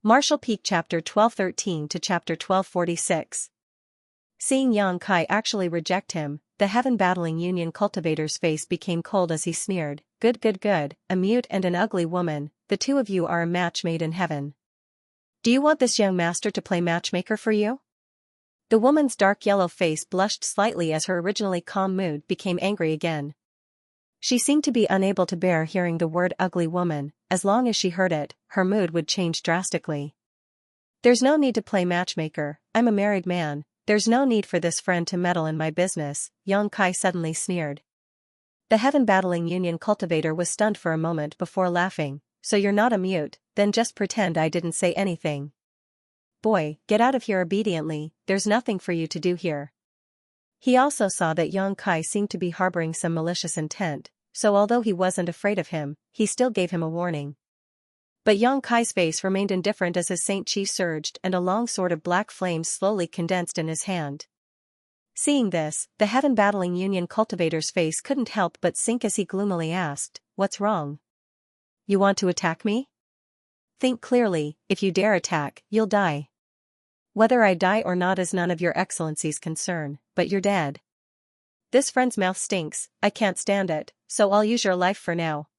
Martial Peak Chapter 1213 to Chapter 1246. Seeing Yang Kai actually reject him, the heaven-battling Union cultivator's face became cold as he sneered, "Good, good, good, a mute and an ugly woman, the two of you are a match made in heaven. Do you want this young master to play matchmaker for you?" The woman's dark yellow face blushed slightly as her originally calm mood became angry again. She seemed to be unable to bear hearing the word ugly woman. As long as she heard it, her mood would change drastically. "There's no need to play matchmaker, I'm a married man, there's no need for this friend to meddle in my business," Yang Kai suddenly sneered. The heaven-battling Union cultivator was stunned for a moment before laughing. "So you're not a mute, then just pretend I didn't say anything. Boy, get out of here obediently, there's nothing for you to do here." He also saw that Yang Kai seemed to be harboring some malicious intent, so although he wasn't afraid of him, he still gave him a warning. But Yang Kai's face remained indifferent as his Saint Chi surged and a long sword of black flames slowly condensed in his hand. Seeing this, the heaven-battling Union cultivator's face couldn't help but sink as he gloomily asked, "What's wrong? You want to attack me? Think clearly, if you dare attack, you'll die. Whether I die or not is none of your excellency's concern, but you're dead. This friend's mouth stinks, I can't stand it, so I'll use your life for now,"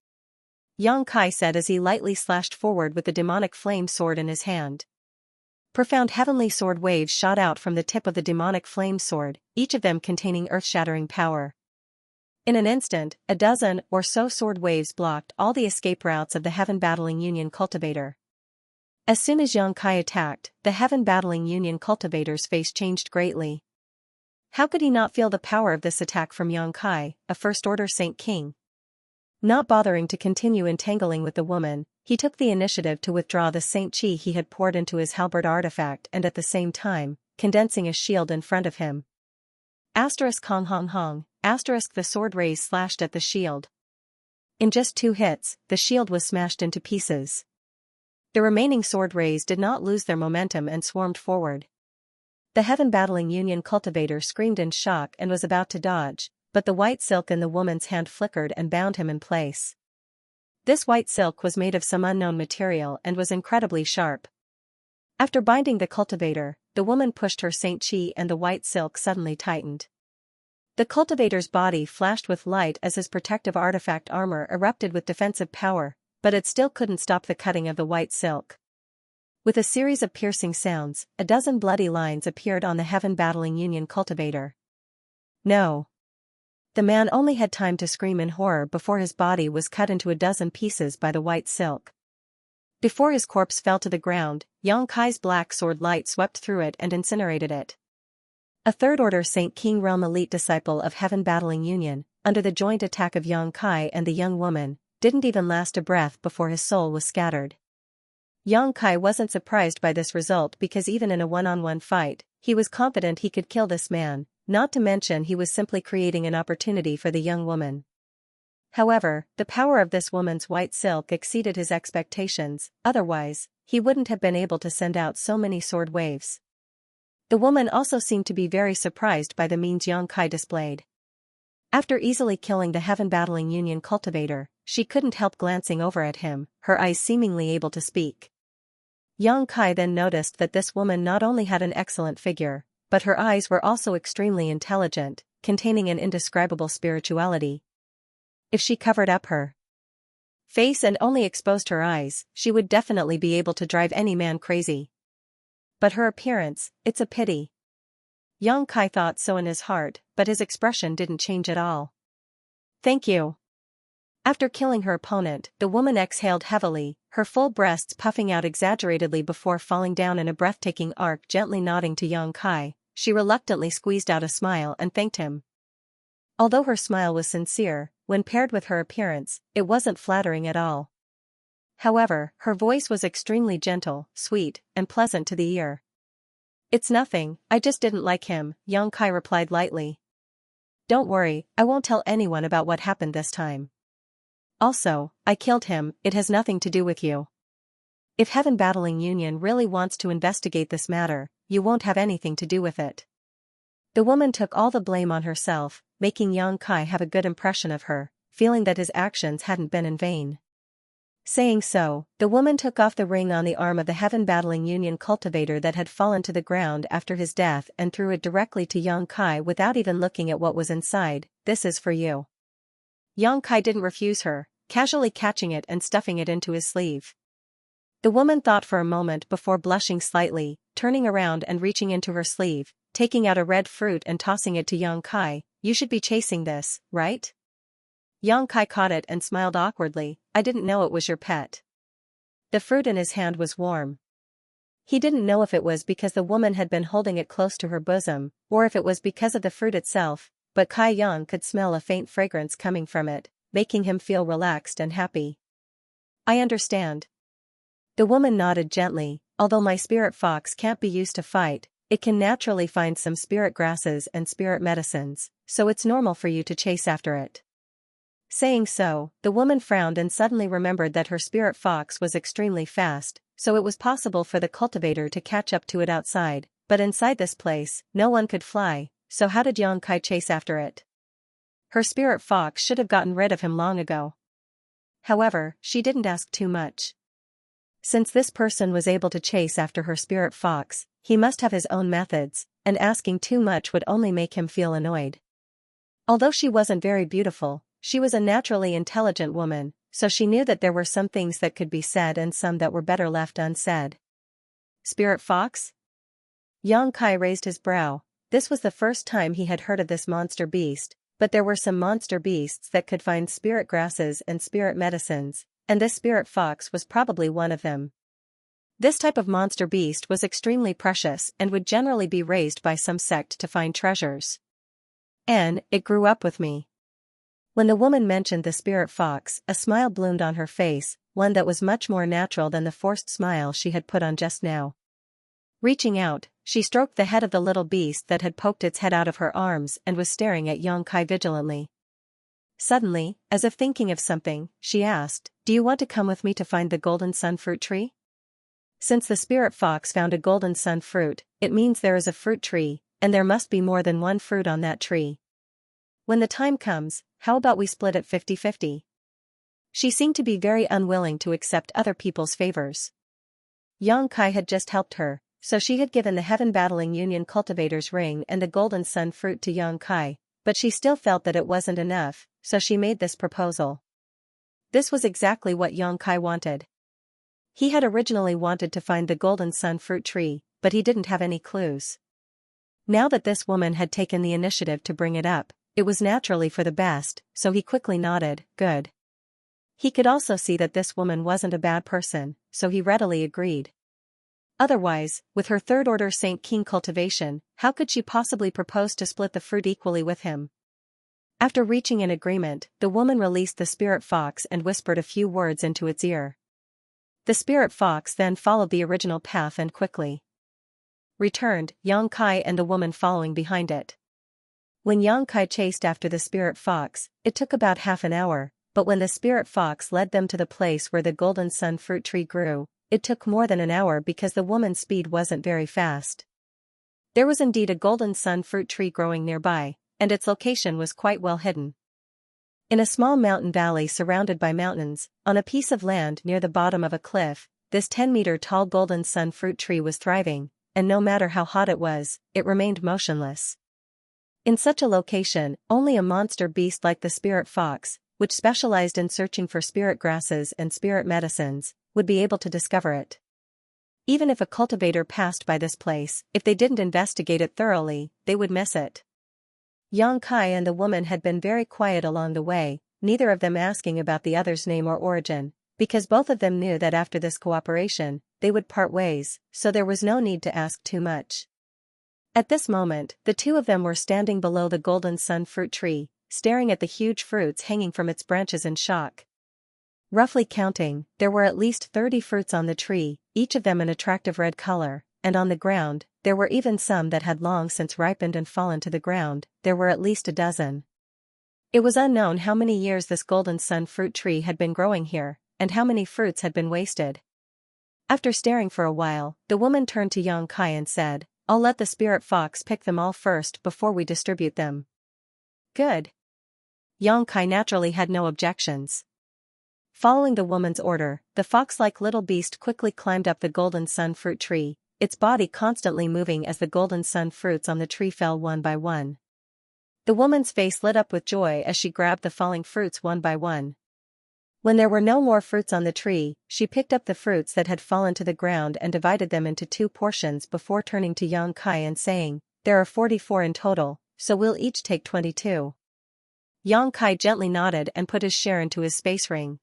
Yang Kai said as he lightly slashed forward with the demonic flame sword in his hand. Profound heavenly sword waves shot out from the tip of the demonic flame sword, each of them containing earth-shattering power. In an instant, a dozen or so sword waves blocked all the escape routes of the heaven-battling Union cultivator. As soon as Yang Kai attacked, the heaven-battling Union cultivator's face changed greatly. How could he not feel the power of this attack from Yang Kai, a first-order Saint King? Not bothering to continue entangling with the woman, he took the initiative to withdraw the Saint Chi he had poured into his halberd artifact and at the same time, condensing a shield in front of him. Hong hong hong, the sword rays slashed at the shield. In just 2 hits, the shield was smashed into pieces. The remaining sword rays did not lose their momentum and swarmed forward. The heaven-battling Union cultivator screamed in shock and was about to dodge, but the white silk in the woman's hand flickered and bound him in place. This white silk was made of some unknown material and was incredibly sharp. After binding the cultivator, the woman pushed her Saint Chi and the white silk suddenly tightened. The cultivator's body flashed with light as his protective artifact armor erupted with defensive power, but it still couldn't stop the cutting of the white silk. With a series of piercing sounds, a dozen bloody lines appeared on the heaven-battling Union cultivator. No. The man only had time to scream in horror before his body was cut into a dozen pieces by the white silk. Before his corpse fell to the ground, Yang Kai's black sword light swept through it and incinerated it. A third-order Saint King realm elite disciple of heaven-battling Union, under the joint attack of Yang Kai and the young woman, didn't even last a breath before his soul was scattered. Yang Kai wasn't surprised by this result because even in a one-on-one fight, he was confident he could kill this man, not to mention he was simply creating an opportunity for the young woman. However, the power of this woman's white silk exceeded his expectations, otherwise, he wouldn't have been able to send out so many sword waves. The woman also seemed to be very surprised by the means Yang Kai displayed. After easily killing the heaven-battling Union cultivator, she couldn't help glancing over at him, her eyes seemingly able to speak. Yang Kai then noticed that this woman not only had an excellent figure, but her eyes were also extremely intelligent, containing an indescribable spirituality. If she covered up her face and only exposed her eyes, she would definitely be able to drive any man crazy. But her appearance, it's a pity. Yang Kai thought so in his heart, but his expression didn't change at all. "Thank you." After killing her opponent, the woman exhaled heavily, her full breasts puffing out exaggeratedly before falling down in a breathtaking arc. Gently nodding to Yang Kai, she reluctantly squeezed out a smile and thanked him. Although her smile was sincere, when paired with her appearance, it wasn't flattering at all. However, her voice was extremely gentle, sweet, and pleasant to the ear. "It's nothing, I just didn't like him," Yang Kai replied lightly. "Don't worry, I won't tell anyone about what happened this time. Also, I killed him, it has nothing to do with you. If heaven-battling Union really wants to investigate this matter, you won't have anything to do with it." The woman took all the blame on herself, making Yang Kai have a good impression of her, feeling that his actions hadn't been in vain. Saying so, the woman took off the ring on the arm of the heaven-battling Union cultivator that had fallen to the ground after his death and threw it directly to Yang Kai without even looking at what was inside. "This is for you." Yang Kai didn't refuse her, casually catching it and stuffing it into his sleeve. The woman thought for a moment before blushing slightly, turning around and reaching into her sleeve, taking out a red fruit and tossing it to Yang Kai. "You should be chasing this, right?" Yang Kai caught it and smiled awkwardly. "I didn't know it was your pet." The fruit in his hand was warm. He didn't know if it was because the woman had been holding it close to her bosom, or if it was because of the fruit itself, but Kai Yang could smell a faint fragrance coming from it, making him feel relaxed and happy. "I understand." The woman nodded gently. "Although my spirit fox can't be used to fight, it can naturally find some spirit grasses and spirit medicines, so it's normal for you to chase after it." Saying so, the woman frowned and suddenly remembered that her spirit fox was extremely fast, so it was possible for the cultivator to catch up to it outside, but inside this place, no one could fly, so how did Yang Kai chase after it? Her spirit fox should have gotten rid of him long ago. However, she didn't ask too much. Since this person was able to chase after her spirit fox, he must have his own methods, and asking too much would only make him feel annoyed. Although she wasn't very beautiful, she was a naturally intelligent woman, so she knew that there were some things that could be said and some that were better left unsaid. "Spirit fox?" Yang Kai raised his brow. This was the first time he had heard of this monster beast, but there were some monster beasts that could find spirit grasses and spirit medicines, and this spirit fox was probably one of them. This type of monster beast was extremely precious and would generally be raised by some sect to find treasures. And it grew up with me. When the woman mentioned the spirit fox, a smile bloomed on her face, one that was much more natural than the forced smile she had put on just now. Reaching out, she stroked the head of the little beast that had poked its head out of her arms and was staring at Yang Kai vigilantly. Suddenly, as if thinking of something, she asked, "Do you want to come with me to find the golden sun fruit tree?" Since the spirit fox found a golden sun fruit, it means there is a fruit tree, and there must be more than one fruit on that tree. When the time comes, how about we split it 50-50? She seemed to be very unwilling to accept other people's favors. Yang Kai had just helped her, so she had given the heaven-battling Union cultivator's ring and the golden sun fruit to Yang Kai, but she still felt that it wasn't enough, so she made this proposal. This was exactly what Yang Kai wanted. He had originally wanted to find the golden sun fruit tree, but he didn't have any clues. Now that this woman had taken the initiative to bring it up, it was naturally for the best, so he quickly nodded. Good. He could also see that this woman wasn't a bad person, so he readily agreed. Otherwise, with her third-order Saint King cultivation, how could she possibly propose to split the fruit equally with him? After reaching an agreement, the woman released the spirit fox and whispered a few words into its ear. The spirit fox then followed the original path and quickly returned, Yang Kai and the woman following behind it. When Yang Kai chased after the spirit fox, it took about half an hour, but when the spirit fox led them to the place where the golden sun fruit tree grew, it took more than an hour because the woman's speed wasn't very fast. There was indeed a golden sun fruit tree growing nearby, and its location was quite well hidden. In a small mountain valley surrounded by mountains, on a piece of land near the bottom of a cliff, this 10-meter-tall golden sun fruit tree was thriving, and no matter how hot it was, it remained motionless. In such a location, only a monster beast like the spirit fox, which specialized in searching for spirit grasses and spirit medicines, would be able to discover it. Even if a cultivator passed by this place, if they didn't investigate it thoroughly, they would miss it. Yang Kai and the woman had been very quiet along the way, neither of them asking about the other's name or origin, because both of them knew that after this cooperation, they would part ways, so there was no need to ask too much. At this moment, the two of them were standing below the golden sun fruit tree, staring at the huge fruits hanging from its branches in shock. Roughly counting, there were at least 30 fruits on the tree, each of them an attractive red color, and on the ground, there were even some that had long since ripened and fallen to the ground. There were at least a dozen. It was unknown how many years this golden sun fruit tree had been growing here, and how many fruits had been wasted. After staring for a while, the woman turned to Yang Kai and said, "I'll let the spirit fox pick them all first before we distribute them." Good. Yang Kai naturally had no objections. Following the woman's order, the fox-like little beast quickly climbed up the golden sun fruit tree, its body constantly moving as the golden sun fruits on the tree fell one by one. The woman's face lit up with joy as she grabbed the falling fruits one by one. When there were no more fruits on the tree, she picked up the fruits that had fallen to the ground and divided them into 2 portions before turning to Xianxia and saying, "There are 44 in total, so we'll each take 22. Xianxia gently nodded and put his share into his space ring.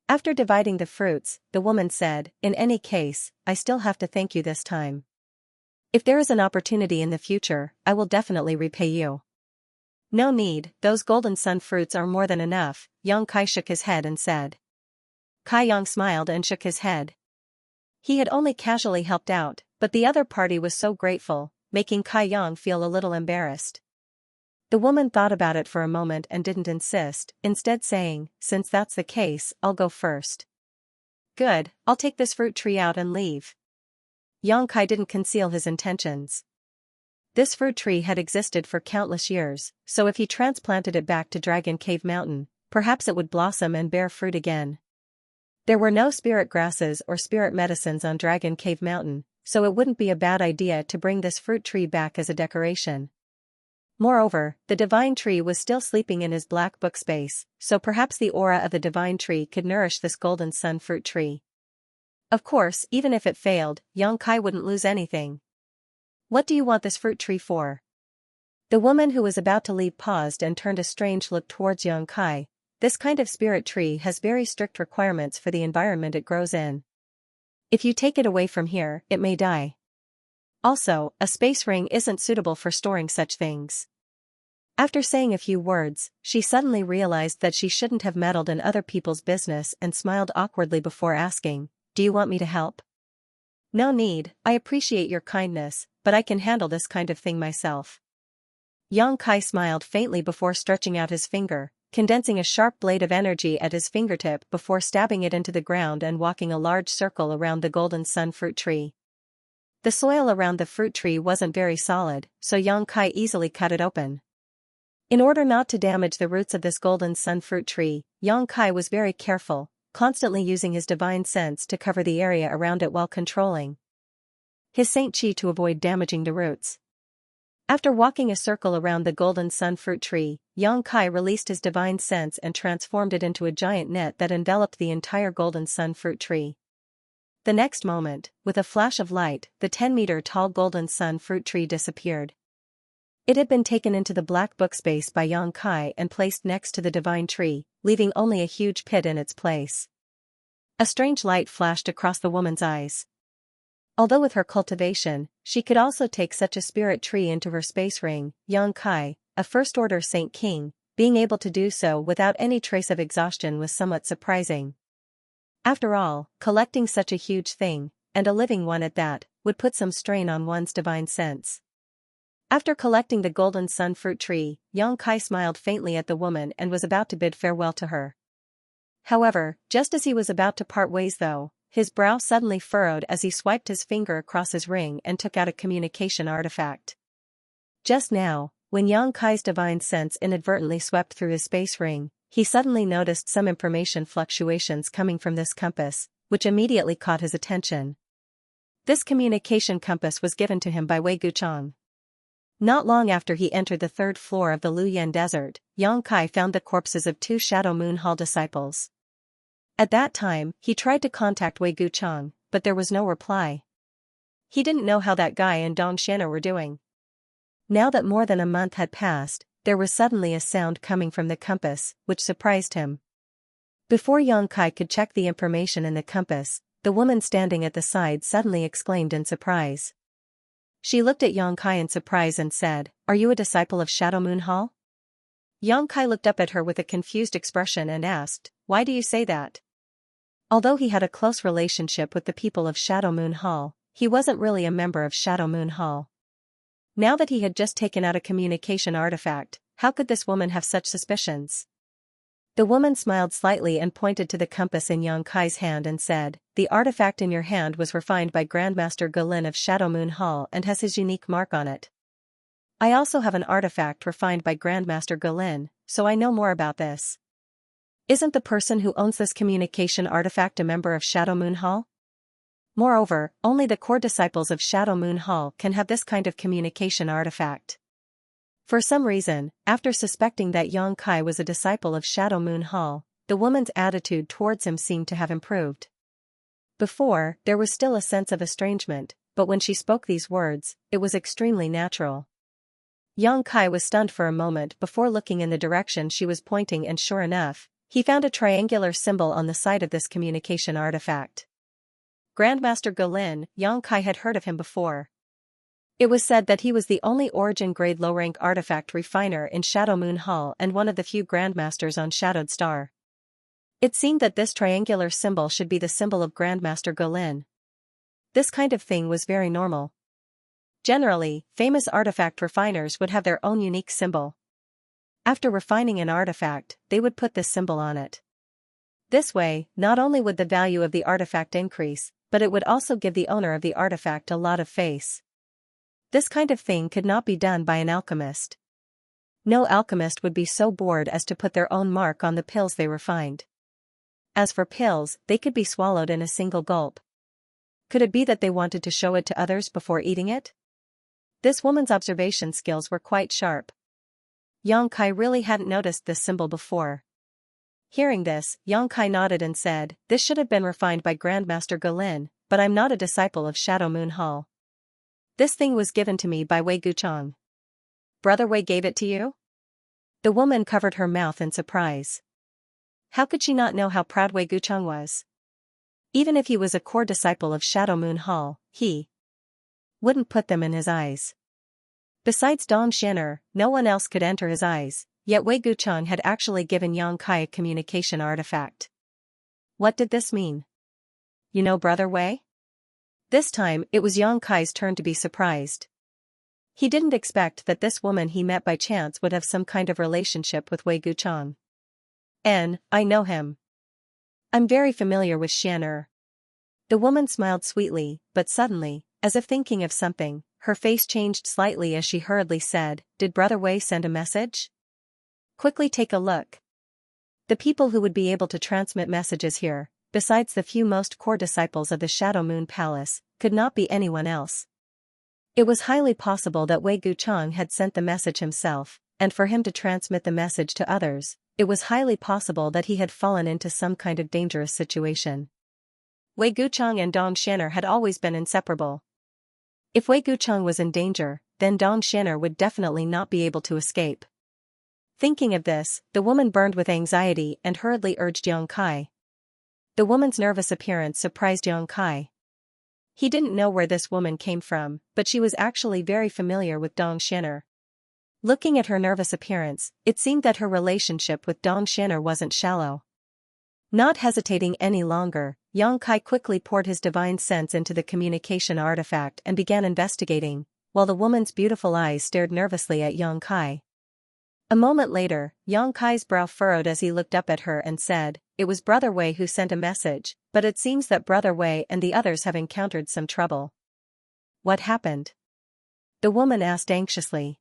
After dividing the fruits, the woman said, "In any case, I still have to thank you this time. If there is an opportunity in the future, I will definitely repay you." "No need, those golden sun fruits are more than enough," Xianxia shook his head and said. Kai Yang smiled and shook his head. He had only casually helped out, but the other party was so grateful, making Kai Yang feel a little embarrassed. The woman thought about it for a moment and didn't insist, instead saying, "Since that's the case, I'll go first." "Good, I'll take this fruit tree out and leave." Xianxia didn't conceal his intentions. This fruit tree had existed for countless years, so if he transplanted it back to Dragon Cave Mountain, perhaps it would blossom and bear fruit again. There were no spirit grasses or spirit medicines on Dragon Cave Mountain, so it wouldn't be a bad idea to bring this fruit tree back as a decoration. Moreover, the divine tree was still sleeping in his black book space, so perhaps the aura of the divine tree could nourish this golden sun fruit tree. Of course, even if it failed, Xianxia wouldn't lose anything. "What do you want this fruit tree for?" The woman who was about to leave paused and turned a strange look towards Xianxia. "This kind of spirit tree has very strict requirements for the environment it grows in. If you take it away from here, it may die. Also, a space ring isn't suitable for storing such things." After saying a few words, she suddenly realized that she shouldn't have meddled in other people's business and smiled awkwardly before asking, "Do you want me to help?" "No need, I appreciate your kindness, but I can handle this kind of thing myself." Xianxia smiled faintly before stretching out his finger, condensing a sharp blade of energy at his fingertip before stabbing it into the ground and walking a large circle around the golden sun fruit tree. The soil around the fruit tree wasn't very solid, so Xianxia easily cut it open. In order not to damage the roots of this golden sun fruit tree, Xianxia was very careful, constantly using his divine sense to cover the area around it while controlling his Saint Chi to avoid damaging the roots. After walking a circle around the golden sun fruit tree, Xianxia released his divine sense and transformed it into a giant net that enveloped the entire golden sun fruit tree. The next moment, with a flash of light, the 10-meter-tall golden sun fruit tree disappeared. It had been taken into the black book space by Xianxia and placed next to the divine tree, leaving only a huge pit in its place. A strange light flashed across the woman's eyes. Although with her cultivation, she could also take such a spirit tree into her space ring, Xianxia, a first-order Saint King, being able to do so without any trace of exhaustion was somewhat surprising. After all, collecting such a huge thing, and a living one at that, would put some strain on one's divine sense. After collecting the golden sun fruit tree, Xianxia smiled faintly at the woman and was about to bid farewell to her. However, just as he was about to part ways though, his brow suddenly furrowed as he swiped his finger across his ring and took out a communication artifact. Just now, when Xianxia's divine sense inadvertently swept through his space ring, he suddenly noticed some information fluctuations coming from this compass, which immediately caught his attention. This communication compass was given to him by Wei Guchang. Not long after he entered the 3rd floor of the Luyan Desert, Xianxia found the corpses of 2 Shadow Moon Hall disciples. At that time, he tried to contact Wei Guchang, but there was no reply. He didn't know how that guy and Dong Xian'er were doing. Now that more than a month had passed, there was suddenly a sound coming from the compass, which surprised him. Before Xianxia could check the information in the compass, the woman standing at the side suddenly exclaimed in surprise. She looked at Xianxia in surprise and said, "Are you a disciple of Shadow Moon Hall?" Xianxia looked up at her with a confused expression and asked, "Why do you say that?" Although he had a close relationship with the people of Shadow Moon Hall, he wasn't really a member of Shadow Moon Hall. Now that he had just taken out a communication artifact, how could this woman have such suspicions? The woman smiled slightly and pointed to the compass in Xianxia's hand and said, "The artifact in your hand was refined by Grandmaster Galin of Shadow Moon Hall and has his unique mark on it. I also have an artifact refined by Grandmaster Galin, so I know more about this." Isn't the person who owns this communication artifact a member of Shadow Moon Hall? Moreover, only the core disciples of Shadow Moon Hall can have this kind of communication artifact. For some reason, after suspecting that Yang Kai was a disciple of Shadow Moon Hall, the woman's attitude towards him seemed to have improved. Before, there was still a sense of estrangement, but when she spoke these words, it was extremely natural. Yang Kai was stunned for a moment before looking in the direction she was pointing, and sure enough, he found a triangular symbol on the side of this communication artifact. Grandmaster Golin. Yang Kai had heard of him before. It was said that he was the only origin-grade low-rank artifact refiner in Shadow Moon Hall and one of the few grandmasters on Shadowed Star. It seemed that this triangular symbol should be the symbol of Grandmaster Golin. This kind of thing was very normal. Generally, famous artifact refiners would have their own unique symbol. After refining an artifact, they would put this symbol on it. This way, not only would the value of the artifact increase, but it would also give the owner of the artifact a lot of face. This kind of thing could not be done by an alchemist. No alchemist would be so bored as to put their own mark on the pills they refined. As for pills, they could be swallowed in a single gulp. Could it be that they wanted to show it to others before eating it? This woman's observation skills were quite sharp. Yang Kai really hadn't noticed this symbol before. Hearing this, Yang Kai nodded and said, "This should have been refined by Grandmaster Golin, but I'm not a disciple of Shadow Moon Hall. This thing was given to me by Wei Guchang." "Brother Wei gave it to you?" The woman covered her mouth in surprise. How could she not know how proud Wei Guchang was? Even if he was a core disciple of Shadow Moon Hall, he wouldn't put them in his eyes. Besides Dong Xian'er, no one else could enter his eyes, yet Wei Guchang had actually given Yang Kai a communication artifact. What did this mean? "You know Brother Wei?" This time, it was Yang Kai's turn to be surprised. He didn't expect that this woman he met by chance would have some kind of relationship with Wei Guchang. I know him. I'm very familiar with Xian'er." The woman smiled sweetly, but suddenly, as if thinking of something, her face changed slightly as she hurriedly said, "Did Brother Wei send a message? Quickly take a look." The people who would be able to transmit messages here, besides the few most core disciples of the Shadow Moon Palace, could not be anyone else. It was highly possible that Wei Guchang had sent the message himself, and for him to transmit the message to others, it was highly possible that he had fallen into some kind of dangerous situation. Wei Guchang and Dong Xian'er had always been inseparable. If Wei Guchang was in danger, then Dong Xian'er would definitely not be able to escape. Thinking of this, the woman burned with anxiety and hurriedly urged Yang Kai. The woman's nervous appearance surprised Yang Kai. He didn't know where this woman came from, but she was actually very familiar with Dong Xian'er. Looking at her nervous appearance, it seemed that her relationship with Dong Xian'er wasn't shallow. Not hesitating any longer, Yang Kai quickly poured his divine sense into the communication artifact and began investigating, while the woman's beautiful eyes stared nervously at Yang Kai. A moment later, Yang Kai's brow furrowed as he looked up at her and said, "It was Brother Wei who sent a message, but it seems that Brother Wei and the others have encountered some trouble." "What happened?" the woman asked anxiously.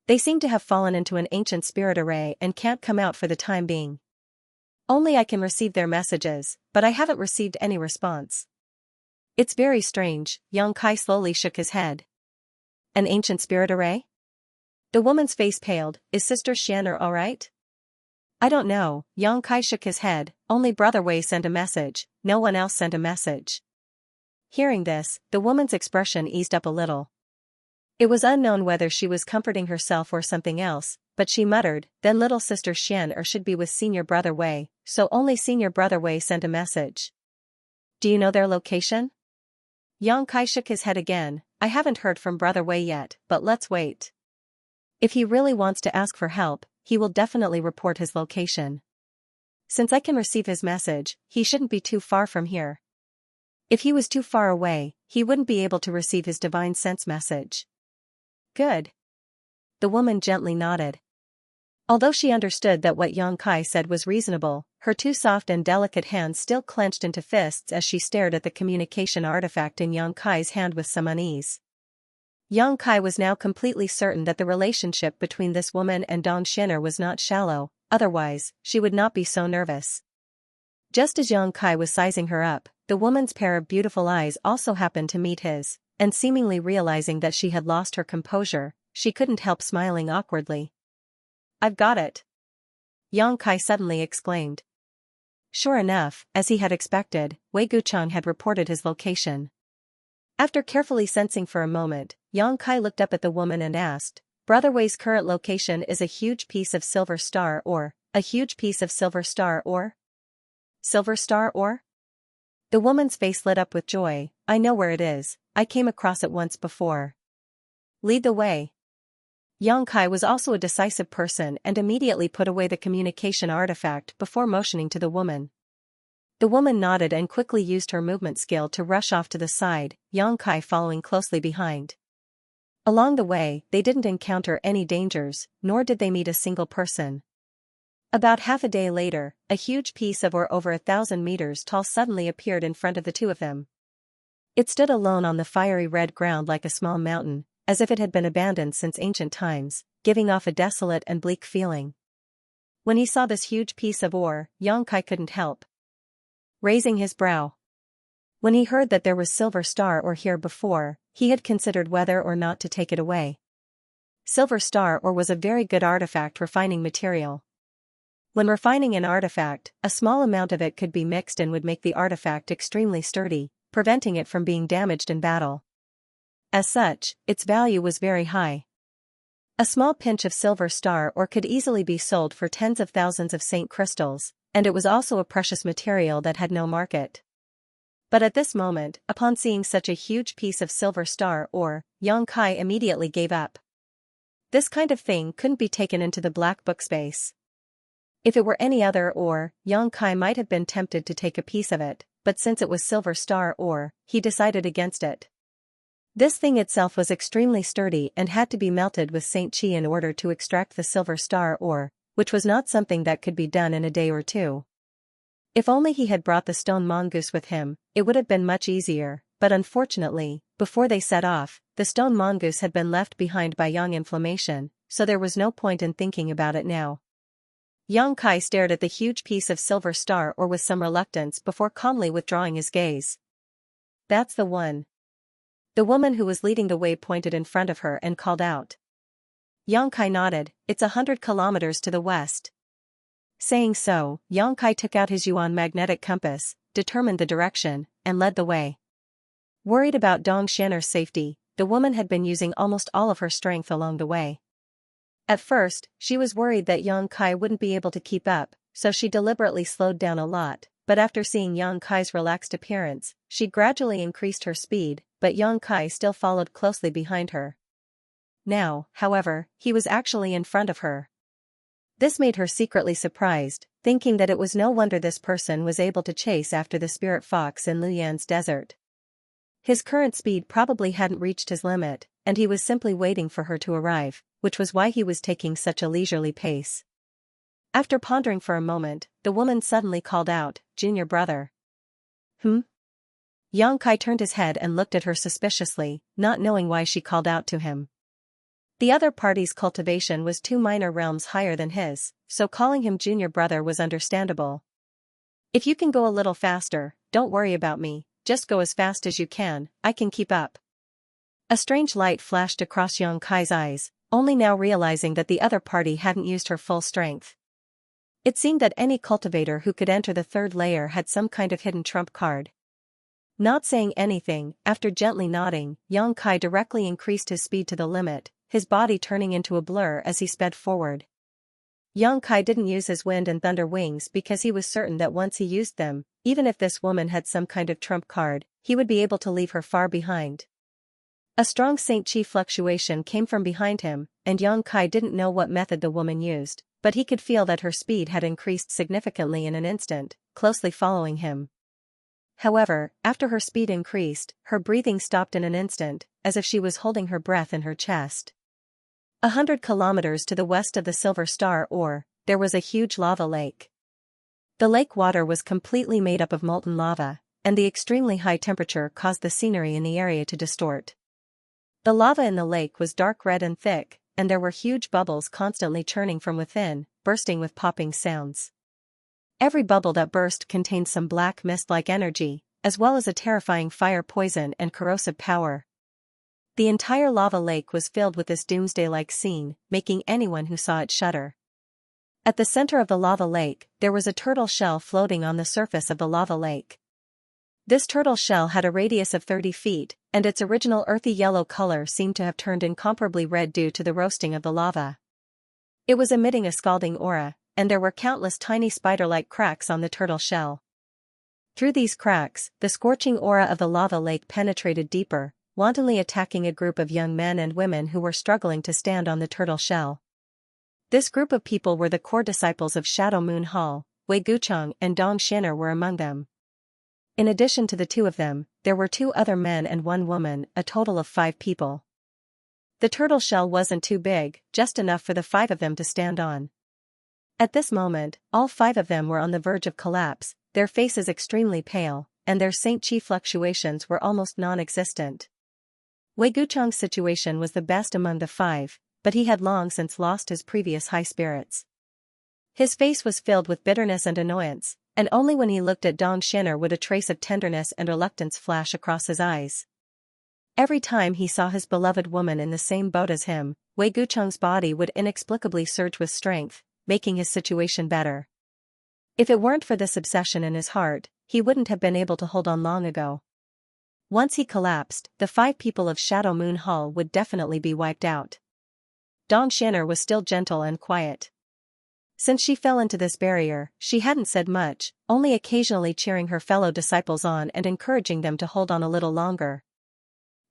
"They seem to have fallen into an ancient spirit array and can't come out for the time being. Only I can receive their messages, but I haven't received any response." "It's very strange." Yang Kai slowly shook his head. "An ancient spirit array?" The woman's face paled. "Is Sister Xian'er alright?" "I don't know." Yang Kai shook his head. "Only Brother Wei sent a message, no one else sent a message." Hearing this, the woman's expression eased up a little. It was unknown whether she was comforting herself or something else, but she muttered, "Then little Sister Xian'er should be with Senior Brother Wei, so only Senior Brother Wei sent a message." "Do you know their location?" Yang Kai shook his head again. "I haven't heard from Brother Wei yet, but let's wait. If he really wants to ask for help, he will definitely report his location. Since I can receive his message, he shouldn't be too far from here. If he was too far away, he wouldn't be able to receive his divine sense message." "Good." The woman gently nodded. Although she understood that what Yang Kai said was reasonable, her two soft and delicate hands still clenched into fists as she stared at the communication artifact in Yang Kai's hand with some unease. Yang Kai was now completely certain that the relationship between this woman and Dong Xian'er was not shallow, otherwise, she would not be so nervous. Just as Yang Kai was sizing her up, the woman's pair of beautiful eyes also happened to meet his, and seemingly realizing that she had lost her composure, she couldn't help smiling awkwardly. "I've got it!" Yang Kai suddenly exclaimed. Sure enough, as he had expected, Wei Guchang had reported his location. After carefully sensing for a moment, Yang Kai looked up at the woman and asked, "Brother Wei's current location is a huge piece of silver star ore, a huge piece of silver star ore? Silver star ore?" The woman's face lit up with joy. "I know where it is, I came across it once before." "Lead the way." Yang Kai was also a decisive person and immediately put away the communication artifact before motioning to the woman. The woman nodded and quickly used her movement skill to rush off to the side, Yang Kai following closely behind. Along the way, they didn't encounter any dangers, nor did they meet a single person. About half a day later, a huge piece of ore over 1,000 meters tall suddenly appeared in front of the two of them. It stood alone on the fiery red ground like a small mountain, as if it had been abandoned since ancient times, giving off a desolate and bleak feeling. When he saw this huge piece of ore, Yang Kai couldn't help raising his brow. When he heard that there was silver star ore here before, he had considered whether or not to take it away. Silver star ore was a very good artifact refining material. When refining an artifact, a small amount of it could be mixed and would make the artifact extremely sturdy, preventing it from being damaged in battle. As such, its value was very high. A small pinch of silver star ore could easily be sold for tens of thousands of saint crystals, and it was also a precious material that had no market. But at this moment, upon seeing such a huge piece of silver star ore, Yang Kai immediately gave up. This kind of thing couldn't be taken into the black book space. If it were any other ore, Yang Kai might have been tempted to take a piece of it, but since it was silver star ore, he decided against it. This thing itself was extremely sturdy and had to be melted with Saint Qi in order to extract the silver star ore, which was not something that could be done in a day or two. If only he had brought the stone mongoose with him, it would have been much easier, but unfortunately, before they set off, the stone mongoose had been left behind by Yang Inflammation, so there was no point in thinking about it now. Yang Kai stared at the huge piece of silver star ore with some reluctance before calmly withdrawing his gaze. "That's the one." The woman who was leading the way pointed in front of her and called out. Yang Kai nodded. "It's 100 kilometers to the west." Saying so, Yang Kai took out his yuan magnetic compass, determined the direction, and led the way. Worried about Dong Xianer's safety, the woman had been using almost all of her strength along the way. At first, she was worried that Yang Kai wouldn't be able to keep up, so she deliberately slowed down a lot, but after seeing Yang Kai's relaxed appearance, she gradually increased her speed, but Yang Kai still followed closely behind her. Now, however, he was actually in front of her. This made her secretly surprised, thinking that it was no wonder this person was able to chase after the spirit fox in Luyan's desert. His current speed probably hadn't reached his limit, and he was simply waiting for her to arrive, which was why he was taking such a leisurely pace. After pondering for a moment, the woman suddenly called out, "Junior brother." Yang Kai turned his head and looked at her suspiciously, not knowing why she called out to him. The other party's cultivation was 2 minor realms higher than his, so calling him junior brother was understandable. "If you can go a little faster, don't worry about me, just go as fast as you can, I can keep up." A strange light flashed across Yang Kai's eyes, only now realizing that the other party hadn't used her full strength. It seemed that any cultivator who could enter the 3rd layer had some kind of hidden trump card. Not saying anything, after gently nodding, Yang Kai directly increased his speed to the limit, his body turning into a blur as he sped forward. Yang Kai didn't use his wind and thunder wings because he was certain that once he used them, even if this woman had some kind of trump card, he would be able to leave her far behind. A strong Saint Qi fluctuation came from behind him, and Yang Kai didn't know what method the woman used, but he could feel that her speed had increased significantly in an instant, closely following him. However, after her speed increased, her breathing stopped in an instant, as if she was holding her breath in her chest. 100 kilometers to the west of the Silver Star ore, there was a huge lava lake. The lake water was completely made up of molten lava, and the extremely high temperature caused the scenery in the area to distort. The lava in the lake was dark red and thick, and there were huge bubbles constantly churning from within, bursting with popping sounds. Every bubble that burst contained some black mist-like energy, as well as a terrifying fire poison and corrosive power. The entire lava lake was filled with this doomsday-like scene, making anyone who saw it shudder. At the center of the lava lake, there was a turtle shell floating on the surface of the lava lake. This turtle shell had a radius of 30 feet, and its original earthy yellow color seemed to have turned incomparably red due to the roasting of the lava. It was emitting a scalding aura, and there were countless tiny spider-like cracks on the turtle shell. Through these cracks, the scorching aura of the lava lake penetrated deeper, wantonly attacking a group of young men and women who were struggling to stand on the turtle shell. This group of people were the core disciples of Shadow Moon Hall. Wei Gucheng and Dong Xian'er were among them. In addition to the two of them, there were 2 other men and 1 woman, a total of 5 people. The turtle shell wasn't too big, just enough for the 5 of them to stand on. At this moment, all 5 of them were on the verge of collapse, their faces extremely pale, and their Saint Chi fluctuations were almost non-existent. Wei Gucheng's situation was the best among the 5, but he had long since lost his previous high spirits. His face was filled with bitterness and annoyance, and only when he looked at Dong Xian'er would a trace of tenderness and reluctance flash across his eyes. Every time he saw his beloved woman in the same boat as him, Wei Gucheng's body would inexplicably surge with strength, making his situation better. If it weren't for this obsession in his heart, he wouldn't have been able to hold on long ago. Once he collapsed, the 5 people of Shadow Moon Hall would definitely be wiped out. Dong Xian'er was still gentle and quiet. Since she fell into this barrier, she hadn't said much, only occasionally cheering her fellow disciples on and encouraging them to hold on a little longer.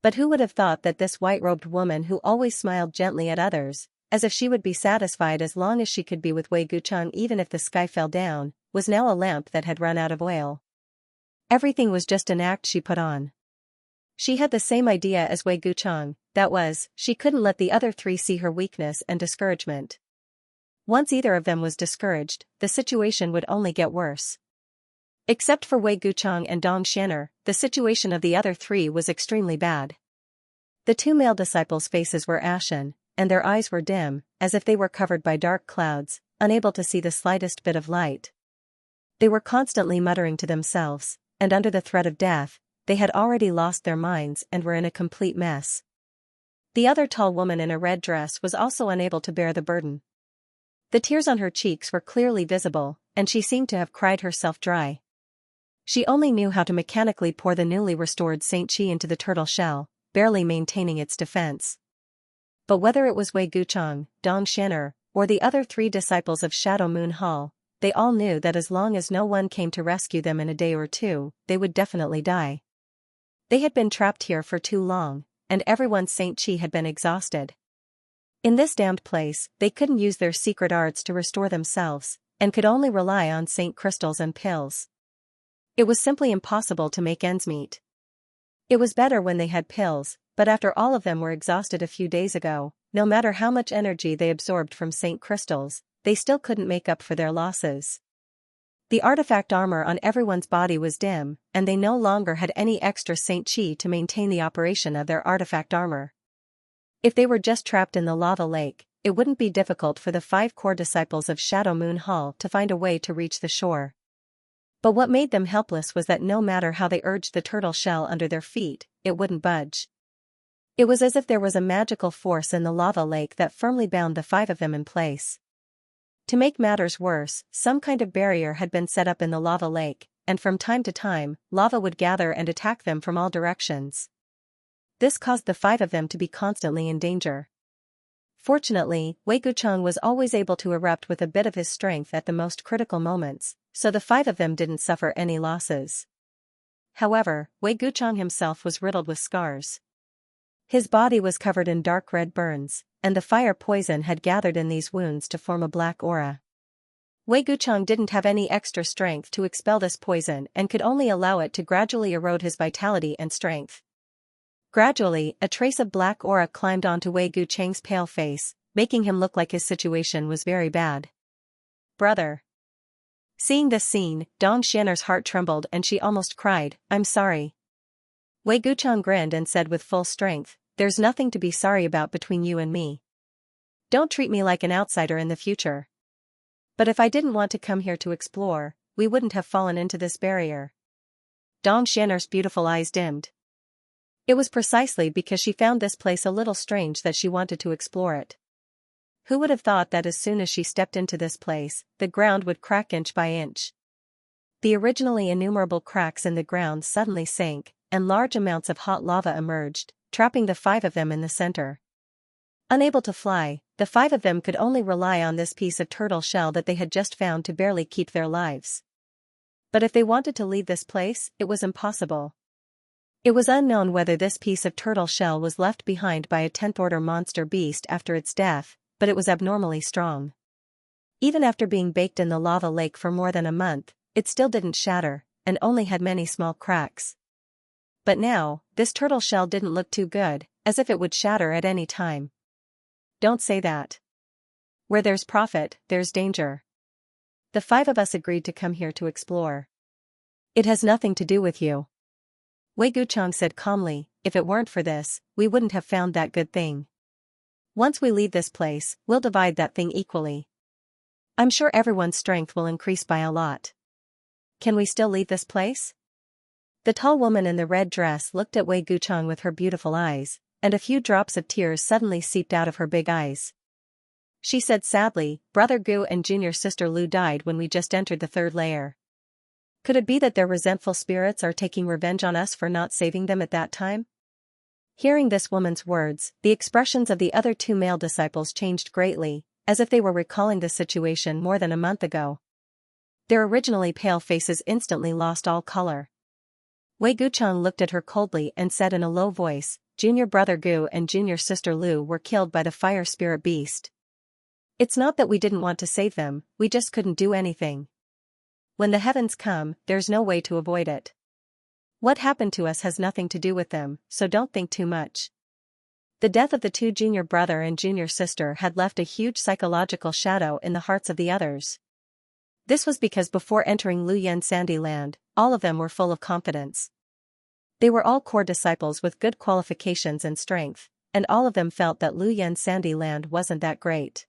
But who would have thought that this white-robed woman who always smiled gently at others, as if she would be satisfied as long as she could be with Wei Gucheng even if the sky fell down, was now a lamp that had run out of oil. Everything was just an act she put on. She had the same idea as Wei Gucheng, that was, she couldn't let the other 3 see her weakness and discouragement. Once either of them was discouraged, the situation would only get worse. Except for Wei Gucheng and Dong Xian'er, the situation of the other 3 was extremely bad. The 2 male disciples' faces were ashen, and their eyes were dim, as if they were covered by dark clouds, unable to see the slightest bit of light. They were constantly muttering to themselves, and under the threat of death, they had already lost their minds and were in a complete mess. The other tall woman in a red dress was also unable to bear the burden. The tears on her cheeks were clearly visible, and she seemed to have cried herself dry. She only knew how to mechanically pour the newly restored Saint Chi into the turtle shell, barely maintaining its defense. But whether it was Wei Gucheng, Dong Xian'er, or the other 3 disciples of Shadow Moon Hall, they all knew that as long as no one came to rescue them in a day or 2, they would definitely die. They had been trapped here for too long, and everyone's Saint Chi had been exhausted. In this damned place, they couldn't use their secret arts to restore themselves, and could only rely on Saint crystals and pills. It was simply impossible to make ends meet. It was better when they had pills, but after all of them were exhausted a few days ago, no matter how much energy they absorbed from Saint crystals, they still couldn't make up for their losses. The artifact armor on everyone's body was dim, and they no longer had any extra Saint Chi to maintain the operation of their artifact armor. If they were just trapped in the lava lake, it wouldn't be difficult for the 5 core disciples of Shadow Moon Hall to find a way to reach the shore. But what made them helpless was that no matter how they urged the turtle shell under their feet, it wouldn't budge. It was as if there was a magical force in the lava lake that firmly bound the 5 of them in place. To make matters worse, some kind of barrier had been set up in the lava lake, and from time to time, lava would gather and attack them from all directions. This caused the 5 of them to be constantly in danger. Fortunately, Wei Gucheng was always able to erupt with a bit of his strength at the most critical moments, so the 5 of them didn't suffer any losses. However, Wei Gucheng himself was riddled with scars. His body was covered in dark red burns, and the fire poison had gathered in these wounds to form a black aura. Wei Gucheng didn't have any extra strength to expel this poison and could only allow it to gradually erode his vitality and strength. Gradually, a trace of black aura climbed onto Wei Gucheng's pale face, making him look like his situation was very bad. Brother. Seeing this scene, Dong Xian'er's heart trembled and she almost cried, "I'm sorry." Wei Gucheng grinned and said with full strength, "There's nothing to be sorry about between you and me. Don't treat me like an outsider in the future. But if I didn't want to come here to explore, we wouldn't have fallen into this barrier. Dong Xian'er's beautiful eyes dimmed. It was precisely because she found this place a little strange that she wanted to explore it. Who would have thought that as soon as she stepped into this place, the ground would crack inch by inch? The originally innumerable cracks in the ground suddenly sank, and large amounts of hot lava emerged, trapping the 5 of them in the center. Unable to fly, the 5 of them could only rely on this piece of turtle shell that they had just found to barely keep their lives. But if they wanted to leave this place, it was impossible. It was unknown whether this piece of turtle shell was left behind by a 10th-order monster beast after its death, but it was abnormally strong. Even after being baked in the lava lake for more than a month, it still didn't shatter, and only had many small cracks. But now, this turtle shell didn't look too good, as if it would shatter at any time. Don't say that. Where there's profit, there's danger. The 5 of us agreed to come here to explore. It has nothing to do with you. Wei Guchang said calmly, if it weren't for this, we wouldn't have found that good thing. Once we leave this place, we'll divide that thing equally. I'm sure everyone's strength will increase by a lot. Can we still leave this place? The tall woman in the red dress looked at Wei Guchang with her beautiful eyes, and a few drops of tears suddenly seeped out of her big eyes. She said sadly, Brother Gu and junior sister Lu died when we just entered the 3rd layer. Could it be that their resentful spirits are taking revenge on us for not saving them at that time? Hearing this woman's words, the expressions of the other 2 male disciples changed greatly, as if they were recalling the situation more than a month ago. Their originally pale faces instantly lost all color. Wei Guchang looked at her coldly and said in a low voice, Junior brother Gu and junior sister Lu were killed by the fire spirit beast. It's not that we didn't want to save them, we just couldn't do anything. When the heavens come, there's no way to avoid it. What happened to us has nothing to do with them, so don't think too much. The death of the 2 junior brother and junior sister had left a huge psychological shadow in the hearts of the others. This was because before entering Luyan Sandy Land, all of them were full of confidence. They were all core disciples with good qualifications and strength, and all of them felt that Luyan Sandy Land wasn't that great.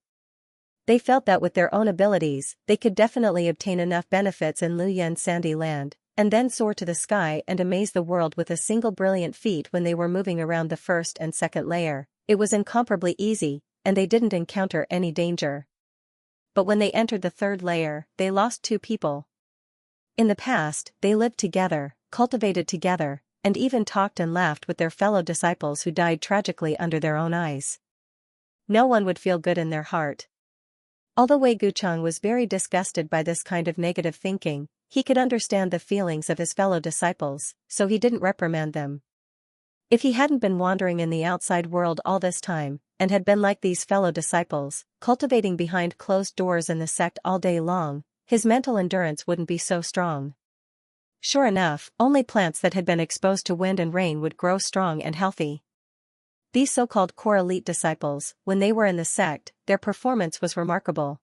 They felt that with their own abilities, they could definitely obtain enough benefits in Luyan Sandy Land, and then soar to the sky and amaze the world with a single brilliant feat when they were moving around the 1st and 2nd layer. It was incomparably easy, and they didn't encounter any danger. But when they entered the 3rd layer, they lost 2 people. In the past, they lived together, cultivated together, and even talked and laughed with their fellow disciples who died tragically under their own eyes. No one would feel good in their heart. Although Wei Guchang was very disgusted by this kind of negative thinking, he could understand the feelings of his fellow disciples, so he didn't reprimand them. If he hadn't been wandering in the outside world all this time, and had been like these fellow disciples, cultivating behind closed doors in the sect all day long, his mental endurance wouldn't be so strong. Sure enough, only plants that had been exposed to wind and rain would grow strong and healthy. These so-called core elite disciples, when they were in the sect, their performance was remarkable.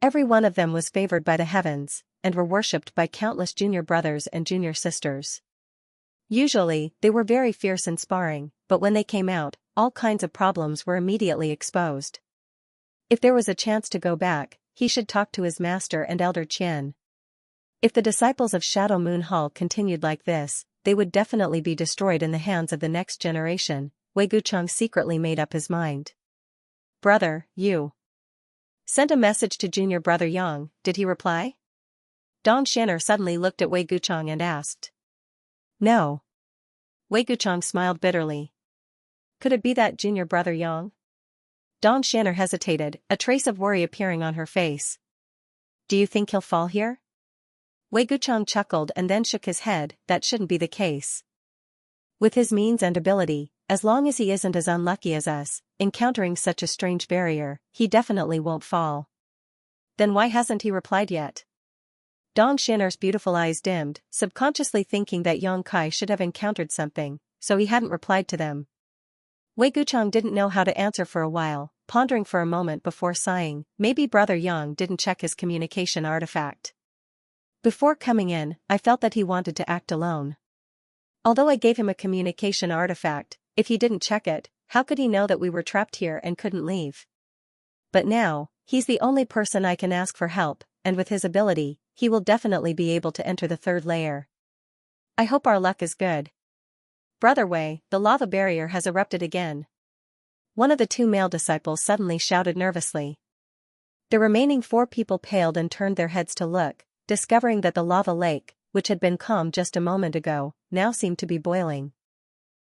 Every one of them was favored by the heavens, and were worshipped by countless junior brothers and junior sisters. Usually, they were very fierce in sparring, but when they came out, all kinds of problems were immediately exposed. If there was a chance to go back, he should talk to his master and elder Qian. If the disciples of Shadow Moon Hall continued like this, they would definitely be destroyed in the hands of the next generation. Wei Guchang secretly made up his mind. Brother, you sent a message to junior brother Yang, did he reply? Dong Xian'er suddenly looked at Wei Guchang and asked. No. Wei Guchang smiled bitterly. Could it be that junior brother Yang? Dong Xian'er hesitated, a trace of worry appearing on her face. Do you think he'll fall here? Wei Guchang chuckled and then shook his head, that shouldn't be the case. With his means and ability, as long as he isn't as unlucky as us, encountering such a strange barrier, he definitely won't fall. Then why hasn't he replied yet? Dong Xian'er's beautiful eyes dimmed, subconsciously thinking that Yang Kai should have encountered something, so he hadn't replied to them. Wei Guchang didn't know how to answer for a while, pondering for a moment before sighing, maybe brother Yang didn't check his communication artifact. Before coming in, I felt that he wanted to act alone. Although I gave him a communication artifact, if he didn't check it, how could he know that we were trapped here and couldn't leave? But now, he's the only person I can ask for help, and with his ability, he will definitely be able to enter the third layer. I hope our luck is good. Brother Wei, the lava barrier has erupted again. One of the two male disciples suddenly shouted nervously. The remaining 4 people paled and turned their heads to look, discovering that the lava lake, which had been calm just a moment ago, now seemed to be boiling.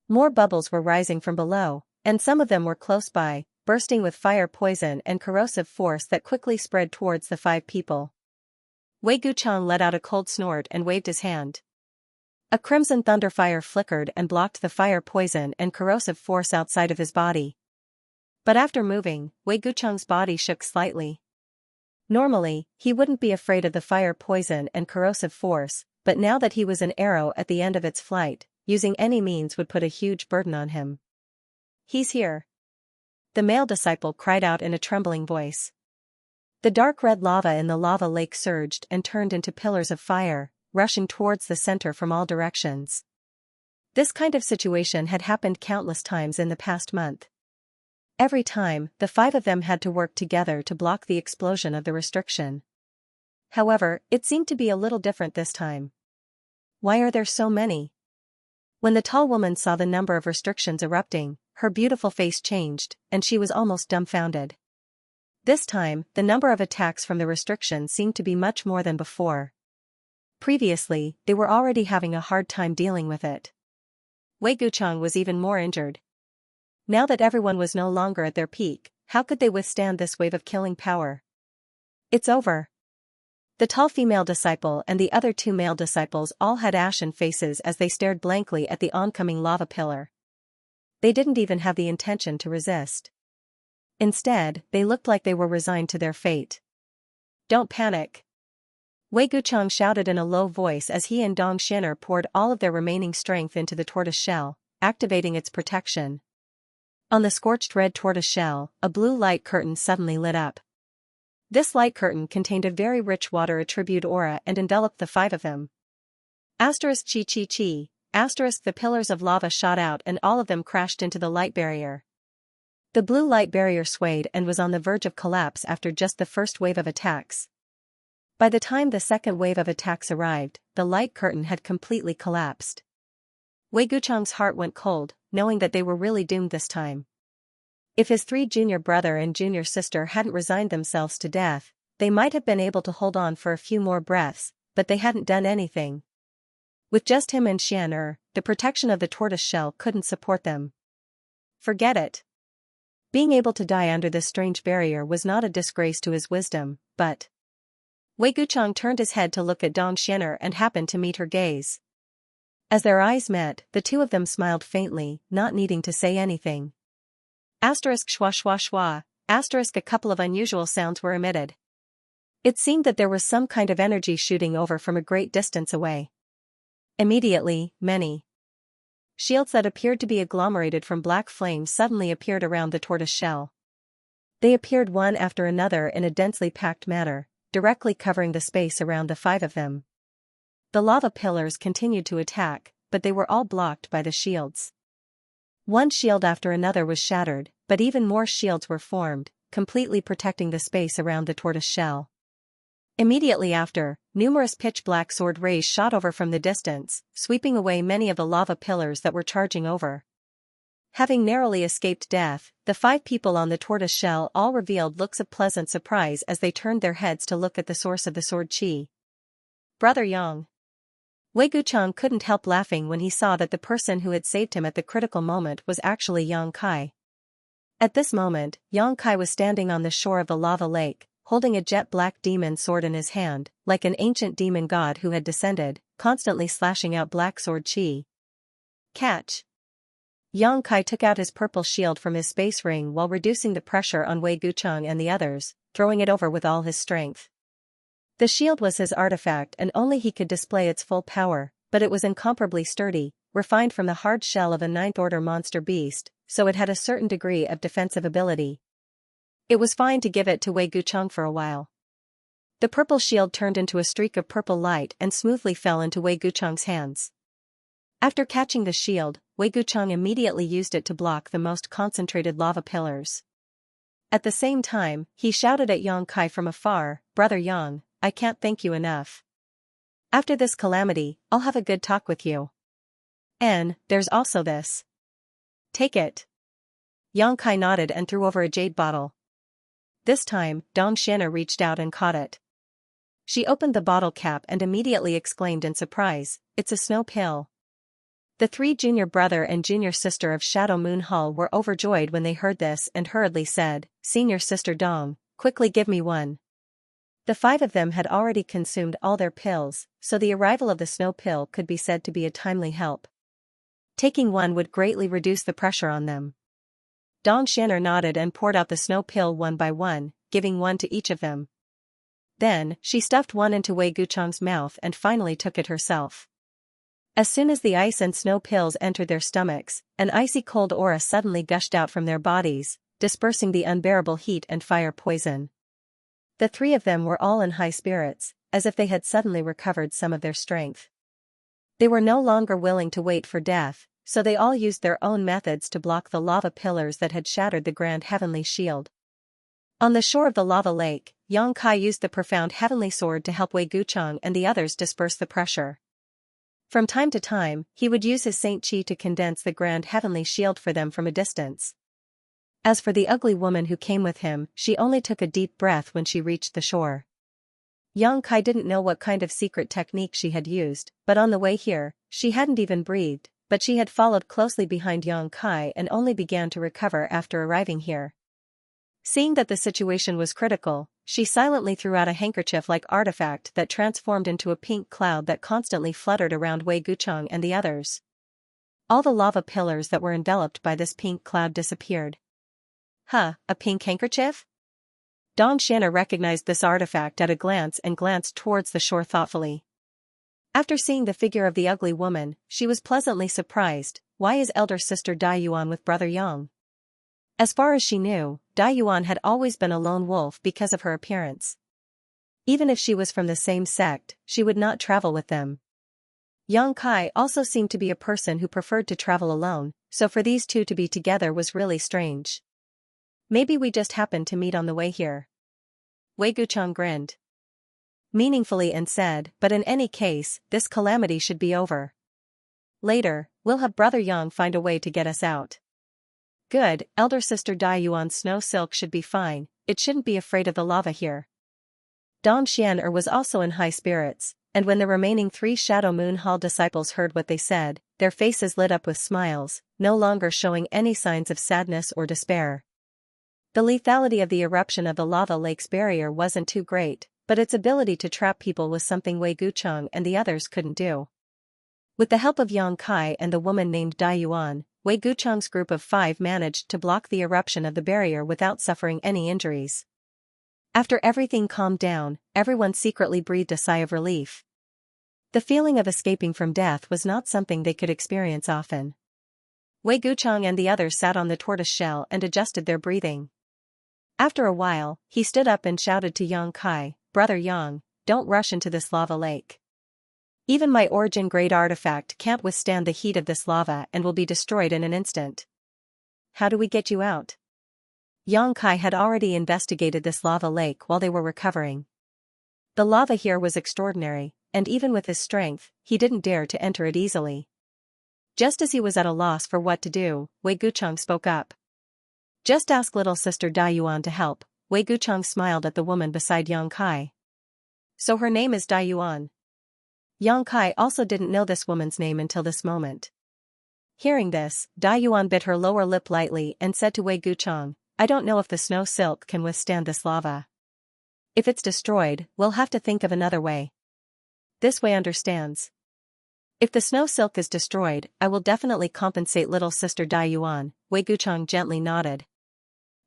More bubbles were rising from below, and some of them were close by, bursting with fire poison and corrosive force that quickly spread towards the 5 people. Wei Guchang let out a cold snort and waved his hand. A crimson thunderfire flickered and blocked the fire poison and corrosive force outside of his body. But after moving, Wei Guchang's body shook slightly. Normally, he wouldn't be afraid of the fire poison and corrosive force, but now that he was an arrow at the end of its flight, using any means would put a huge burden on him. He's here. The male disciple cried out in a trembling voice. The dark red lava in the lava lake surged and turned into pillars of fire, rushing towards the center from all directions. This kind of situation had happened countless times in the past month. Every time, the 5 of them had to work together to block the explosion of the restriction. However, it seemed to be a little different this time. Why are there so many? When the tall woman saw the number of restrictions erupting, her beautiful face changed, and she was almost dumbfounded. This time, the number of attacks from the restriction seemed to be much more than before. Previously, they were already having a hard time dealing with it. Wei Guchang was even more injured. Now that everyone was no longer at their peak, how could they withstand this wave of killing power? It's over. The tall female disciple and the other 2 male disciples all had ashen faces as they stared blankly at the oncoming lava pillar. They didn't even have the intention to resist. Instead, they looked like they were resigned to their fate. Don't panic. Wei Guchang shouted in a low voice as he and Dong Xin'er poured all of their remaining strength into the tortoise shell, activating its protection. On the scorched red tortoise shell, a blue light curtain suddenly lit up. This light curtain contained a very rich water attribute aura and enveloped the 5 of them. Asterisk chi chi chi, asterisk the pillars of lava shot out and all of them crashed into the light barrier. The blue light barrier swayed and was on the verge of collapse after just the first wave of attacks. By the time the second wave of attacks arrived, the light curtain had completely collapsed. Wei Guchang's heart went cold, knowing that they were really doomed this time. If his 3 junior brother and junior sister hadn't resigned themselves to death, they might have been able to hold on for a few more breaths, but they hadn't done anything. With just him and Xian'er, the protection of the tortoise shell couldn't support them. Forget it. Being able to die under this strange barrier was not a disgrace to his wisdom, but... Wei Guchang turned his head to look at Dong Xin'er and happened to meet her gaze. As their eyes met, the 2 of them smiled faintly, not needing to say anything. Asterisk schwa schwa schwa, asterisk a couple of unusual sounds were emitted. It seemed that there was some kind of energy shooting over from a great distance away. Immediately, many shields that appeared to be agglomerated from black flames suddenly appeared around the tortoise shell. They appeared one after another in a densely packed manner, directly covering the space around the 5 of them. The lava pillars continued to attack, but they were all blocked by the shields. One shield after another was shattered, but even more shields were formed, completely protecting the space around the tortoise shell. Immediately after, numerous pitch-black sword rays shot over from the distance, sweeping away many of the lava pillars that were charging over. Having narrowly escaped death, the 5 people on the tortoise shell all revealed looks of pleasant surprise as they turned their heads to look at the source of the sword chi. Brother Yang. Wei Guchang couldn't help laughing when he saw that the person who had saved him at the critical moment was actually Yang Kai. At this moment, Yang Kai was standing on the shore of the lava lake, holding a jet-black demon sword in his hand, like an ancient demon god who had descended, constantly slashing out black sword chi. Catch! Yang Kai took out his purple shield from his space ring while reducing the pressure on Wei Guchang and the others, throwing it over with all his strength. The shield was his artifact and only he could display its full power, but it was incomparably sturdy, refined from the hard shell of a 9th-order monster beast, so it had a certain degree of defensive ability. It was fine to give it to Wei Guchang for a while. The purple shield turned into a streak of purple light and smoothly fell into Wei Guchang's hands. After catching the shield, Wei Guchang immediately used it to block the most concentrated lava pillars. At the same time, he shouted at Yang Kai from afar, "Brother Yang, I can't thank you enough. After this calamity, I'll have a good talk with you. And there's also this. Take it." Yang Kai nodded and threw over a jade bottle. This time, Dong Xian'er reached out and caught it. She opened the bottle cap and immediately exclaimed in surprise, "It's a snow pill." The three junior brother and junior sister of Shadow Moon Hall were overjoyed when they heard this and hurriedly said, "Senior sister Dong, quickly give me one." The five of them had already consumed all their pills, so the arrival of the snow pill could be said to be a timely help. Taking one would greatly reduce the pressure on them. Dong Xian'er nodded and poured out the snow pill one by one, giving one to each of them. Then, she stuffed one into Wei Guchang's mouth and finally took it herself. As soon as the ice and snow pills entered their stomachs, an icy cold aura suddenly gushed out from their bodies, dispersing the unbearable heat and fire poison. The three of them were all in high spirits, as if they had suddenly recovered some of their strength. They were no longer willing to wait for death, so they all used their own methods to block the lava pillars that had shattered the grand heavenly shield. On the shore of the lava lake, Yang Kai used the profound heavenly sword to help Wei Guchang and the others disperse the pressure. From time to time, he would use his Saint Chi to condense the grand heavenly shield for them from a distance. As for the ugly woman who came with him, she only took a deep breath when she reached the shore. Yang Kai didn't know what kind of secret technique she had used, but on the way here, she hadn't even breathed, but she had followed closely behind Yang Kai and only began to recover after arriving here. Seeing that the situation was critical, she silently threw out a handkerchief-like artifact that transformed into a pink cloud that constantly fluttered around Wei Guchang and the others. All the lava pillars that were enveloped by this pink cloud disappeared. "Huh, a pink handkerchief?" Dong Xian'er recognized this artifact at a glance and glanced towards the shore thoughtfully. After seeing the figure of the ugly woman, she was pleasantly surprised. Why is elder sister Dai Yuan with brother Yang? As far as she knew, Dai Yuan had always been a lone wolf because of her appearance. Even if she was from the same sect, she would not travel with them. Yang Kai also seemed to be a person who preferred to travel alone, so for these two to be together was really strange. "Maybe we just happened to meet on the way here." Wei Guchang grinned meaningfully and said, "But in any case, this calamity should be over. Later, we'll have brother Yang find a way to get us out." "Good, elder sister Dai Yuan's snow silk should be fine, it shouldn't be afraid of the lava here." Dong Xian'er was also in high spirits, and when the remaining three Shadow Moon Hall disciples heard what they said, their faces lit up with smiles, no longer showing any signs of sadness or despair. The lethality of the eruption of the lava lake's barrier wasn't too great, but its ability to trap people was something Wei Guchang and the others couldn't do. With the help of Yang Kai and the woman named Dai Yuan, Wei Guchang's group of five managed to block the eruption of the barrier without suffering any injuries. After everything calmed down, everyone secretly breathed a sigh of relief. The feeling of escaping from death was not something they could experience often. Wei Guchang and the others sat on the tortoise shell and adjusted their breathing. After a while, he stood up and shouted to Yang Kai, "Brother Yang, don't rush into this lava lake. Even my origin-grade artifact can't withstand the heat of this lava and will be destroyed in an instant. How do we get you out?" Yang Kai had already investigated this lava lake while they were recovering. The lava here was extraordinary, and even with his strength, he didn't dare to enter it easily. Just as he was at a loss for what to do, Wei Guchang spoke up. "Just ask little sister Dai Yuan to help." Wei Guchang smiled at the woman beside Yang Kai. "So her name is Dai Yuan." Yang Kai also didn't know this woman's name until this moment. Hearing this, Dai Yuan bit her lower lip lightly and said to Wei Guchang, "I don't know if the snow silk can withstand this lava. If it's destroyed, we'll have to think of another way." This way understands. "If the snow silk is destroyed, I will definitely compensate little sister Dai Yuan." Wei Guchang gently nodded.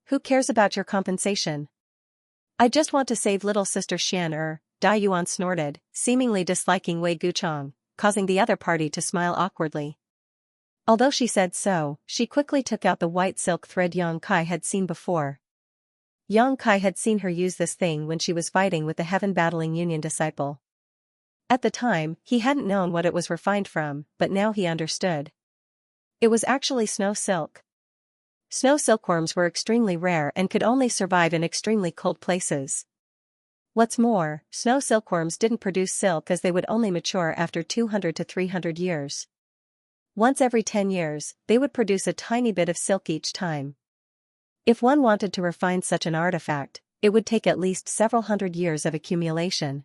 "Who cares about your compensation? I just want to save little sister Xian'er." Dai Yuan snorted, seemingly disliking Wei Guchang, causing the other party to smile awkwardly. Although she said so, she quickly took out the white silk thread Yang Kai had seen before. Yang Kai had seen her use this thing when she was fighting with the Heaven Battling Union disciple. At the time, he hadn't known what it was refined from, but now he understood. It was actually snow silk. snow silkworms were extremely rare and could only survive in extremely cold places. What's more, snow silkworms didn't produce silk as they would only mature after 200 to 300 years. Once every 10 years, they would produce a tiny bit of silk each time. If one wanted to refine such an artifact, it would take at least several hundred years of accumulation.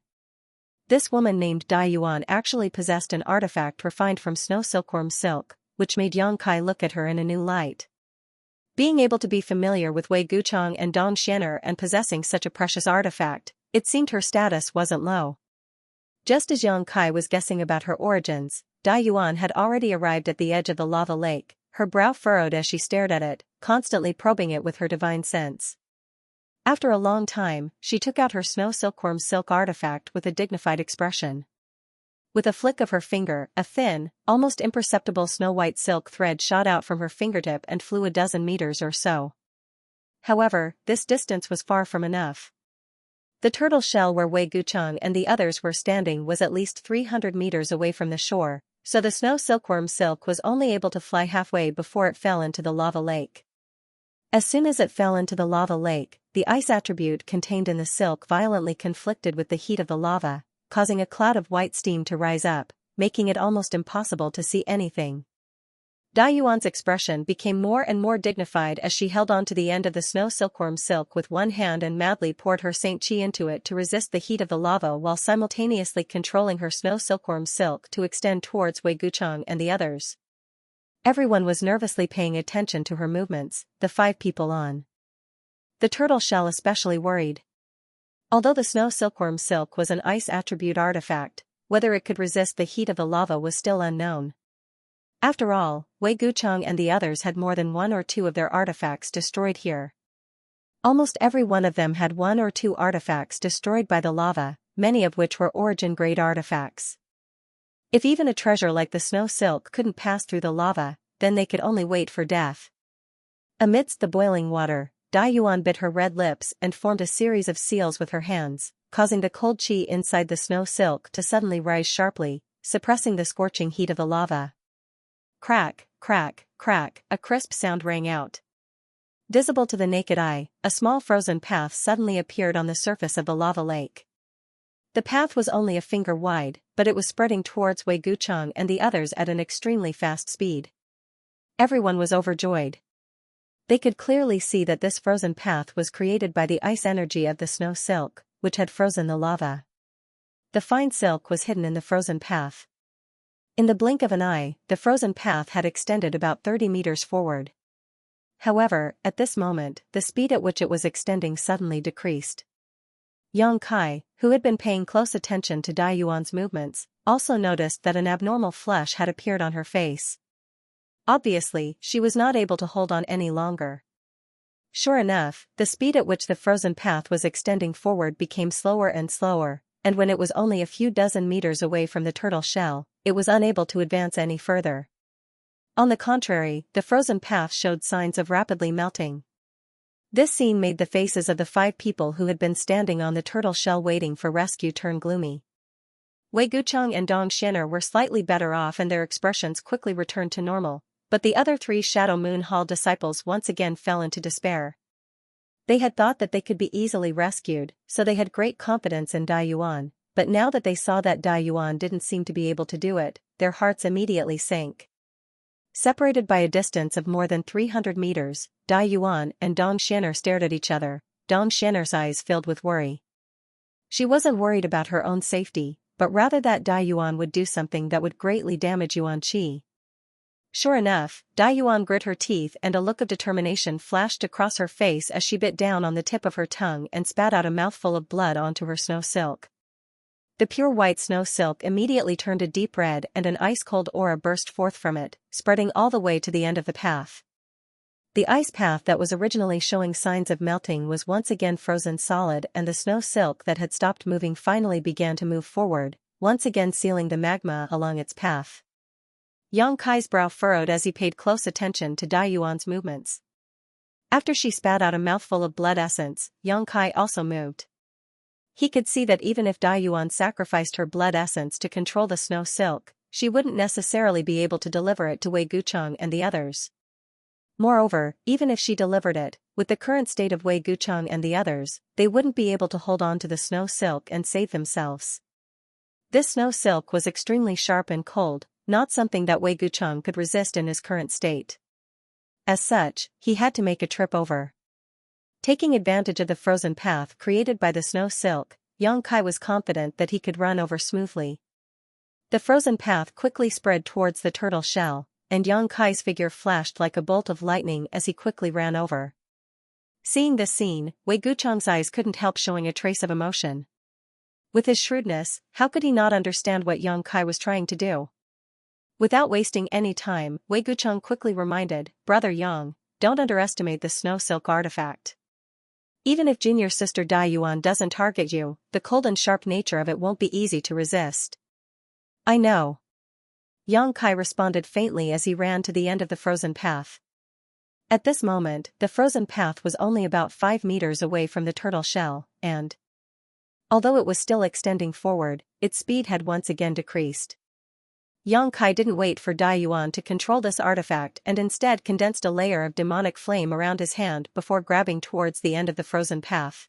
This woman named Dai Yuan actually possessed an artifact refined from snow silkworm silk, which made Yang Kai look at her in a new light. Being able to be familiar with Wei Guchang and Dong Xianer and possessing such a precious artifact, it seemed her status wasn't low. Just as Yang Kai was guessing about her origins, Dai Yuan had already arrived at the edge of the lava lake, her brow furrowed as she stared at it, constantly probing it with her divine sense. After a long time, she took out her snow silkworm silk artifact with a dignified expression. With a flick of her finger, a thin, almost imperceptible snow-white silk thread shot out from her fingertip and flew a dozen meters or so. However, this distance was far from enough. The turtle shell where Wei Guchang and the others were standing was at least 300 meters away from the shore, so the snow silkworm silk was only able to fly halfway before it fell into the lava lake. As soon as it fell into the lava lake, the ice attribute contained in the silk violently conflicted with the heat of the lava, causing a cloud of white steam to rise up, making it almost impossible to see anything. Dai Yuan's expression became more and more dignified as she held on to the end of the snow silkworm silk with one hand and madly poured her Saint Qi into it to resist the heat of the lava while simultaneously controlling her snow silkworm silk to extend towards Wei Guchang and the others. Everyone was nervously paying attention to her movements, the 5 people on the turtle shell especially worried. Although the snow silkworm silk was an ice attribute artifact, whether it could resist the heat of the lava was still unknown. After all, Wei Guchang and the others had more than 1 or 2 of their artifacts destroyed here. Almost every one of them had 1 or 2 artifacts destroyed by the lava, many of which were origin-grade artifacts. If even a treasure like the snow silk couldn't pass through the lava, then they could only wait for death. Amidst the boiling water, Dai Yuan bit her red lips and formed a series of seals with her hands, causing the cold qi inside the snow silk to suddenly rise sharply, suppressing the scorching heat of the lava. Crack, crack, crack, a crisp sound rang out. Visible to the naked eye, a small frozen path suddenly appeared on the surface of the lava lake. The path was only a finger wide, but it was spreading towards Wei Guchang and the others at an extremely fast speed. Everyone was overjoyed. They could clearly see that this frozen path was created by the ice energy of the snow silk, which had frozen the lava. The fine silk was hidden in the frozen path. In the blink of an eye, the frozen path had extended about 30 meters forward. However, at this moment, the speed at which it was extending suddenly decreased. Yang Kai, who had been paying close attention to Dai Yuan's movements, also noticed that an abnormal flush had appeared on her face. Obviously, she was not able to hold on any longer. Sure enough, the speed at which the frozen path was extending forward became slower and slower, and when it was only a few dozen meters away from the turtle shell, it was unable to advance any further. On the contrary, the frozen path showed signs of rapidly melting. This scene made the faces of the 5 people who had been standing on the turtle shell waiting for rescue turn gloomy. Wei Guchang and Dong Xianer were slightly better off and their expressions quickly returned to normal, but the other 3 Shadow Moon Hall disciples once again fell into despair. They had thought that they could be easily rescued, so they had great confidence in Dai Yuan, but now that they saw that Dai Yuan didn't seem to be able to do it, their hearts immediately sank. Separated by a distance of more than 300 meters, Dai Yuan and Dong Xianer stared at each other, Dong Xianer's eyes filled with worry. She wasn't worried about her own safety, but rather that Dai Yuan would do something that would greatly damage Yuan Qi. Sure enough, Dai Yuan grit her teeth and a look of determination flashed across her face as she bit down on the tip of her tongue and spat out a mouthful of blood onto her snow silk. The pure white snow silk immediately turned a deep red and an ice-cold aura burst forth from it, spreading all the way to the end of the path. The ice path that was originally showing signs of melting was once again frozen solid and the snow silk that had stopped moving finally began to move forward, once again sealing the magma along its path. Yang Kai's brow furrowed as he paid close attention to Dai Yuan's movements. After she spat out a mouthful of blood essence, Yang Kai also moved. He could see that even if Dai Yuan sacrificed her blood essence to control the snow silk, she wouldn't necessarily be able to deliver it to Wei Guchang and the others. Moreover, even if she delivered it, with the current state of Wei Gucheng and the others, they wouldn't be able to hold on to the snow silk and save themselves. This snow silk was extremely sharp and cold, not something that Wei Gucheng could resist in his current state. As such, he had to make a trip over. Taking advantage of the frozen path created by the snow silk, Yang Kai was confident that he could run over smoothly. The frozen path quickly spread towards the turtle shell, and Yang Kai's figure flashed like a bolt of lightning as he quickly ran over. Seeing this scene, Wei Gucheng's eyes couldn't help showing a trace of emotion. With his shrewdness, how could he not understand what Yang Kai was trying to do? Without wasting any time, Wei Gucheng quickly reminded, "Brother Yang, don't underestimate the snow silk artifact. Even if junior sister Dai Yuan doesn't target you, the cold and sharp nature of it won't be easy to resist." "I know." Yang Kai responded faintly as he ran to the end of the frozen path. At this moment, the frozen path was only about 5 meters away from the turtle shell, and although it was still extending forward, its speed had once again decreased. Yang Kai didn't wait for Dai Yuan to control this artifact and instead condensed a layer of demonic flame around his hand before grabbing towards the end of the frozen path.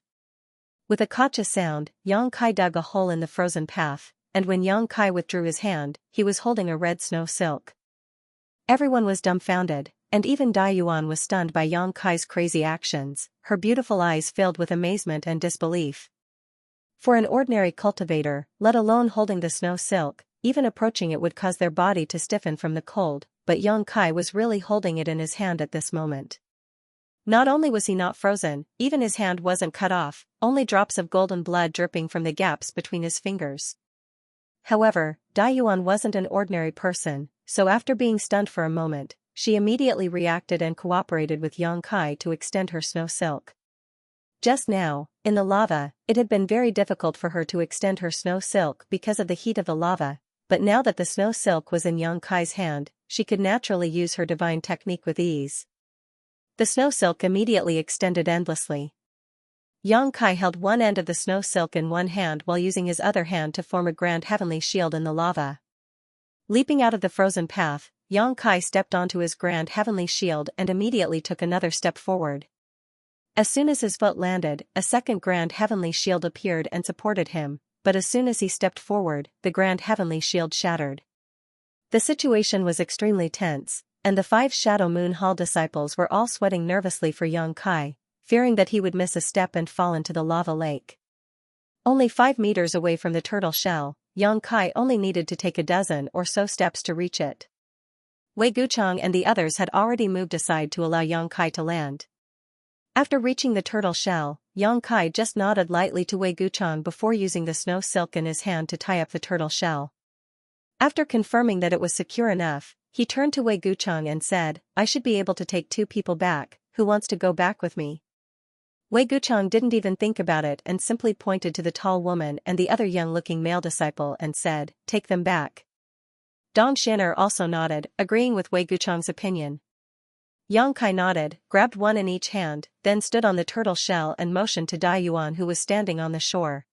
With a gotcha sound, Yang Kai dug a hole in the frozen path, and when Yang Kai withdrew his hand, he was holding a red snow silk. Everyone was dumbfounded, and even Dai Yuan was stunned by Yang Kai's crazy actions, her beautiful eyes filled with amazement and disbelief. For an ordinary cultivator, let alone holding the snow silk, even approaching it would cause their body to stiffen from the cold, but Yang Kai was really holding it in his hand at this moment. Not only was he not frozen, even his hand wasn't cut off, only drops of golden blood dripping from the gaps between his fingers. However, Dai Yuan wasn't an ordinary person, so after being stunned for a moment, she immediately reacted and cooperated with Yang Kai to extend her snow silk. Just now, in the lava, it had been very difficult for her to extend her snow silk because of the heat of the lava, but now that the snow silk was in Yang Kai's hand, she could naturally use her divine technique with ease. The snow silk immediately extended endlessly. Yang Kai held one end of the snow silk in one hand while using his other hand to form a grand heavenly shield in the lava. Leaping out of the frozen path, Yang Kai stepped onto his grand heavenly shield and immediately took another step forward. As soon as his foot landed, a second grand heavenly shield appeared and supported him, but as soon as he stepped forward, the grand heavenly shield shattered. The situation was extremely tense, and the 5 Shadow Moon Hall disciples were all sweating nervously for Yang Kai, fearing that he would miss a step and fall into the lava lake. Only 5 meters away from the turtle shell, Yang Kai only needed to take a dozen or so steps to reach it. Wei Gucheng and the others had already moved aside to allow Yang Kai to land. After reaching the turtle shell, Yang Kai just nodded lightly to Wei Gucheng before using the snow silk in his hand to tie up the turtle shell. After confirming that it was secure enough, he turned to Wei Gucheng and said, "I should be able to take 2 people back, who wants to go back with me?" Wei Gucheng didn't even think about it and simply pointed to the tall woman and the other young-looking male disciple and said, "Take them back." Dong Xin'er also nodded, agreeing with Wei Gucheng's opinion. Yang Kai nodded, grabbed one in each hand, then stood on the turtle shell and motioned to Dai Yuan who was standing on the shore.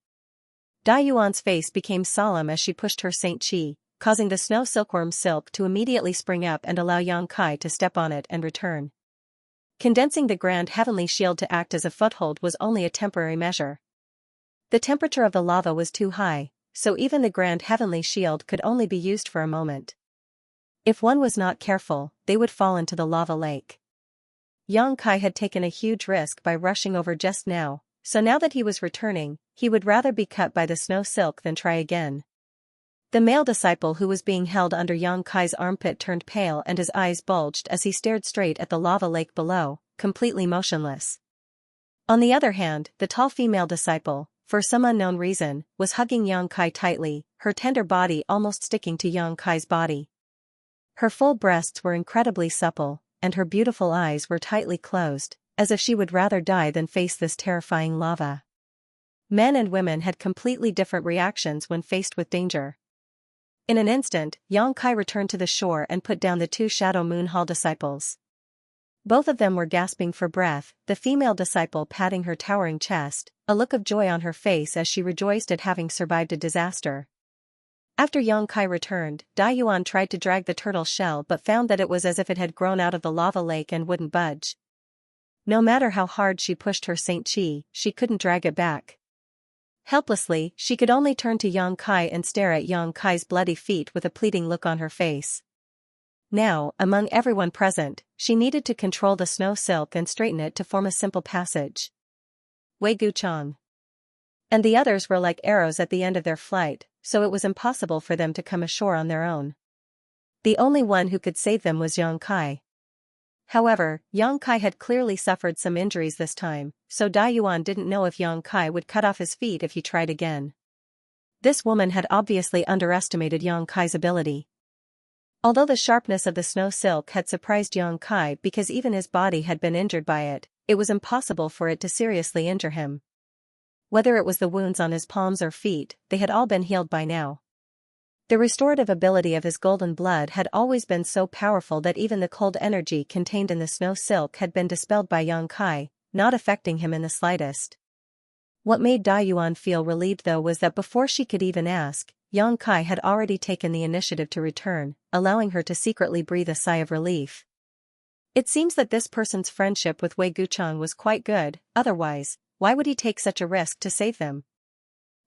Dai Yuan's face became solemn as she pushed her Saint Chi, causing the snow silkworm silk to immediately spring up and allow Yang Kai to step on it and return. Condensing the grand heavenly shield to act as a foothold was only a temporary measure. The temperature of the lava was too high, so even the grand heavenly shield could only be used for a moment. If one was not careful, they would fall into the lava lake. Yang Kai had taken a huge risk by rushing over just now, so now that he was returning, he would rather be cut by the snow silk than try again. The male disciple who was being held under Yang Kai's armpit turned pale and his eyes bulged as he stared straight at the lava lake below, completely motionless. On the other hand, the tall female disciple, for some unknown reason, was hugging Yang Kai tightly, her tender body almost sticking to Yang Kai's body. Her full breasts were incredibly supple, and her beautiful eyes were tightly closed, as if she would rather die than face this terrifying lava. Men and women had completely different reactions when faced with danger. In an instant, Yang Kai returned to the shore and put down the 2 Shadow Moon Hall disciples. Both of them were gasping for breath, the female disciple patting her towering chest, a look of joy on her face as she rejoiced at having survived a disaster. After Yang Kai returned, Dai Yuan tried to drag the turtle shell but found that it was as if it had grown out of the lava lake and wouldn't budge. No matter how hard she pushed her Xianxia, she couldn't drag it back. Helplessly, she could only turn to Yang Kai and stare at Yang Kai's bloody feet with a pleading look on her face. Now, among everyone present, she needed to control the snow silk and straighten it to form a simple passage. Wei Guchang and the others were like arrows at the end of their flight, so it was impossible for them to come ashore on their own. The only one who could save them was Yang Kai. However, Yang Kai had clearly suffered some injuries this time, so Dai Yuan didn't know if Yang Kai would cut off his feet if he tried again. This woman had obviously underestimated Yang Kai's ability. Although the sharpness of the snow silk had surprised Yang Kai because even his body had been injured by it, it was impossible for it to seriously injure him. Whether it was the wounds on his palms or feet, they had all been healed by now. The restorative ability of his golden blood had always been so powerful that even the cold energy contained in the snow silk had been dispelled by Yang Kai, not affecting him in the slightest. What made Dai Yuan feel relieved though was that before she could even ask, Yang Kai had already taken the initiative to return, allowing her to secretly breathe a sigh of relief. It seems that this person's friendship with Wei Guchang was quite good, otherwise, why would he take such a risk to save them?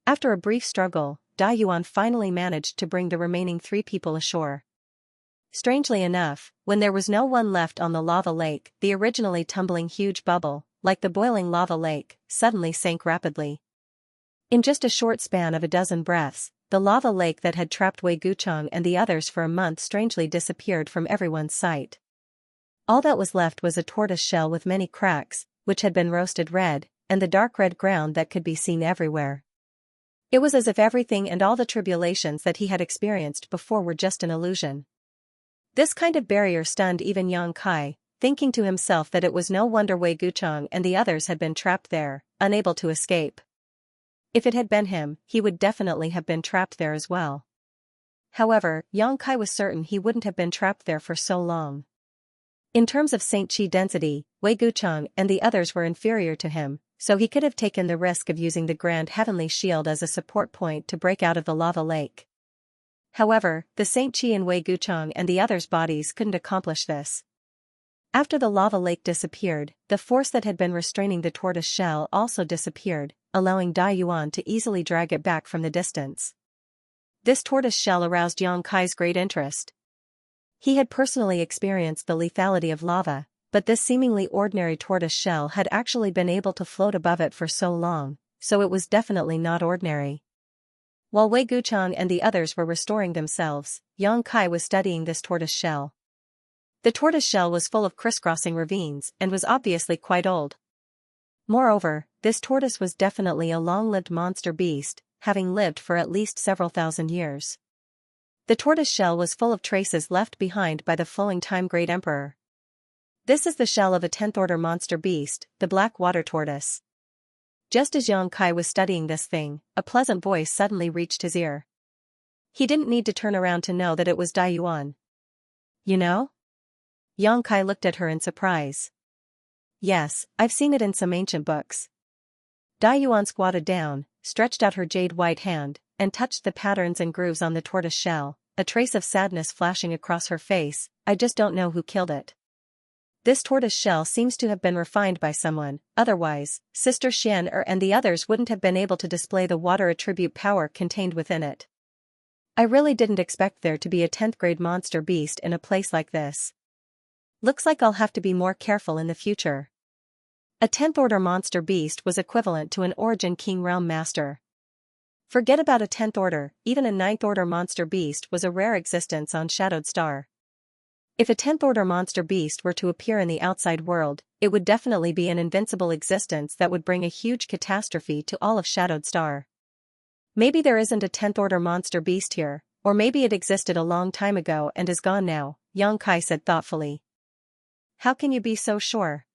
After a brief struggle, Dai Yuan finally managed to bring the remaining 3 people ashore. Strangely enough, when there was no one left on the lava lake, the originally tumbling huge bubble, like the boiling lava lake, suddenly sank rapidly. In just a short span of a dozen breaths, the lava lake that had trapped Wei Guchang and the others for a month strangely disappeared from everyone's sight. All that was left was a tortoise shell with many cracks, which had been roasted red, and the dark red ground that could be seen everywhere. It was as if everything and all the tribulations that he had experienced before were just an illusion. This kind of barrier stunned even Yang Kai, thinking to himself that it was no wonder Wei Guchang and the others had been trapped there, unable to escape. If it had been him, he would definitely have been trapped there as well. However, Yang Kai was certain he wouldn't have been trapped there for so long. In terms of Xianxia density, Wei Guchang and the others were inferior to him, so he could have taken the risk of using the Grand Heavenly Shield as a support point to break out of the lava lake. However, the Xianxia and Wei Guchang and the others' bodies couldn't accomplish this. After the lava lake disappeared, the force that had been restraining the tortoise shell also disappeared, allowing Dai Yuan to easily drag it back from the distance. This tortoise shell aroused Yang Kai's great interest. He had personally experienced the lethality of lava, but this seemingly ordinary tortoise shell had actually been able to float above it for so long, so it was definitely not ordinary. While Wei Guchang and the others were restoring themselves, Yang Kai was studying this tortoise shell. The tortoise shell was full of crisscrossing ravines and was obviously quite old. Moreover, this tortoise was definitely a long-lived monster beast, having lived for at least several thousand years. The tortoise shell was full of traces left behind by the flowing time Great Emperor. This is the shell of a 10th order monster beast, the black water tortoise. Just as Yang Kai was studying this thing, a pleasant voice suddenly reached his ear. He didn't need to turn around to know that it was Dai Yuan. You know? Yang Kai looked at her in surprise. Yes, I've seen it in some ancient books. Dai Yuan squatted down, stretched out her jade white hand, and touched the patterns and grooves on the tortoise shell, a trace of sadness flashing across her face. I just don't know who killed it. This tortoise shell seems to have been refined by someone, otherwise, Sister Xian and the others wouldn't have been able to display the water attribute power contained within it. I really didn't expect there to be a 10th grade monster beast in a place like this. Looks like I'll have to be more careful in the future. A 10th order monster beast was equivalent to an Origin King Realm Master. Forget about a 10th order, even a 9th order monster beast was a rare existence on Shadowed Star. If a 10th order monster beast were to appear in the outside world, it would definitely be an invincible existence that would bring a huge catastrophe to all of Shadowed Star. Maybe there isn't a 10th order monster beast here, or maybe it existed a long time ago and is gone now, Yang Kai said thoughtfully. How can you be so sure?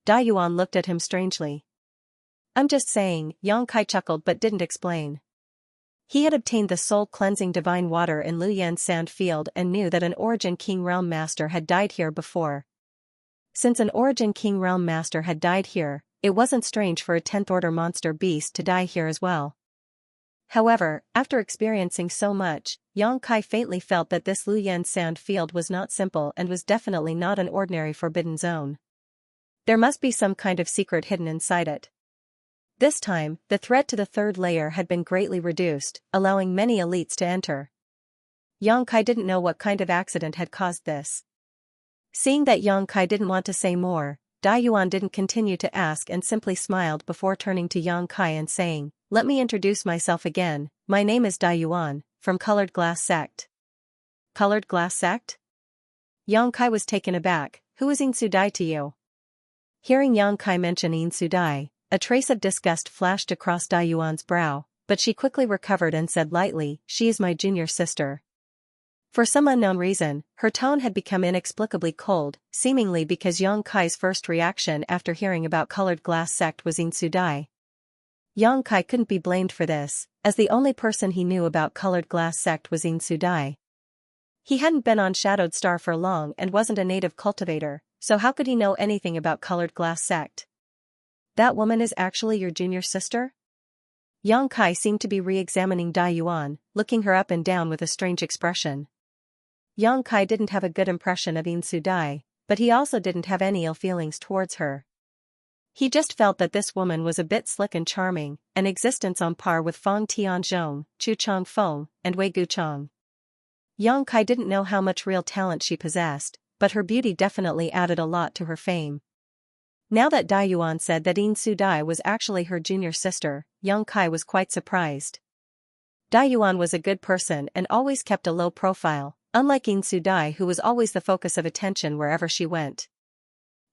Dai Yuan looked at him strangely. I'm just saying, Yang Kai chuckled but didn't explain. He had obtained the soul-cleansing divine water in Luyan's sand field and knew that an Origin King Realm Master had died here before. Since an Origin King Realm Master had died here, it wasn't strange for a 10th order monster beast to die here as well. However, after experiencing so much, Yang Kai faintly felt that this Luyan sand field was not simple and was definitely not an ordinary forbidden zone. There must be some kind of secret hidden inside it. This time, the threat to the third layer had been greatly reduced, allowing many elites to enter. Yang Kai didn't know what kind of accident had caused this. Seeing that Yang Kai didn't want to say more, Dai Yuan didn't continue to ask and simply smiled before turning to Yang Kai and saying, "Let me introduce myself again, my name is Dai Yuan, from Colored Glass Sect." Colored Glass Sect? Yang Kai was taken aback. Who is Yin Sudai to you? Hearing Yang Kai mention Yin Sudai, a trace of disgust flashed across Dai Yuan's brow, but she quickly recovered and said lightly, "She is my junior sister." For some unknown reason, her tone had become inexplicably cold, seemingly because Yang Kai's first reaction after hearing about Colored Glass Sect was Yin Sudai. Yang Kai couldn't be blamed for this, as the only person he knew about Colored Glass Sect was Yin Sudai. He hadn't been on Shadowed Star for long and wasn't a native cultivator, so how could he know anything about Colored Glass Sect? That woman is actually your junior sister? Yang Kai seemed to be re-examining Dai Yuan, looking her up and down with a strange expression. Yang Kai didn't have a good impression of Yin Sudai, but he also didn't have any ill feelings towards her. He just felt that this woman was a bit slick and charming, an existence on par with Feng Tianzhong, Chu Changfeng, and Wei Guchang. Yang Kai didn't know how much real talent she possessed, but her beauty definitely added a lot to her fame. Now that Dai Yuan said that Yin Sudai was actually her junior sister, Yang Kai was quite surprised. Dai Yuan was a good person and always kept a low profile, unlike Yin Sudai who was always the focus of attention wherever she went.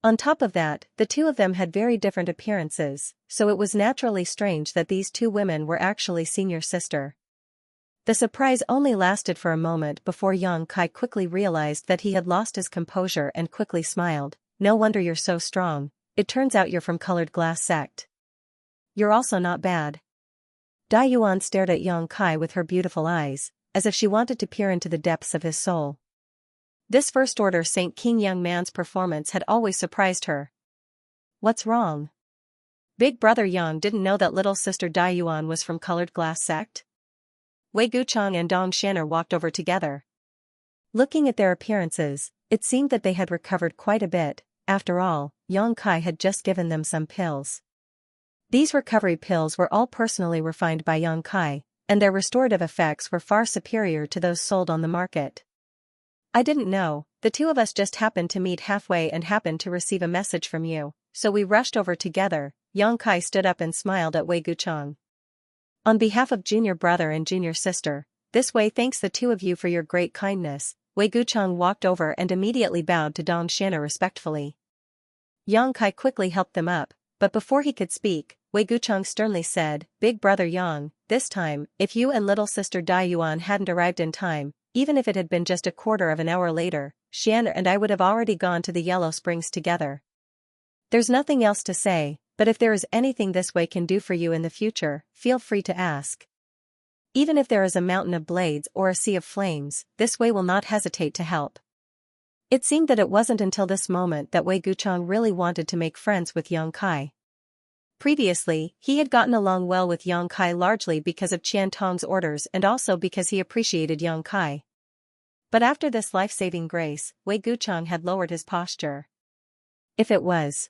On top of that, the two of them had very different appearances, so it was naturally strange that these two women were actually senior sister. The surprise only lasted for a moment before Yang Kai quickly realized that he had lost his composure and quickly smiled. "No wonder you're so strong, it turns out you're from Colored Glass Sect. You're also not bad." Dai Yuan stared at Yang Kai with her beautiful eyes, as if she wanted to peer into the depths of his soul. This First Order Saint King young man's performance had always surprised her. What's wrong? Big brother Yang didn't know that little sister Dai Yuan was from Colored Glass Sect? Wei Guchang and Dong Shan'er walked over together. Looking at their appearances, it seemed that they had recovered quite a bit. After all, Yang Kai had just given them some pills. These recovery pills were all personally refined by Yang Kai, and their restorative effects were far superior to those sold on the market. "I didn't know, the two of us just happened to meet halfway and happened to receive a message from you, so we rushed over together." Yang Kai stood up and smiled at Wei Guchang. "On behalf of junior brother and junior sister, this Wei thanks the two of you for your great kindness." Wei Guchang walked over and immediately bowed to Dong Shan'er respectfully. Yang Kai quickly helped them up, but before he could speak, Wei Guchang sternly said, "Big brother Yang, this time, if you and little sister Dai Yuan hadn't arrived in time, even if it had been just a quarter of an hour later, Xianxia and I would have already gone to the Yellow Springs together. There's nothing else to say, but if there is anything this Wei can do for you in the future, feel free to ask. Even if there is a mountain of blades or a sea of flames, this Wei will not hesitate to help." It seemed that it wasn't until this moment that Wei Guchang really wanted to make friends with Yang Kai. Previously, he had gotten along well with Yang Kai largely because of Qian Tong's orders and also because he appreciated Yang Kai. But after this life-saving grace, Wei Guchang had lowered his posture. If it was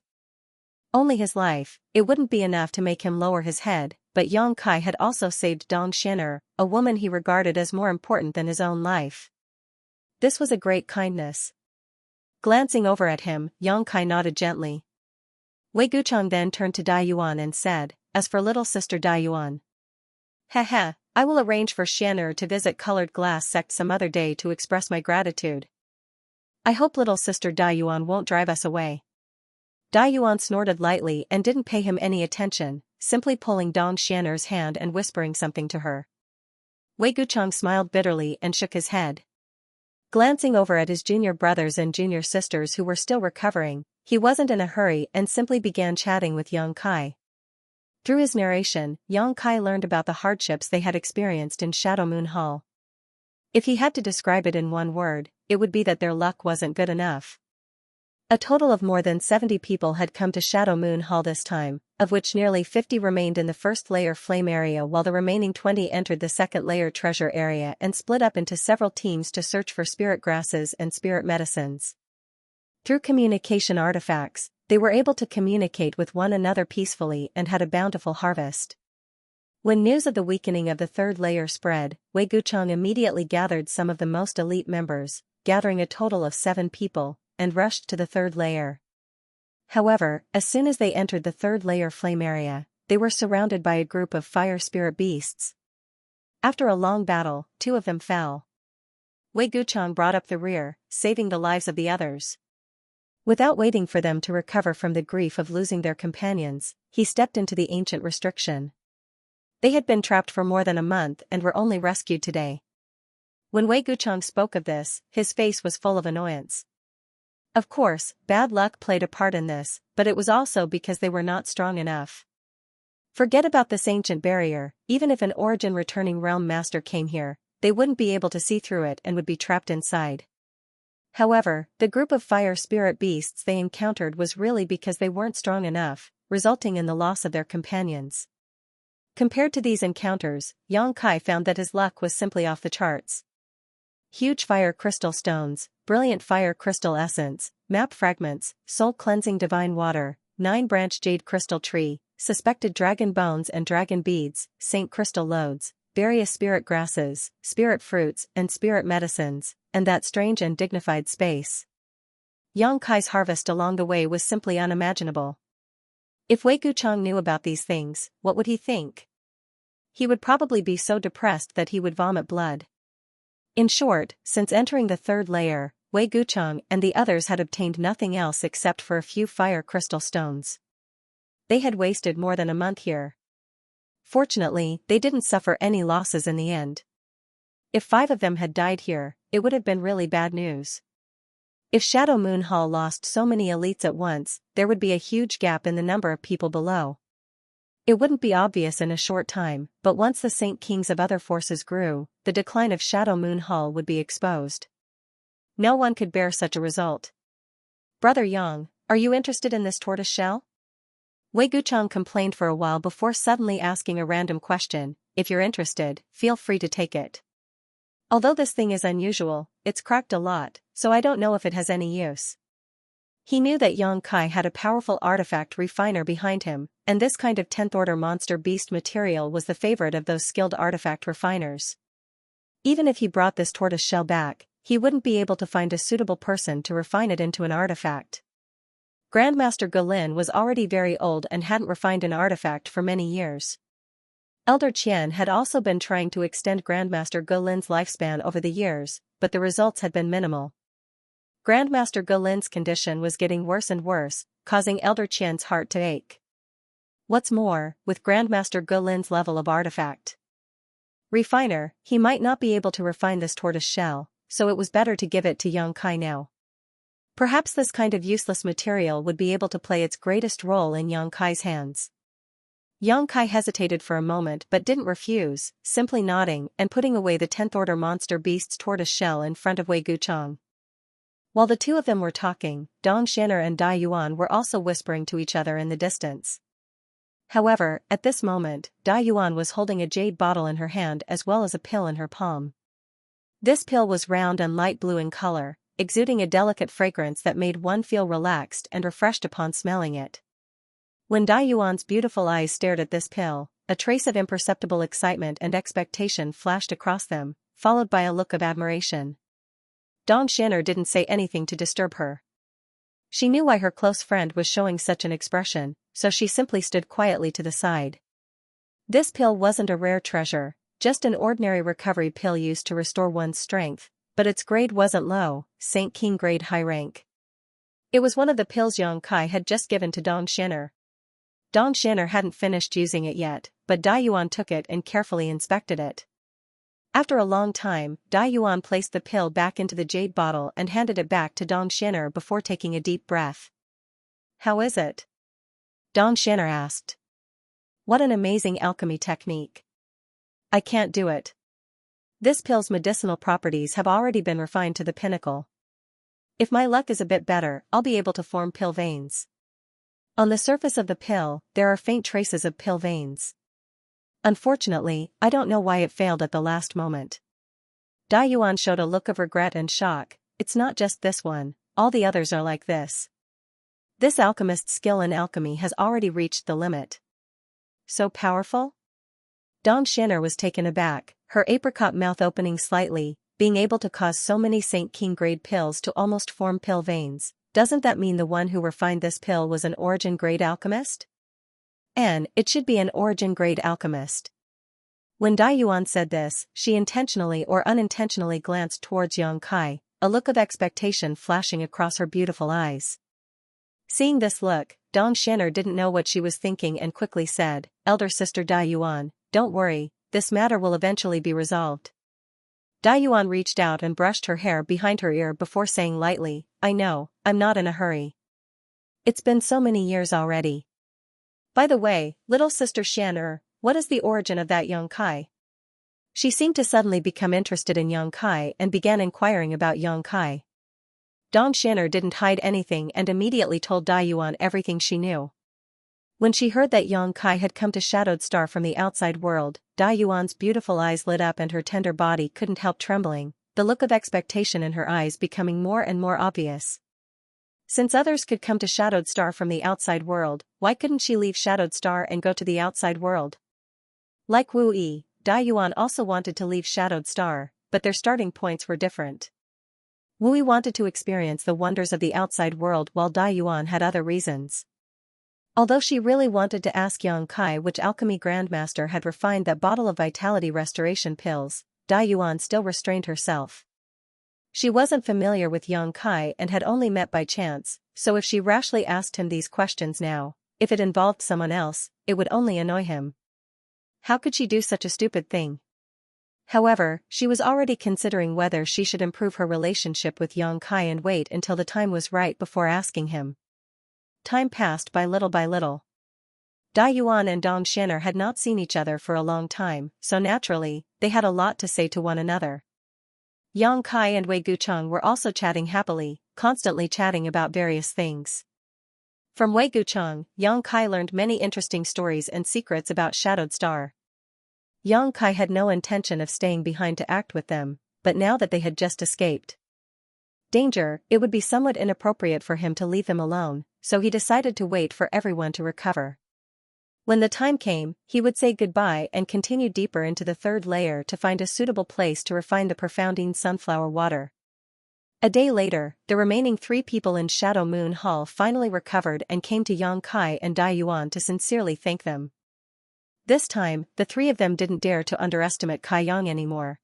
only his life, it wouldn't be enough to make him lower his head, but Yang Kai had also saved Dong Shan'er, a woman he regarded as more important than his own life. This was a great kindness. Glancing over at him, Yang Kai nodded gently. Wei Guchang then turned to Dai Yuan and said, "As for little sister Dai Yuan, I will arrange for Xian'er to visit Colored Glass Sect some other day to express my gratitude. I hope little sister Dai Yuan won't drive us away." Dai Yuan snorted lightly and didn't pay him any attention, simply pulling Dong Shan'er's hand and whispering something to her. Wei Guchang smiled bitterly and shook his head. Glancing over at his junior brothers and junior sisters who were still recovering, he wasn't in a hurry and simply began chatting with Yang Kai. Through his narration, Yang Kai learned about the hardships they had experienced in Shadow Moon Hall. If he had to describe it in one word, it would be that their luck wasn't good enough. A total of more than 70 people had come to Shadow Moon Hall this time, of which nearly 50 remained in the first layer flame area while the remaining 20 entered the second layer treasure area and split up into several teams to search for spirit grasses and spirit medicines. Through communication artifacts, they were able to communicate with one another peacefully and had a bountiful harvest. When news of the weakening of the third layer spread, Wei Gucheng immediately gathered some of the most elite members, gathering a total of 7 people, and rushed to the third layer. However, as soon as they entered the third layer flame area, they were surrounded by a group of fire spirit beasts. After a long battle, 2 of them fell. Wei Gucheng brought up the rear, saving the lives of the others. Without waiting for them to recover from the grief of losing their companions, he stepped into the ancient restriction. They had been trapped for more than a month and were only rescued today. When Wei Gucheng spoke of this, his face was full of annoyance. Of course, bad luck played a part in this, but it was also because they were not strong enough. Forget about this ancient barrier, even if an origin-returning realm master came here, they wouldn't be able to see through it and would be trapped inside. However, the group of fire spirit beasts they encountered was really because they weren't strong enough, resulting in the loss of their companions. Compared to these encounters, Yang Kai found that his luck was simply off the charts. Huge fire crystal stones, brilliant fire crystal essence, map fragments, soul-cleansing divine water, 9-branch jade crystal tree, suspected dragon bones and dragon beads, saint crystal loads, various spirit grasses, spirit fruits and spirit medicines, and that strange and dignified space. Yang Kai's harvest along the way was simply unimaginable. If Wei Gucheng knew about these things, what would he think? He would probably be so depressed that he would vomit blood. In short, since entering the third layer, Wei Gucheng and the others had obtained nothing else except for a few fire crystal stones. They had wasted more than a month here. Fortunately, they didn't suffer any losses in the end. If 5 of them had died here, it would have been really bad news. If Shadow Moon Hall lost so many elites at once, there would be a huge gap in the number of people below. It wouldn't be obvious in a short time, but once the Saint Kings of other forces grew, the decline of Shadow Moon Hall would be exposed. No one could bear such a result. Brother Yang, are you interested in this tortoise shell? Wei Gucheng complained for a while before suddenly asking a random question. If you're interested, feel free to take it. Although this thing is unusual, it's cracked a lot, so I don't know if it has any use. He knew that Yang Kai had a powerful artifact refiner behind him, and this kind of 10th order monster beast material was the favorite of those skilled artifact refiners. Even if he brought this tortoise shell back, he wouldn't be able to find a suitable person to refine it into an artifact. Grandmaster Gulin was already very old and hadn't refined an artifact for many years. Elder Qian had also been trying to extend Grandmaster Gulin's lifespan over the years, but the results had been minimal. Grandmaster Gulin's condition was getting worse and worse, causing Elder Qian's heart to ache. What's more, with Grandmaster Gulin's level of artifact refiner, he might not be able to refine this tortoise shell, so it was better to give it to Yang Kai now. Perhaps this kind of useless material would be able to play its greatest role in Yang Kai's hands. Yang Kai hesitated for a moment but didn't refuse, simply nodding and putting away the 10th order monster beast's tortoise shell in front of Wei Gucheng. While the 2 of them were talking, Dong Xian'er and Dai Yuan were also whispering to each other in the distance. However, at this moment, Dai Yuan was holding a jade bottle in her hand as well as a pill in her palm. This pill was round and light blue in color, exuding a delicate fragrance that made one feel relaxed and refreshed upon smelling it. When Dai Yuan's beautiful eyes stared at this pill, a trace of imperceptible excitement and expectation flashed across them, followed by a look of admiration. Dong Xian'er didn't say anything to disturb her. She knew why her close friend was showing such an expression, so she simply stood quietly to the side. This pill wasn't a rare treasure, just an ordinary recovery pill used to restore one's strength, but its grade wasn't low, Saint King grade high rank. It was one of the pills Yang Kai had just given to Dong Xian'er. Dong Xian'er hadn't finished using it yet, but Dai Yuan took it and carefully inspected it. After a long time, Dai Yuan placed the pill back into the jade bottle and handed it back to Dong Xian'er before taking a deep breath. How is it? Dong Xian'er asked. What an amazing alchemy technique. I can't do it. This pill's medicinal properties have already been refined to the pinnacle. If my luck is a bit better, I'll be able to form pill veins. On the surface of the pill, there are faint traces of pill veins. Unfortunately, I don't know why it failed at the last moment. Dai Yuan showed a look of regret and shock. It's not just this one, all the others are like this. This alchemist's skill in alchemy has already reached the limit. So powerful? Dong Xian'er was taken aback, her apricot mouth opening slightly, being able to cause so many Saint King grade pills to almost form pill veins. Doesn't that mean the one who refined this pill was an origin grade alchemist? And it should be an origin grade alchemist. When Dai Yuan said this, she intentionally or unintentionally glanced towards Yang Kai, a look of expectation flashing across her beautiful eyes. Seeing this look, Dong Xian'er didn't know what she was thinking and quickly said, "Elder sister Dai Yuan, don't worry, this matter will eventually be resolved." Dai Yuan reached out and brushed her hair behind her ear before saying lightly, "I know, I'm not in a hurry. It's been so many years already. By the way, little sister Xian'er, what is the origin of that Yang Kai?" She seemed to suddenly become interested in Yang Kai and began inquiring about Yang Kai. Dong Xian'er didn't hide anything and immediately told Dai Yuan everything she knew. When she heard that Yang Kai had come to Shadowed Star from the outside world, Dai Yuan's beautiful eyes lit up and her tender body couldn't help trembling, the look of expectation in her eyes becoming more and more obvious. Since others could come to Shadowed Star from the outside world, why couldn't she leave Shadowed Star and go to the outside world? Like Wu Yi, Dai Yuan also wanted to leave Shadowed Star, but their starting points were different. Wu Yi wanted to experience the wonders of the outside world while Dai Yuan had other reasons. Although she really wanted to ask Yang Kai which alchemy grandmaster had refined that bottle of vitality restoration pills, Dai Yuan still restrained herself. She wasn't familiar with Yang Kai and had only met by chance, so if she rashly asked him these questions now, if it involved someone else, it would only annoy him. How could she do such a stupid thing? However, she was already considering whether she should improve her relationship with Yang Kai and wait until the time was right before asking him. Time passed by little by little. Dai Yuan and Dong Xian'er had not seen each other for a long time, so naturally, they had a lot to say to one another. Yang Kai and Wei Gucheng were also chatting happily, constantly chatting about various things. From Wei Gucheng, Yang Kai learned many interesting stories and secrets about Shadowed Star. Yang Kai had no intention of staying behind to act with them, but now that they had just escaped danger, it would be somewhat inappropriate for him to leave them alone, so he decided to wait for everyone to recover. When the time came, he would say goodbye and continue deeper into the third layer to find a suitable place to refine the profounding sunflower water. A day later, the remaining 3 people in Shadow Moon Hall finally recovered and came to Yang Kai and Dai Yuan to sincerely thank them. This time, the 3 of them didn't dare to underestimate Kai Yang anymore.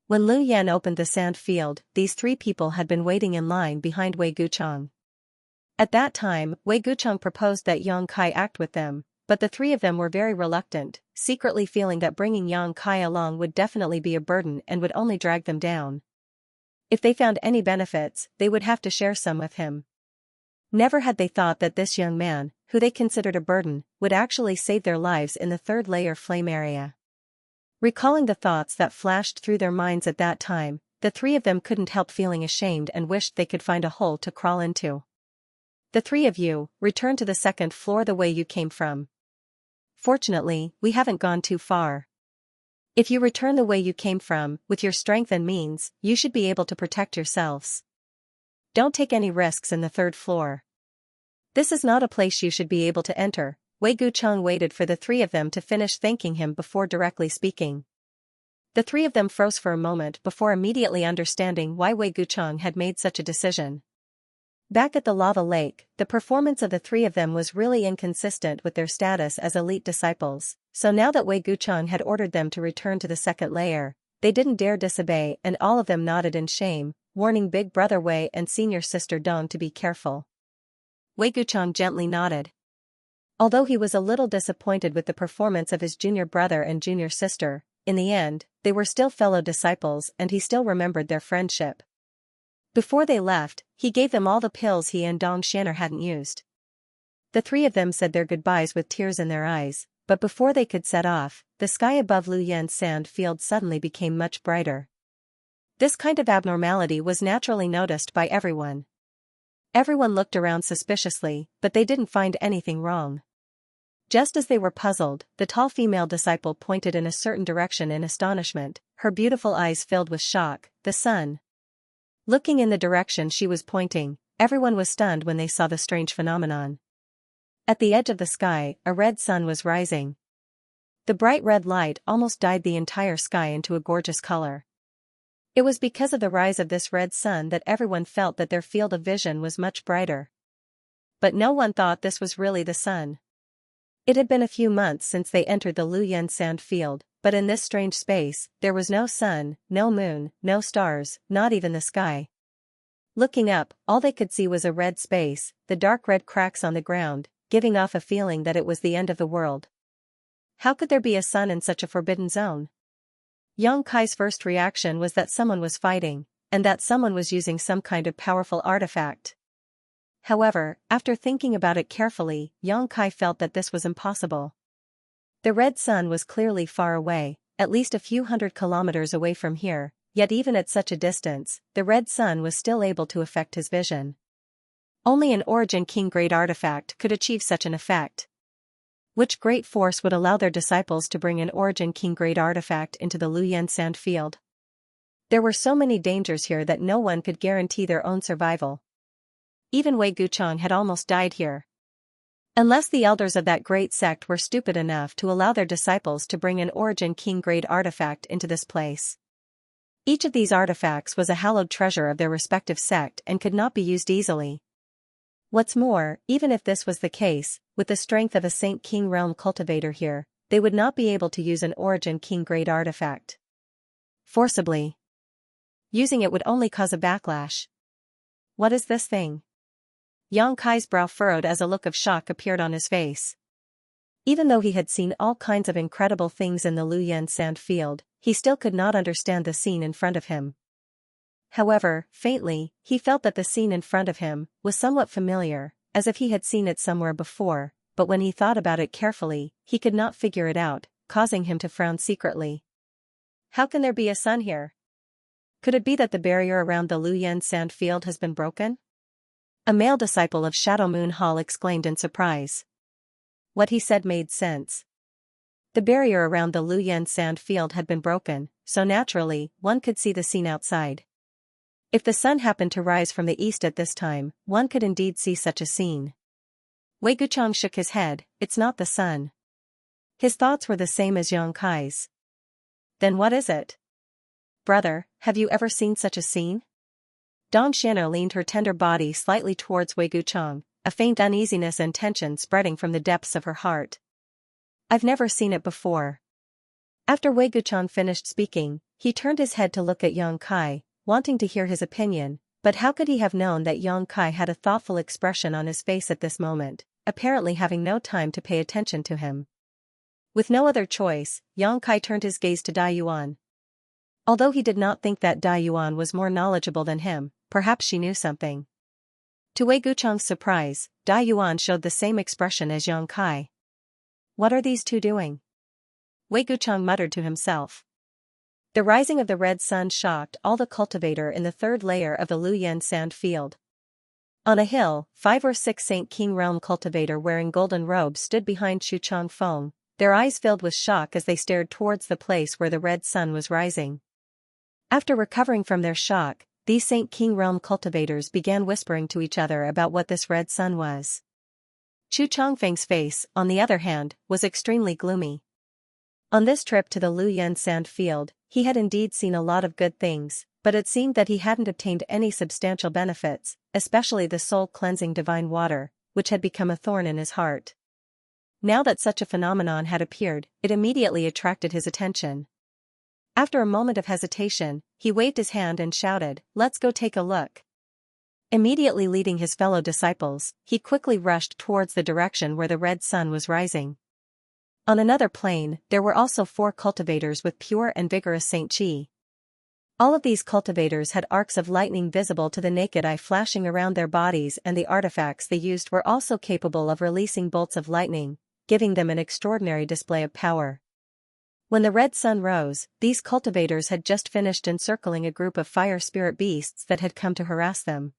When Lu Yan opened the sand field, these 3 people had been waiting in line behind Wei Gucheng. At that time, Wei Gucheng proposed that Yang Kai act with them, but the 3 of them were very reluctant, secretly feeling that bringing Yang Kai along would definitely be a burden and would only drag them down. If they found any benefits, they would have to share some with him. Never had they thought that this young man, who they considered a burden, would actually save their lives in the third layer flame area. Recalling the thoughts that flashed through their minds at that time, the 3 of them couldn't help feeling ashamed and wished they could find a hole to crawl into. The 3 of you, return to the 2nd floor the way you came from. Fortunately, we haven't gone too far. If you return the way you came from, with your strength and means, you should be able to protect yourselves. Don't take any risks in the 3rd floor. This is not a place you should be able to enter. Wei Gucheng waited for the 3 of them to finish thanking him before directly speaking. The 3 of them froze for a moment before immediately understanding why Wei Gucheng had made such a decision. Back at the lava lake, the performance of the 3 of them was really inconsistent with their status as elite disciples, so now that Wei Gucheng had ordered them to return to the 2nd layer, they didn't dare disobey and all of them nodded in shame, warning Big Brother Wei and Senior Sister Dong to be careful. Wei Gucheng gently nodded. Although he was a little disappointed with the performance of his junior brother and junior sister, in the end, they were still fellow disciples and he still remembered their friendship. Before they left, he gave them all the pills he and Dong Xian'er hadn't used. The 3 of them said their goodbyes with tears in their eyes, but before they could set off, the sky above Lu Yan's sand field suddenly became much brighter. This kind of abnormality was naturally noticed by everyone. Everyone looked around suspiciously, but they didn't find anything wrong. Just as they were puzzled, the tall female disciple pointed in a certain direction in astonishment, her beautiful eyes filled with shock. The sun. Looking in the direction she was pointing, everyone was stunned when they saw the strange phenomenon. At the edge of the sky, a red sun was rising. The bright red light almost dyed the entire sky into a gorgeous color. It was because of the rise of this red sun that everyone felt that their field of vision was much brighter. But no one thought this was really the sun. It had been a few months since they entered the Luyan sand field, but in this strange space, there was no sun, no moon, no stars, not even the sky. Looking up, all they could see was a red space, the dark red cracks on the ground, giving off a feeling that it was the end of the world. How could there be a sun in such a forbidden zone? Xianxia's first reaction was that someone was fighting, and that someone was using some kind of powerful artifact. However, after thinking about it carefully, Xianxia felt that this was impossible. The red sun was clearly far away, at least a few hundred kilometers away from here, yet even at such a distance, the red sun was still able to affect his vision. Only an Origin King grade artifact could achieve such an effect. Which great force would allow their disciples to bring an Origin King grade artifact into the Luyan sand field? There were so many dangers here that no one could guarantee their own survival. Even Wei Guchang had almost died here. Unless the elders of that great sect were stupid enough to allow their disciples to bring an Origin King grade artifact into this place. Each of these artifacts was a hallowed treasure of their respective sect and could not be used easily. What's more, even if this was the case, with the strength of a Saint King realm cultivator here, they would not be able to use an Origin King grade artifact forcibly. Using it would only cause a backlash. What is this thing? Xianxia's brow furrowed as a look of shock appeared on his face. Even though he had seen all kinds of incredible things in the Luyan sand field, he still could not understand the scene in front of him. However, faintly, he felt that the scene in front of him was somewhat familiar, as if he had seen it somewhere before, but when he thought about it carefully, he could not figure it out, causing him to frown secretly. How can there be a sun here? Could it be that the barrier around the Luyan sand field has been broken? A male disciple of Shadow Moon Hall exclaimed in surprise. What he said made sense. The barrier around the Luyan sand field had been broken, so naturally, one could see the scene outside. If the sun happened to rise from the east at this time, one could indeed see such a scene. Wei Guchang shook his head. It's not the sun. His thoughts were the same as Xianxia's. Then what is it? Brother, have you ever seen such a scene? Dong Xian'er leaned her tender body slightly towards Wei Guchang, a faint uneasiness and tension spreading from the depths of her heart. I've never seen it before. After Wei Guchang finished speaking, he turned his head to look at Xianxia, wanting to hear his opinion, but how could he have known that Xianxia had a thoughtful expression on his face at this moment, apparently having no time to pay attention to him. With no other choice, Xianxia turned his gaze to Dai Yuan. Although he did not think that Dai Yuan was more knowledgeable than him, perhaps she knew something. To Wei Guchang's surprise, Dai Yuan showed the same expression as Xianxia. What are these two doing? Wei Guchang muttered to himself. The rising of the red sun shocked all the cultivator in the third layer of the Luyan sand field. On a hill, 5 or 6 Saint King realm cultivator wearing golden robes stood behind Shu Changfeng, their eyes filled with shock as they stared towards the place where the red sun was rising. After recovering from their shock, these Saint King realm cultivators began whispering to each other about what this red sun was. Chu Changfeng's face, on the other hand, was extremely gloomy. On this trip to the Luyan sand field, he had indeed seen a lot of good things, but it seemed that he hadn't obtained any substantial benefits, especially the soul-cleansing divine water, which had become a thorn in his heart. Now that such a phenomenon had appeared, it immediately attracted his attention. After a moment of hesitation, he waved his hand and shouted, "Let's go take a look." Immediately leading his fellow disciples, he quickly rushed towards the direction where the red sun was rising. On another plane, there were also 4 cultivators with pure and vigorous Saint Qi. All of these cultivators had arcs of lightning visible to the naked eye flashing around their bodies, and the artifacts they used were also capable of releasing bolts of lightning, giving them an extraordinary display of power. When the red sun rose, these cultivators had just finished encircling a group of fire spirit beasts that had come to harass them.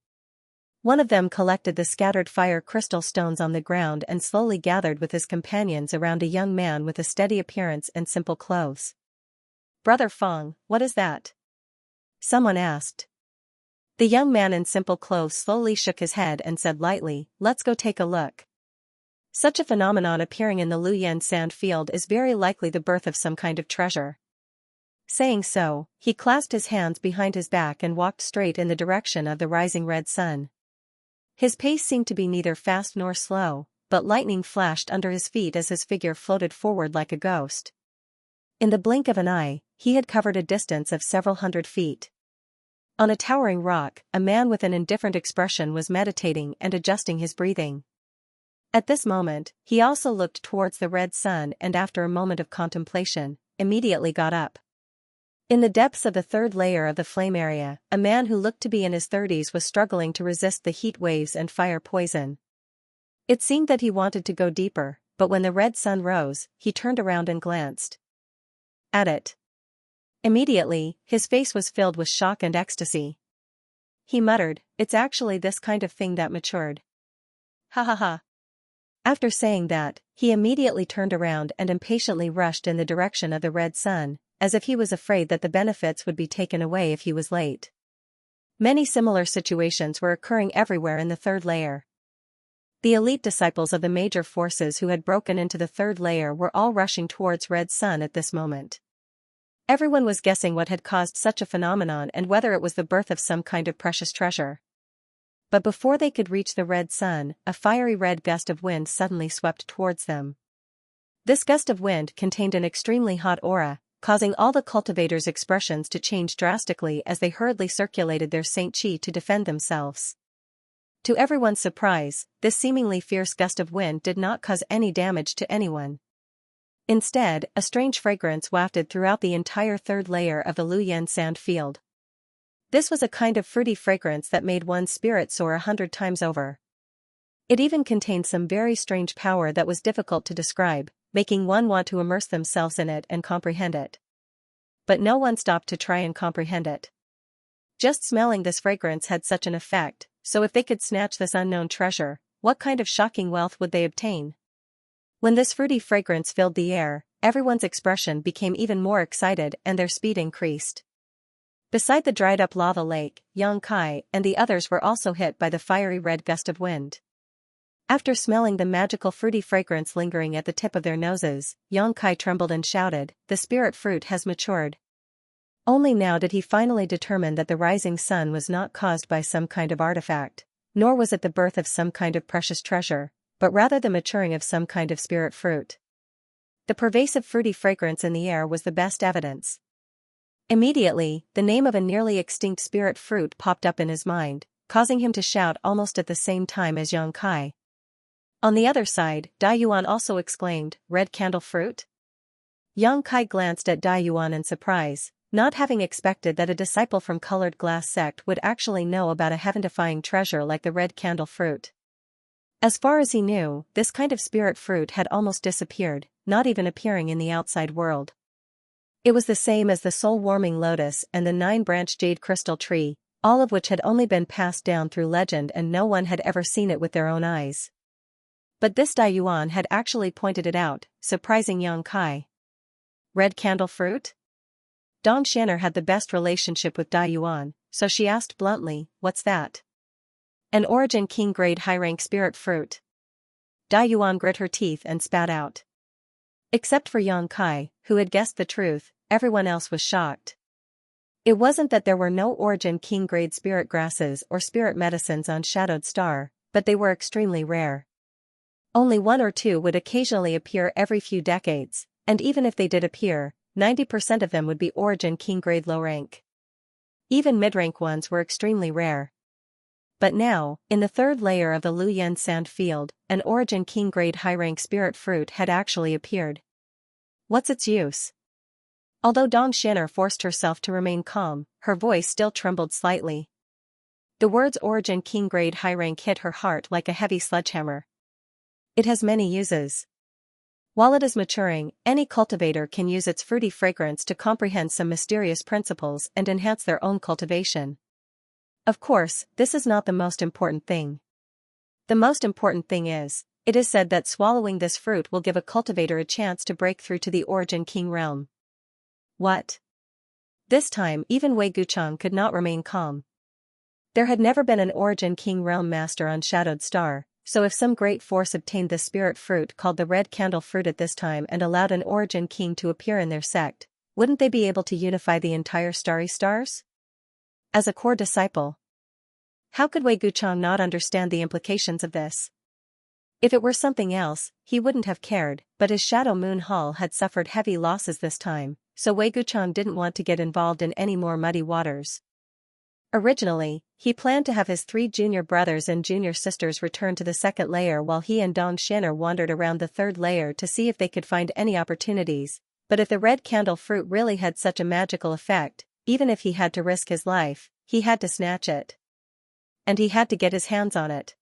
One of them collected the scattered fire crystal stones on the ground and slowly gathered with his companions around a young man with a steady appearance and simple clothes. "Brother Feng, what is that?" someone asked. The young man in simple clothes slowly shook his head and said lightly, "Let's go take a look." Such a phenomenon appearing in the Luoyuan sand field is very likely the birth of some kind of treasure. Saying so, he clasped his hands behind his back and walked straight in the direction of the rising red sun. His pace seemed to be neither fast nor slow, but lightning flashed under his feet as his figure floated forward like a ghost. In the blink of an eye, he had covered a distance of several hundred feet. On a towering rock, a man with an indifferent expression was meditating and adjusting his breathing. At this moment, he also looked towards the red sun and after a moment of contemplation, immediately got up. In the depths of the third layer of the flame area, a man who looked to be in his 30s was struggling to resist the heat waves and fire poison. It seemed that he wanted to go deeper, but when the red sun rose, he turned around and glanced at it. Immediately, his face was filled with shock and ecstasy. He muttered, "It's actually this kind of thing that matured. Ha ha ha." After saying that, he immediately turned around and impatiently rushed in the direction of the red sun, as if he was afraid that the benefits would be taken away if he was late. Many similar situations were occurring everywhere in the third layer. The elite disciples of the major forces who had broken into the third layer were all rushing towards red sun at this moment. Everyone was guessing what had caused such a phenomenon and whether it was the birth of some kind of precious treasure. But before they could reach the red sun, a fiery red gust of wind suddenly swept towards them. This gust of wind contained an extremely hot aura, causing all the cultivators' expressions to change drastically as they hurriedly circulated their Saint Qi to defend themselves. To everyone's surprise, this seemingly fierce gust of wind did not cause any damage to anyone. Instead, a strange fragrance wafted throughout the entire third layer of the Luoyuan sand field. This was a kind of fruity fragrance that made one's spirit soar 100 times over. It even contained some very strange power that was difficult to describe, making one want to immerse themselves in it and comprehend it. But no one stopped to try and comprehend it. Just smelling this fragrance had such an effect, so if they could snatch this unknown treasure, what kind of shocking wealth would they obtain? When this fruity fragrance filled the air, everyone's expression became even more excited and their speed increased. Beside the dried-up lava lake, Xianxia and the others were also hit by the fiery red gust of wind. After smelling the magical fruity fragrance lingering at the tip of their noses, Xianxia trembled and shouted, "The spirit fruit has matured." Only now did he finally determine that the rising sun was not caused by some kind of artifact, nor was it the birth of some kind of precious treasure, but rather the maturing of some kind of spirit fruit. The pervasive fruity fragrance in the air was the best evidence. Immediately, the name of a nearly extinct spirit fruit popped up in his mind, causing him to shout almost at the same time as Xianxia. On the other side, Dai Yuan also exclaimed, "Red candle fruit?" Xianxia glanced at Dai Yuan in surprise, not having expected that a disciple from Colored Glass sect would actually know about a heaven-defying treasure like the red candle fruit. As far as he knew, this kind of spirit fruit had almost disappeared, not even appearing in the outside world. It was the same as the soul-warming lotus and the 9-branched jade crystal tree, all of which had only been passed down through legend and no one had ever seen it with their own eyes. But this Dai Yuan had actually pointed it out, surprising Xianxia. Red candle fruit? Dong Shanner had the best relationship with Dai Yuan, so she asked bluntly, "What's that?" "An Origin King grade high-rank spirit fruit." Dai Yuan grit her teeth and spat out. Except for Xianxia, who had guessed the truth, everyone else was shocked. It wasn't that there were no Origin King grade spirit grasses or spirit medicines on Shadowed Star, but they were extremely rare. Only one or two would occasionally appear every few decades, and even if they did appear, 90% of them would be Origin King grade low rank. Even mid-rank ones were extremely rare. But now, in the third layer of the Luoyuan sand field, an Origin King grade high-rank spirit fruit had actually appeared. What's its use? Although Dong Shanner forced herself to remain calm, her voice still trembled slightly. The words Origin King grade high-rank hit her heart like a heavy sledgehammer. It has many uses. While it is maturing, any cultivator can use its fruity fragrance to comprehend some mysterious principles and enhance their own cultivation. Of course, this is not the most important thing. The most important thing is, it is said that swallowing this fruit will give a cultivator a chance to break through to the Origin King realm. What? This time even Wei Guchang could not remain calm. There had never been an Origin King realm master on Shadowed Star, so if some great force obtained the spirit fruit called the Red Candle Fruit at this time and allowed an Origin King to appear in their sect, wouldn't they be able to unify the entire starry stars? As a core disciple, how could Wei Guchang not understand the implications of this? If it were something else, he wouldn't have cared, but his Shadow Moon Hall had suffered heavy losses this time, so Wei Guchang didn't want to get involved in any more muddy waters. Originally, he planned to have his 3 junior brothers and junior sisters return to the 2nd layer while he and Dong Xianxia wandered around the 3rd layer to see if they could find any opportunities, but if the Red Candle Fruit really had such a magical effect, even if he had to risk his life, he had to snatch it. And he had to get his hands on it.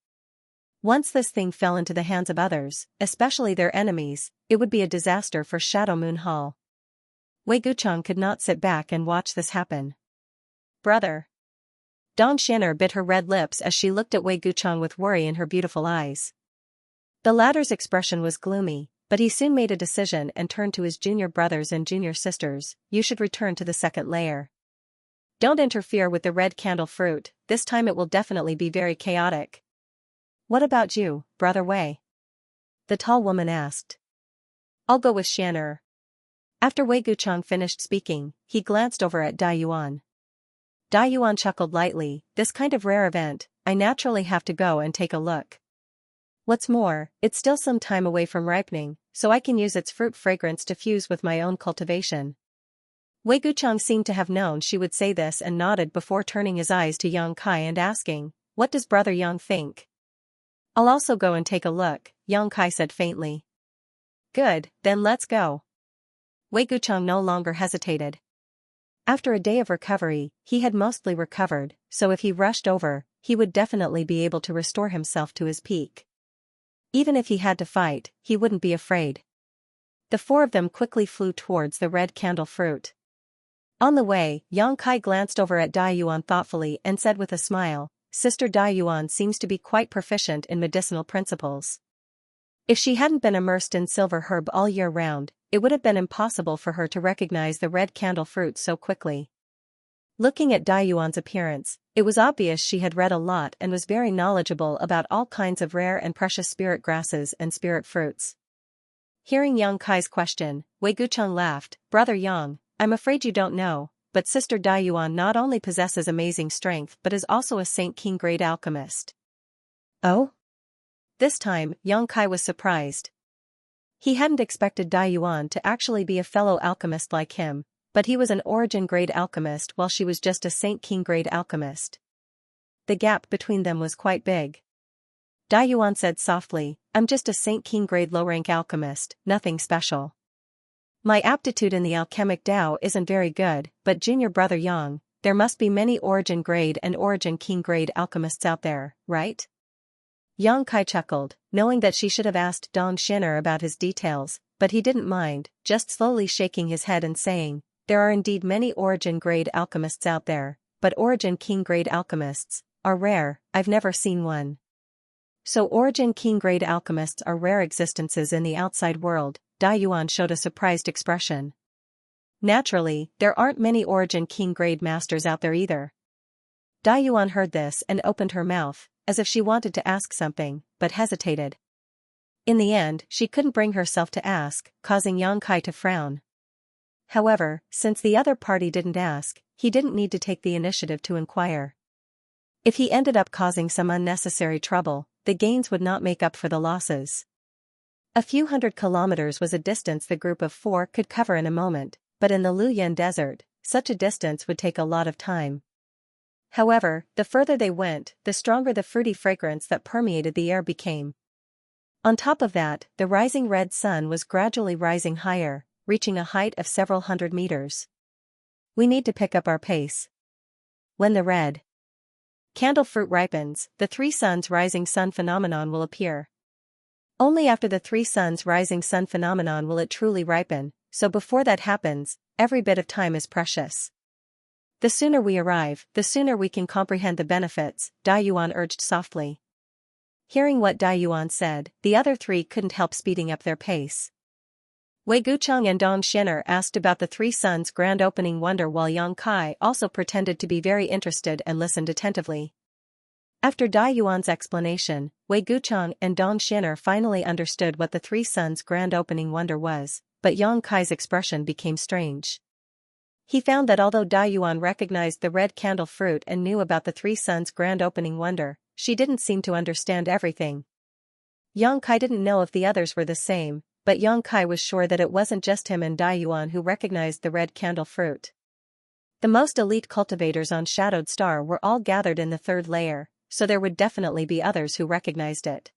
Once this thing fell into the hands of others, especially their enemies, it would be a disaster for Shadow Moon Hall. Wei Guchang could not sit back and watch this happen. Brother. Dong Xianxia bit her red lips as she looked at Wei Guchang with worry in her beautiful eyes. The latter's expression was gloomy, but he soon made a decision and turned to his junior brothers and junior sisters. You should return to the 2nd layer. Don't interfere with the Red Candle Fruit, this time it will definitely be very chaotic. What about you, Brother Wei? The tall woman asked. I'll go with Xianxia. After Wei Guchang finished speaking, he glanced over at Dai Yuan. Dai Yuan chuckled lightly, this kind of rare event, I naturally have to go and take a look. What's more, it's still some time away from ripening, so I can use its fruit fragrance to fuse with my own cultivation. Wei Guchang seemed to have known she would say this and nodded before turning his eyes to Yang Kai and asking, what does Brother Yang think? I'll also go and take a look, Yang Kai said faintly. Good, then let's go. Wei Guchang no longer hesitated. After a day of recovery, he had mostly recovered, so if he rushed over, he would definitely be able to restore himself to his peak. Even if he had to fight, he wouldn't be afraid. The 4 of them quickly flew towards the Red Candle Fruit. On the way, Yang Kai glanced over at Dai Yuan thoughtfully and said with a smile, Sister Dai Yuan seems to be quite proficient in medicinal principles. If she hadn't been immersed in silver herb all year round, it would have been impossible for her to recognize the Red Candle Fruit so quickly. Looking at Dai Yuan's appearance, it was obvious she had read a lot and was very knowledgeable about all kinds of rare and precious spirit grasses and spirit fruits. Hearing Yang Kai's question, Wei Guchang laughed, Brother Yang, I'm afraid you don't know, but Sister Dai Yuan not only possesses amazing strength but is also a Saint King grade alchemist. Oh? This time, Yang Kai was surprised. He hadn't expected Dai Yuan to actually be a fellow alchemist like him, but he was an Origin grade alchemist while she was just a Saint King grade alchemist. The gap between them was quite big. Dai Yuan said softly, I'm just a Saint King grade low-rank alchemist, nothing special. My aptitude in the alchemic Tao isn't very good, but junior brother Yang, there must be many Origin grade and Origin King grade alchemists out there, right? Yang Kai chuckled, knowing that she should have asked Dong Xianxia about his details, but he didn't mind, just slowly shaking his head and saying, there are indeed many Origin grade alchemists out there, but Origin King grade alchemists are rare, I've never seen one. So Origin King grade alchemists are rare existences in the outside world, Dai Yuan showed a surprised expression. Naturally, there aren't many Origin King grade masters out there either. Dai Yuan heard this and opened her mouth, as if she wanted to ask something, but hesitated. In the end, she couldn't bring herself to ask, causing Yang Kai to frown. However, since the other party didn't ask, he didn't need to take the initiative to inquire. If he ended up causing some unnecessary trouble, the gains would not make up for the losses. A few hundred kilometers was a distance the group of 4 could cover in a moment, but in the Luyan Desert, such a distance would take a lot of time. However, the further they went, the stronger the fruity fragrance that permeated the air became. On top of that, the rising red sun was gradually rising higher, reaching a height of several hundred meters. We need to pick up our pace. When the red candle fruit ripens, the 3 suns rising sun phenomenon will appear. Only after the 3 suns rising sun phenomenon will it truly ripen, so before that happens, every bit of time is precious. The sooner we arrive, the sooner we can comprehend the benefits, Dai Yuan urged softly. Hearing what Dai Yuan said, the other three couldn't help speeding up their pace. Wei Gucheng and Dong Xin'er asked about the Three Suns' grand opening wonder while Yang Kai also pretended to be very interested and listened attentively. After Dai Yuan's explanation, Wei Gucheng and Dong Xin'er finally understood what the Three Suns' grand opening wonder was, but Yang Kai's expression became strange. He found that although Dai Yuan recognized the red candle fruit and knew about the Three Suns' grand opening wonder, she didn't seem to understand everything. Yang Kai didn't know if the others were the same, but Yang Kai was sure that it wasn't just him and Dai Yuan who recognized the red candle fruit. The most elite cultivators on Shadowed Star were all gathered in the third layer, so there would definitely be others who recognized it.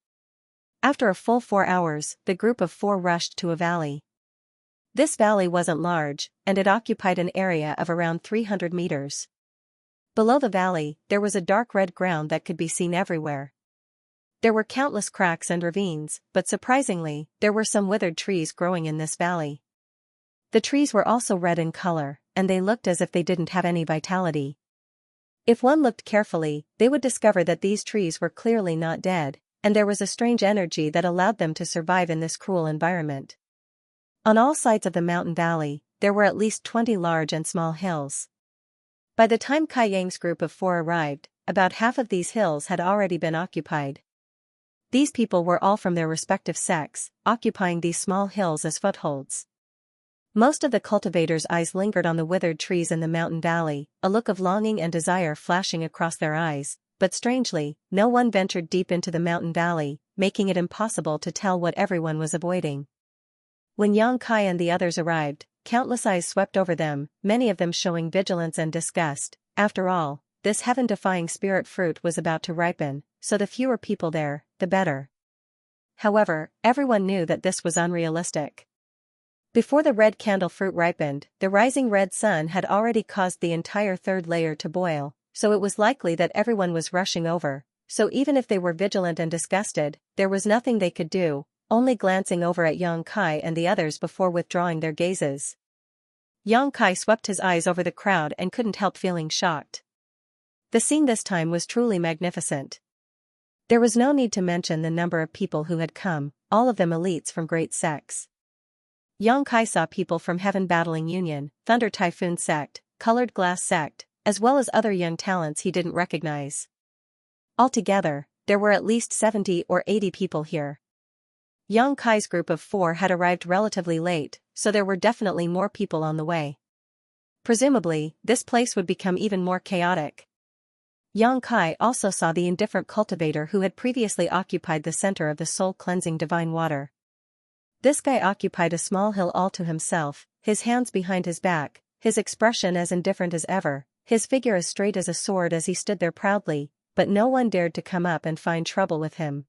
After a full 4 hours, the group of 4 rushed to a valley. This valley wasn't large, and it occupied an area of around 300 meters. Below the valley, there was a dark red ground that could be seen everywhere. There were countless cracks and ravines, but surprisingly, there were some withered trees growing in this valley. The trees were also red in color, and they looked as if they didn't have any vitality. If one looked carefully, they would discover that these trees were clearly not dead, and there was a strange energy that allowed them to survive in this cruel environment. On all sides of the mountain valley, there were at least 20 large and small hills. By the time Kai Yang's group of 4 arrived, about half of these hills had already been occupied. These people were all from their respective sects, occupying these small hills as footholds. Most of the cultivators' eyes lingered on the withered trees in the mountain valley, a look of longing and desire flashing across their eyes, but strangely, no one ventured deep into the mountain valley, making it impossible to tell what everyone was avoiding. When Yang Kai and the others arrived, countless eyes swept over them, many of them showing vigilance and disgust. After all, this heaven-defying spirit fruit was about to ripen, so the fewer people there, the better. However, everyone knew that this was unrealistic. Before the red candle fruit ripened, the rising red sun had already caused the entire third layer to boil, so it was likely that everyone was rushing over, so even if they were vigilant and disgusted, there was nothing they could do, only glancing over at Yang Kai and the others before withdrawing their gazes. Yang Kai swept his eyes over the crowd and couldn't help feeling shocked. The scene this time was truly magnificent. There was no need to mention the number of people who had come, all of them elites from great sects. Yang Kai saw people from Heaven Battling Union, Thunder Typhoon Sect, Colored Glass Sect, as well as other young talents he didn't recognize. Altogether, there were at least 70 or 80 people here. Yang Kai's group of 4 had arrived relatively late, so there were definitely more people on the way. Presumably, this place would become even more chaotic. Yang Kai also saw the indifferent cultivator who had previously occupied the center of the soul-cleansing divine water. This guy occupied a small hill all to himself, his hands behind his back, his expression as indifferent as ever, his figure as straight as a sword as he stood there proudly, but no one dared to come up and find trouble with him.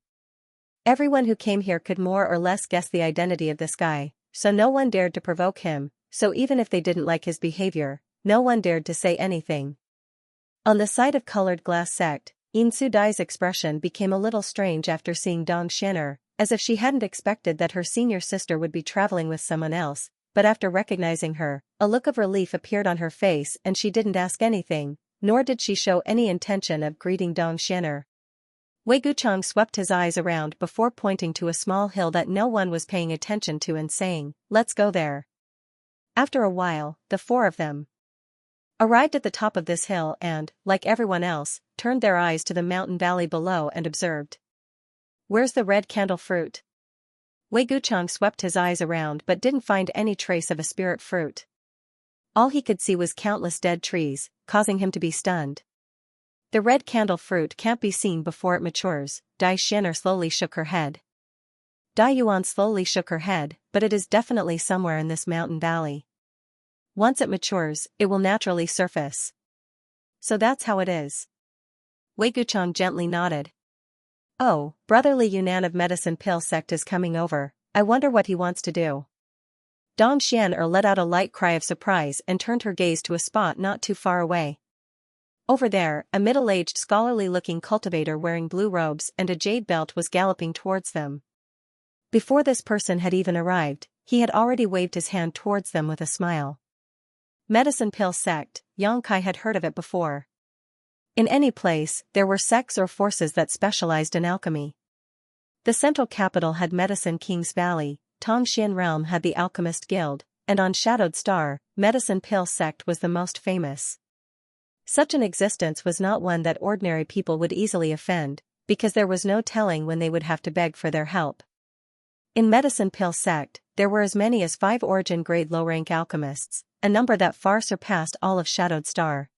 Everyone who came here could more or less guess the identity of this guy, so no one dared to provoke him, so even if they didn't like his behavior, no one dared to say anything. On the side of Colored Glass Sect, Insu Dai's expression became a little strange after seeing Dong Xin'er, as if she hadn't expected that her senior sister would be traveling with someone else, but after recognizing her, a look of relief appeared on her face and she didn't ask anything, nor did she show any intention of greeting Dong Xin'er. Wei Gucheng swept his eyes around before pointing to a small hill that no one was paying attention to and saying, "Let's go there." After a while, the 4 of them arrived at the top of this hill and, like everyone else, turned their eyes to the mountain valley below and observed. "Where's the red candle fruit?" Wei Gucheng swept his eyes around but didn't find any trace of a spirit fruit. All he could see was countless dead trees, causing him to be stunned. "The red candle fruit can't be seen before it matures," Dai Xin'er slowly shook her head. Dai Yuan slowly shook her head, "But it is definitely somewhere in this mountain valley. Once it matures, it will naturally surface." "So that's how it is." Wei Gucheng gently nodded. "Oh, Brotherly Yunnan of Medicine Pill Sect is coming over, I wonder what he wants to do." Dong Xin'er let out a light cry of surprise and turned her gaze to a spot not too far away. Over there, a middle-aged scholarly-looking cultivator wearing blue robes and a jade belt was galloping towards them. Before this person had even arrived, he had already waved his hand towards them with a smile. Medicine pill sect, Xianxia had heard of it before. In any place, there were sects or forces that specialized in alchemy. The central capital had Medicine King's Valley, Tongxian Realm had the Alchemist Guild, and on Shadowed Star, Medicine Pill sect was the most famous. Such an existence was not one that ordinary people would easily offend, because there was no telling when they would have to beg for their help. In Medicine Pill sect, there were as many as 5 origin-grade low-rank alchemists, a number that far surpassed all of Shadowed Star.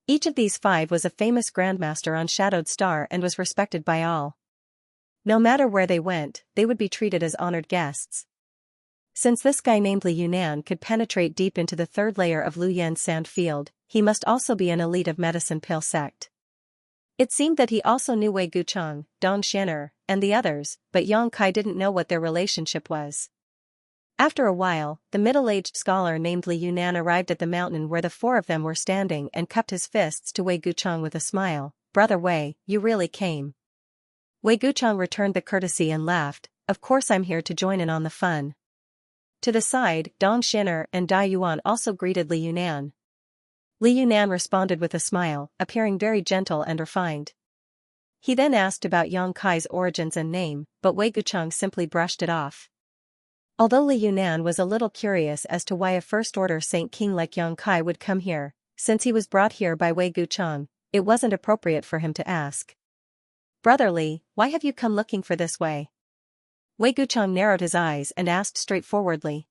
Each of these 5 was a famous grandmaster on Shadowed Star and was respected by all. No matter where they went, they would be treated as honored guests. Since this guy named Li Yunan could penetrate deep into the 3rd layer of Lu Yan's sand field, he must also be an elite of Medicine Pill sect. It seemed that he also knew Wei Gucheng, Dong Xianer, and the others, but Xianxia didn't know what their relationship was. After a while, the middle-aged scholar named Li Yunan arrived at the mountain where the 4 of them were standing and cupped his fists to Wei Gucheng with a smile. "Brother Wei, you really came." Wei Gucheng returned the courtesy and laughed, "Of course I'm here to join in on the fun." To the side, Dong Xianer and Dai Yuan also greeted Li Yunan. Li Yunan responded with a smile, appearing very gentle and refined. He then asked about Xianxia's origins and name, but Wei Gucheng simply brushed it off. Although Li Yunan was a little curious as to why a first-order Saint King like Xianxia would come here, since he was brought here by Wei Gucheng, it wasn't appropriate for him to ask. "Brother Li, why have you come looking for this way?" Wei Gucheng narrowed his eyes and asked straightforwardly.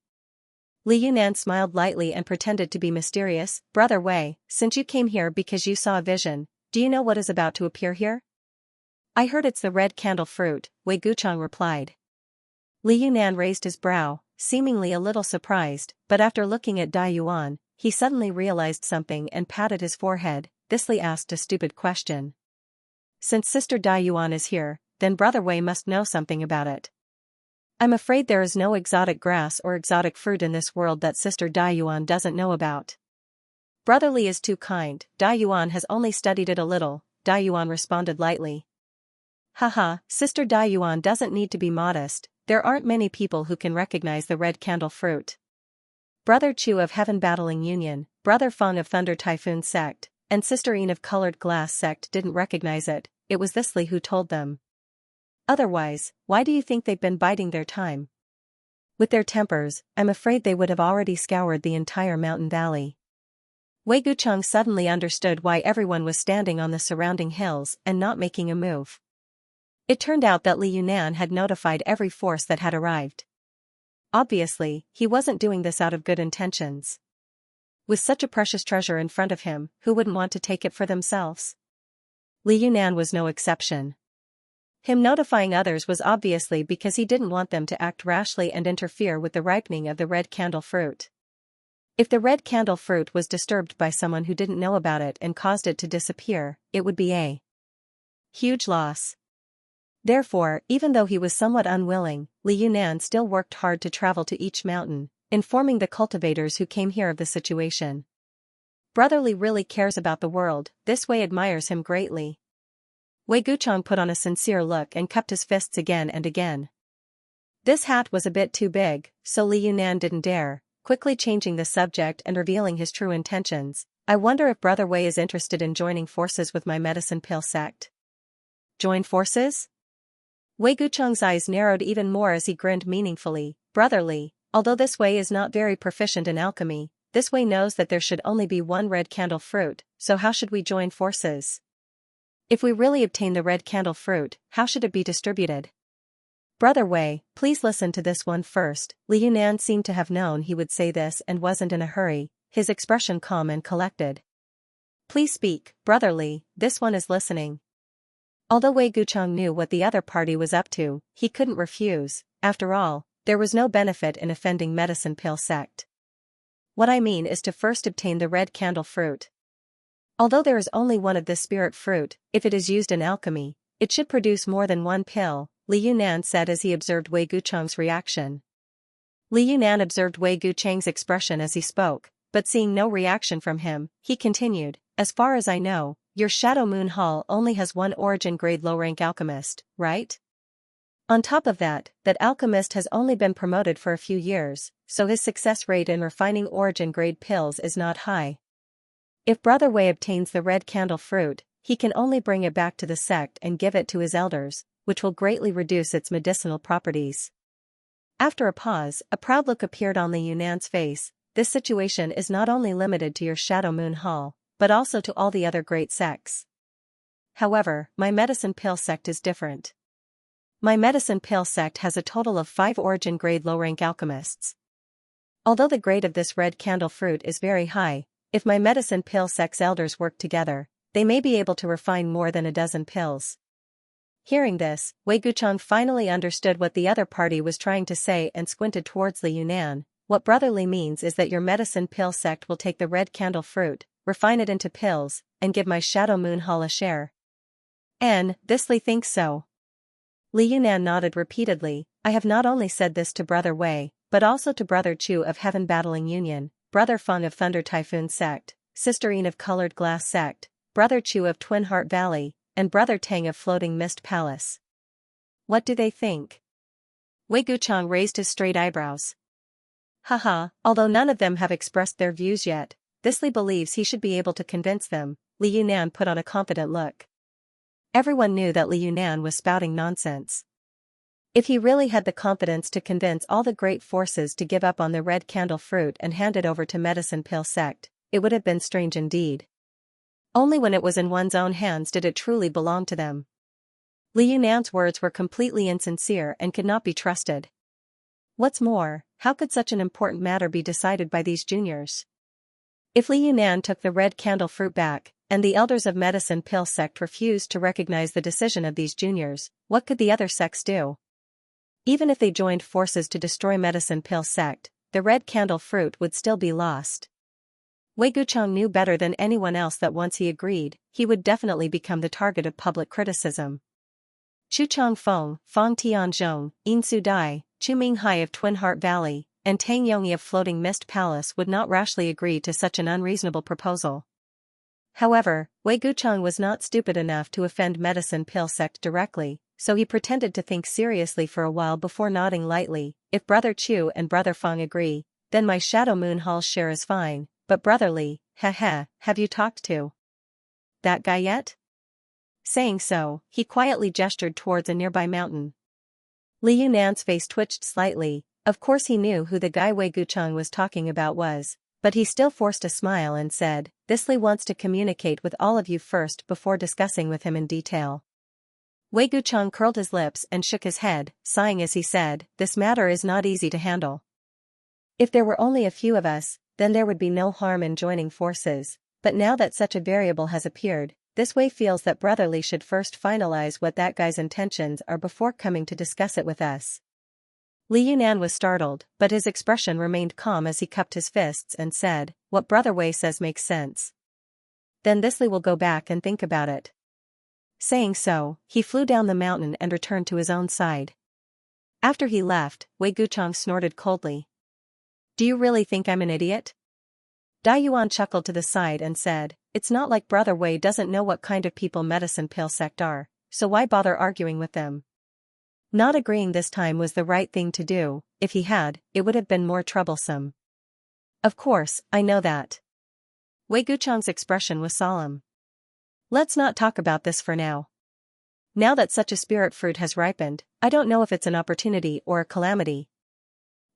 Li Yunan smiled lightly and pretended to be mysterious. "Brother Wei, since you came here because you saw a vision, do you know what is about to appear here?" "I heard it's the red candle fruit," Wei Gucheng replied. Li Yunan raised his brow, seemingly a little surprised, but after looking at Dai Yuan, he suddenly realized something and patted his forehead. This Li asked a stupid question. Since Sister Dai Yuan is here, then Brother Wei must know something about it. I'm afraid there is no exotic grass or exotic fruit in this world that Sister Dai Yuan doesn't know about. Brother Li is too kind, Dai Yuan has only studied it a little, Dai Yuan responded lightly. Haha, Sister Dai Yuan doesn't need to be modest, there aren't many people who can recognize the red candle fruit. Brother Chu of Heaven Battling Union, Brother Feng of Thunder Typhoon Sect, and Sister Yin of Colored Glass Sect didn't recognize it, it was this Li who told them. Otherwise, why do you think they've been biding their time? With their tempers, I'm afraid they would have already scoured the entire mountain valley. Wei Gucheng suddenly understood why everyone was standing on the surrounding hills and not making a move. It turned out that Li Yunan had notified every force that had arrived. Obviously, he wasn't doing this out of good intentions. With such a precious treasure in front of him, who wouldn't want to take it for themselves? Li Yunan was no exception. Him notifying others was obviously because he didn't want them to act rashly and interfere with the ripening of the red candle fruit. If the red candle fruit was disturbed by someone who didn't know about it and caused it to disappear, it would be a huge loss. Therefore, even though he was somewhat unwilling, Li Yunan still worked hard to travel to each mountain, informing the cultivators who came here of the situation. Brother Li really cares about the world, this Wei admires him greatly. Wei Gucheng put on a sincere look and cupped his fists again and again. This hat was a bit too big, so Li Yunan didn't dare, quickly changing the subject and revealing his true intentions. I wonder if Brother Wei is interested in joining forces with my medicine pill sect. Join forces? Wei Gucheng's eyes narrowed even more as he grinned meaningfully. Brother Li, although this Wei is not very proficient in alchemy, this Wei knows that there should only be one red candle fruit, so how should we join forces? If we really obtain the red candle fruit, how should it be distributed? Brother Wei, please listen to this one first. Li Yunan seemed to have known he would say this and wasn't in a hurry, his expression calm and collected. Please speak, Brother Li, this one is listening. Although Wei Gucheng knew what the other party was up to, he couldn't refuse. After all, there was no benefit in offending medicine pill sect. What I mean is to first obtain the red candle fruit. Although there is only one of this spirit fruit, if it is used in alchemy, it should produce more than one pill, Li Yunan said as he observed Wei Gucheng's reaction. Li Yunan observed Wei Gucheng's expression as he spoke, but seeing no reaction from him, he continued, as far as I know, your Shadow Moon Hall only has one origin grade low-rank alchemist, right? On top of that, that alchemist has only been promoted for a few years, so his success rate in refining origin grade pills is not high. If Brother Wei obtains the red candle fruit, he can only bring it back to the sect and give it to his elders, which will greatly reduce its medicinal properties. After a pause, a proud look appeared on Li Yunan's face. This situation is not only limited to your Shadow Moon Hall, but also to all the other great sects. However, my medicine pill sect is different. My medicine pill sect has a total of 5 origin grade low-rank alchemists. Although the grade of this red candle fruit is very high, if my medicine pill sect's elders work together, they may be able to refine more than a dozen pills. Hearing this, Wei Guchang finally understood what the other party was trying to say and squinted towards Li Yunan. What Brother Li means is that your medicine pill sect will take the red candle fruit, refine it into pills, and give my Shadow Moon Hall a share. This Li thinks so. Li Yunan nodded repeatedly. I have not only said this to Brother Wei, but also to Brother Chu of Heaven Battling Union, Brother Feng of Thunder Typhoon Sect, Sister Yin of Colored Glass Sect, Brother Chu of Twin Heart Valley, and Brother Tang of Floating Mist Palace. What do they think? Wei Guchang raised his straight eyebrows. Haha, although none of them have expressed their views yet, this Li believes he should be able to convince them. Li Yunan put on a confident look. Everyone knew that Li Yunan was spouting nonsense. If he really had the confidence to convince all the great forces to give up on the red candle fruit and hand it over to medicine pill sect, it would have been strange indeed. Only when it was in one's own hands did it truly belong to them. Li Yunan's words were completely insincere and could not be trusted. What's more, how could such an important matter be decided by these juniors? If Li Yunan took the red candle fruit back, and the elders of medicine pill sect refused to recognize the decision of these juniors, what could the other sects do? Even if they joined forces to destroy medicine pill sect, the red candle fruit would still be lost. Wei Guchang knew better than anyone else that once he agreed, he would definitely become the target of public criticism. Chu Changfeng, Fang Tianzhong, Yin Su Dai, Chu Minghai of Twin Heart Valley, and Tang Yongyi of Floating Mist Palace would not rashly agree to such an unreasonable proposal. However, Wei Guchang was not stupid enough to offend medicine pill sect directly, so he pretended to think seriously for a while before nodding lightly. If Brother Chu and Brother Feng agree, then my Shadow Moon Hall's share is fine, but Brother Li, have you talked to that guy yet? Saying so, he quietly gestured towards a nearby mountain. Li Yunan's face twitched slightly. Of course he knew who the guy Wei Guchang was talking about was, but he still forced a smile and said, "This Li wants to communicate with all of you first before discussing with him in detail." Wei Guchang curled his lips and shook his head, sighing as he said, "This matter is not easy to handle. If there were only a few of us, then there would be no harm in joining forces, but now that such a variable has appeared, this Wei feels that Brother Li should first finalize what that guy's intentions are before coming to discuss it with us." Li Yunan was startled, but his expression remained calm as he cupped his fists and said, "What Brother Wei says makes sense. Then this Li will go back and think about it." Saying so, he flew down the mountain and returned to his own side. After he left, Wei Guchang snorted coldly. "Do you really think I'm an idiot?" Dai Yuan chuckled to the side and said, "It's not like Brother Wei doesn't know what kind of people medicine pill sect are, so why bother arguing with them?" Not agreeing this time was the right thing to do. If he had, it would have been more troublesome. "Of course, I know that." Wei Guchang's expression was solemn. "Let's not talk about this for now. Now that such a spirit fruit has ripened, I don't know if it's an opportunity or a calamity."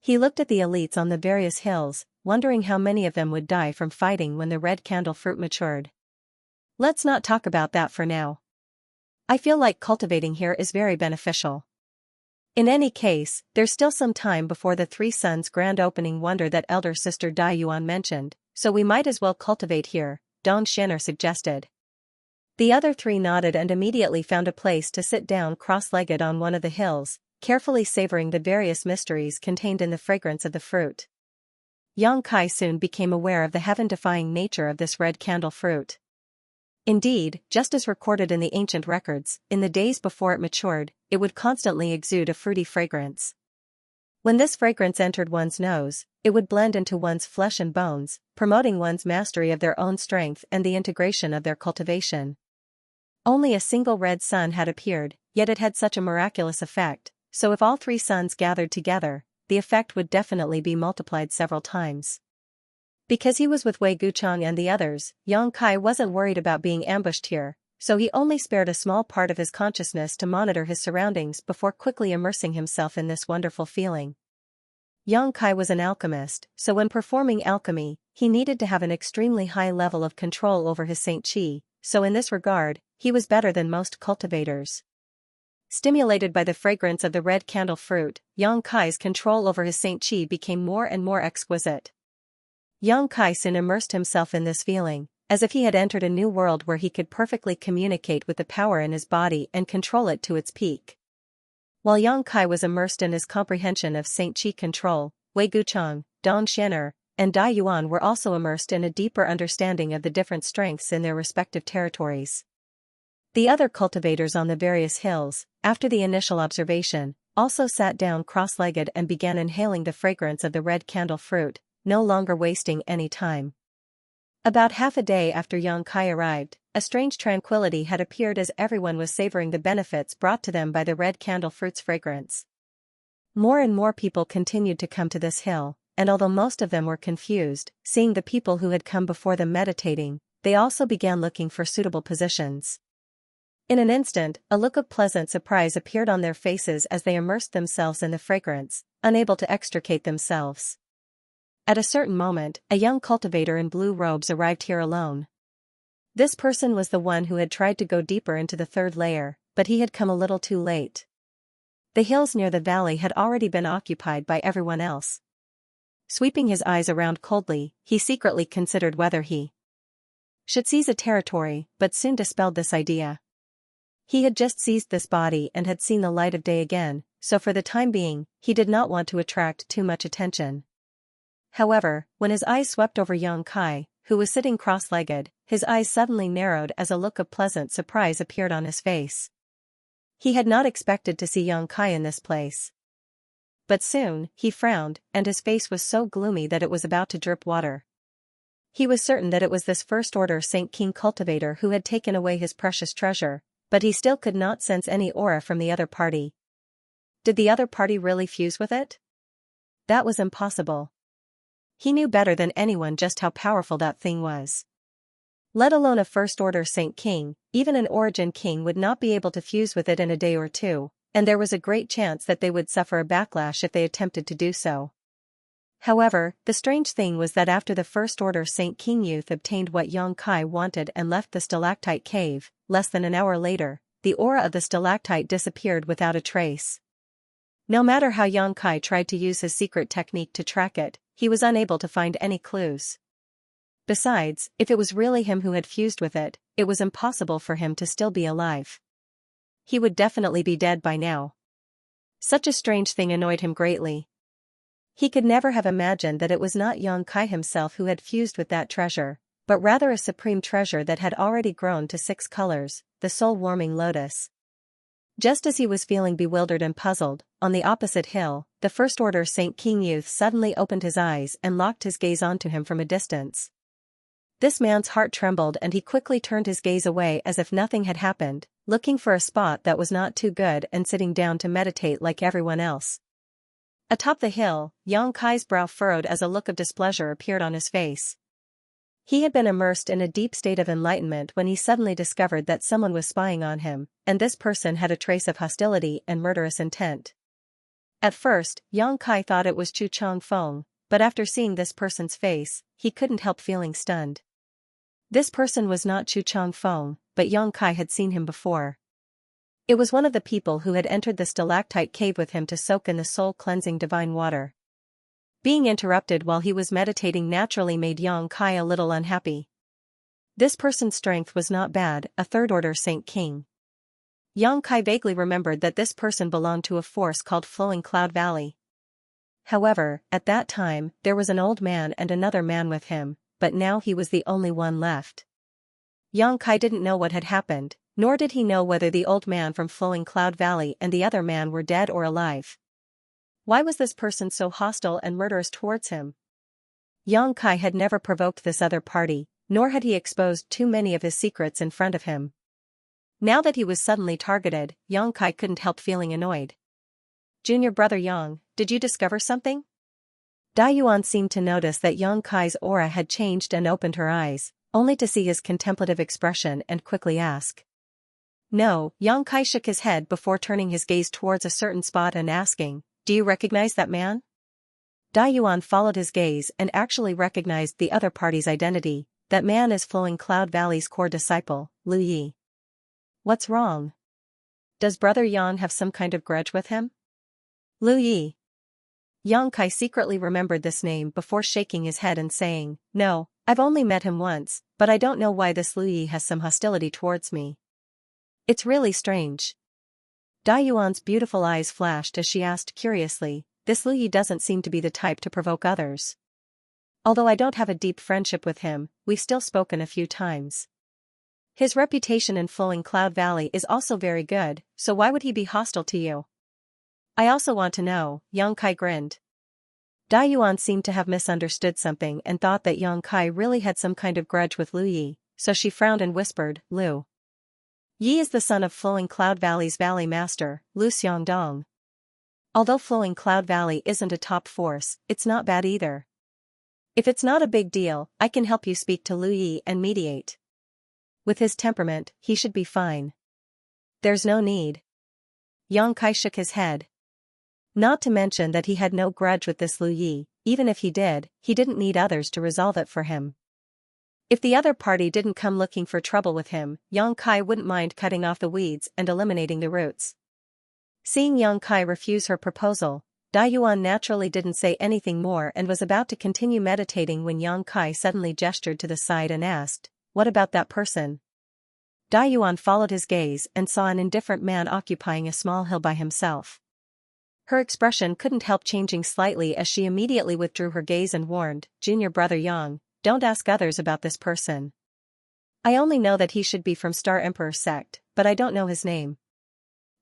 He looked at the elites on the various hills, wondering how many of them would die from fighting when the red candle fruit matured. "Let's not talk about that for now. I feel like cultivating here is very beneficial. In any case, there's still some time before the Three Suns grand opening wonder that elder sister Dai Yuan mentioned, so we might as well cultivate here," Dong Xianer suggested. The other three nodded and immediately found a place to sit down cross-legged on one of the hills, carefully savoring the various mysteries contained in the fragrance of the fruit. Yang Kai soon became aware of the heaven-defying nature of this red candle fruit. Indeed, just as recorded in the ancient records, in the days before it matured, it would constantly exude a fruity fragrance. When this fragrance entered one's nose, it would blend into one's flesh and bones, promoting one's mastery of their own strength and the integration of their cultivation. Only a single red sun had appeared, yet it had such a miraculous effect, so if all three suns gathered together, the effect would definitely be multiplied several times. Because he was with Wei Guchang and the others, Yang Kai wasn't worried about being ambushed here, so he only spared a small part of his consciousness to monitor his surroundings before quickly immersing himself in this wonderful feeling. Yang Kai was an alchemist, so when performing alchemy, he needed to have an extremely high level of control over his Saint Qi, so in this regard, he was better than most cultivators. Stimulated by the fragrance of the red candle fruit, Yang Kai's control over his Saint Qi became more and more exquisite. Yang Kai soon immersed himself in this feeling, as if he had entered a new world where he could perfectly communicate with the power in his body and control it to its peak. While Yang Kai was immersed in his comprehension of Saint Qi control, Wei Guchang, Dong Xianer, and Dai Yuan were also immersed in a deeper understanding of the different strengths in their respective territories. The other cultivators on the various hills, after the initial observation, also sat down cross-legged and began inhaling the fragrance of the red candle fruit, no longer wasting any time. About half a day after Yang Kai arrived, a strange tranquility had appeared as everyone was savoring the benefits brought to them by the red candle fruit's fragrance. More and more people continued to come to this hill, and although most of them were confused, seeing the people who had come before them meditating, they also began looking for suitable positions. In an instant, a look of pleasant surprise appeared on their faces as they immersed themselves in the fragrance, unable to extricate themselves. At a certain moment, a young cultivator in blue robes arrived here alone. This person was the one who had tried to go deeper into the third layer, but he had come a little too late. The hills near the valley had already been occupied by everyone else. Sweeping his eyes around coldly, he secretly considered whether he should seize a territory, but soon dispelled this idea. He had just seized this body and had seen the light of day again, so for the time being, he did not want to attract too much attention. However, when his eyes swept over Yang Kai, who was sitting cross-legged, his eyes suddenly narrowed as a look of pleasant surprise appeared on his face. He had not expected to see Yang Kai in this place. But soon, he frowned, and his face was so gloomy that it was about to drip water. He was certain that it was this first-order Saint King cultivator who had taken away his precious treasure, but he still could not sense any aura from the other party. Did the other party really fuse with it? That was impossible. He knew better than anyone just how powerful that thing was. Let alone a first-order Saint King, even an Origin King would not be able to fuse with it in a day or two, and there was a great chance that they would suffer a backlash if they attempted to do so. However, the strange thing was that after the first-order Saint King youth obtained what Yang Kai wanted and left the stalactite cave, less than an hour later, the aura of the stalactite disappeared without a trace. No matter how Yang Kai tried to use his secret technique to track it, he was unable to find any clues. Besides, if it was really him who had fused with it, it was impossible for him to still be alive. He would definitely be dead by now. Such a strange thing annoyed him greatly. He could never have imagined that it was not Yang Kai himself who had fused with that treasure, but rather a supreme treasure that had already grown to 6 colors, the soul-warming lotus. Just as he was feeling bewildered and puzzled, on the opposite hill, the first-order Saint King youth suddenly opened his eyes and locked his gaze onto him from a distance. This man's heart trembled and he quickly turned his gaze away as if nothing had happened, looking for a spot that was not too good and sitting down to meditate like everyone else. Atop the hill, Yang Kai's brow furrowed as a look of displeasure appeared on his face. He had been immersed in a deep state of enlightenment when he suddenly discovered that someone was spying on him, and this person had a trace of hostility and murderous intent. At first, Yang Kai thought it was Chu Changfeng, but after seeing this person's face, he couldn't help feeling stunned. This person was not Chu Changfeng, but Yang Kai had seen him before. It was one of the people who had entered the stalactite cave with him to soak in the soul-cleansing divine water. Being interrupted while he was meditating naturally made Yang Kai a little unhappy. This person's strength was not bad, a third-order Saint King. Yang Kai vaguely remembered that this person belonged to a force called Flowing Cloud Valley. However, at that time, there was an old man and another man with him, but now he was the only one left. Yang Kai didn't know what had happened, nor did he know whether the old man from Flowing Cloud Valley and the other man were dead or alive. Why was this person so hostile and murderous towards him? Yang Kai had never provoked this other party, nor had he exposed too many of his secrets in front of him. Now that he was suddenly targeted, Yang Kai couldn't help feeling annoyed. Junior brother Yang, did you discover something? Yuan seemed to notice that Yang Kai's aura had changed and opened her eyes, only to see his contemplative expression and quickly ask. No, Yang Kai shook his head before turning his gaze towards a certain spot and asking, do you recognize that man? Yuan followed his gaze and actually recognized the other party's identity. That man is Flowing Cloud Valley's core disciple, Lu Yi. What's wrong? Does brother Yang have some kind of grudge with him? Lu Yi. Yang Kai secretly remembered this name before shaking his head and saying, no, I've only met him once, but I don't know why this Lu Yi has some hostility towards me. It's really strange. Yuan's beautiful eyes flashed as she asked curiously, this Lu Yi doesn't seem to be the type to provoke others. Although I don't have a deep friendship with him, we've still spoken a few times. His reputation in Flowing Cloud Valley is also very good, so why would he be hostile to you? I also want to know, Yang Kai grinned. Yuan seemed to have misunderstood something and thought that Yang Kai really had some kind of grudge with Lu Yi, so she frowned and whispered, Lu Yi is the son of Flowing Cloud Valley's Valley Master, Lu Xiangdong. Although Flowing Cloud Valley isn't a top force, it's not bad either. If it's not a big deal, I can help you speak to Lu Yi and mediate. With his temperament, he should be fine. There's no need. Yang Kai shook his head. Not to mention that he had no grudge with this Lu Yi, even if he didn't need others to resolve it for him. If the other party didn't come looking for trouble with him, Yang Kai wouldn't mind cutting off the weeds and eliminating the roots. Seeing Yang Kai refuse her proposal, Yuan naturally didn't say anything more and was about to continue meditating when Yang Kai suddenly gestured to the side and asked, what about that person? Yuan followed his gaze and saw an indifferent man occupying a small hill by himself. Her expression couldn't help changing slightly as she immediately withdrew her gaze and warned, Junior brother Yang, don't ask others about this person. I only know that he should be from Star Emperor sect, but I don't know his name.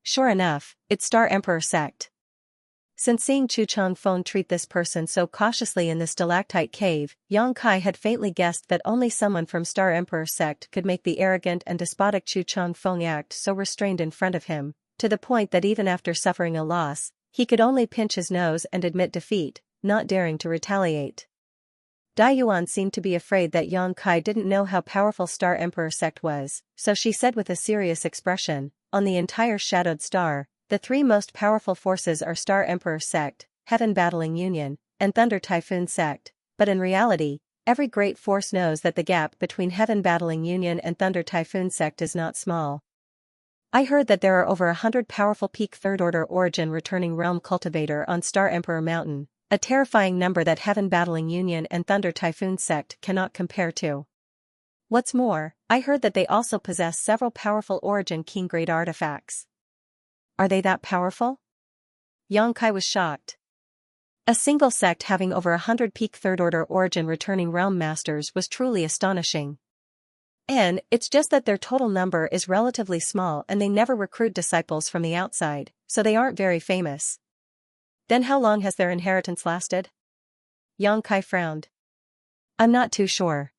Sure enough, it's Star Emperor sect. Since seeing Chu Changfeng treat this person so cautiously in the stalactite cave, Yang Kai had faintly guessed that only someone from Star Emperor sect could make the arrogant and despotic Chu Changfeng act so restrained in front of him, to the point that even after suffering a loss, he could only pinch his nose and admit defeat, not daring to retaliate. Yuan seemed to be afraid that Yang Kai didn't know how powerful Star Emperor sect was, so she said with a serious expression, on the entire Shadowed Star, the three most powerful forces are Star Emperor sect, Heaven Battling Union, and Thunder Typhoon sect, but in reality, every great force knows that the gap between Heaven Battling Union and Thunder Typhoon sect is not small. I heard that there are over 100 powerful peak Third Order Origin returning realm cultivator on Star Emperor Mountain, a terrifying number that Heaven Battling Union and Thunder Typhoon sect cannot compare to. What's more, I heard that they also possess several powerful Origin King Grade artifacts. Are they that powerful? Yang Kai was shocked. A single sect having over 100 peak Third Order Origin returning realm masters was truly astonishing. And it's just that their total number is relatively small and they never recruit disciples from the outside, so they aren't very famous. Then how long has their inheritance lasted? Yang Kai frowned. I'm not too sure.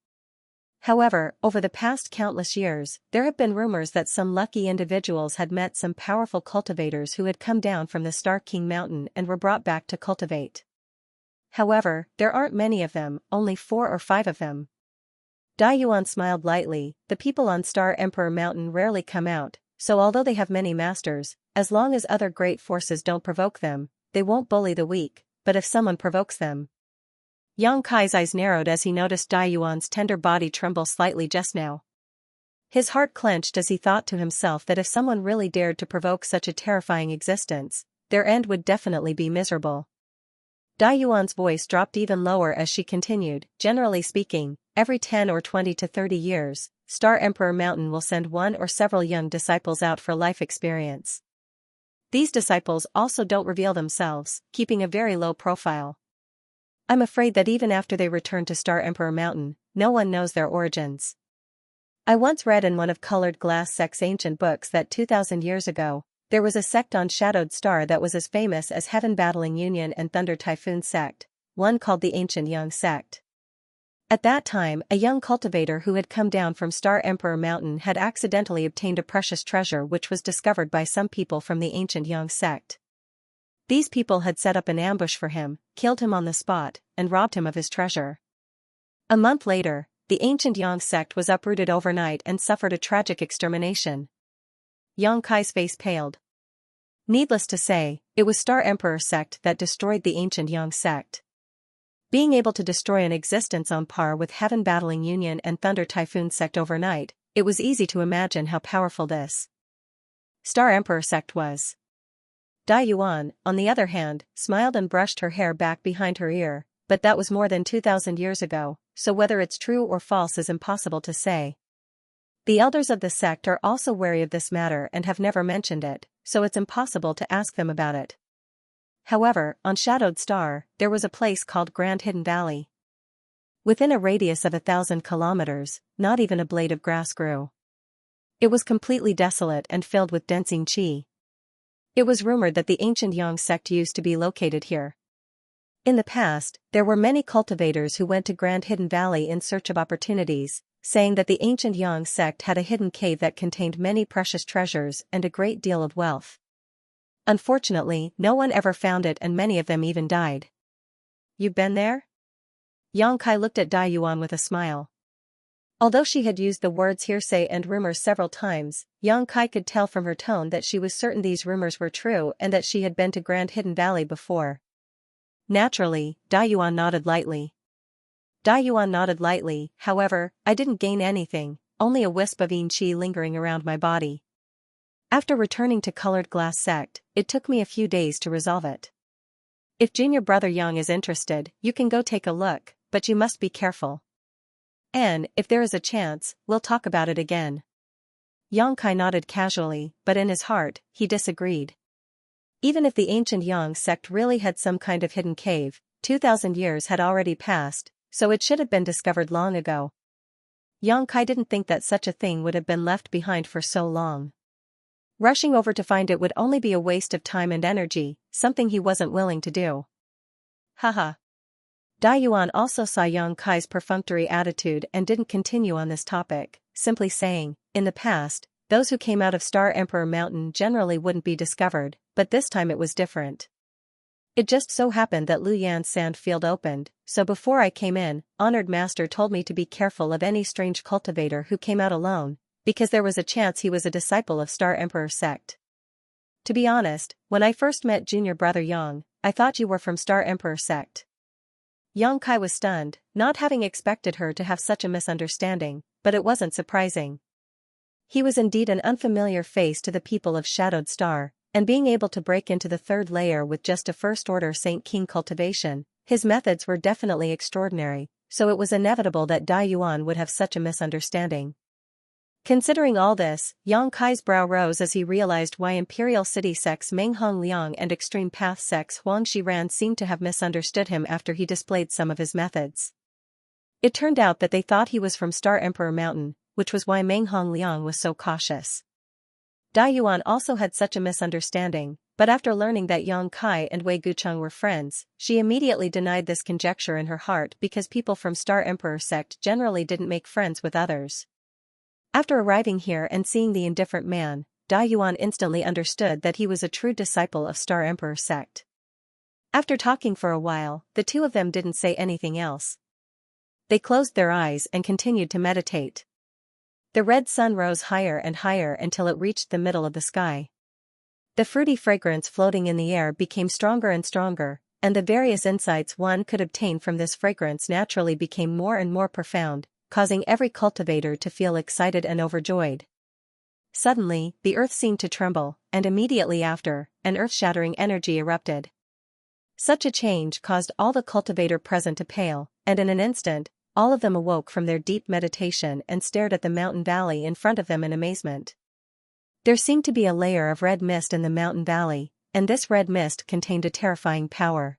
However, over the past countless years, there have been rumors that some lucky individuals had met some powerful cultivators who had come down from the Star King Mountain and were brought back to cultivate. However, there aren't many of them, only 4 or 5 of them. Yuan smiled lightly, the people on Star Emperor Mountain rarely come out, so although they have many masters, as long as other great forces don't provoke them, they won't bully the weak, but if someone provokes them. Yang Kai's eyes narrowed as he noticed Yuan's tender body tremble slightly just now. His heart clenched as he thought to himself that if someone really dared to provoke such a terrifying existence, their end would definitely be miserable. Yuan's voice dropped even lower as she continued, generally speaking, every 10 or 20 to 30 years, Star Emperor Mountain will send one or several young disciples out for life experience. These disciples also don't reveal themselves, keeping a very low profile. I'm afraid that even after they return to Star Emperor Mountain, no one knows their origins. I once read in one of Colored Glass Sect's ancient books that 2,000 years ago, there was a sect on Shadowed Star that was as famous as Heaven Battling Union and Thunder Typhoon sect, one called the Ancient Young sect. At that time, a young cultivator who had come down from Star Emperor Mountain had accidentally obtained a precious treasure which was discovered by some people from the Ancient Young sect. These people had set up an ambush for him, killed him on the spot, and robbed him of his treasure. A month later, the ancient Yang sect was uprooted overnight and suffered a tragic extermination. Yang Kai's face paled. Needless to say, it was Star Emperor sect that destroyed the ancient Yang sect. Being able to destroy an existence on par with Heaven Battling Union and Thunder Typhoon sect overnight, it was easy to imagine how powerful this Star Emperor sect was. Dai Yuan, on the other hand, smiled and brushed her hair back behind her ear, but that was more than 2,000 years ago, so whether it's true or false is impossible to say. The elders of the sect are also wary of this matter and have never mentioned it, so it's impossible to ask them about it. However, on Shadowed Star, there was a place called Grand Hidden Valley. Within a radius of 1,000 kilometers, not even a blade of grass grew. It was completely desolate and filled with densing qi. It was rumored that the ancient Yang sect used to be located here. In the past, there were many cultivators who went to Grand Hidden Valley in search of opportunities, saying that the ancient Yang sect had a hidden cave that contained many precious treasures and a great deal of wealth. Unfortunately, no one ever found it and many of them even died. You've been there? Yang Kai looked at Dai Yuan with a smile. Although she had used the words hearsay and rumors several times, Yang Kai could tell from her tone that she was certain these rumors were true and that she had been to Grand Hidden Valley before. Naturally, Dai Yuan nodded lightly. However, I didn't gain anything, only a wisp of yin qi lingering around my body. After returning to Colored Glass sect, it took me a few days to resolve it. If junior brother Yang is interested, you can go take a look, but you must be careful. And, if there is a chance, we'll talk about it again. Yang Kai nodded casually, but in his heart, he disagreed. Even if the ancient Yang sect really had some kind of hidden cave, 2,000 years had already passed, so it should have been discovered long ago. Yang Kai didn't think that such a thing would have been left behind for so long. Rushing over to find it would only be a waste of time and energy, something he wasn't willing to do. Haha. Dai Yuan also saw Yang Kai's perfunctory attitude and didn't continue on this topic, simply saying, in the past, those who came out of Star Emperor Mountain generally wouldn't be discovered, but this time it was different. It just so happened that Lu Yan's sand field opened, so before I came in, Honored Master told me to be careful of any strange cultivator who came out alone, because there was a chance he was a disciple of Star Emperor sect. To be honest, when I first met junior brother Yang, I thought you were from Star Emperor sect. Yang Kai was stunned, not having expected her to have such a misunderstanding, but it wasn't surprising. He was indeed an unfamiliar face to the people of Shadowed Star, and being able to break into the third layer with just a first-order Saint King cultivation, his methods were definitely extraordinary, so it was inevitable that Dai Yuan would have such a misunderstanding. Considering all this, Yang Kai's brow rose as he realized why Imperial City sects Menghong Liang and Extreme Path sects Huang Shiran seemed to have misunderstood him after he displayed some of his methods. It turned out that they thought he was from Star Emperor Mountain, which was why Menghong Liang was so cautious. Dai Yuan also had such a misunderstanding, but after learning that Yang Kai and Wei Gucheng were friends, she immediately denied this conjecture in her heart because people from Star Emperor sect generally didn't make friends with others. After arriving here and seeing the indifferent man, Dai Yuan instantly understood that he was a true disciple of Star Emperor sect. After talking for a while, the two of them didn't say anything else. They closed their eyes and continued to meditate. The red sun rose higher and higher until it reached the middle of the sky. The fruity fragrance floating in the air became stronger and stronger, and the various insights one could obtain from this fragrance naturally became more and more profound, causing every cultivator to feel excited and overjoyed. Suddenly, the earth seemed to tremble, and immediately after, an earth-shattering energy erupted. Such a change caused all the cultivator present to pale, and in an instant, all of them awoke from their deep meditation and stared at the mountain valley in front of them in amazement. There seemed to be a layer of red mist in the mountain valley, and this red mist contained a terrifying power.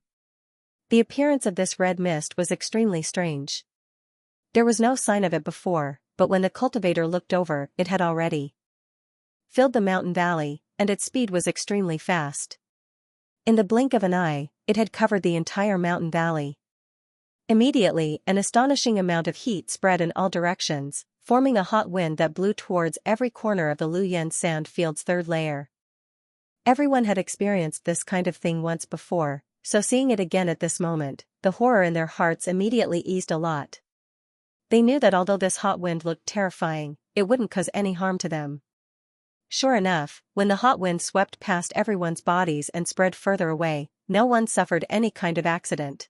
The appearance of this red mist was extremely strange. There was no sign of it before, but when the cultivator looked over, it had already filled the mountain valley, and its speed was extremely fast. In the blink of an eye, it had covered the entire mountain valley. Immediately, an astonishing amount of heat spread in all directions, forming a hot wind that blew towards every corner of the Luyan sand field's third layer. Everyone had experienced this kind of thing once before, so seeing it again at this moment, the horror in their hearts immediately eased a lot. They knew that although this hot wind looked terrifying, it wouldn't cause any harm to them. Sure enough, when the hot wind swept past everyone's bodies and spread further away, no one suffered any kind of accident.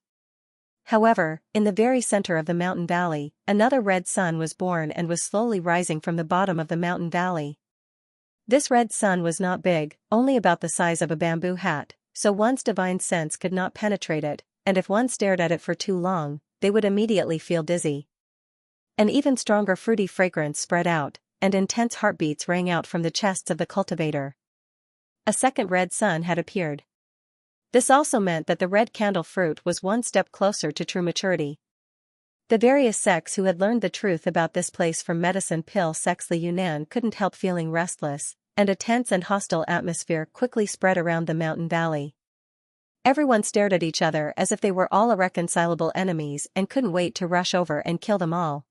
However, in the very center of the mountain valley, another red sun was born and was slowly rising from the bottom of the mountain valley. This red sun was not big, only about the size of a bamboo hat, so one's divine sense could not penetrate it, and if one stared at it for too long, they would immediately feel dizzy. An even stronger fruity fragrance spread out, and intense heartbeats rang out from the chests of the cultivator. A second red sun had appeared. This also meant that the red candle fruit was one step closer to true maturity. The various sects who had learned the truth about this place from medicine pill sects the Yunnan couldn't help feeling restless, and a tense and hostile atmosphere quickly spread around the mountain valley. Everyone stared at each other as if they were all irreconcilable enemies and couldn't wait to rush over and kill them all.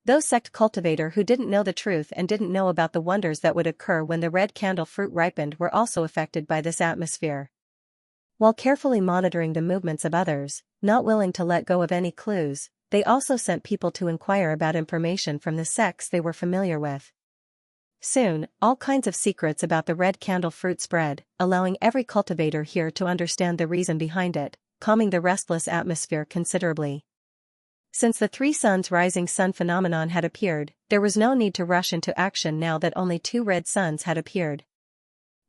Those sect cultivator who didn't know the truth and didn't know about the wonders that would occur when the red candle fruit ripened were also affected by this atmosphere. While carefully monitoring the movements of others, not willing to let go of any clues, they also sent people to inquire about information from the sects they were familiar with. Soon, all kinds of secrets about the red candle fruit spread, allowing every cultivator here to understand the reason behind it, calming the restless atmosphere considerably. Since the three suns rising sun phenomenon had appeared, there was no need to rush into action now that only two red suns had appeared.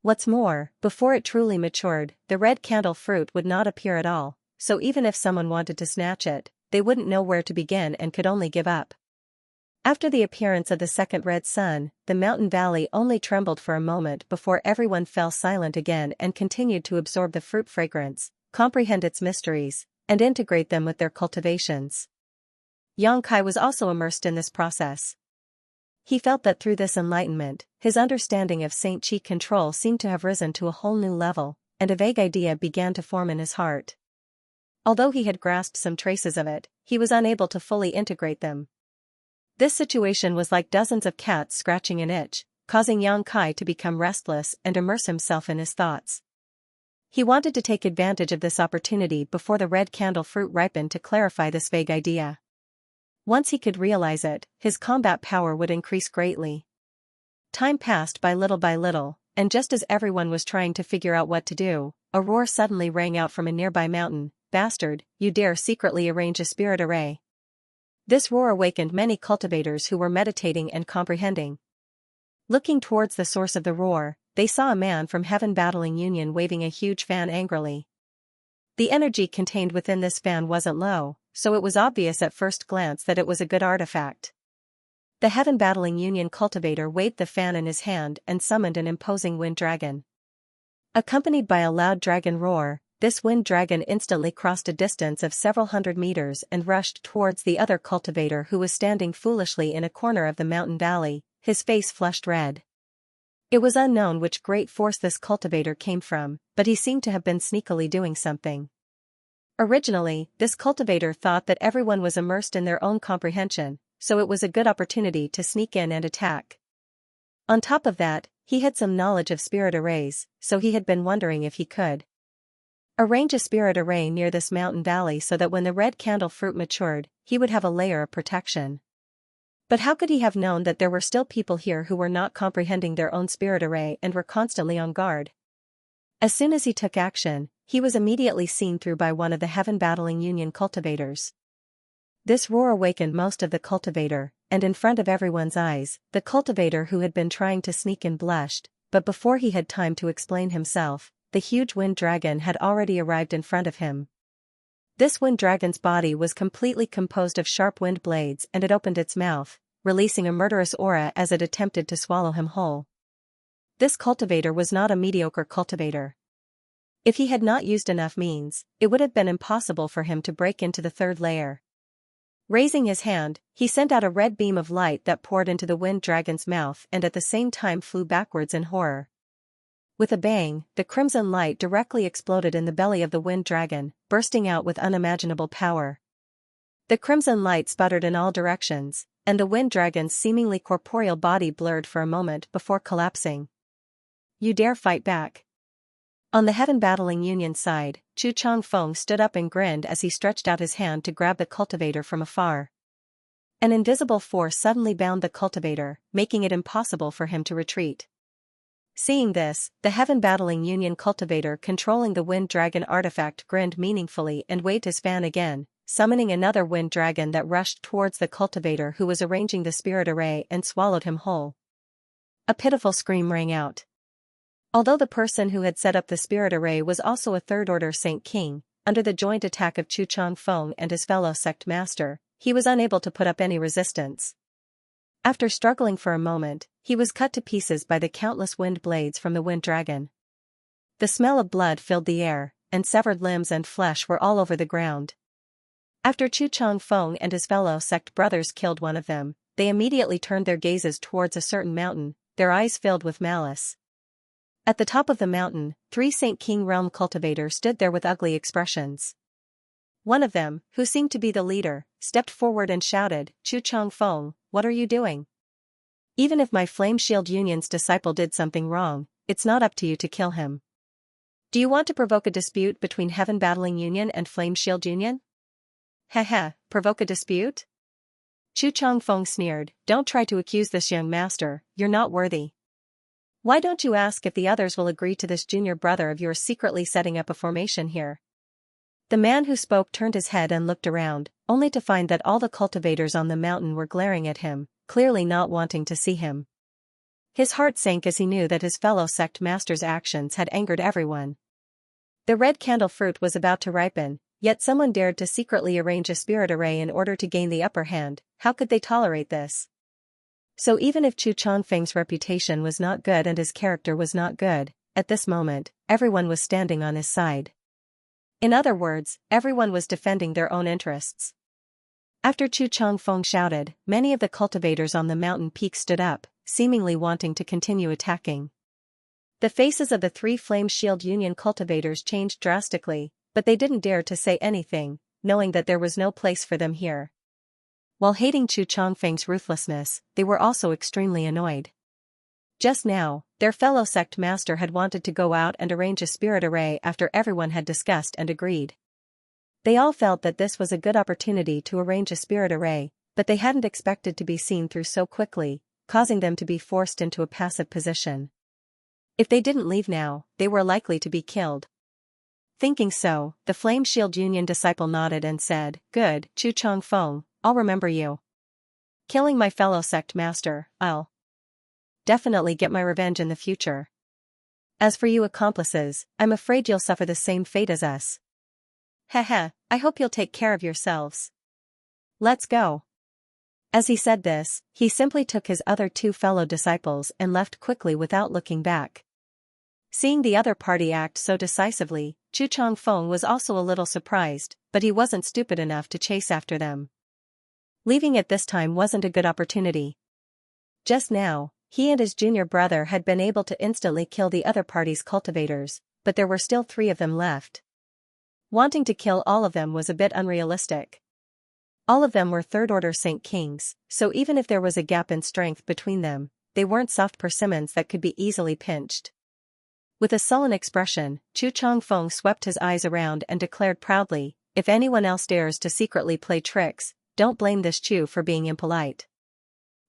What's more, before it truly matured, the red candle fruit would not appear at all, so even if someone wanted to snatch it, they wouldn't know where to begin and could only give up. After the appearance of the second red sun, the mountain valley only trembled for a moment before everyone fell silent again and continued to absorb the fruit fragrance, comprehend its mysteries, and integrate them with their cultivations. Xianxia was also immersed in this process. He felt that through this enlightenment, his understanding of Saint Qi control seemed to have risen to a whole new level, and a vague idea began to form in his heart. Although he had grasped some traces of it, he was unable to fully integrate them. This situation was like dozens of cats scratching an itch, causing Xianxia to become restless and immerse himself in his thoughts. He wanted to take advantage of this opportunity before the red candle fruit ripened to clarify this vague idea. Once he could realize it, his combat power would increase greatly. Time passed by little, and just as everyone was trying to figure out what to do, a roar suddenly rang out from a nearby mountain. "Bastard, you dare secretly arrange a spirit array." This roar awakened many cultivators who were meditating and comprehending. Looking towards the source of the roar, they saw a man from Heaven Battling Union waving a huge fan angrily. The energy contained within this fan wasn't low, so it was obvious at first glance that it was a good artifact. The Heaven Battling Union cultivator waved the fan in his hand and summoned an imposing wind dragon. Accompanied by a loud dragon roar, this wind dragon instantly crossed a distance of several hundred meters and rushed towards the other cultivator who was standing foolishly in a corner of the mountain valley, his face flushed red. It was unknown which great force this cultivator came from, but he seemed to have been sneakily doing something. Originally, this cultivator thought that everyone was immersed in their own comprehension, so it was a good opportunity to sneak in and attack. On top of that, he had some knowledge of spirit arrays, so he had been wondering if he could arrange a spirit array near this mountain valley so that when the red candle fruit matured, he would have a layer of protection. But how could he have known that there were still people here who were not comprehending their own spirit array and were constantly on guard? As soon as he took action, he was immediately seen through by one of the Heaven Battling Union cultivators. This roar awakened most of the cultivator, and in front of everyone's eyes, the cultivator who had been trying to sneak in blushed, but before he had time to explain himself, the huge wind dragon had already arrived in front of him. This wind dragon's body was completely composed of sharp wind blades and it opened its mouth, releasing a murderous aura as it attempted to swallow him whole. This cultivator was not a mediocre cultivator. If he had not used enough means, it would have been impossible for him to break into the third layer. Raising his hand, he sent out a red beam of light that poured into the wind dragon's mouth and at the same time flew backwards in horror. With a bang, the crimson light directly exploded in the belly of the wind dragon, bursting out with unimaginable power. The crimson light sputtered in all directions, and the wind dragon's seemingly corporeal body blurred for a moment before collapsing. "You dare fight back?" On the heaven-battling Union side, Chu Changfeng stood up and grinned as he stretched out his hand to grab the cultivator from afar. An invisible force suddenly bound the cultivator, making it impossible for him to retreat. Seeing this, the heaven-battling Union cultivator controlling the Wind Dragon artifact grinned meaningfully and waved his fan again, summoning another Wind Dragon that rushed towards the cultivator who was arranging the spirit array and swallowed him whole. A pitiful scream rang out. Although the person who had set up the spirit array was also a third-order Saint King, under the joint attack of Chu Changfeng and his fellow sect master, he was unable to put up any resistance. After struggling for a moment, he was cut to pieces by the countless wind blades from the Wind Dragon. The smell of blood filled the air, and severed limbs and flesh were all over the ground. After Chu Changfeng and his fellow sect brothers killed one of them, they immediately turned their gazes towards a certain mountain, their eyes filled with malice. At the top of the mountain, 3 Saint King realm cultivators stood there with ugly expressions. One of them, who seemed to be the leader, stepped forward and shouted, "Chu Changfeng, what are you doing? Even if my Flame Shield Union's disciple did something wrong, it's not up to you to kill him. Do you want to provoke a dispute between Heaven Battling Union and Flame Shield Union?" "Heh, provoke a dispute?" Chu Changfeng sneered, "Don't try to accuse this young master, you're not worthy. Why don't you ask if the others will agree to this junior brother of yours secretly setting up a formation here?" The man who spoke turned his head and looked around, only to find that all the cultivators on the mountain were glaring at him, clearly not wanting to see him. His heart sank as he knew that his fellow sect master's actions had angered everyone. The red candle fruit was about to ripen, yet someone dared to secretly arrange a spirit array in order to gain the upper hand. How could they tolerate this? So even if Chu Changfeng's reputation was not good and his character was not good, at this moment, everyone was standing on his side. In other words, everyone was defending their own interests. After Chu Changfeng shouted, many of the cultivators on the mountain peak stood up, seemingly wanting to continue attacking. The faces of the 3 Flame Shield Union cultivators changed drastically, but they didn't dare to say anything, knowing that there was no place for them here. While hating Chu Changfeng's ruthlessness, they were also extremely annoyed. Just now, their fellow sect master had wanted to go out and arrange a spirit array after everyone had discussed and agreed. They all felt that this was a good opportunity to arrange a spirit array, but they hadn't expected to be seen through so quickly, causing them to be forced into a passive position. If they didn't leave now, they were likely to be killed. Thinking so, the Flame Shield Union disciple nodded and said, "Good, Chu Changfeng, I'll remember you. Killing my fellow sect master, I'll definitely get my revenge in the future. As for you accomplices, I'm afraid you'll suffer the same fate as us. Heh, I hope you'll take care of yourselves. Let's go." As he said this, he simply took his other 2 fellow disciples and left quickly without looking back. Seeing the other party act so decisively, Chu Changfeng was also a little surprised, but he wasn't stupid enough to chase after them. Leaving at this time wasn't a good opportunity. Just now, he and his junior brother had been able to instantly kill the other party's cultivators, but there were still 3 of them left. Wanting to kill all of them was a bit unrealistic. All of them were third-order Saint Kings, so even if there was a gap in strength between them, they weren't soft persimmons that could be easily pinched. With a sullen expression, Chu Changfeng swept his eyes around and declared proudly, "If anyone else dares to secretly play tricks, don't blame this Chu for being impolite.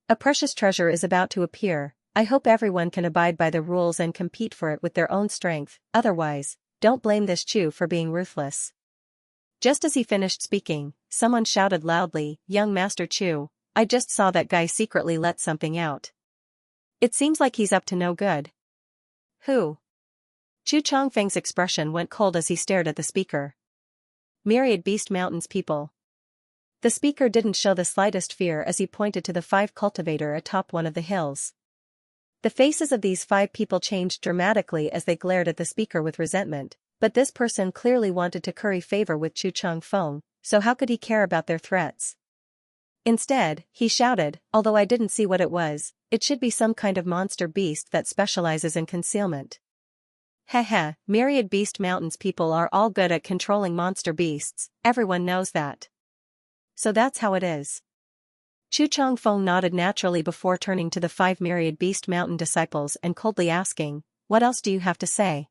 A precious treasure is about to appear. I hope everyone can abide by the rules and compete for it with their own strength, otherwise, don't blame this Chu for being ruthless." Just as he finished speaking, someone shouted loudly, "Young Master Chu, I just saw that guy secretly let something out. It seems like he's up to no good." "Who?" Chu Changfeng's expression went cold as he stared at the speaker. "Myriad Beast Mountain's people." The speaker didn't show the slightest fear as he pointed to the 5 cultivator atop one of the hills. The faces of these 5 people changed dramatically as they glared at the speaker with resentment, but this person clearly wanted to curry favor with Chu Changfeng, so how could he care about their threats? Instead, he shouted, "Although I didn't see what it was, it should be some kind of monster beast that specializes in concealment." Heh, Myriad Beast Mountain's people are all good at controlling monster beasts, everyone knows that. So that's how it is. Chu Changfeng nodded naturally before turning to the 5 Myriad Beast Mountain disciples and coldly asking, "What else do you have to say?"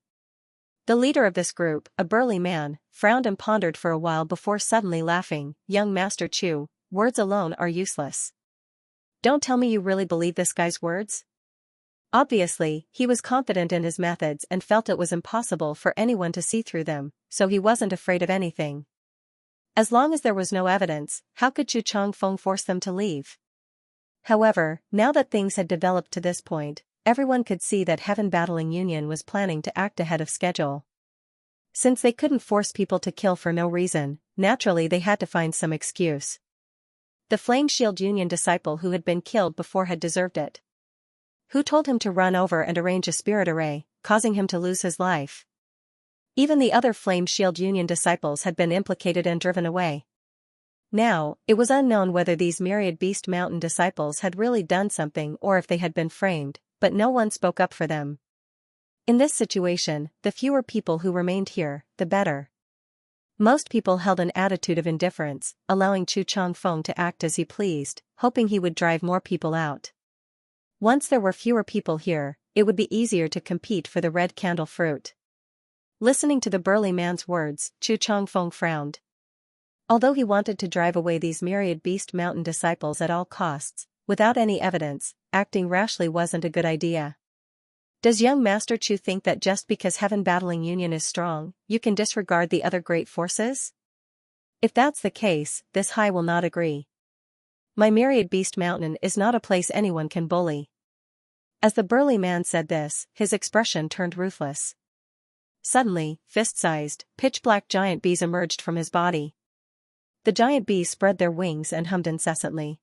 The leader of this group, a burly man, frowned and pondered for a while before suddenly laughing. Young Master Chu, words alone are useless. Don't tell me you really believe this guy's words? Obviously, he was confident in his methods and felt it was impossible for anyone to see through them, so he wasn't afraid of anything. As long as there was no evidence, how could Chu Changfeng force them to leave? However, now that things had developed to this point, everyone could see that Heaven Battling Union was planning to act ahead of schedule. Since they couldn't force people to kill for no reason, naturally they had to find some excuse. The Flame Shield Union disciple who had been killed before had deserved it. Who told him to run over and arrange a spirit array, causing him to lose his life? Even the other Flame Shield Union disciples had been implicated and driven away. Now, it was unknown whether these Myriad Beast Mountain disciples had really done something or if they had been framed, but no one spoke up for them. In this situation, the fewer people who remained here, the better. Most people held an attitude of indifference, allowing Chu Changfeng to act as he pleased, hoping he would drive more people out. Once there were fewer people here, it would be easier to compete for the red candle fruit. Listening to the burly man's words, Chu Changfeng frowned. Although he wanted to drive away these Myriad Beast Mountain disciples at all costs, without any evidence, acting rashly wasn't a good idea. Does young Master Chu think that just because Heaven Battling Union is strong, you can disregard the other great forces? If that's the case, this Hai will not agree. My Myriad Beast Mountain is not a place anyone can bully. As the burly man said this, his expression turned ruthless. Suddenly, fist-sized, pitch-black giant bees emerged from his body. The giant bees spread their wings and hummed incessantly.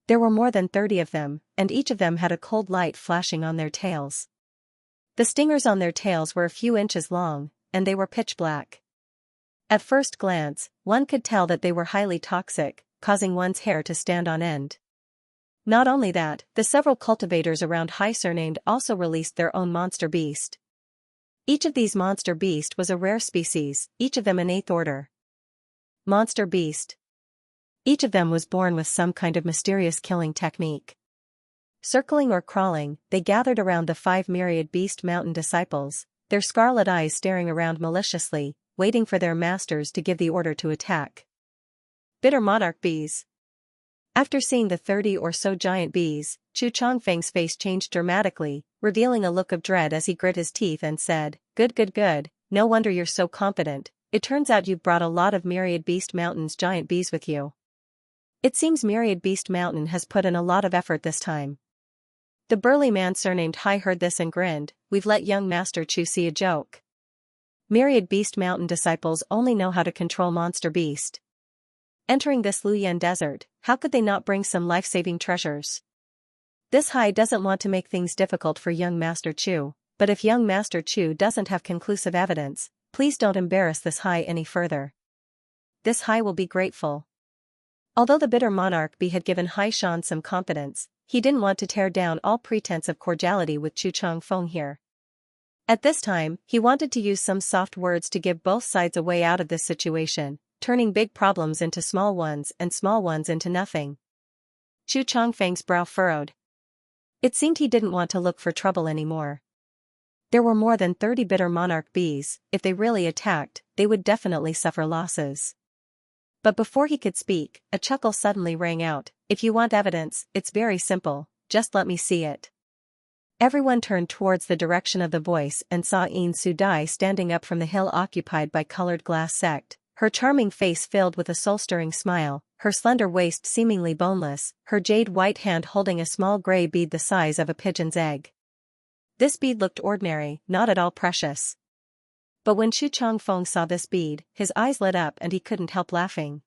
There were more than 30 of them, and each of them had a cold light flashing on their tails. The stingers on their tails were a few inches long, and they were pitch-black. At first glance, one could tell that they were highly toxic, causing one's hair to stand on end. Not only that, the several cultivators around Hai surnamed also released their own monster beast. Each of these monster beast was a rare species, each of them an 8th order. Monster beast. Each of them was born with some kind of mysterious killing technique. Circling or crawling, they gathered around the 5 Myriad Beast Mountain disciples, their scarlet eyes staring around maliciously, waiting for their masters to give the order to attack. Bitter monarch bees. After seeing the 30 or so giant bees, Chu Changfeng's face changed dramatically, revealing a look of dread as he grit his teeth and said, Good, no wonder you're so confident, it turns out you've brought a lot of Myriad Beast Mountain's giant bees with you. It seems Myriad Beast Mountain has put in a lot of effort this time. The burly man surnamed Hai heard this and grinned, We've let young Master Chu see a joke. Myriad Beast Mountain disciples only know how to control monster beast. Entering this Luyan desert, how could they not bring some life-saving treasures? This Hai doesn't want to make things difficult for young Master Chu, but if young Master Chu doesn't have conclusive evidence, please don't embarrass this Hai any further. This Hai will be grateful. Although the bitter monarch bee had given Hai Shan some confidence, he didn't want to tear down all pretense of cordiality with Chu Changfeng here. At this time, he wanted to use some soft words to give both sides a way out of this situation, turning big problems into small ones and small ones into nothing. Chu Changfeng's brow furrowed. It seemed he didn't want to look for trouble anymore. There were more than 30 bitter monarch bees, if they really attacked, they would definitely suffer losses. But before he could speak, a chuckle suddenly rang out, If you want evidence, it's very simple, just let me see it. Everyone turned towards the direction of the voice and saw Yin Su Dai standing up from the hill occupied by colored glass sect, her charming face filled with a soul-stirring smile, her slender waist seemingly boneless, her jade-white hand holding a small gray bead the size of a pigeon's egg. This bead looked ordinary, not at all precious. But when Chu Changfeng saw this bead, his eyes lit up and he couldn't help laughing.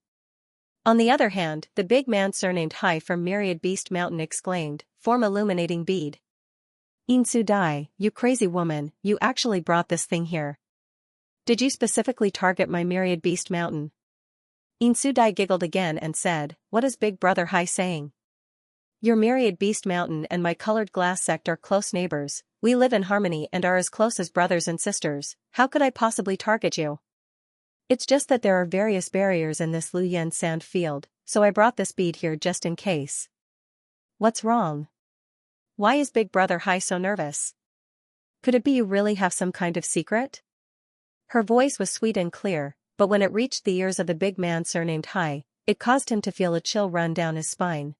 On the other hand, the big man surnamed Hai from Myriad Beast Mountain exclaimed, Form illuminating bead. Yin Su Dai, you crazy woman, you actually brought this thing here. Did you specifically target my Myriad Beast Mountain? Yin Su Dai giggled again and said, What is Big Brother Hai saying? Your Myriad Beast Mountain and my colored glass sect are close neighbors, we live in harmony and are as close as brothers and sisters, how could I possibly target you? It's just that there are various barriers in this Luyan sand field, so I brought this bead here just in case. What's wrong? Why is Big Brother Hai so nervous? Could it be you really have some kind of secret? Her voice was sweet and clear, but when it reached the ears of the big man surnamed Hai, it caused him to feel a chill run down his spine.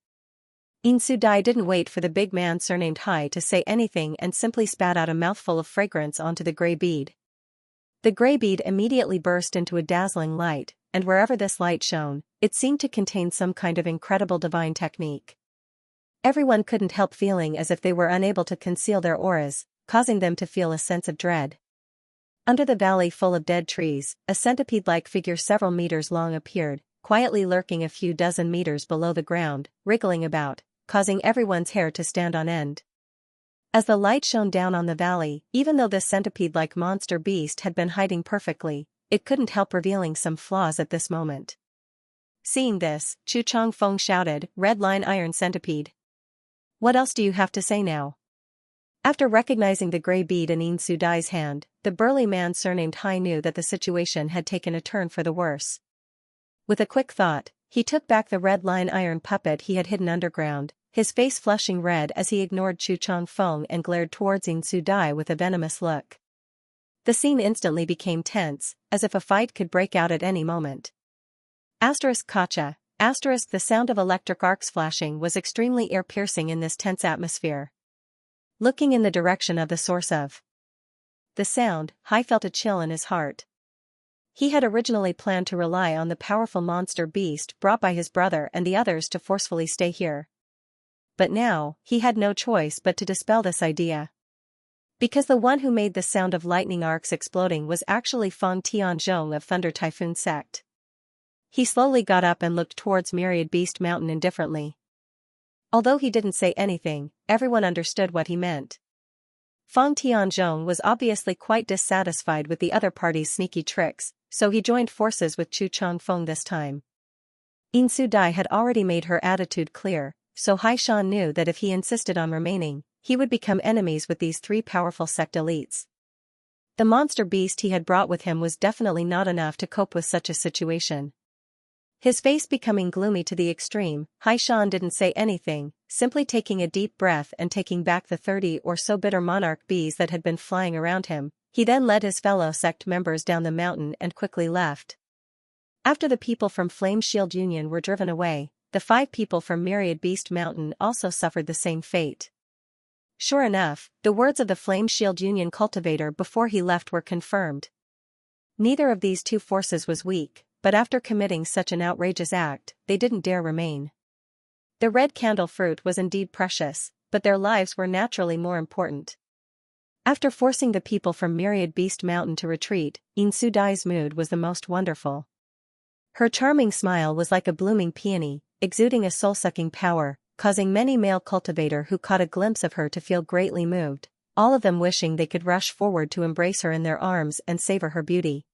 Insudai didn't wait for the big man surnamed Hai to say anything and simply spat out a mouthful of fragrance onto the gray bead. The gray bead immediately burst into a dazzling light, and wherever this light shone, it seemed to contain some kind of incredible divine technique. Everyone couldn't help feeling as if they were unable to conceal their auras, causing them to feel a sense of dread. Under the valley full of dead trees, a centipede-like figure several meters long appeared, quietly lurking a few dozen meters below the ground, wriggling about, causing everyone's hair to stand on end. As the light shone down on the valley, even though this centipede-like monster beast had been hiding perfectly, it couldn't help revealing some flaws at this moment. Seeing this, Chu Changfeng shouted, "Red line iron centipede. What else do you have to say now?" After recognizing the gray bead in Insudai's hand, the burly man surnamed Hai knew that the situation had taken a turn for the worse. With a quick thought, he took back the red line iron puppet he had hidden underground, his face flushing red as he ignored Chu Changfeng and glared towards Insudai with a venomous look. The scene instantly became tense, as if a fight could break out at any moment. Kacha. The sound of electric arcs flashing was extremely ear-piercing in this tense atmosphere. Looking in the direction of the source of the sound, Hai felt a chill in his heart. He had originally planned to rely on the powerful monster beast brought by his brother and the others to forcefully stay here. But now, he had no choice but to dispel this idea. Because the one who made the sound of lightning arcs exploding was actually Feng Tianzhong of Thunder Typhoon Sect. He slowly got up and looked towards Myriad Beast Mountain indifferently. Although he didn't say anything, everyone understood what he meant. Feng Tianzhong was obviously quite dissatisfied with the other party's sneaky tricks, so he joined forces with Chu Changfeng this time. Insudai had already made her attitude clear, so Hai Shan knew that if he insisted on remaining, he would become enemies with these three powerful sect elites. The monster beast he had brought with him was definitely not enough to cope with such a situation. His face becoming gloomy to the extreme, Hai Shan didn't say anything, simply taking a deep breath and taking back the 30 or so bitter monarch bees that had been flying around him. He then led his fellow sect members down the mountain and quickly left. After the people from Flame Shield Union were driven away, the 5 people from Myriad Beast Mountain also suffered the same fate. Sure enough, the words of the Flame Shield Union cultivator before he left were confirmed. Neither of these two forces was weak, but after committing such an outrageous act, they didn't dare remain. The red candle fruit was indeed precious, but their lives were naturally more important. After forcing the people from Myriad Beast Mountain to retreat, Insudai's mood was the most wonderful. Her charming smile was like a blooming peony, exuding a soul-sucking power, causing many male cultivator who caught a glimpse of her to feel greatly moved, all of them wishing they could rush forward to embrace her in their arms and savor her beauty.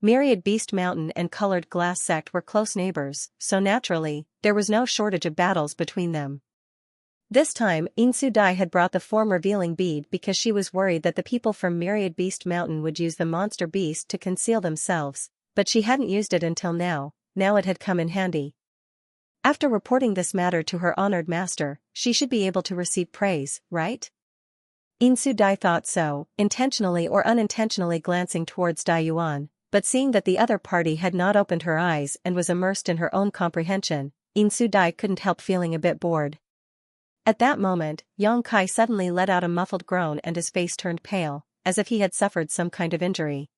Myriad Beast Mountain and Colored Glass Sect were close neighbors, so naturally, there was no shortage of battles between them. This time, Insudai had brought the form revealing bead because she was worried that the people from Myriad Beast Mountain would use the monster beast to conceal themselves, but she hadn't used it until now it had come in handy. After reporting this matter to her honored master, she should be able to receive praise, right? Insudai thought so, intentionally or unintentionally glancing towards Daiyuan. But seeing that the other party had not opened her eyes and was immersed in her own comprehension, Insudai couldn't help feeling a bit bored. At that moment, Yang Kai suddenly let out a muffled groan and his face turned pale, as if he had suffered some kind of injury.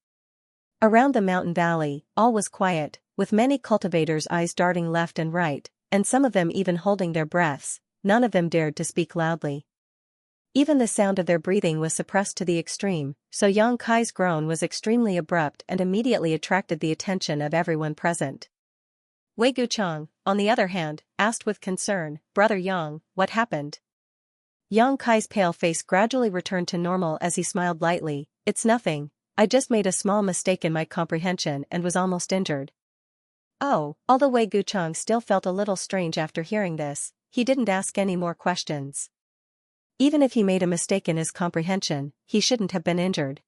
Around the mountain valley, all was quiet, with many cultivators' eyes darting left and right, and some of them even holding their breaths. None of them dared to speak loudly. Even the sound of their breathing was suppressed to the extreme, so Yang Kai's groan was extremely abrupt and immediately attracted the attention of everyone present. Wei Guchang, on the other hand, asked with concern, "Brother Yang, what happened?" Yang Kai's pale face gradually returned to normal as he smiled lightly. "It's nothing, I just made a small mistake in my comprehension and was almost injured." Oh, although Wei Guchang still felt a little strange after hearing this, he didn't ask any more questions. Even if he made a mistake in his comprehension, he shouldn't have been injured.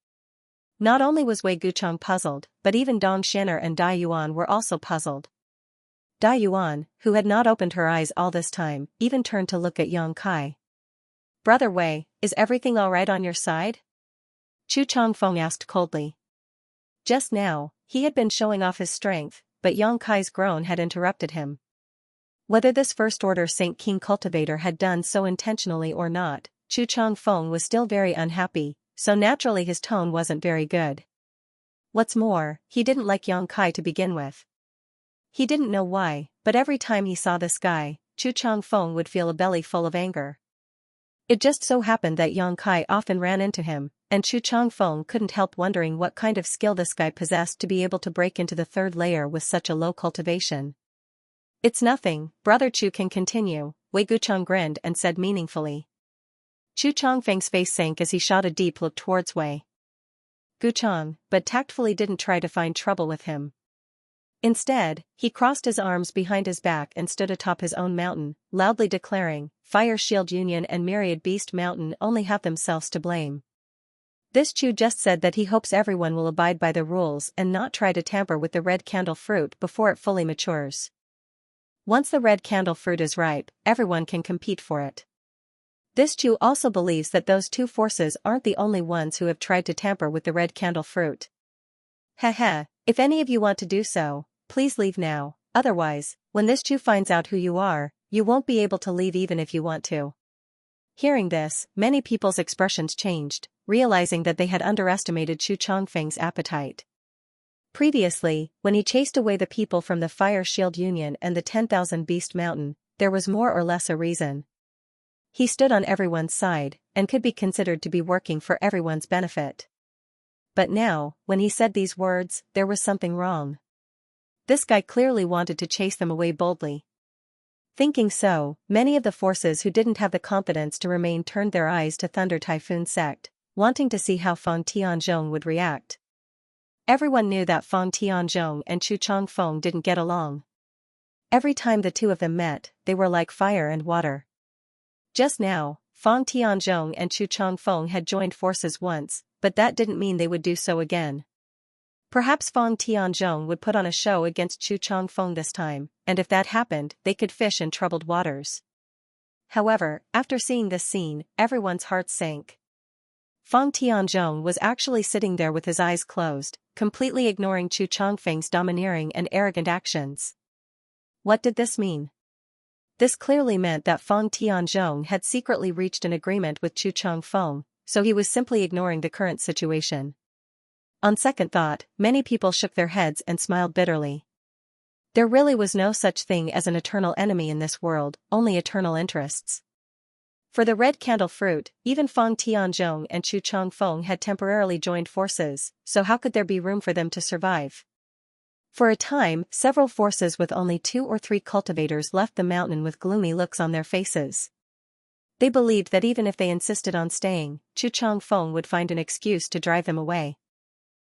Not only was Wei Guchang puzzled, but even Dong Shen'er and Dai Yuan were also puzzled. Dai Yuan, who had not opened her eyes all this time, even turned to look at Yang Kai. "Brother Wei, is everything alright on your side?" Chu Changfeng asked coldly. Just now, he had been showing off his strength, but Yang Kai's groan had interrupted him. Whether this First Order Saint King cultivator had done so intentionally or not, Chu Changfeng was still very unhappy, so naturally his tone wasn't very good. What's more, he didn't like Yang Kai to begin with. He didn't know why, but every time he saw this guy, Chu Changfeng would feel a belly full of anger. It just so happened that Yang Kai often ran into him, and Chu Changfeng couldn't help wondering what kind of skill this guy possessed to be able to break into the third layer with such a low cultivation. It's nothing, Brother Chu can continue, Wei Guchang grinned and said meaningfully. Chu Changfeng's face sank as he shot a deep look towards Wei Guchang, but tactfully didn't try to find trouble with him. Instead, he crossed his arms behind his back and stood atop his own mountain, loudly declaring, Fire Shield Union and Myriad Beast Mountain only have themselves to blame. This Chu just said that he hopes everyone will abide by the rules and not try to tamper with the red candle fruit before it fully matures. Once the red candle fruit is ripe, everyone can compete for it. This Chu also believes that those two forces aren't the only ones who have tried to tamper with the red candle fruit. Heh, if any of you want to do so, please leave now, otherwise, when this Chu finds out who you are, you won't be able to leave even if you want to. Hearing this, many people's expressions changed, realizing that they had underestimated Chu Changfeng's appetite. Previously, when he chased away the people from the Fire Shield Union and the 10,000 Beast Mountain, there was more or less a reason. He stood on everyone's side, and could be considered to be working for everyone's benefit. But now, when he said these words, there was something wrong. This guy clearly wanted to chase them away boldly. Thinking so, many of the forces who didn't have the confidence to remain turned their eyes to Thunder Typhoon sect, wanting to see how Fang Tianzhong would react. Everyone knew that Fang Tianzhong and Chu Changfeng didn't get along. Every time the two of them met, they were like fire and water. Just now, Fang Tianzhong and Chu Changfeng had joined forces once, but that didn't mean they would do so again. Perhaps Fang Tianzhong would put on a show against Chu Changfeng this time, and if that happened, they could fish in troubled waters. However, after seeing this scene, everyone's hearts sank. Fang Tianzhong was actually sitting there with his eyes closed, completely ignoring Chu Changfeng's domineering and arrogant actions. What did this mean? This clearly meant that Fang Tianzhong had secretly reached an agreement with Chu Changfeng, so he was simply ignoring the current situation. On second thought, many people shook their heads and smiled bitterly. There really was no such thing as an eternal enemy in this world, only eternal interests. For the red candle fruit, even Fang Tianzhong and Chu Changfeng had temporarily joined forces, so how could there be room for them to survive? For a time, several forces with only 2 or 3 cultivators left the mountain with gloomy looks on their faces. They believed that even if they insisted on staying, Chu Changfeng would find an excuse to drive them away.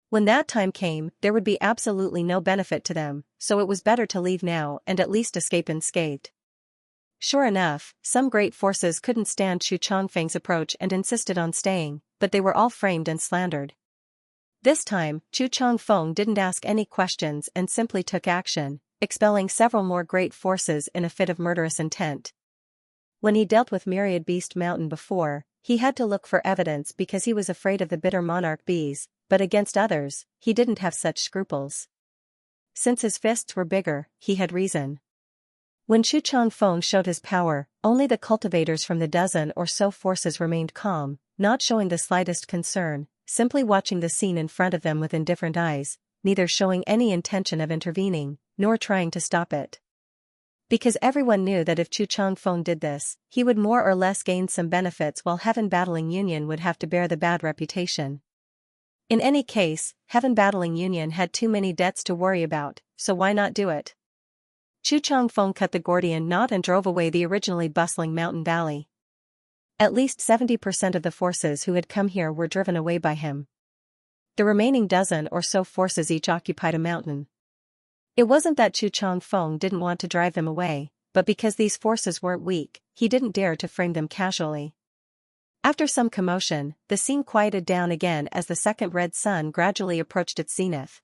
When that time came, there would be absolutely no benefit to them, so it was better to leave now and at least escape unscathed. Sure enough, some great forces couldn't stand Chu Changfeng's approach and insisted on staying, but they were all framed and slandered. This time, Chu Changfeng didn't ask any questions and simply took action, expelling several more great forces in a fit of murderous intent. When he dealt with Myriad Beast Mountain before, he had to look for evidence because he was afraid of the bitter monarch bees, but against others, he didn't have such scruples. Since his fists were bigger, he had reason. When Chu Changfeng showed his power, only the cultivators from the dozen or so forces remained calm, not showing the slightest concern, simply watching the scene in front of them with indifferent eyes, neither showing any intention of intervening, nor trying to stop it. Because everyone knew that if Chu Changfeng did this, he would more or less gain some benefits while Heaven Battling Union would have to bear the bad reputation. In any case, Heaven Battling Union had too many debts to worry about, so why not do it? Chu Changfeng cut the Gordian knot and drove away the originally bustling mountain valley. At least 70% of the forces who had come here were driven away by him. The remaining dozen or so forces each occupied a mountain. It wasn't that Chu Changfeng didn't want to drive them away, but because these forces weren't weak, he didn't dare to frame them casually. After some commotion, the scene quieted down again as the second red sun gradually approached its zenith.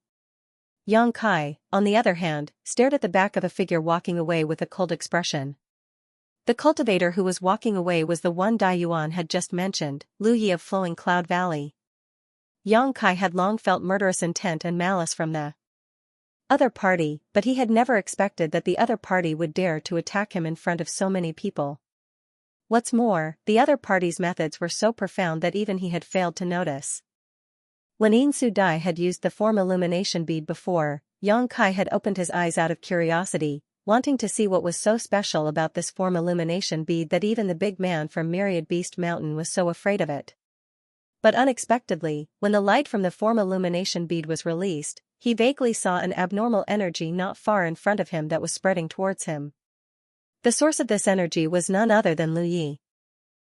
Yang Kai, on the other hand, stared at the back of a figure walking away with a cold expression. The cultivator who was walking away was the one Dai Yuan had just mentioned, Lu Yi of Flowing Cloud Valley. Yang Kai had long felt murderous intent and malice from the other party, but he had never expected that the other party would dare to attack him in front of so many people. What's more, the other party's methods were so profound that even he had failed to notice. When In Su Dai had used the form illumination bead before, Yang Kai had opened his eyes out of curiosity, wanting to see what was so special about this form illumination bead that even the big man from Myriad Beast Mountain was so afraid of it. But unexpectedly, when the light from the form illumination bead was released, he vaguely saw an abnormal energy not far in front of him that was spreading towards him. The source of this energy was none other than Lu Yi.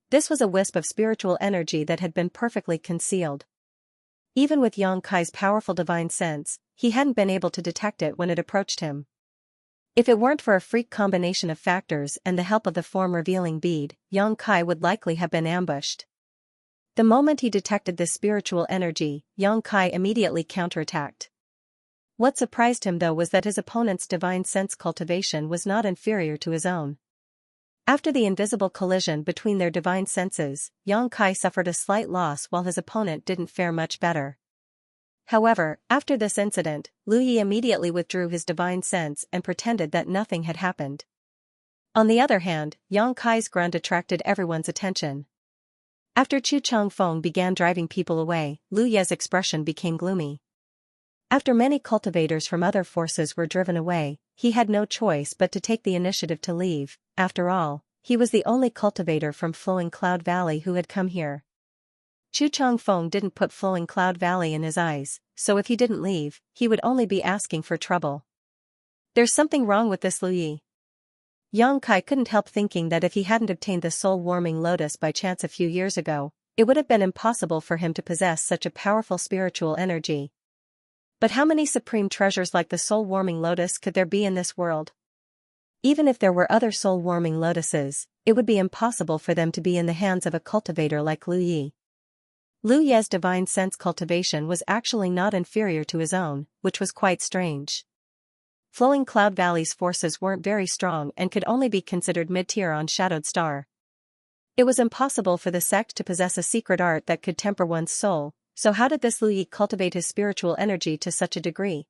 This was a wisp of spiritual energy that had been perfectly concealed. Even with Yang Kai's powerful divine sense, he hadn't been able to detect it when it approached him. If it weren't for a freak combination of factors and the help of the form-revealing bead, Yang Kai would likely have been ambushed. The moment he detected this spiritual energy, Yang Kai immediately counterattacked. What surprised him though was that his opponent's divine sense cultivation was not inferior to his own. After the invisible collision between their divine senses, Yang Kai suffered a slight loss while his opponent didn't fare much better. However, after this incident, Lu Yi immediately withdrew his divine sense and pretended that nothing had happened. On the other hand, Yang Kai's grunt attracted everyone's attention. After Chu Changfeng began driving people away, Lu Ye's expression became gloomy. After many cultivators from other forces were driven away, he had no choice but to take the initiative to leave. After all, he was the only cultivator from Flowing Cloud Valley who had come here. Chu Changfeng didn't put Flowing Cloud Valley in his eyes, so if he didn't leave, he would only be asking for trouble. There's something wrong with this Lu Yi. Yang Kai couldn't help thinking that if he hadn't obtained the soul-warming lotus by chance a few years ago, it would have been impossible for him to possess such a powerful spiritual energy. But how many supreme treasures like the soul-warming lotus could there be in this world? Even if there were other soul-warming lotuses, it would be impossible for them to be in the hands of a cultivator like Lu Yi. Lu Ye's divine sense cultivation was actually not inferior to his own, which was quite strange. Flowing Cloud Valley's forces weren't very strong and could only be considered mid-tier on Shadowed Star. It was impossible for the sect to possess a secret art that could temper one's soul, so how did this Lu Yi cultivate his spiritual energy to such a degree?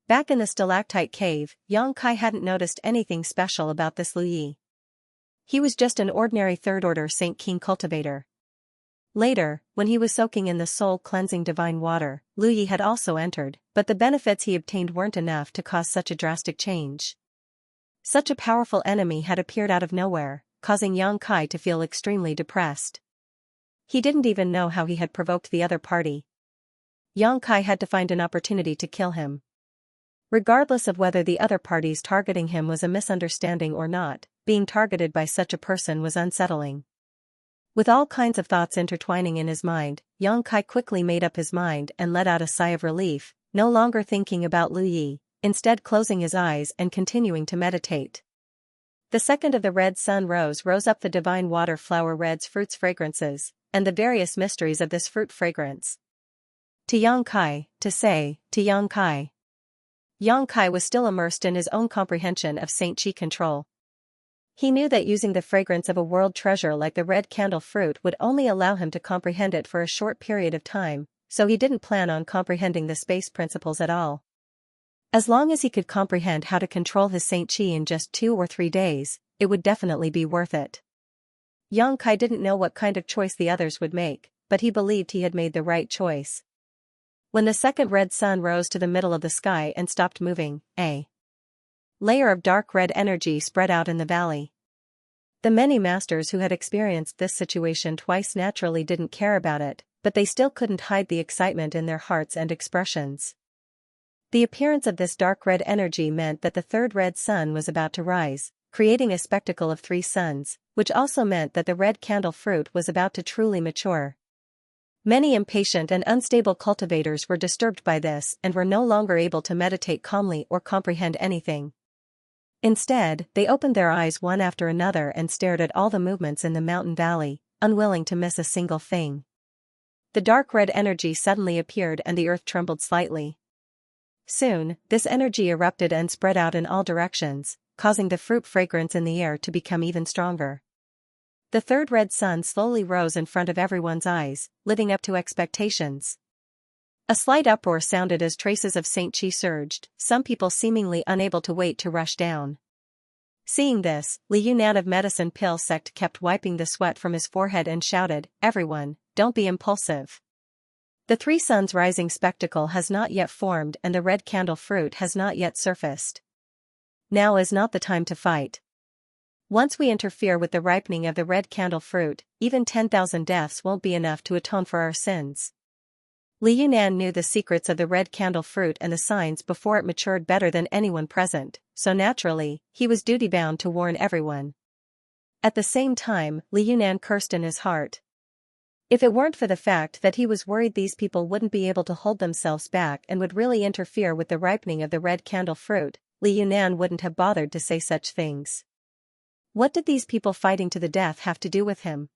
Back in the stalactite cave, Yang Kai hadn't noticed anything special about this Lu Yi. He was just an ordinary third-order Saint King cultivator. Later, when he was soaking in the soul-cleansing divine water, Lu Yi had also entered, but the benefits he obtained weren't enough to cause such a drastic change. Such a powerful enemy had appeared out of nowhere, causing Yang Kai to feel extremely depressed. He didn't even know how he had provoked the other party. Yang Kai had to find an opportunity to kill him. Regardless of whether the other party's targeting him was a misunderstanding or not, being targeted by such a person was unsettling. With all kinds of thoughts intertwining in his mind, Yang Kai quickly made up his mind and let out a sigh of relief, no longer thinking about Lu Yi, instead closing his eyes and continuing to meditate. The second of the red sun rose up the divine water flower red's fruit's fragrances, and the various mysteries of this fruit fragrance. To Yang Kai, to Yang Kai. Yang Kai was still immersed in his own comprehension of Saint Chi control. He knew that using the fragrance of a world treasure like the red candle fruit would only allow him to comprehend it for a short period of time, so he didn't plan on comprehending the space principles at all. As long as he could comprehend how to control his Saint Chi in just 2 or 3 days, it would definitely be worth it. Yang Kai didn't know what kind of choice the others would make, but he believed he had made the right choice. When the second red sun rose to the middle of the sky and stopped moving, a layer of dark red energy spread out in the valley. The many masters who had experienced this situation twice naturally didn't care about it, but they still couldn't hide the excitement in their hearts and expressions. The appearance of this dark red energy meant that the third red sun was about to rise, creating a spectacle of 3 suns, which also meant that the red candle fruit was about to truly mature. Many impatient and unstable cultivators were disturbed by this and were no longer able to meditate calmly or comprehend anything. Instead, they opened their eyes one after another and stared at all the movements in the mountain valley, unwilling to miss a single thing. The dark red energy suddenly appeared and the earth trembled slightly. Soon, this energy erupted and spread out in all directions, causing the fruit fragrance in the air to become even stronger. The third red sun slowly rose in front of everyone's eyes, living up to expectations. A slight uproar sounded as traces of Saint Qi surged, some people seemingly unable to wait to rush down. Seeing this, Li Yunnan of Medicine Pill Sect kept wiping the sweat from his forehead and shouted, "Everyone, don't be impulsive. The three suns rising spectacle has not yet formed and the red candle fruit has not yet surfaced. Now is not the time to fight. Once we interfere with the ripening of the red candle fruit, even 10,000 deaths won't be enough to atone for our sins." Li Yunnan knew the secrets of the red candle fruit and the signs before it matured better than anyone present, so naturally, he was duty-bound to warn everyone. At the same time, Li Yunnan cursed in his heart. If it weren't for the fact that he was worried these people wouldn't be able to hold themselves back and would really interfere with the ripening of the red candle fruit, Li Yunnan wouldn't have bothered to say such things. What did these people fighting to the death have to do with him?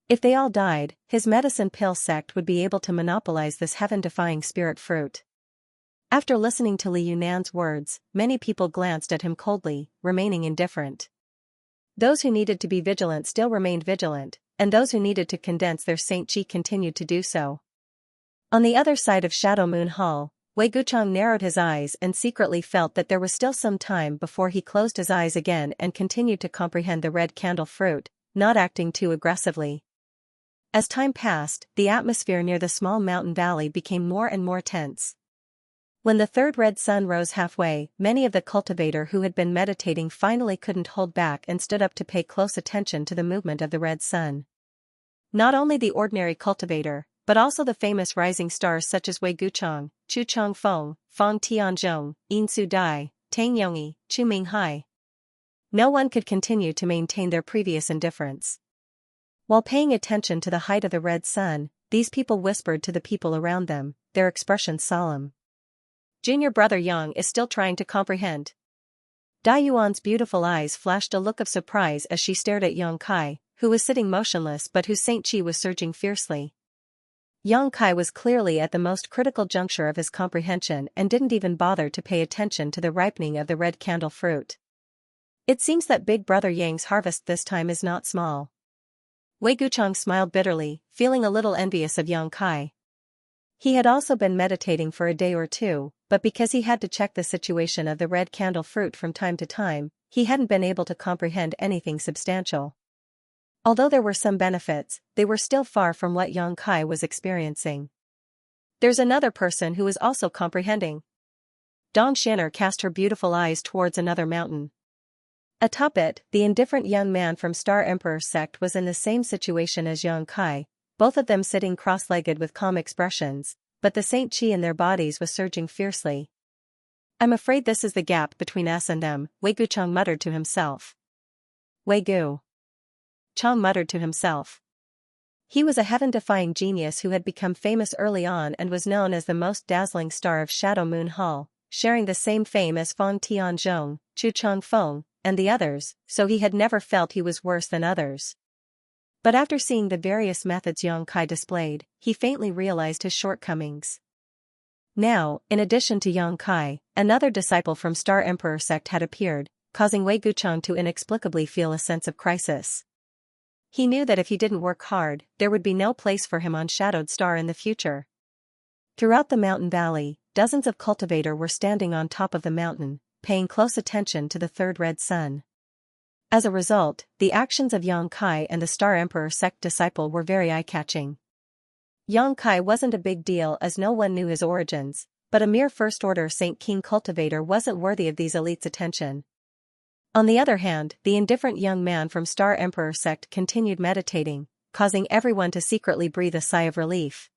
If they all died, his medicine pill sect would be able to monopolize this heaven-defying spirit fruit. After listening to Li Yunnan's words, many people glanced at him coldly, remaining indifferent. Those who needed to be vigilant still remained vigilant, and those who needed to condense their Saint Qi continued to do so. On the other side of Shadow Moon Hall, Wei Guchang narrowed his eyes and secretly felt that there was still some time before he closed his eyes again and continued to comprehend the red candle fruit, not acting too aggressively. As time passed, the atmosphere near the small mountain valley became more and more tense. When the third red sun rose halfway, many of the cultivator who had been meditating finally couldn't hold back and stood up to pay close attention to the movement of the red sun. Not only the ordinary cultivator, but also the famous rising stars such as Wei Guchang, Chu Changfeng, Fang Tianzhong, Yin Su Dai, Tang Yongyi, Chu Minghai. No one could continue to maintain their previous indifference. While paying attention to the height of the red sun, these people whispered to the people around them, their expressions solemn. Junior brother Yang is still trying to comprehend. Dai Yuan's beautiful eyes flashed a look of surprise as she stared at Yang Kai, who was sitting motionless but whose Saint Qi was surging fiercely. Yang Kai was clearly at the most critical juncture of his comprehension and didn't even bother to pay attention to the ripening of the red candle fruit. It seems that big brother Yang's harvest this time is not small. Wei Guchang smiled bitterly, feeling a little envious of Yang Kai. He had also been meditating for a day or two, but because he had to check the situation of the red candle fruit from time to time, he hadn't been able to comprehend anything substantial. Although there were some benefits, they were still far from what Yang Kai was experiencing. There's another person who is also comprehending. Dong Shanner cast her beautiful eyes towards another mountain. Atop it, the indifferent young man from Star Emperor sect was in the same situation as Yang Kai, both of them sitting cross-legged with calm expressions, but the Saint Qi in their bodies was surging fiercely. "I'm afraid this is the gap between us and them," Wei Guchang muttered to himself. Wei Gu Chang muttered to himself. He was a heaven-defying genius who had become famous early on and was known as the most dazzling star of Shadow Moon Hall, sharing the same fame as Fang Tianzhong, Chu Changfeng, and the others, so he had never felt he was worse than others. But after seeing the various methods Yang Kai displayed, he faintly realized his shortcomings. Now, in addition to Yang Kai, another disciple from Star Emperor sect had appeared, causing Wei Guchang to inexplicably feel a sense of crisis. He knew that if he didn't work hard, there would be no place for him on Shadowed Star in the future. Throughout the mountain valley, dozens of cultivator were standing on top of the mountain, paying close attention to the third red sun. As a result, the actions of Yang Kai and the Star Emperor sect disciple were very eye-catching. Yang Kai wasn't a big deal as no one knew his origins, but a mere first-order Saint King cultivator wasn't worthy of these elites' attention. On the other hand, the indifferent young man from Star Emperor sect continued meditating, causing everyone to secretly breathe a sigh of relief.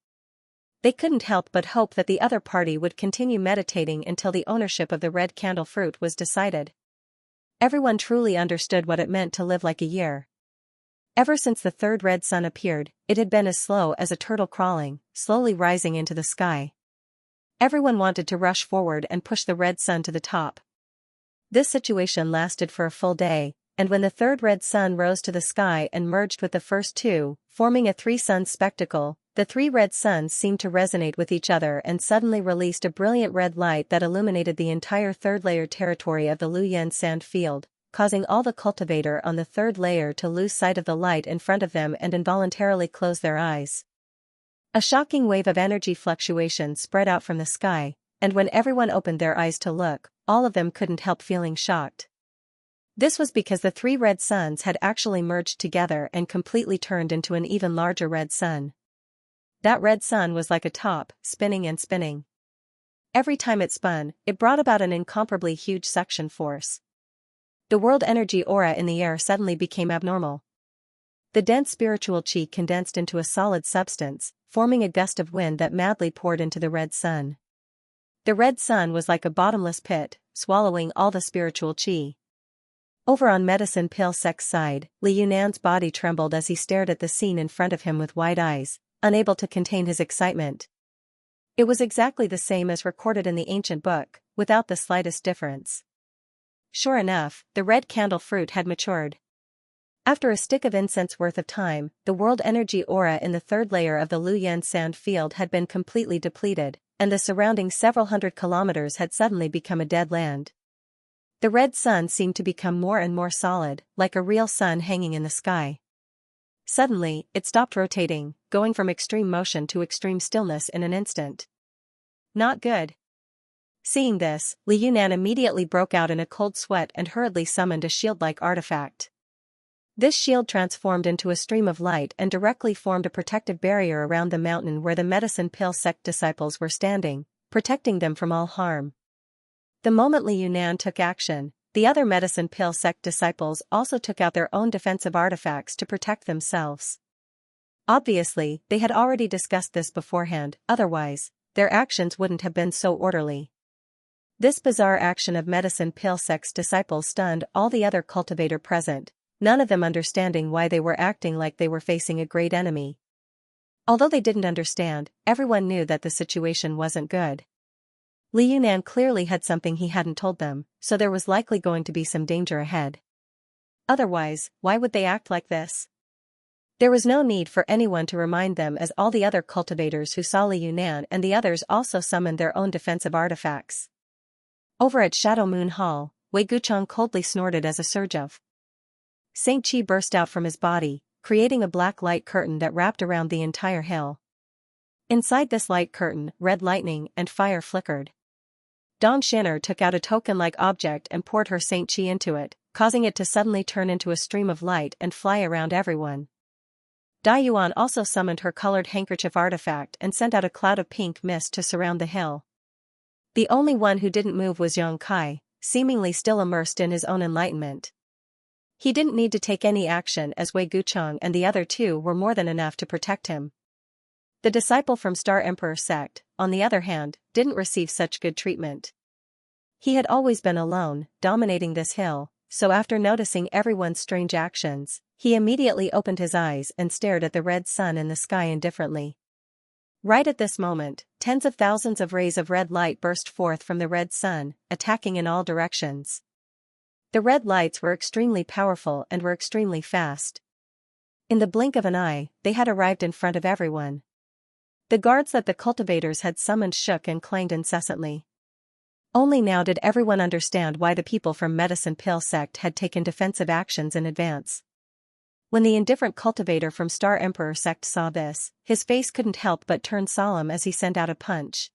They couldn't help but hope that the other party would continue meditating until the ownership of the red candle fruit was decided. Everyone truly understood what it meant to live like a year. Ever since the third red sun appeared, it had been as slow as a turtle crawling, slowly rising into the sky. Everyone wanted to rush forward and push the red sun to the top. This situation lasted for a full day, and when the third red sun rose to the sky and merged with the first two, forming a three-sun spectacle, the three red suns seemed to resonate with each other and suddenly released a brilliant red light that illuminated the entire third-layer territory of the Luyan sand field, causing all the cultivator on the third layer to lose sight of the light in front of them and involuntarily close their eyes. A shocking wave of energy fluctuation spread out from the sky, and when everyone opened their eyes to look, all of them couldn't help feeling shocked. This was because the three red suns had actually merged together and completely turned into an even larger red sun. That red sun was like a top, spinning and spinning. Every time it spun, it brought about an incomparably huge suction force. The world energy aura in the air suddenly became abnormal. The dense spiritual chi condensed into a solid substance, forming a gust of wind that madly poured into the red sun. The red sun was like a bottomless pit, swallowing all the spiritual chi. Over on Medicine Pill Sect's side, Li Yunan's body trembled as he stared at the scene in front of him with wide eyes, unable to contain his excitement. It was exactly the same as recorded in the ancient book, without the slightest difference. Sure enough, the red candle fruit had matured. After a stick of incense worth of time, the world energy aura in the third layer of the Luyan sand field had been completely depleted, and the surrounding several hundred kilometers had suddenly become a dead land. The red sun seemed to become more and more solid, like a real sun hanging in the sky. Suddenly, it stopped rotating, going from extreme motion to extreme stillness in an instant. Not good. Seeing this, Li Yunan immediately broke out in a cold sweat and hurriedly summoned a shield-like artifact. This shield transformed into a stream of light and directly formed a protective barrier around the mountain where the Medicine Pill Sect disciples were standing, protecting them from all harm. The moment Li Yunan took action, the other Medicine Pill Sect disciples also took out their own defensive artifacts to protect themselves. Obviously, they had already discussed this beforehand, otherwise, their actions wouldn't have been so orderly. This bizarre action of Medicine Pill Sect's disciples stunned all the other cultivator present, none of them understanding why they were acting like they were facing a great enemy. Although they didn't understand, everyone knew that the situation wasn't good. Li Yunan clearly had something he hadn't told them, so there was likely going to be some danger ahead. Otherwise, why would they act like this? There was no need for anyone to remind them, as all the other cultivators who saw Li Yunan and the others also summoned their own defensive artifacts. Over at Shadow Moon Hall, Wei Gucheng coldly snorted as a surge of Saint Qi burst out from his body, creating a black light curtain that wrapped around the entire hill. Inside this light curtain, red lightning and fire flickered. Dong Shinner took out a token-like object and poured her Saint Qi into it, causing it to suddenly turn into a stream of light and fly around everyone. Dai Yuan also summoned her colored handkerchief artifact and sent out a cloud of pink mist to surround the hill. The only one who didn't move was Yang Kai, seemingly still immersed in his own enlightenment. He didn't need to take any action, as Wei Gucheng and the other two were more than enough to protect him. The disciple from Star Emperor Sect, on the other hand, didn't receive such good treatment. He had always been alone, dominating this hill, so after noticing everyone's strange actions, he immediately opened his eyes and stared at the red sun in the sky indifferently. Right at this moment, tens of thousands of rays of red light burst forth from the red sun, attacking in all directions. The red lights were extremely powerful and were extremely fast. In the blink of an eye, they had arrived in front of everyone. The guards that the cultivators had summoned shook and clanged incessantly. Only now did everyone understand why the people from Medicine Pill Sect had taken defensive actions in advance. When the indifferent cultivator from Star Emperor Sect saw this, his face couldn't help but turn solemn as he sent out a punch.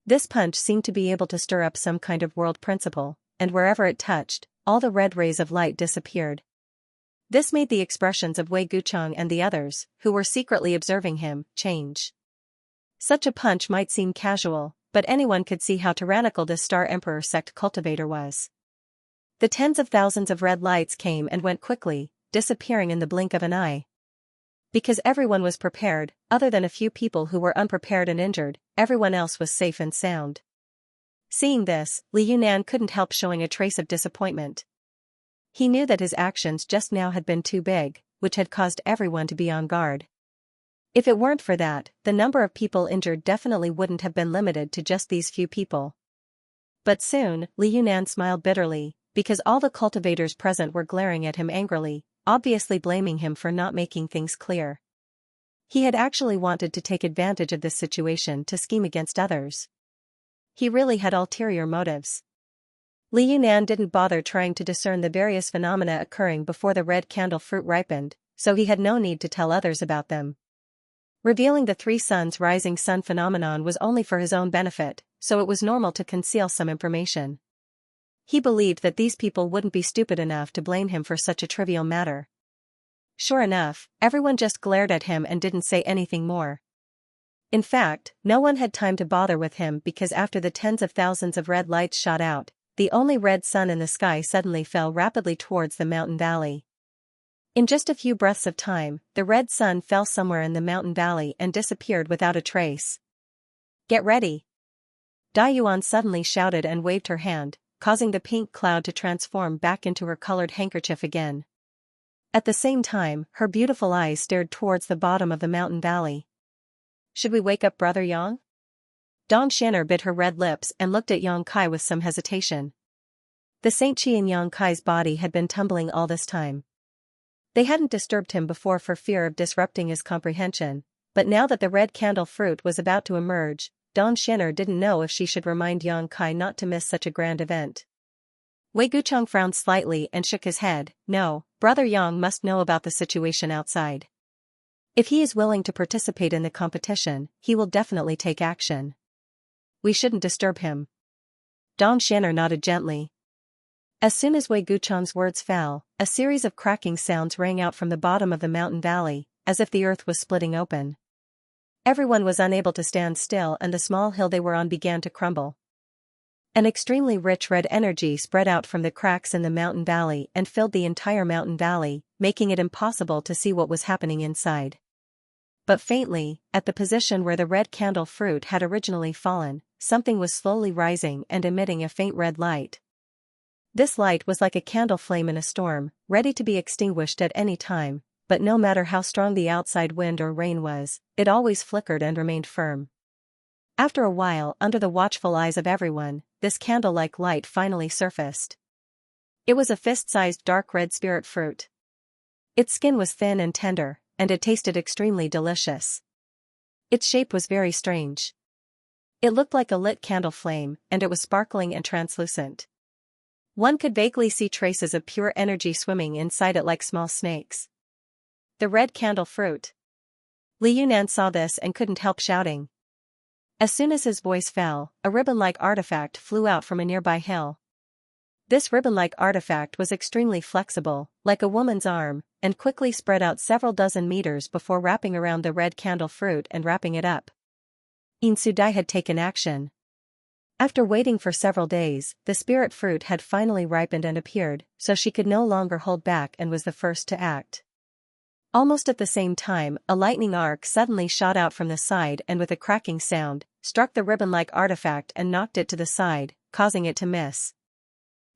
This punch seemed to be able to stir up some kind of world principle, and wherever it touched, all the red rays of light disappeared. This made the expressions of Wei Gucheng and the others, who were secretly observing him, change. Such a punch might seem casual, but anyone could see how tyrannical this Star Emperor Sect cultivator was. The tens of thousands of red lights came and went quickly, disappearing in the blink of an eye. Because everyone was prepared, other than a few people who were unprepared and injured, everyone else was safe and sound. Seeing this, Li Yunan couldn't help showing a trace of disappointment. He knew that his actions just now had been too big, which had caused everyone to be on guard. If it weren't for that, the number of people injured definitely wouldn't have been limited to just these few people. But soon, Li Yunan smiled bitterly, because all the cultivators present were glaring at him angrily, obviously blaming him for not making things clear. He had actually wanted to take advantage of this situation to scheme against others. He really had ulterior motives. Li Yunan didn't bother trying to discern the various phenomena occurring before the red candle fruit ripened, so he had no need to tell others about them. Revealing the three suns rising sun phenomenon was only for his own benefit, so it was normal to conceal some information. He believed that these people wouldn't be stupid enough to blame him for such a trivial matter. Sure enough, everyone just glared at him and didn't say anything more. In fact, no one had time to bother with him because after the tens of thousands of red lights shot out, the only red sun in the sky suddenly fell rapidly towards the mountain valley. In just a few breaths of time, the red sun fell somewhere in the mountain valley and disappeared without a trace. Get ready! Yuan suddenly shouted and waved her hand, causing the pink cloud to transform back into her colored handkerchief again. At the same time, her beautiful eyes stared towards the bottom of the mountain valley. Should we wake up Brother Yang? Xianxia bit her red lips and looked at Yang Kai with some hesitation. The Saint Chi in Yang Kai's body had been tumbling all this time. They hadn't disturbed him before for fear of disrupting his comprehension, but now that the red candle fruit was about to emerge, Xianxia didn't know if she should remind Yang Kai not to miss such a grand event. Wei Gucheng frowned slightly and shook his head. No, Brother Yang must know about the situation outside. If he is willing to participate in the competition, he will definitely take action. We shouldn't disturb him. Xianxia nodded gently. As soon as Wei Gucheng's words fell, a series of cracking sounds rang out from the bottom of the mountain valley, as if the earth was splitting open. Everyone was unable to stand still and the small hill they were on began to crumble. An extremely rich red energy spread out from the cracks in the mountain valley and filled the entire mountain valley, making it impossible to see what was happening inside. But faintly, at the position where the red candle fruit had originally fallen, something was slowly rising and emitting a faint red light. This light was like a candle flame in a storm, ready to be extinguished at any time, but no matter how strong the outside wind or rain was, it always flickered and remained firm. After a while, under the watchful eyes of everyone, this candle-like light finally surfaced. It was a fist-sized dark red spirit fruit. Its skin was thin and tender, and it tasted extremely delicious. Its shape was very strange. It looked like a lit candle flame, and it was sparkling and translucent. One could vaguely see traces of pure energy swimming inside it like small snakes. The red candle fruit. Li Yunan saw this and couldn't help shouting. As soon as his voice fell, a ribbon-like artifact flew out from a nearby hill. This ribbon-like artifact was extremely flexible, like a woman's arm, and quickly spread out several dozen meters before wrapping around the red candle fruit and wrapping it up. Xianxia had taken action. After waiting for several days, the spirit fruit had finally ripened and appeared, so she could no longer hold back and was the first to act. Almost at the same time, a lightning arc suddenly shot out from the side and with a cracking sound, struck the ribbon-like artifact and knocked it to the side, causing it to miss.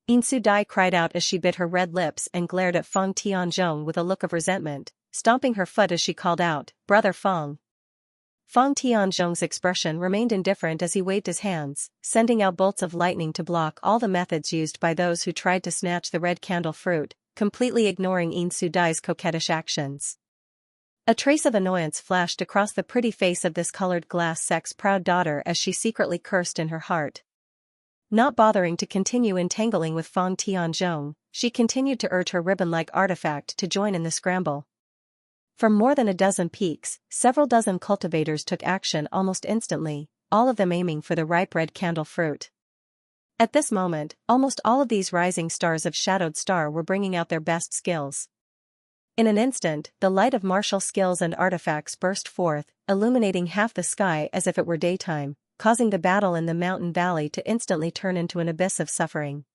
Xianxia cried out as she bit her red lips and glared at Feng Tianzhong with a look of resentment, stomping her foot as she called out, "Brother Feng!" Feng Tianzhong's expression remained indifferent as he waved his hands, sending out bolts of lightning to block all the methods used by those who tried to snatch the red candle fruit, completely ignoring Xianxia's coquettish actions. A trace of annoyance flashed across the pretty face of this colored glass sex proud daughter as she secretly cursed in her heart. Not bothering to continue entangling with Feng Tianzhong, she continued to urge her ribbon-like artifact to join in the scramble. From more than a dozen peaks, several dozen cultivators took action almost instantly, all of them aiming for the ripe red candle fruit. At this moment, almost all of these rising stars of Shadowed Star were bringing out their best skills. In an instant, the light of martial skills and artifacts burst forth, illuminating half the sky as if it were daytime, causing the battle in the mountain valley to instantly turn into an abyss of suffering.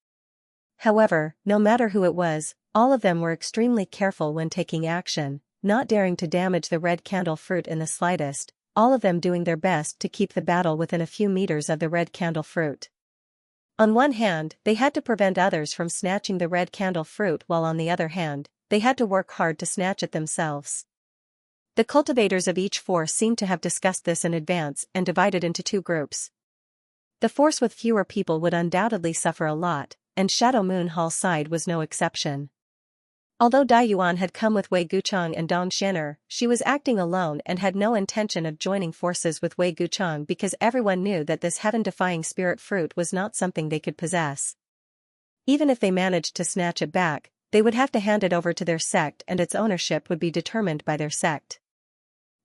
However, no matter who it was, all of them were extremely careful when taking action, not daring to damage the red candle fruit in the slightest, all of them doing their best to keep the battle within a few meters of the red candle fruit. On one hand, they had to prevent others from snatching the red candle fruit, while on the other hand, they had to work hard to snatch it themselves. The cultivators of each force seemed to have discussed this in advance and divided into two groups. The force with fewer people would undoubtedly suffer a lot, and Shadow Moon Hall's side was no exception. Although Yuan had come with Wei Gucheng and Xianxia, she was acting alone and had no intention of joining forces with Wei Gucheng because everyone knew that this heaven-defying spirit fruit was not something they could possess. Even if they managed to snatch it back, they would have to hand it over to their sect and its ownership would be determined by their sect.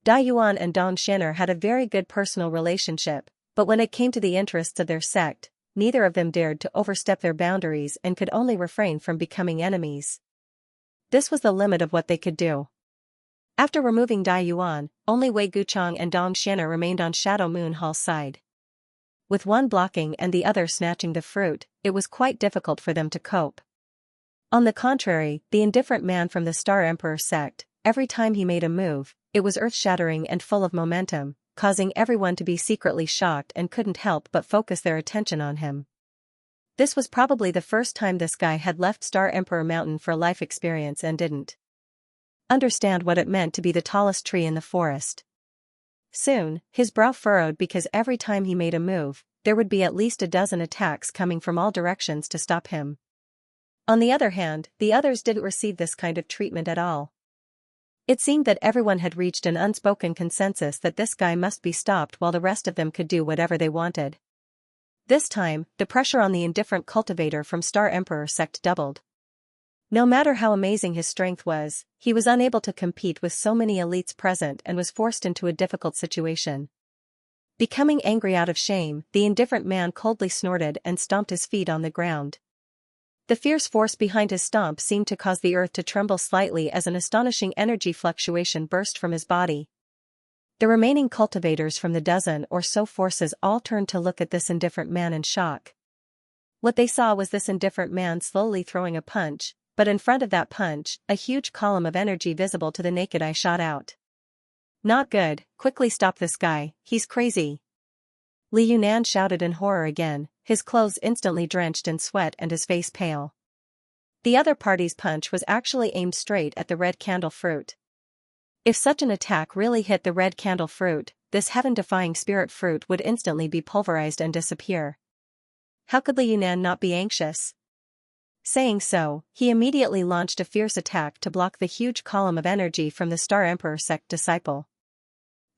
Dai Yuan and Dong Xin'er had a very good personal relationship, but when it came to the interests of their sect, neither of them dared to overstep their boundaries and could only refrain from becoming enemies. This was the limit of what they could do. After removing Dai Yuan, only Wei Guchang and Dong Xin'er remained on Shadow Moon Hall's side. With one blocking and the other snatching the fruit, it was quite difficult for them to cope. On the contrary, the indifferent man from the Star Emperor sect, every time he made a move, it was earth-shattering and full of momentum, causing everyone to be secretly shocked and couldn't help but focus their attention on him. This was probably the first time this guy had left Star Emperor Mountain for life experience and didn't understand what it meant to be the tallest tree in the forest. Soon, his brow furrowed because every time he made a move, there would be at least a dozen attacks coming from all directions to stop him. On the other hand, the others didn't receive this kind of treatment at all. It seemed that everyone had reached an unspoken consensus that this guy must be stopped while the rest of them could do whatever they wanted. This time, the pressure on the indifferent cultivator from Star Emperor sect doubled. No matter how amazing his strength was, he was unable to compete with so many elites present and was forced into a difficult situation. Becoming angry out of shame, the indifferent man coldly snorted and stomped his feet on the ground. The fierce force behind his stomp seemed to cause the earth to tremble slightly as an astonishing energy fluctuation burst from his body. The remaining cultivators from the dozen or so forces all turned to look at this indifferent man in shock. What they saw was this indifferent man slowly throwing a punch, but in front of that punch, a huge column of energy visible to the naked eye shot out. Not good, quickly stop this guy, he's crazy. Li Yunan shouted in horror again, his clothes instantly drenched in sweat and his face pale. The other party's punch was actually aimed straight at the red candle fruit. If such an attack really hit the red candle fruit, this heaven-defying spirit fruit would instantly be pulverized and disappear. How could Li Yunan not be anxious? Saying so, he immediately launched a fierce attack to block the huge column of energy from the Star Emperor sect disciple.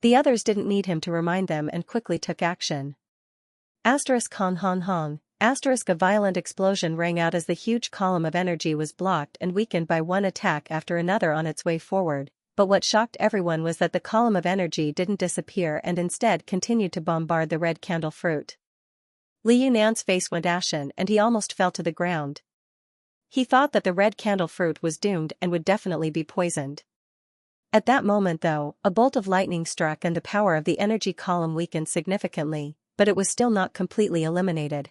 The others didn't need him to remind them and quickly took action. Hong hong hong, a violent explosion rang out as the huge column of energy was blocked and weakened by one attack after another on its way forward, but what shocked everyone was that the column of energy didn't disappear and instead continued to bombard the red candle fruit. Li Yunan's face went ashen and he almost fell to the ground. He thought that the red candle fruit was doomed and would definitely be poisoned. At that moment though, a bolt of lightning struck and the power of the energy column weakened significantly, but it was still not completely eliminated.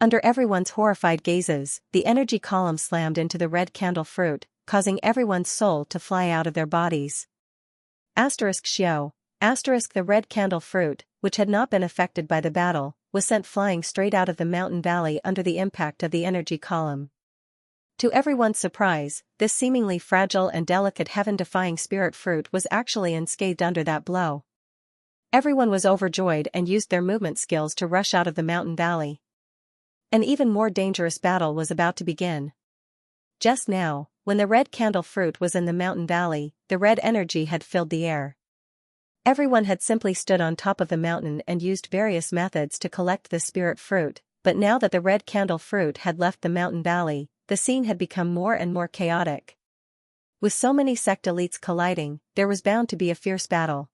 Under everyone's horrified gazes, the energy column slammed into the red candle fruit, causing everyone's soul to fly out of their bodies. Xiao, the red candle fruit, which had not been affected by the battle, was sent flying straight out of the mountain valley under the impact of the energy column. To everyone's surprise, this seemingly fragile and delicate heaven-defying spirit fruit was actually unscathed under that blow. Everyone was overjoyed and used their movement skills to rush out of the mountain valley. An even more dangerous battle was about to begin. Just now, when the red candle fruit was in the mountain valley, the red energy had filled the air. Everyone had simply stood on top of the mountain and used various methods to collect the spirit fruit, but now that the red candle fruit had left the mountain valley, the scene had become more and more chaotic. With so many sect elites colliding, there was bound to be a fierce battle.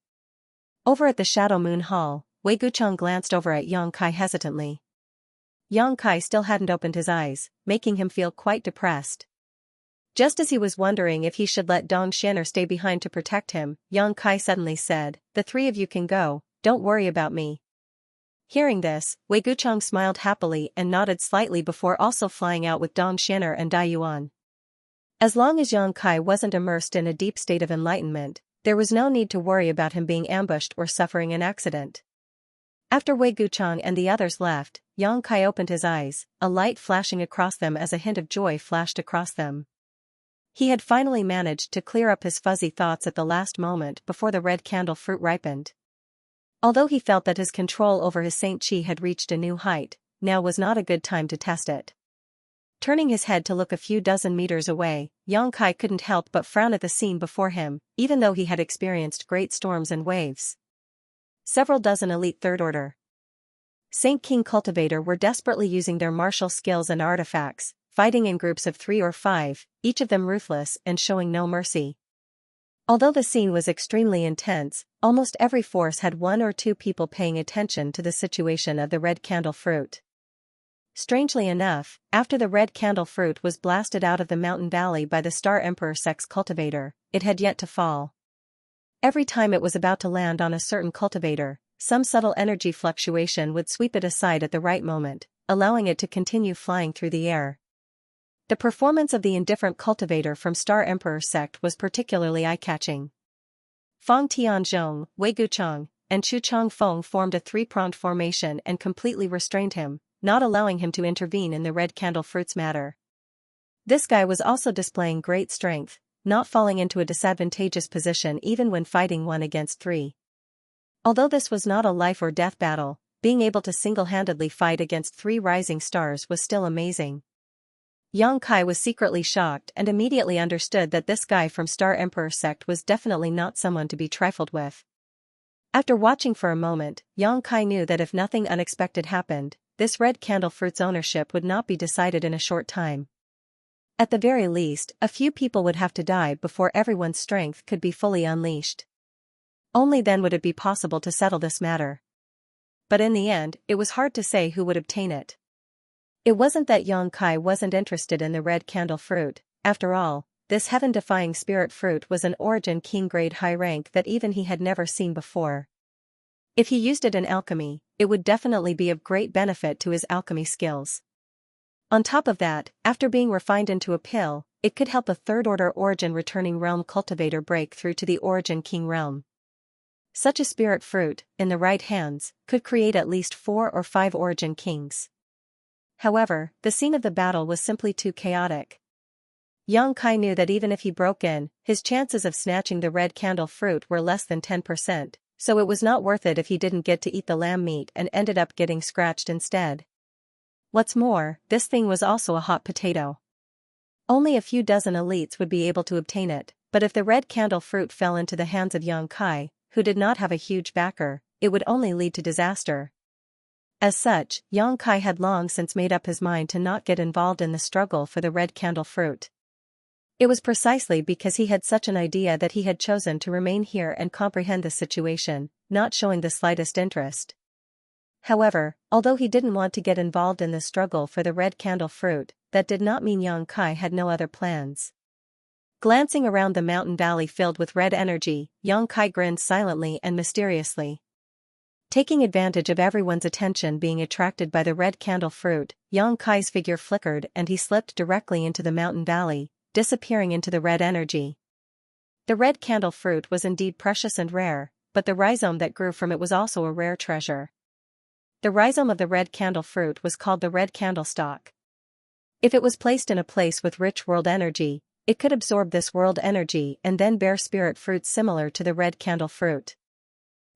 Over at the Shadow Moon Hall, Wei Guchang glanced over at Yang Kai hesitantly. Yang Kai still hadn't opened his eyes, making him feel quite depressed. Just as he was wondering if he should let Dong Xin'er stay behind to protect him, Yang Kai suddenly said, "The three of you can go, don't worry about me." Hearing this, Wei Guchang smiled happily and nodded slightly before also flying out with Dong Xin'er and Dai Yuan. As long as Yang Kai wasn't immersed in a deep state of enlightenment, there was no need to worry about him being ambushed or suffering an accident. After Wei Guchang and the others left, Yang Kai opened his eyes, a light flashing across them as a hint of joy flashed across them. He had finally managed to clear up his fuzzy thoughts at the last moment before the red candle fruit ripened. Although he felt that his control over his Saint Chi had reached a new height, now was not a good time to test it. Turning his head to look a few dozen meters away, Yang Kai couldn't help but frown at the scene before him, even though he had experienced great storms and waves. Several dozen elite third-order Saint King Cultivator were desperately using their martial skills and artifacts, fighting in groups of 3 or 5, each of them ruthless and showing no mercy. Although the scene was extremely intense, almost every force had 1 or 2 people paying attention to the situation of the red candle fruit. Strangely enough, after the red candle fruit was blasted out of the mountain valley by the Star Emperor Sex cultivator, it had yet to fall. Every time it was about to land on a certain cultivator, some subtle energy fluctuation would sweep it aside at the right moment, allowing it to continue flying through the air. The performance of the indifferent cultivator from Star Emperor sect was particularly eye-catching. Fang Tianzhong, Wei Guchang, and Chu Changfeng formed a 3-pronged formation and completely restrained him, not allowing him to intervene in the red candle fruit's matter. This guy was also displaying great strength, not falling into a disadvantageous position even when fighting 1 against 3. Although this was not a life or death battle, being able to single-handedly fight against 3 rising stars was still amazing. Yang Kai was secretly shocked and immediately understood that this guy from Star Emperor sect was definitely not someone to be trifled with. After watching for a moment, Yang Kai knew that if nothing unexpected happened, this red candle fruit's ownership would not be decided in a short time. At the very least, a few people would have to die before everyone's strength could be fully unleashed. Only then would it be possible to settle this matter. But in the end, it was hard to say who would obtain it. It wasn't that Yang Kai wasn't interested in the red candle fruit. After all, this heaven-defying spirit fruit was an origin king grade high rank that even he had never seen before. If he used it in alchemy, it would definitely be of great benefit to his alchemy skills. On top of that, after being refined into a pill, it could help a third-order origin returning realm cultivator break through to the origin king realm. Such a spirit fruit, in the right hands, could create at least 4 or 5 origin kings. However, the scene of the battle was simply too chaotic. Yang Kai knew that even if he broke in, his chances of snatching the red candle fruit were less than 10%, so it was not worth it if he didn't get to eat the lamb meat and ended up getting scratched instead. What's more, this thing was also a hot potato. Only a few dozen elites would be able to obtain it, but if the red candle fruit fell into the hands of Yang Kai, who did not have a huge backer, it would only lead to disaster. As such, Yang Kai had long since made up his mind to not get involved in the struggle for the red candle fruit. It was precisely because he had such an idea that he had chosen to remain here and comprehend the situation, not showing the slightest interest. However, although he didn't want to get involved in the struggle for the red candle fruit, that did not mean Yang Kai had no other plans. Glancing around the mountain valley filled with red energy, Yang Kai grinned silently and mysteriously. Taking advantage of everyone's attention being attracted by the red candle fruit, Yang Kai's figure flickered and he slipped directly into the mountain valley, disappearing into the red energy. The red candle fruit was indeed precious and rare, but the rhizome that grew from it was also a rare treasure. The rhizome of the red candle fruit was called the red candlestalk. If it was placed in a place with rich world energy, it could absorb this world energy and then bear spirit fruits similar to the red candle fruit.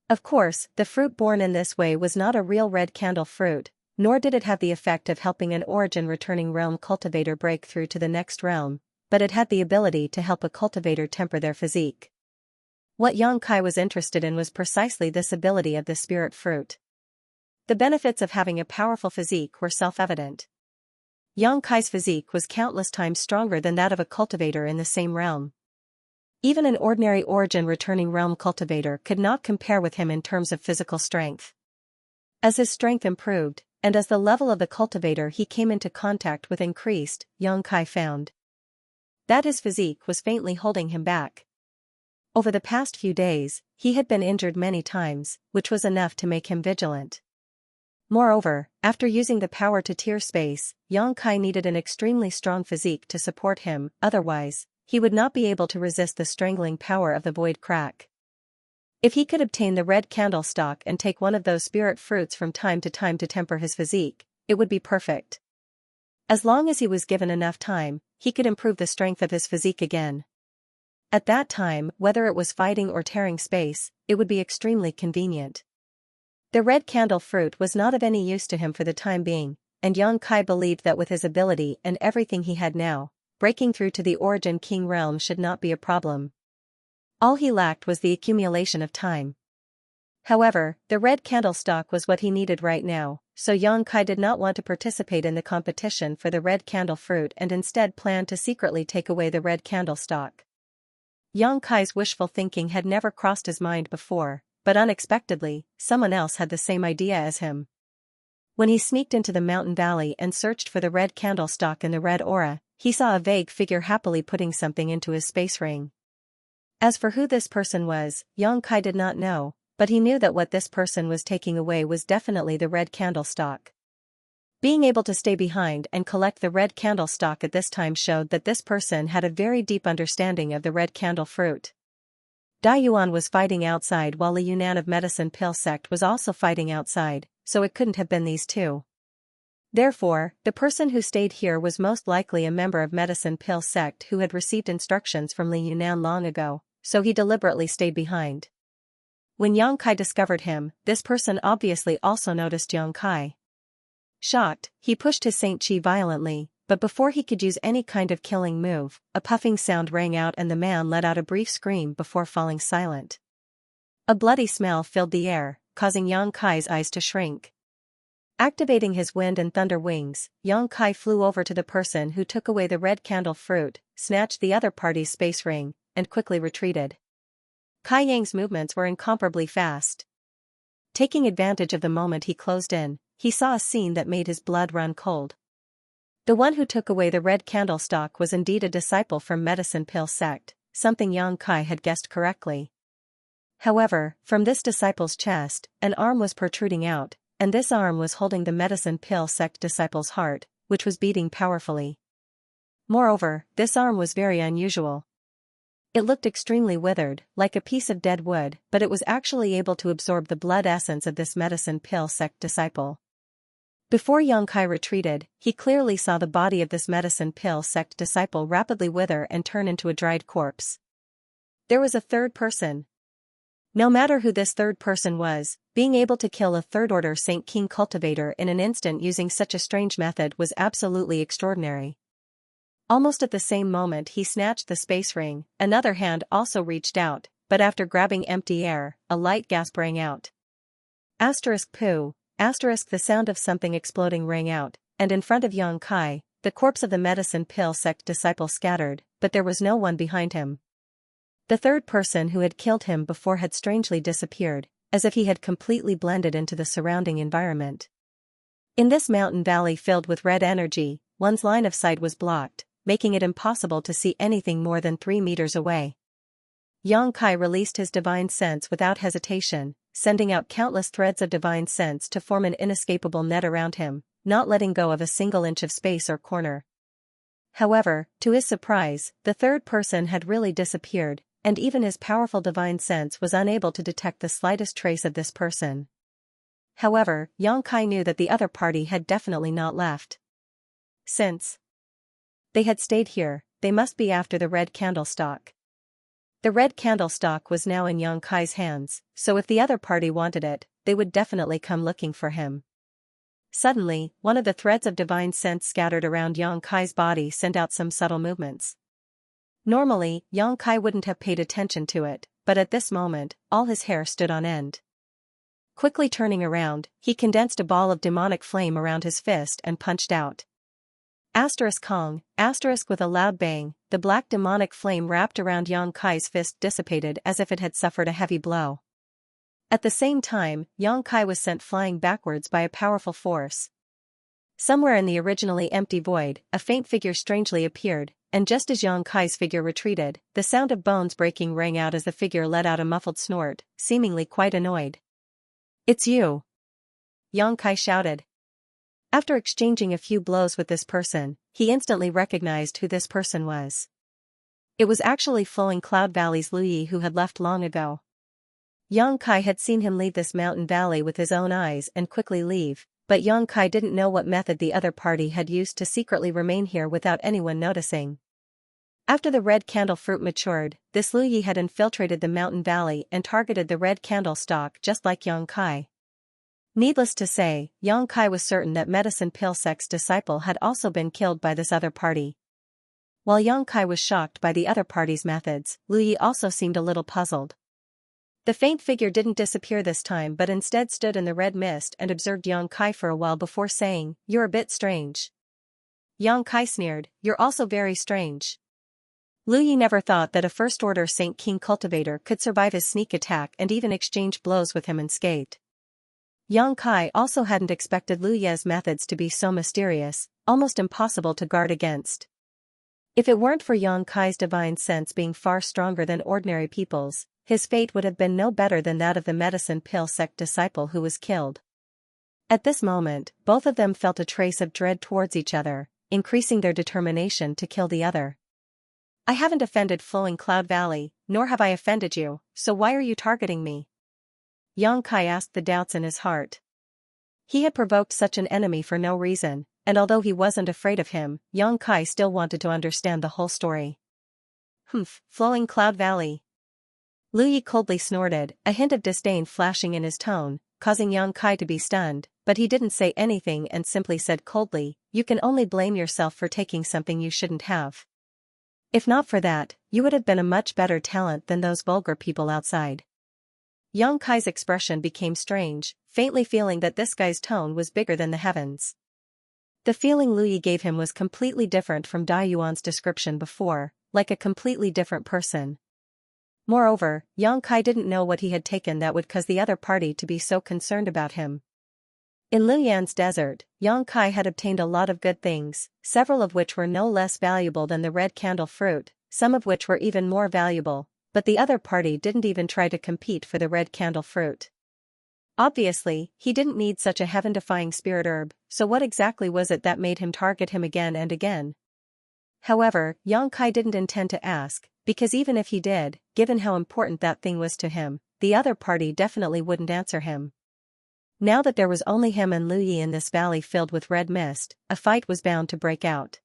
Of course, the fruit born in this way was not a real red candle fruit, nor did it have the effect of helping an origin-returning realm cultivator break through to the next realm, but it had the ability to help a cultivator temper their physique. What Yang Kai was interested in was precisely this ability of the spirit fruit. The benefits of having a powerful physique were self-evident. Yang Kai's physique was countless times stronger than that of a cultivator in the same realm. Even an ordinary origin-returning realm cultivator could not compare with him in terms of physical strength. As his strength improved, and as the level of the cultivator he came into contact with increased, Yang Kai found that his physique was faintly holding him back. Over the past few days, he had been injured many times, which was enough to make him vigilant. Moreover, after using the power to tear space, Yang Kai needed an extremely strong physique to support him, otherwise, he would not be able to resist the strangling power of the void crack. If he could obtain the red candlestalk and take one of those spirit fruits from time to temper his physique, it would be perfect. As long as he was given enough time, he could improve the strength of his physique again. At that time, whether it was fighting or tearing space, it would be extremely convenient. The red candle fruit was not of any use to him for the time being, and Yang Kai believed that with his ability and everything he had now, breaking through to the origin king realm should not be a problem. All he lacked was the accumulation of time. However, the red candlestalk was what he needed right now, so Yang Kai did not want to participate in the competition for the red candle fruit and instead planned to secretly take away the red candlestalk. Yang Kai's wishful thinking had never crossed his mind before, but unexpectedly, someone else had the same idea as him. When he sneaked into the mountain valley and searched for the red candlestalk in the red aura, he saw a vague figure happily putting something into his space ring. As for who this person was, Yang Kai did not know, but he knew that what this person was taking away was definitely the red candlestalk. Being able to stay behind and collect the red candlestalk at this time showed that this person had a very deep understanding of the red candle fruit. Dai Yuan was fighting outside while Li Yunan of Medicine Pill sect was also fighting outside, so it couldn't have been these two. Therefore, the person who stayed here was most likely a member of Medicine Pill sect who had received instructions from Li Yunan long ago, so he deliberately stayed behind. When Yang Kai discovered him, this person obviously also noticed Yang Kai. Shocked, he pushed his Saint Chi violently, but before he could use any kind of killing move, a puffing sound rang out and the man let out a brief scream before falling silent. A bloody smell filled the air, causing Yang Kai's eyes to shrink. Activating his wind and thunder wings, Yang Kai flew over to the person who took away the red candle fruit, snatched the other party's space ring, and quickly retreated. Kai Yang's movements were incomparably fast. Taking advantage of the moment he closed in, he saw a scene that made his blood run cold. The one who took away the red candlestalk was indeed a disciple from Medicine Pill sect, something Yang Kai had guessed correctly. However, from this disciple's chest, an arm was protruding out, and this arm was holding the Medicine Pill sect disciple's heart, which was beating powerfully. Moreover, this arm was very unusual. It looked extremely withered, like a piece of dead wood, but it was actually able to absorb the blood essence of this Medicine Pill sect disciple. Before Yang Kai retreated, he clearly saw the body of this Medicine Pill sect disciple rapidly wither and turn into a dried corpse. There was a third person. No matter who this third person was, being able to kill a third-order Saint King cultivator in an instant using such a strange method was absolutely extraordinary. Almost at the same moment he snatched the space ring, another hand also reached out, but after grabbing empty air, a light gasp rang out. Poo. The sound of something exploding rang out, and in front of Yang Kai, the corpse of the Medicine Pill sect disciple scattered, but there was no one behind him. The third person who had killed him before had strangely disappeared, as if he had completely blended into the surrounding environment. In this mountain valley filled with red energy, one's line of sight was blocked, making it impossible to see anything more than 3 meters away. Yang Kai released his divine sense without hesitation, sending out countless threads of divine sense to form an inescapable net around him, not letting go of a single inch of space or corner. However, to his surprise, the third person had really disappeared, and even his powerful divine sense was unable to detect the slightest trace of this person. However, Yang Kai knew that the other party had definitely not left. Since they had stayed here, they must be after the red candlestalk. The red candlestalk was now in Yang Kai's hands, so if the other party wanted it, they would definitely come looking for him. Suddenly, one of the threads of divine sense scattered around Yang Kai's body sent out some subtle movements. Normally, Yang Kai wouldn't have paid attention to it, but at this moment, all his hair stood on end. Quickly turning around, he condensed a ball of demonic flame around his fist and punched out. Kong, with a loud bang, the black demonic flame wrapped around Yang Kai's fist dissipated as if it had suffered a heavy blow. At the same time, Yang Kai was sent flying backwards by a powerful force. Somewhere in the originally empty void, a faint figure strangely appeared, and just as Yang Kai's figure retreated, the sound of bones breaking rang out as the figure let out a muffled snort, seemingly quite annoyed. "It's you!" Yang Kai shouted. After exchanging a few blows with this person, he instantly recognized who this person was. It was actually Flowing Cloud Valley's Lu Yi who had left long ago. Yang Kai had seen him leave this mountain valley with his own eyes and quickly leave, but Yang Kai didn't know what method the other party had used to secretly remain here without anyone noticing. After the red candle fruit matured, this Lu Yi had infiltrated the mountain valley and targeted the red candle stalk just like Yang Kai. Needless to say, Yang Kai was certain that Medicine Pill sect's disciple had also been killed by this other party. While Yang Kai was shocked by the other party's methods, Lu Yi also seemed a little puzzled. The faint figure didn't disappear this time but instead stood in the red mist and observed Yang Kai for a while before saying, "You're a bit strange." Yang Kai sneered, "You're also very strange." Lu Yi never thought that a first-order Saint King cultivator could survive his sneak attack and even exchange blows with him unscathed. Yang Kai also hadn't expected Lu Ye's methods to be so mysterious, almost impossible to guard against. If it weren't for Yang Kai's divine sense being far stronger than ordinary people's, his fate would have been no better than that of the medicine pill sect disciple who was killed. At this moment, both of them felt a trace of dread towards each other, increasing their determination to kill the other. "I haven't offended Flowing Cloud Valley, nor have I offended you, so why are you targeting me?" Yang Kai asked the doubts in his heart. He had provoked such an enemy for no reason, and although he wasn't afraid of him, Yang Kai still wanted to understand the whole story. "Humph, Flowing Cloud Valley." Lu Yi coldly snorted, a hint of disdain flashing in his tone, causing Yang Kai to be stunned, but he didn't say anything and simply said coldly, "You can only blame yourself for taking something you shouldn't have. If not for that, you would have been a much better talent than those vulgar people outside." Yang Kai's expression became strange, faintly feeling that this guy's tone was bigger than the heavens. The feeling Lu Yi gave him was completely different from Dai Yuan's description before, like a completely different person. Moreover, Yang Kai didn't know what he had taken that would cause the other party to be so concerned about him. In Luyan's desert, Yang Kai had obtained a lot of good things, several of which were no less valuable than the red candle fruit, some of which were even more valuable, but the other party didn't even try to compete for the red candle fruit. Obviously, he didn't need such a heaven-defying spirit herb, so what exactly was it that made him target him again and again? However, Yang Kai didn't intend to ask, because even if he did, given how important that thing was to him, the other party definitely wouldn't answer him. Now that there was only him and Lu Yi in this valley filled with red mist, a fight was bound to break out.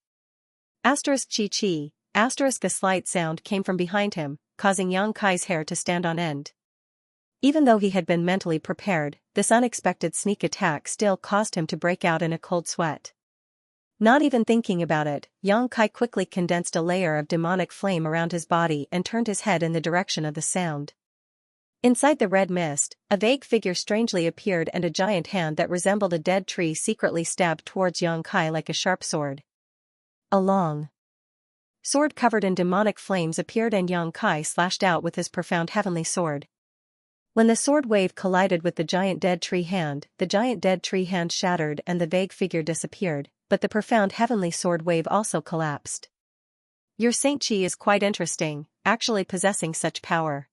Asterisk chi chi, asterisk a slight sound came from behind him, causing Yang Kai's hair to stand on end. Even though he had been mentally prepared, this unexpected sneak attack still caused him to break out in a cold sweat. Not even thinking about it, Yang Kai quickly condensed a layer of demonic flame around his body and turned his head in the direction of the sound. Inside the red mist, a vague figure strangely appeared and a giant hand that resembled a dead tree secretly stabbed towards Yang Kai like a sharp sword. A long sword covered in demonic flames appeared and Yang Kai slashed out with his profound heavenly sword. When the sword wave collided with the giant dead tree hand shattered and the vague figure disappeared, but the profound heavenly sword wave also collapsed. "Your Saint Chi is quite interesting, actually possessing such power.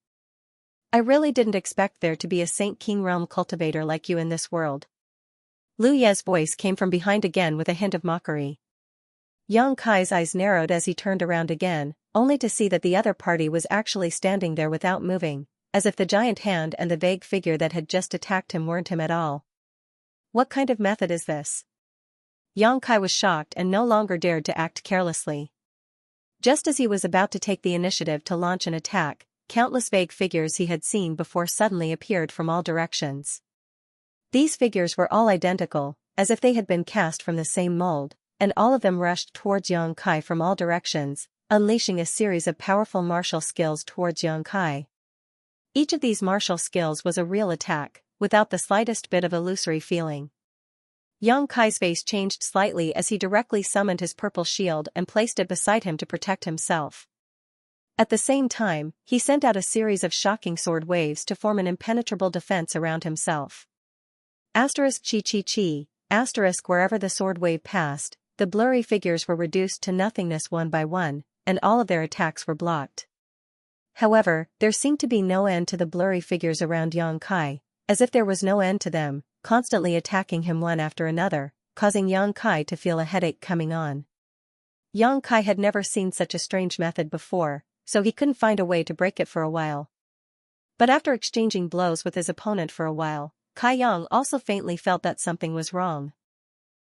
I really didn't expect there to be a Saint King realm cultivator like you in this world." Lu Ye's voice came from behind again with a hint of mockery. Yang Kai's eyes narrowed as he turned around again, only to see that the other party was actually standing there without moving, as if the giant hand and the vague figure that had just attacked him weren't him at all. What kind of method is this? Yang Kai was shocked and no longer dared to act carelessly. Just as he was about to take the initiative to launch an attack, countless vague figures he had seen before suddenly appeared from all directions. These figures were all identical, as if they had been cast from the same mold, and all of them rushed towards Yang Kai from all directions, unleashing a series of powerful martial skills towards Yang Kai. Each of these martial skills was a real attack, without the slightest bit of illusory feeling. Yang Kai's face changed slightly as he directly summoned his purple shield and placed it beside him to protect himself. At the same time, he sent out a series of shocking sword waves to form an impenetrable defense around himself. Asterisk chi chi chi, asterisk wherever the sword wave passed, the blurry figures were reduced to nothingness one by one, and all of their attacks were blocked. However, there seemed to be no end to the blurry figures around Yang Kai, as if there was no end to them, constantly attacking him one after another, causing Yang Kai to feel a headache coming on. Yang Kai had never seen such a strange method before, so he couldn't find a way to break it for a while. But after exchanging blows with his opponent for a while, Kai Yang also faintly felt that something was wrong.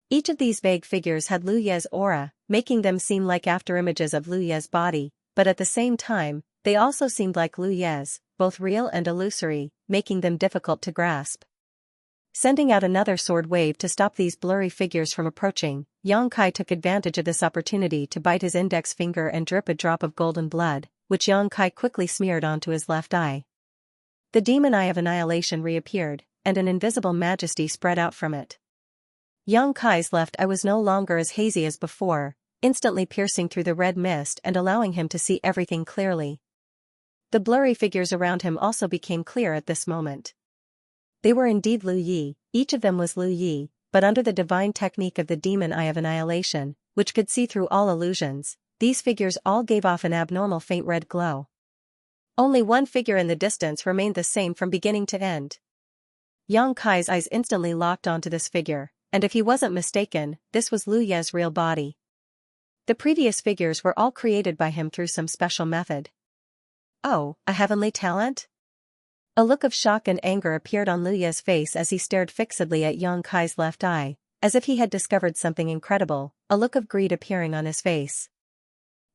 Each of these vague figures had Lu Ye's aura, making them seem like afterimages of Lu Ye's body, but at the same time, they also seemed like Lu Ye's, both real and illusory, making them difficult to grasp. Sending out another sword wave to stop these blurry figures from approaching, Yang Kai took advantage of this opportunity to bite his index finger and drip a drop of golden blood, which Yang Kai quickly smeared onto his left eye. The demon eye of annihilation reappeared, and an invisible majesty spread out from it. Yang Kai's left eye was no longer as hazy as before, instantly piercing through the red mist and allowing him to see everything clearly. The blurry figures around him also became clear at this moment. They were indeed Lu Yi, each of them was Lu Yi, but under the divine technique of the demon eye of annihilation, which could see through all illusions, these figures all gave off an abnormal faint red glow. Only one figure in the distance remained the same from beginning to end. Yang Kai's eyes instantly locked onto this figure, and if he wasn't mistaken, this was Lu Ye's real body. The previous figures were all created by him through some special method. Oh, a heavenly talent? A look of shock and anger appeared on Lu Ye's face as he stared fixedly at Yang Kai's left eye, as if he had discovered something incredible, a look of greed appearing on his face.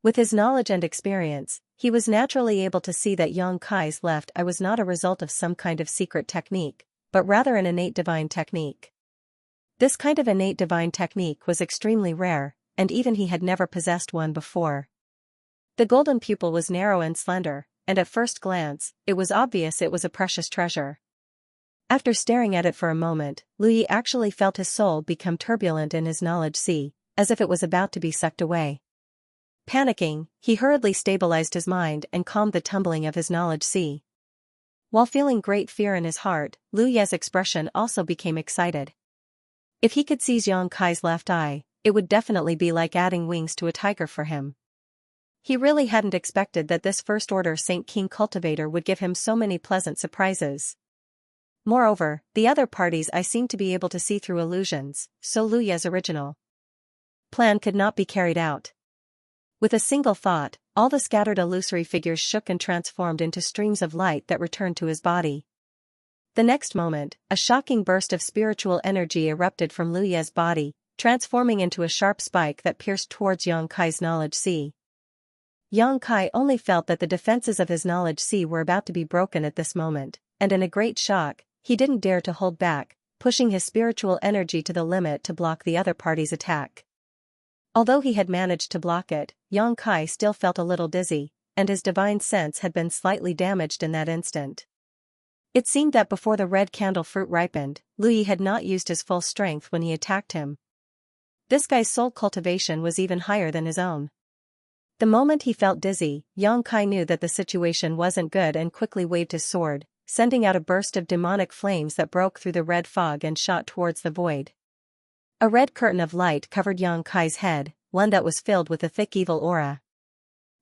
With his knowledge and experience, he was naturally able to see that Yang Kai's left eye was not a result of some kind of secret technique, but rather an innate divine technique. This kind of innate divine technique was extremely rare, and even he had never possessed one before. The golden pupil was narrow and slender, and at first glance, it was obvious it was a precious treasure. After staring at it for a moment, Lu Yi actually felt his soul become turbulent in his knowledge sea, as if it was about to be sucked away. Panicking, he hurriedly stabilized his mind and calmed the tumbling of his knowledge sea. While feeling great fear in his heart, Lu Ye's expression also became excited. If he could seize Yang Kai's left eye, it would definitely be like adding wings to a tiger for him. He really hadn't expected that this first-order Saint King cultivator would give him so many pleasant surprises. Moreover, the other parties I seemed to be able to see through illusions, so Lu Ye's original plan could not be carried out. With a single thought, all the scattered illusory figures shook and transformed into streams of light that returned to his body. The next moment, a shocking burst of spiritual energy erupted from Lu Ye's body, transforming into a sharp spike that pierced towards Yang Kai's knowledge sea. Yang Kai only felt that the defenses of his knowledge sea were about to be broken at this moment, and in a great shock, he didn't dare to hold back, pushing his spiritual energy to the limit to block the other party's attack. Although he had managed to block it, Yang Kai still felt a little dizzy, and his divine sense had been slightly damaged in that instant. It seemed that before the red candle fruit ripened, Lu Yi had not used his full strength when he attacked him. This guy's soul cultivation was even higher than his own. The moment he felt dizzy, Yang Kai knew that the situation wasn't good and quickly waved his sword, sending out a burst of demonic flames that broke through the red fog and shot towards the void. A red curtain of light covered Yang Kai's head, one that was filled with a thick evil aura.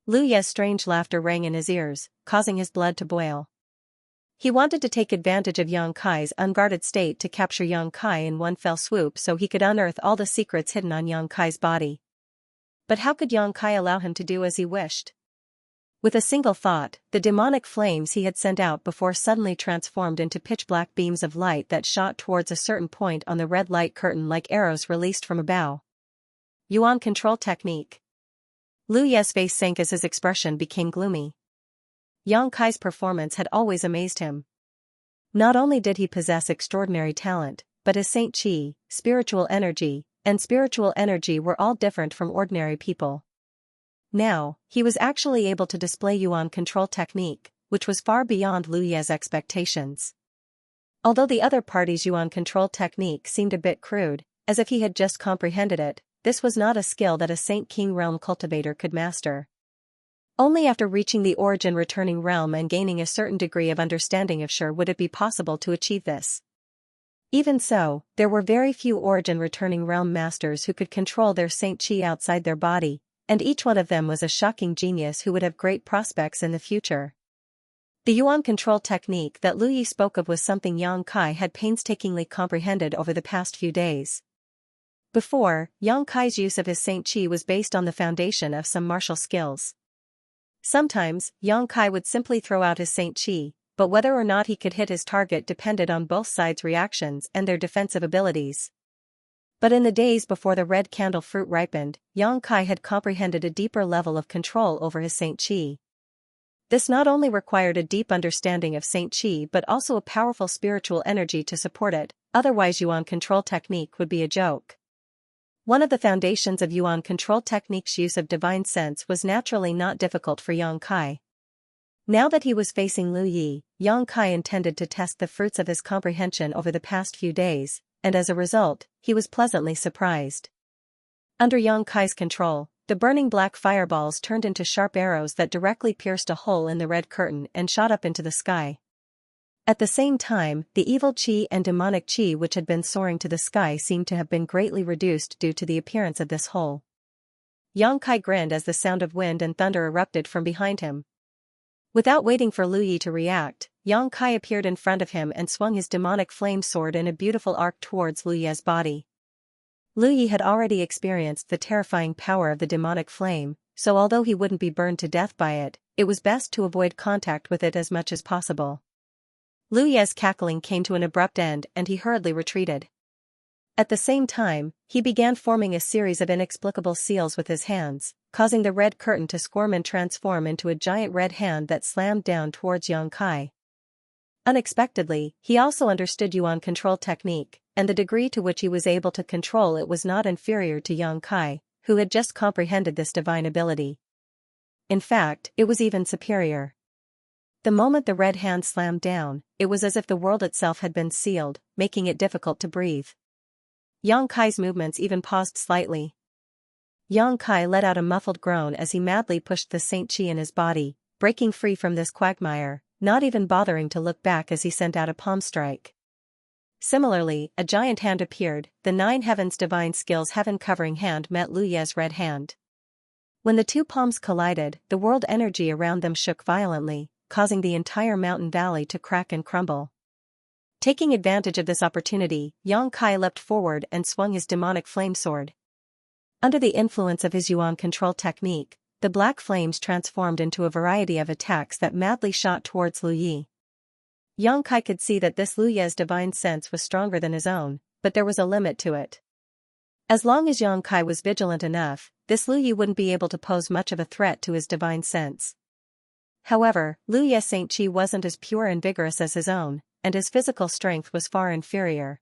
Lu Ye's strange laughter rang in his ears, causing his blood to boil. He wanted to take advantage of Yang Kai's unguarded state to capture Yang Kai in one fell swoop so he could unearth all the secrets hidden on Yang Kai's body. But how could Yang Kai allow him to do as he wished? With a single thought, the demonic flames he had sent out before suddenly transformed into pitch-black beams of light that shot towards a certain point on the red light curtain like arrows released from a bow. Yuan control technique. Lu Ye's face sank as his expression became gloomy. Yang Kai's performance had always amazed him. Not only did he possess extraordinary talent, but his Saint Qi, spiritual energy, and spiritual energy were all different from ordinary people. Now, he was actually able to display Yuan control technique, which was far beyond Lu Ye's expectations. Although the other party's Yuan control technique seemed a bit crude, as if he had just comprehended it, this was not a skill that a Saint King realm cultivator could master. Only after reaching the origin returning realm and gaining a certain degree of understanding of Shi would it be possible to achieve this. Even so, there were very few origin returning realm masters who could control their Saint Qi outside their body, and each one of them was a shocking genius who would have great prospects in the future. The Yuan control technique that Lu Yi spoke of was something Yang Kai had painstakingly comprehended over the past few days. Before, Yang Kai's use of his Saint Qi was based on the foundation of some martial skills. Sometimes, Yang Kai would simply throw out his Saint Qi, but whether or not he could hit his target depended on both sides' reactions and their defensive abilities. But in the days before the red candle fruit ripened, Yang Kai had comprehended a deeper level of control over his Saint Qi. This not only required a deep understanding of Saint Qi but also a powerful spiritual energy to support it, otherwise Yuan control technique would be a joke. One of the foundations of Yuan control technique's use of divine sense was naturally not difficult for Yang Kai. Now that he was facing Lu Yi, Yang Kai intended to test the fruits of his comprehension over the past few days, and as a result, he was pleasantly surprised. Under Yang Kai's control, the burning black fireballs turned into sharp arrows that directly pierced a hole in the red curtain and shot up into the sky. At the same time, the evil qi and demonic qi which had been soaring to the sky seemed to have been greatly reduced due to the appearance of this hole. Yang Kai grinned as the sound of wind and thunder erupted from behind him. Without waiting for Lu Yi to react, Yang Kai appeared in front of him and swung his demonic flame sword in a beautiful arc towards Lu Yi's body. Lu Yi had already experienced the terrifying power of the demonic flame, so although he wouldn't be burned to death by it, it was best to avoid contact with it as much as possible. Lu Yi's cackling came to an abrupt end and he hurriedly retreated. At the same time, he began forming a series of inexplicable seals with his hands, causing the red curtain to squirm and transform into a giant red hand that slammed down towards Yang Kai. Unexpectedly, he also understood Yuan control technique, and the degree to which he was able to control it was not inferior to Yang Kai, who had just comprehended this divine ability. In fact, it was even superior. The moment the red hand slammed down, it was as if the world itself had been sealed, making it difficult to breathe. Yang Kai's movements even paused slightly. Yang Kai let out a muffled groan as he madly pushed the Saint Qi in his body, breaking free from this quagmire, not even bothering to look back as he sent out a palm strike. Similarly, a giant hand appeared, the Nine Heavens Divine Skills heaven-covering hand met Lu Yi's red hand. When the two palms collided, the world energy around them shook violently, causing the entire mountain valley to crack and crumble. Taking advantage of this opportunity, Yang Kai leapt forward and swung his demonic flame sword. Under the influence of his Yuan control technique, the black flames transformed into a variety of attacks that madly shot towards Lu Yi. Yang Kai could see that this Lu Yi's divine sense was stronger than his own, but there was a limit to it. As long as Yang Kai was vigilant enough, this Lu Yi wouldn't be able to pose much of a threat to his divine sense. However, Lu Yi's Saint Qi wasn't as pure and vigorous as his own, and his physical strength was far inferior.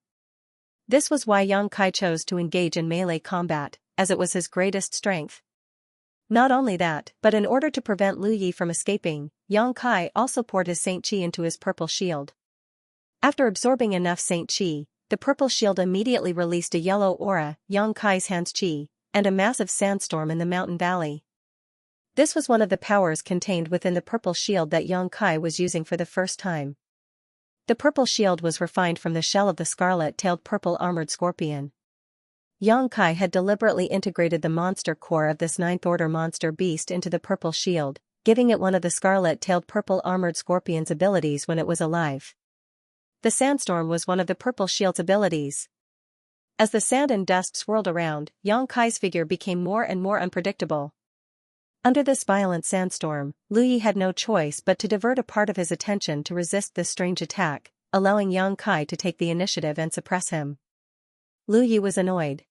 This was why Yang Kai chose to engage in melee combat, as it was his greatest strength. Not only that, but in order to prevent Lu Yi from escaping, Yang Kai also poured his Saint Qi into his purple shield. After absorbing enough Saint Qi, the purple shield immediately released a yellow aura, Yang Kai's hand's Qi, and a massive sandstorm in the mountain valley. This was one of the powers contained within the purple shield that Yang Kai was using for the first time. The purple shield was refined from the shell of the scarlet-tailed purple-armored scorpion. Yang Kai had deliberately integrated the monster core of this ninth-order monster beast into the purple shield, giving it one of the scarlet-tailed purple-armored scorpion's abilities when it was alive. The sandstorm was one of the purple shield's abilities. As the sand and dust swirled around, Yang Kai's figure became more and more unpredictable. Under this violent sandstorm, Lu Yi had no choice but to divert a part of his attention to resist this strange attack, allowing Yang Kai to take the initiative and suppress him. Lu Yi was annoyed.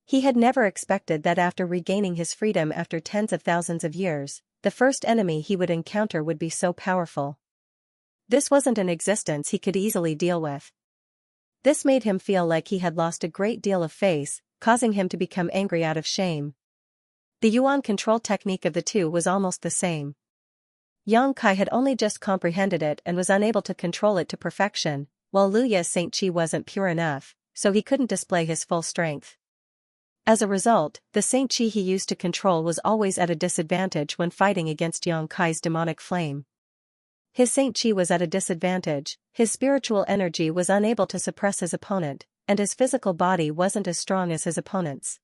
He had never expected that after regaining his freedom after tens of thousands of years, the first enemy he would encounter would be so powerful. This wasn't an existence he could easily deal with. This made him feel like he had lost a great deal of face, causing him to become angry out of shame. The Yuan control technique of the two was almost the same. Yang Kai had only just comprehended it and was unable to control it to perfection, while Lu Yi's Saint Qi wasn't pure enough, so he couldn't display his full strength. As a result, the Saint Qi he used to control was always at a disadvantage when fighting against Yang Kai's demonic flame. His Saint Qi was at a disadvantage, his spiritual energy was unable to suppress his opponent, and his physical body wasn't as strong as his opponent's.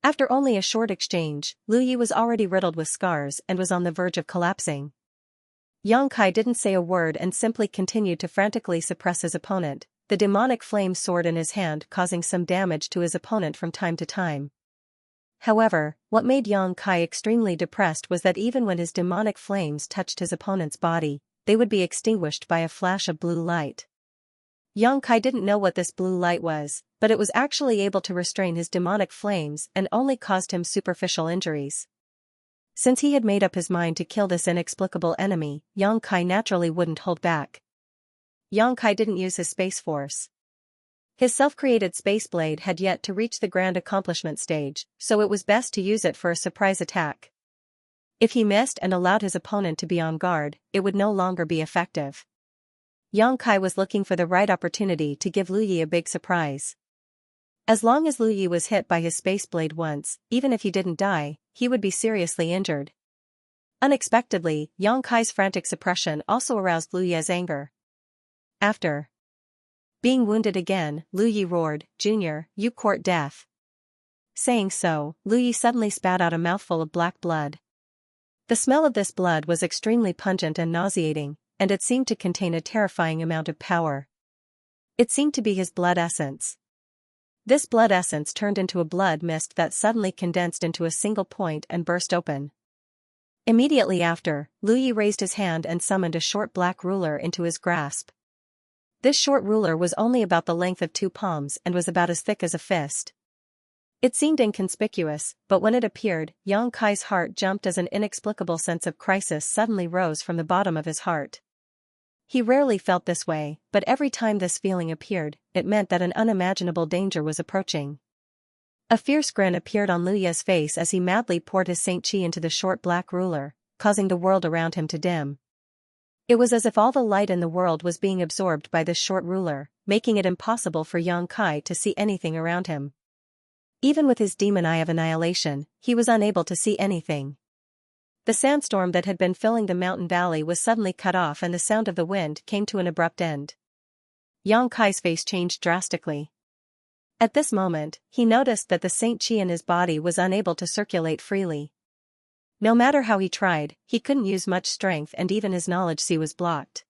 After only a short exchange, Lu Yi was already riddled with scars and was on the verge of collapsing. Yang Kai didn't say a word and simply continued to frantically suppress his opponent, the demonic flame sword in his hand causing some damage to his opponent from time to time. However, what made Yang Kai extremely depressed was that even when his demonic flames touched his opponent's body, they would be extinguished by a flash of blue light. Yang Kai didn't know what this blue light was, but it was actually able to restrain his demonic flames and only caused him superficial injuries. Since he had made up his mind to kill this inexplicable enemy, Yang Kai naturally wouldn't hold back. Yang Kai didn't use his space force. His self-created space blade had yet to reach the grand accomplishment stage, so it was best to use it for a surprise attack. If he missed and allowed his opponent to be on guard, it would no longer be effective. Yang Kai was looking for the right opportunity to give Lu Yi a big surprise. As long as Lu Yi was hit by his space blade once, even if he didn't die, he would be seriously injured. Unexpectedly, Yang Kai's frantic suppression also aroused Lu Yi's anger. After being wounded again, Lu Yi roared, "Junior, you court death." Saying so, Lu Yi suddenly spat out a mouthful of black blood. The smell of this blood was extremely pungent and nauseating, and it seemed to contain a terrifying amount of power. It seemed to be his blood essence. This blood essence turned into a blood mist that suddenly condensed into a single point and burst open. Immediately after, Lu Yi raised his hand and summoned a short black ruler into his grasp. This short ruler was only about the length of 2 palms and was about as thick as a fist. It seemed inconspicuous, but when it appeared, Yang Kai's heart jumped as an inexplicable sense of crisis suddenly rose from the bottom of his heart. He rarely felt this way, but every time this feeling appeared, it meant that an unimaginable danger was approaching. A fierce grin appeared on Lu Yi's face as he madly poured his Saint Chi into the short black ruler, causing the world around him to dim. It was as if all the light in the world was being absorbed by this short ruler, making it impossible for Yang Kai to see anything around him. Even with his demon eye of annihilation, he was unable to see anything. The sandstorm that had been filling the mountain valley was suddenly cut off and the sound of the wind came to an abrupt end. Yang Kai's face changed drastically. At this moment, he noticed that the Saint Chi in his body was unable to circulate freely. No matter how he tried, he couldn't use much strength and even his knowledge sea was blocked.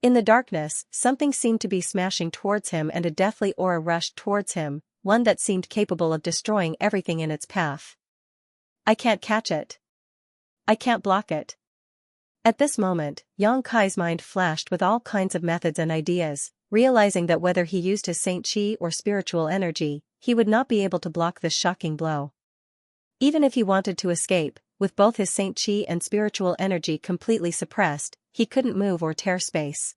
In the darkness, something seemed to be smashing towards him and a deathly aura rushed towards him, one that seemed capable of destroying everything in its path. I can't catch it. I can't block it. At this moment, Yang Kai's mind flashed with all kinds of methods and ideas, realizing that whether he used his Saint Chi or spiritual energy, he would not be able to block this shocking blow. Even if he wanted to escape, with both his Saint Chi and spiritual energy completely suppressed, he couldn't move or tear space.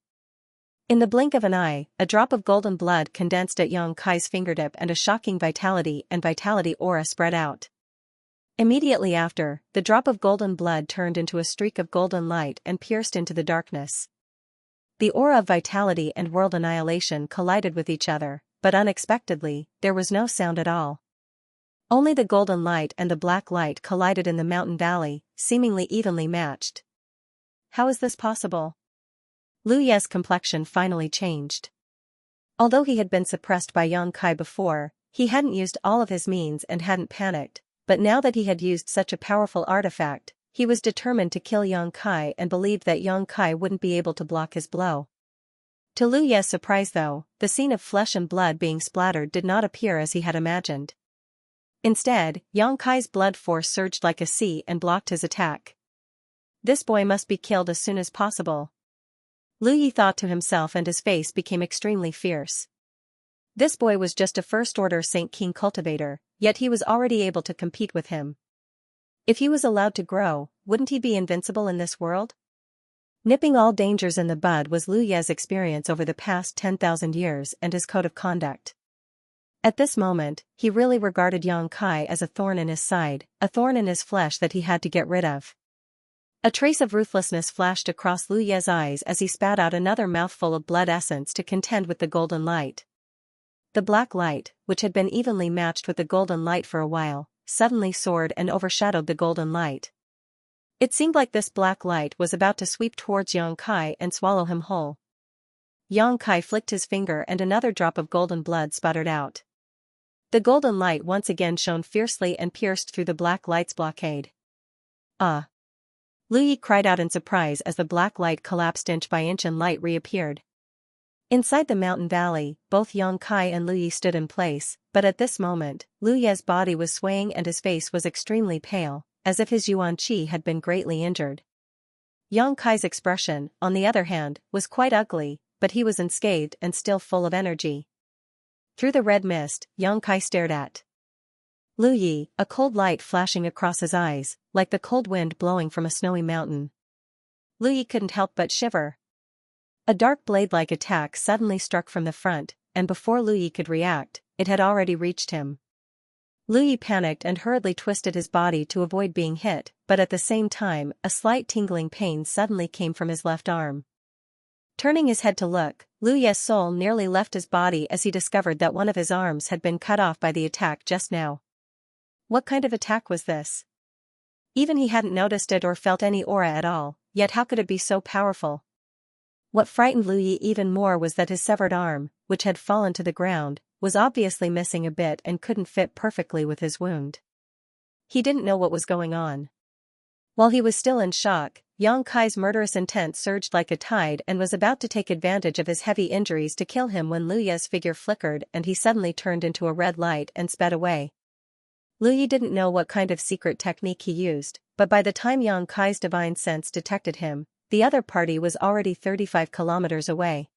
In the blink of an eye, a drop of golden blood condensed at Yang Kai's fingertip and a shocking vitality aura spread out. Immediately after, the drop of golden blood turned into a streak of golden light and pierced into the darkness. The aura of vitality and world annihilation collided with each other, but unexpectedly, there was no sound at all. Only the golden light and the black light collided in the mountain valley, seemingly evenly matched. How is this possible? Lu Yi's complexion finally changed. Although he had been suppressed by Yang Kai before, he hadn't used all of his means and hadn't panicked, but now that he had used such a powerful artifact, he was determined to kill Yang Kai and believed that Yang Kai wouldn't be able to block his blow. To Lu Yi's surprise though, the scene of flesh and blood being splattered did not appear as he had imagined. Instead, Yang Kai's blood force surged like a sea and blocked his attack. This boy must be killed as soon as possible. Lu Yi thought to himself and his face became extremely fierce. This boy was just a first-order Saint King cultivator, yet he was already able to compete with him. If he was allowed to grow, wouldn't he be invincible in this world? Nipping all dangers in the bud was Lu Yi's experience over the past 10,000 years and his code of conduct. At this moment, he really regarded Yang Kai as a thorn in his side, a thorn in his flesh that he had to get rid of. A trace of ruthlessness flashed across Lu Yi's eyes as he spat out another mouthful of blood essence to contend with the golden light. The black light, which had been evenly matched with the golden light for a while, suddenly soared and overshadowed the golden light. It seemed like this black light was about to sweep towards Yang Kai and swallow him whole. Yang Kai flicked his finger and another drop of golden blood sputtered out. The golden light once again shone fiercely and pierced through the black light's blockade. Ah! Lu Yi cried out in surprise as the black light collapsed inch by inch and light reappeared. Inside the mountain valley, both Yang Kai and Lu Yi stood in place, but at this moment, Lu Yi's body was swaying and his face was extremely pale, as if his Yuan Qi had been greatly injured. Yang Kai's expression, on the other hand, was quite ugly, but he was unscathed and still full of energy. Through the red mist, Yang Kai stared at Lu Yi, a cold light flashing across his eyes, like the cold wind blowing from a snowy mountain. Lu Yi couldn't help but shiver. A dark blade-like attack suddenly struck from the front, and before Lu Yi could react, it had already reached him. Lu Yi panicked and hurriedly twisted his body to avoid being hit, but at the same time, a slight tingling pain suddenly came from his left arm. Turning his head to look, Lu Yi's soul nearly left his body as he discovered that one of his arms had been cut off by the attack just now. What kind of attack was this? Even he hadn't noticed it or felt any aura at all, yet how could it be so powerful? What frightened Lu Yi even more was that his severed arm, which had fallen to the ground, was obviously missing a bit and couldn't fit perfectly with his wound. He didn't know what was going on. While he was still in shock, Yang Kai's murderous intent surged like a tide and was about to take advantage of his heavy injuries to kill him when Lu Yi's figure flickered and he suddenly turned into a red light and sped away. Lu Yi didn't know what kind of secret technique he used, but by the time Yang Kai's divine sense detected him, the other party was already 35 kilometers away.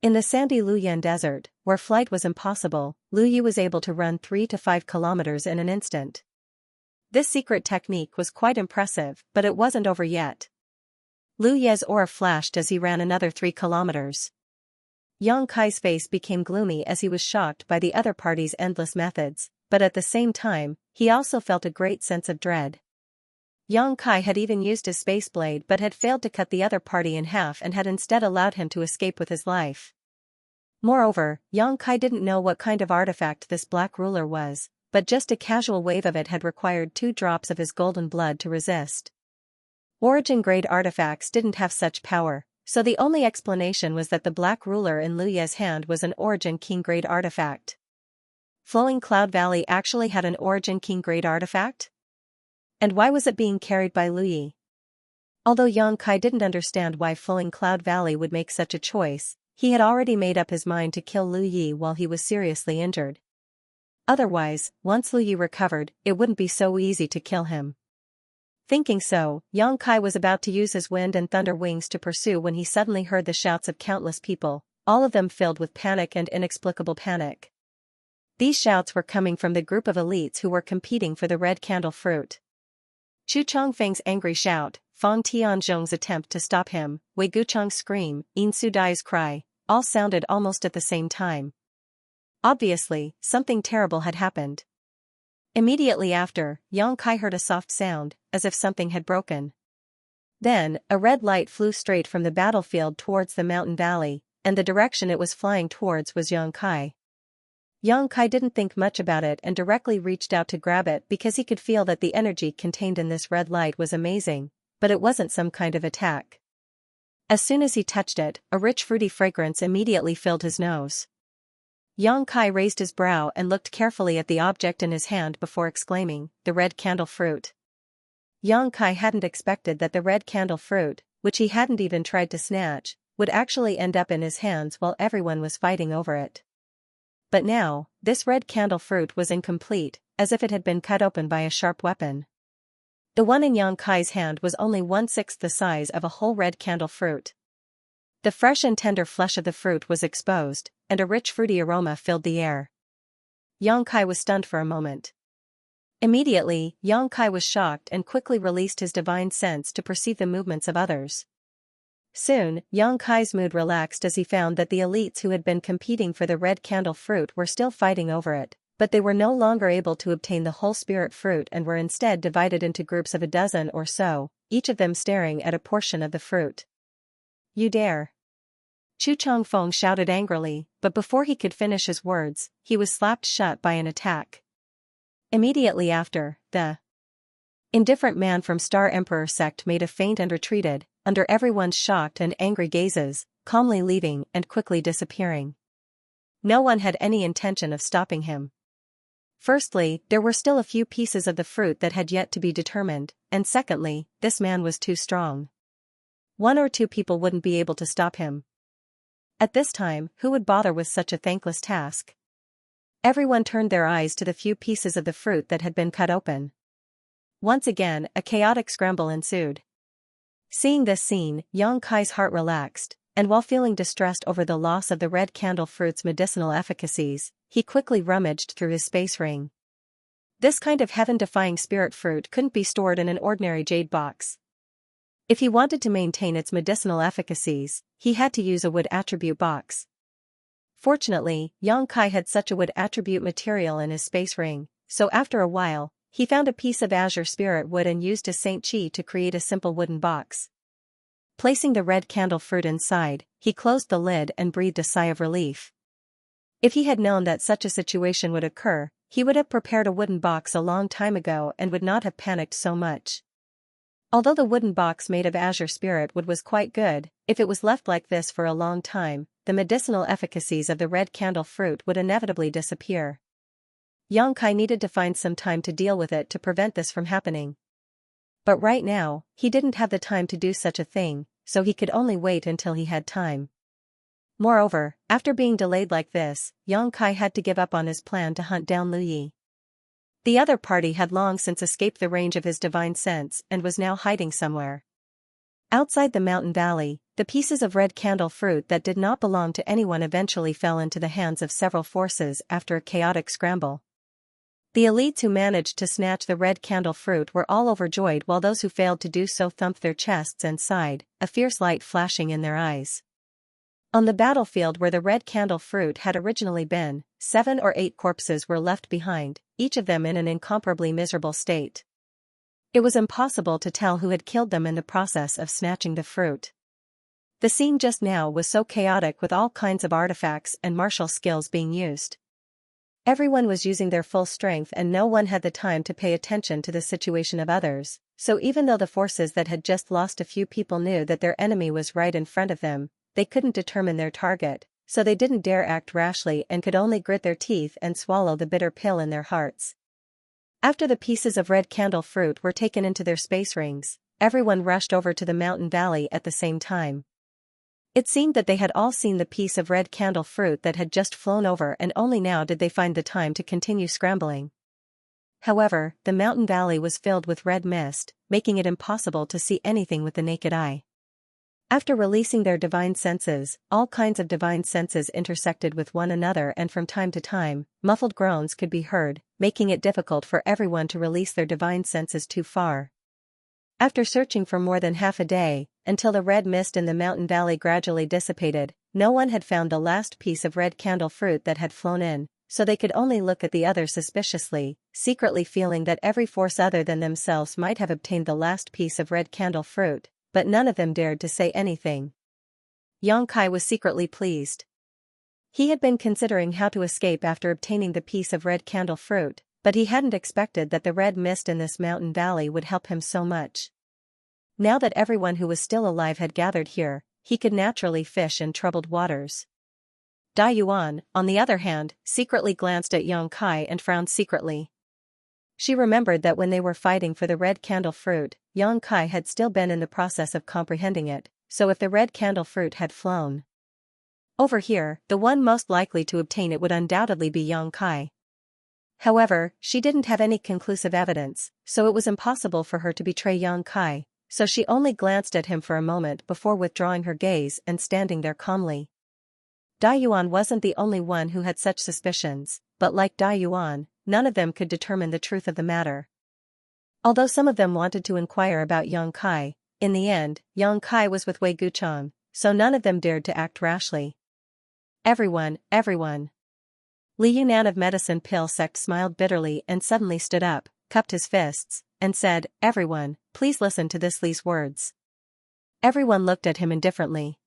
In the sandy Luyan desert, where flight was impossible, Lu Yi was able to run 3 to 5 kilometers in an instant. This secret technique was quite impressive, but it wasn't over yet. Lu Yi's aura flashed as he ran another 3 kilometers. Yang Kai's face became gloomy as he was shocked by the other party's endless methods, but at the same time, he also felt a great sense of dread. Yang Kai had even used his space blade but had failed to cut the other party in half and had instead allowed him to escape with his life. Moreover, Yang Kai didn't know what kind of artifact this black ruler was, but just a casual wave of it had required 2 drops of his golden blood to resist. Origin-grade artifacts didn't have such power, so the only explanation was that the black ruler in Lu Yi's hand was an Origin King-grade artifact. Flowing Cloud Valley actually had an Origin King-grade artifact? And why was it being carried by Lu Yi? Although Yang Kai didn't understand why Flowing Cloud Valley would make such a choice, he had already made up his mind to kill Lu Yi while he was seriously injured. Otherwise, once Lu Yi recovered, it wouldn't be so easy to kill him. Thinking so, Yang Kai was about to use his wind and thunder wings to pursue when he suddenly heard the shouts of countless people, all of them filled with panic and inexplicable panic. These shouts were coming from the group of elites who were competing for the red candle fruit. Chu Chongfeng's angry shout, Fang Tianzhong's attempt to stop him, Wei Guchang's scream, Yin Sudai's cry, all sounded almost at the same time. Obviously, something terrible had happened. Immediately after, Yang Kai heard a soft sound, as if something had broken. Then, a red light flew straight from the battlefield towards the mountain valley, and the direction it was flying towards was Yang Kai. Yang Kai didn't think much about it and directly reached out to grab it because he could feel that the energy contained in this red light was amazing, but it wasn't some kind of attack. As soon as he touched it, a rich fruity fragrance immediately filled his nose. Yang Kai raised his brow and looked carefully at the object in his hand before exclaiming, "The red candle fruit." Yang Kai hadn't expected that the red candle fruit, which he hadn't even tried to snatch, would actually end up in his hands while everyone was fighting over it. But now, this red candle fruit was incomplete, as if it had been cut open by a sharp weapon. The one in Yang Kai's hand was only 1/6 the size of a whole red candle fruit. The fresh and tender flesh of the fruit was exposed, and a rich fruity aroma filled the air. Yang Kai was stunned for a moment. Immediately, Yang Kai was shocked and quickly released his divine sense to perceive the movements of others. Soon, Yang Kai's mood relaxed as he found that the elites who had been competing for the red candle fruit were still fighting over it, but they were no longer able to obtain the whole spirit fruit and were instead divided into groups of a dozen or so, each of them staring at a portion of the fruit. "You dare!" Chu Chongfeng shouted angrily, but before he could finish his words, he was slapped shut by an attack. Immediately after, the indifferent man from Star Emperor sect made a feint and retreated, under everyone's shocked and angry gazes, calmly leaving and quickly disappearing. No one had any intention of stopping him. Firstly, there were still a few pieces of the fruit that had yet to be determined, and secondly, this man was too strong. 1 or 2 people wouldn't be able to stop him. At this time, who would bother with such a thankless task? Everyone turned their eyes to the few pieces of the fruit that had been cut open. Once again, a chaotic scramble ensued. Seeing this scene, Yang Kai's heart relaxed, and while feeling distressed over the loss of the red candle fruit's medicinal efficacies, he quickly rummaged through his space ring. This kind of heaven-defying spirit fruit couldn't be stored in an ordinary jade box. If he wanted to maintain its medicinal efficacies, he had to use a wood attribute box. Fortunately, Yang Kai had such a wood attribute material in his space ring, so after a while, he found a piece of azure spirit wood and used his Saint Chi to create a simple wooden box. Placing the red candle fruit inside, he closed the lid and breathed a sigh of relief. If he had known that such a situation would occur, he would have prepared a wooden box a long time ago and would not have panicked so much. Although the wooden box made of azure spirit wood was quite good, if it was left like this for a long time, the medicinal efficacies of the red candle fruit would inevitably disappear. Xianxia needed to find some time to deal with it to prevent this from happening. But right now, he didn't have the time to do such a thing, so he could only wait until he had time. Moreover, after being delayed like this, Xianxia had to give up on his plan to hunt down Lu Yi. The other party had long since escaped the range of his divine sense and was now hiding somewhere. Outside the mountain valley, the pieces of red candle fruit that did not belong to anyone eventually fell into the hands of several forces after a chaotic scramble. The elites who managed to snatch the red candle fruit were all overjoyed, while those who failed to do so thumped their chests and sighed, a fierce light flashing in their eyes. On the battlefield where the red candle fruit had originally been, 7 or 8 corpses were left behind, each of them in an incomparably miserable state. It was impossible to tell who had killed them in the process of snatching the fruit. The scene just now was so chaotic, with all kinds of artifacts and martial skills being used. Everyone was using their full strength and no one had the time to pay attention to the situation of others, so even though the forces that had just lost a few people knew that their enemy was right in front of them, they couldn't determine their target, so they didn't dare act rashly and could only grit their teeth and swallow the bitter pill in their hearts. After the pieces of red candle fruit were taken into their space rings, everyone rushed over to the mountain valley at the same time. It seemed that they had all seen the piece of red candle fruit that had just flown over, and only now did they find the time to continue scrambling. However, the mountain valley was filled with red mist, making it impossible to see anything with the naked eye. After releasing their divine senses, all kinds of divine senses intersected with one another, and from time to time, muffled groans could be heard, making it difficult for everyone to release their divine senses too far. After searching for more than half a day, until the red mist in the mountain valley gradually dissipated, no one had found the last piece of red candle fruit that had flown in, so they could only look at the others suspiciously, secretly feeling that every force other than themselves might have obtained the last piece of red candle fruit, but none of them dared to say anything. Xianxia was secretly pleased. He had been considering how to escape after obtaining the piece of red candle fruit, but he hadn't expected that the red mist in this mountain valley would help him so much. Now that everyone who was still alive had gathered here, he could naturally fish in troubled waters. Dai Yuan, on the other hand, secretly glanced at Xianxia and frowned secretly. She remembered that when they were fighting for the red candle fruit, Xianxia had still been in the process of comprehending it, so if the red candle fruit had flown over here, the one most likely to obtain it would undoubtedly be Xianxia. However, she didn't have any conclusive evidence, so it was impossible for her to betray Xianxia, so she only glanced at him for a moment before withdrawing her gaze and standing there calmly. Dai Yuan wasn't the only one who had such suspicions, but like Dai Yuan, none of them could determine the truth of the matter. Although some of them wanted to inquire about Xianxia, in the end, Xianxia was with Wei Guchang, so none of them dared to act rashly. Everyone. Li Yunan of Medicine Pill Sect smiled bitterly and suddenly stood up, cupped his fists, and said, "Everyone, please listen to this Li's words." Everyone looked at him indifferently.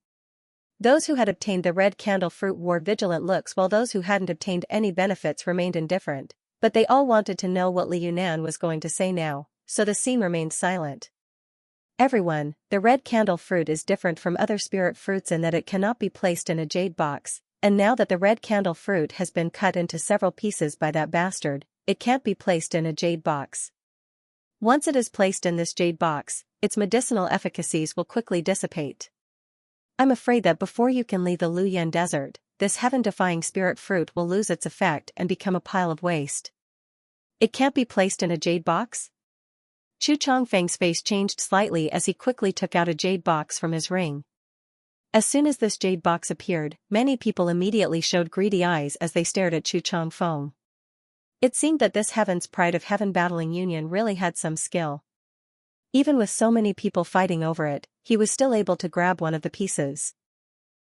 Those who had obtained the red candle fruit wore vigilant looks, while those who hadn't obtained any benefits remained indifferent, but they all wanted to know what Li Yunan was going to say now, so the scene remained silent. Everyone, the red candle fruit is different from other spirit fruits in that it cannot be placed in a jade box, and now that the red candle fruit has been cut into several pieces by that bastard, it can't be placed in a jade box. Once it is placed in this jade box, its medicinal efficacies will quickly dissipate. I'm afraid that before you can leave the Luyan desert, this heaven-defying spirit fruit will lose its effect and become a pile of waste. It can't be placed in a jade box? Chu Chongfeng's face changed slightly as he quickly took out a jade box from his ring. As soon as this jade box appeared, many people immediately showed greedy eyes as they stared at Chu Chongfeng. It seemed that this heaven's pride of Heaven Battling Union really had some skill. Even with so many people fighting over it, he was still able to grab one of the pieces.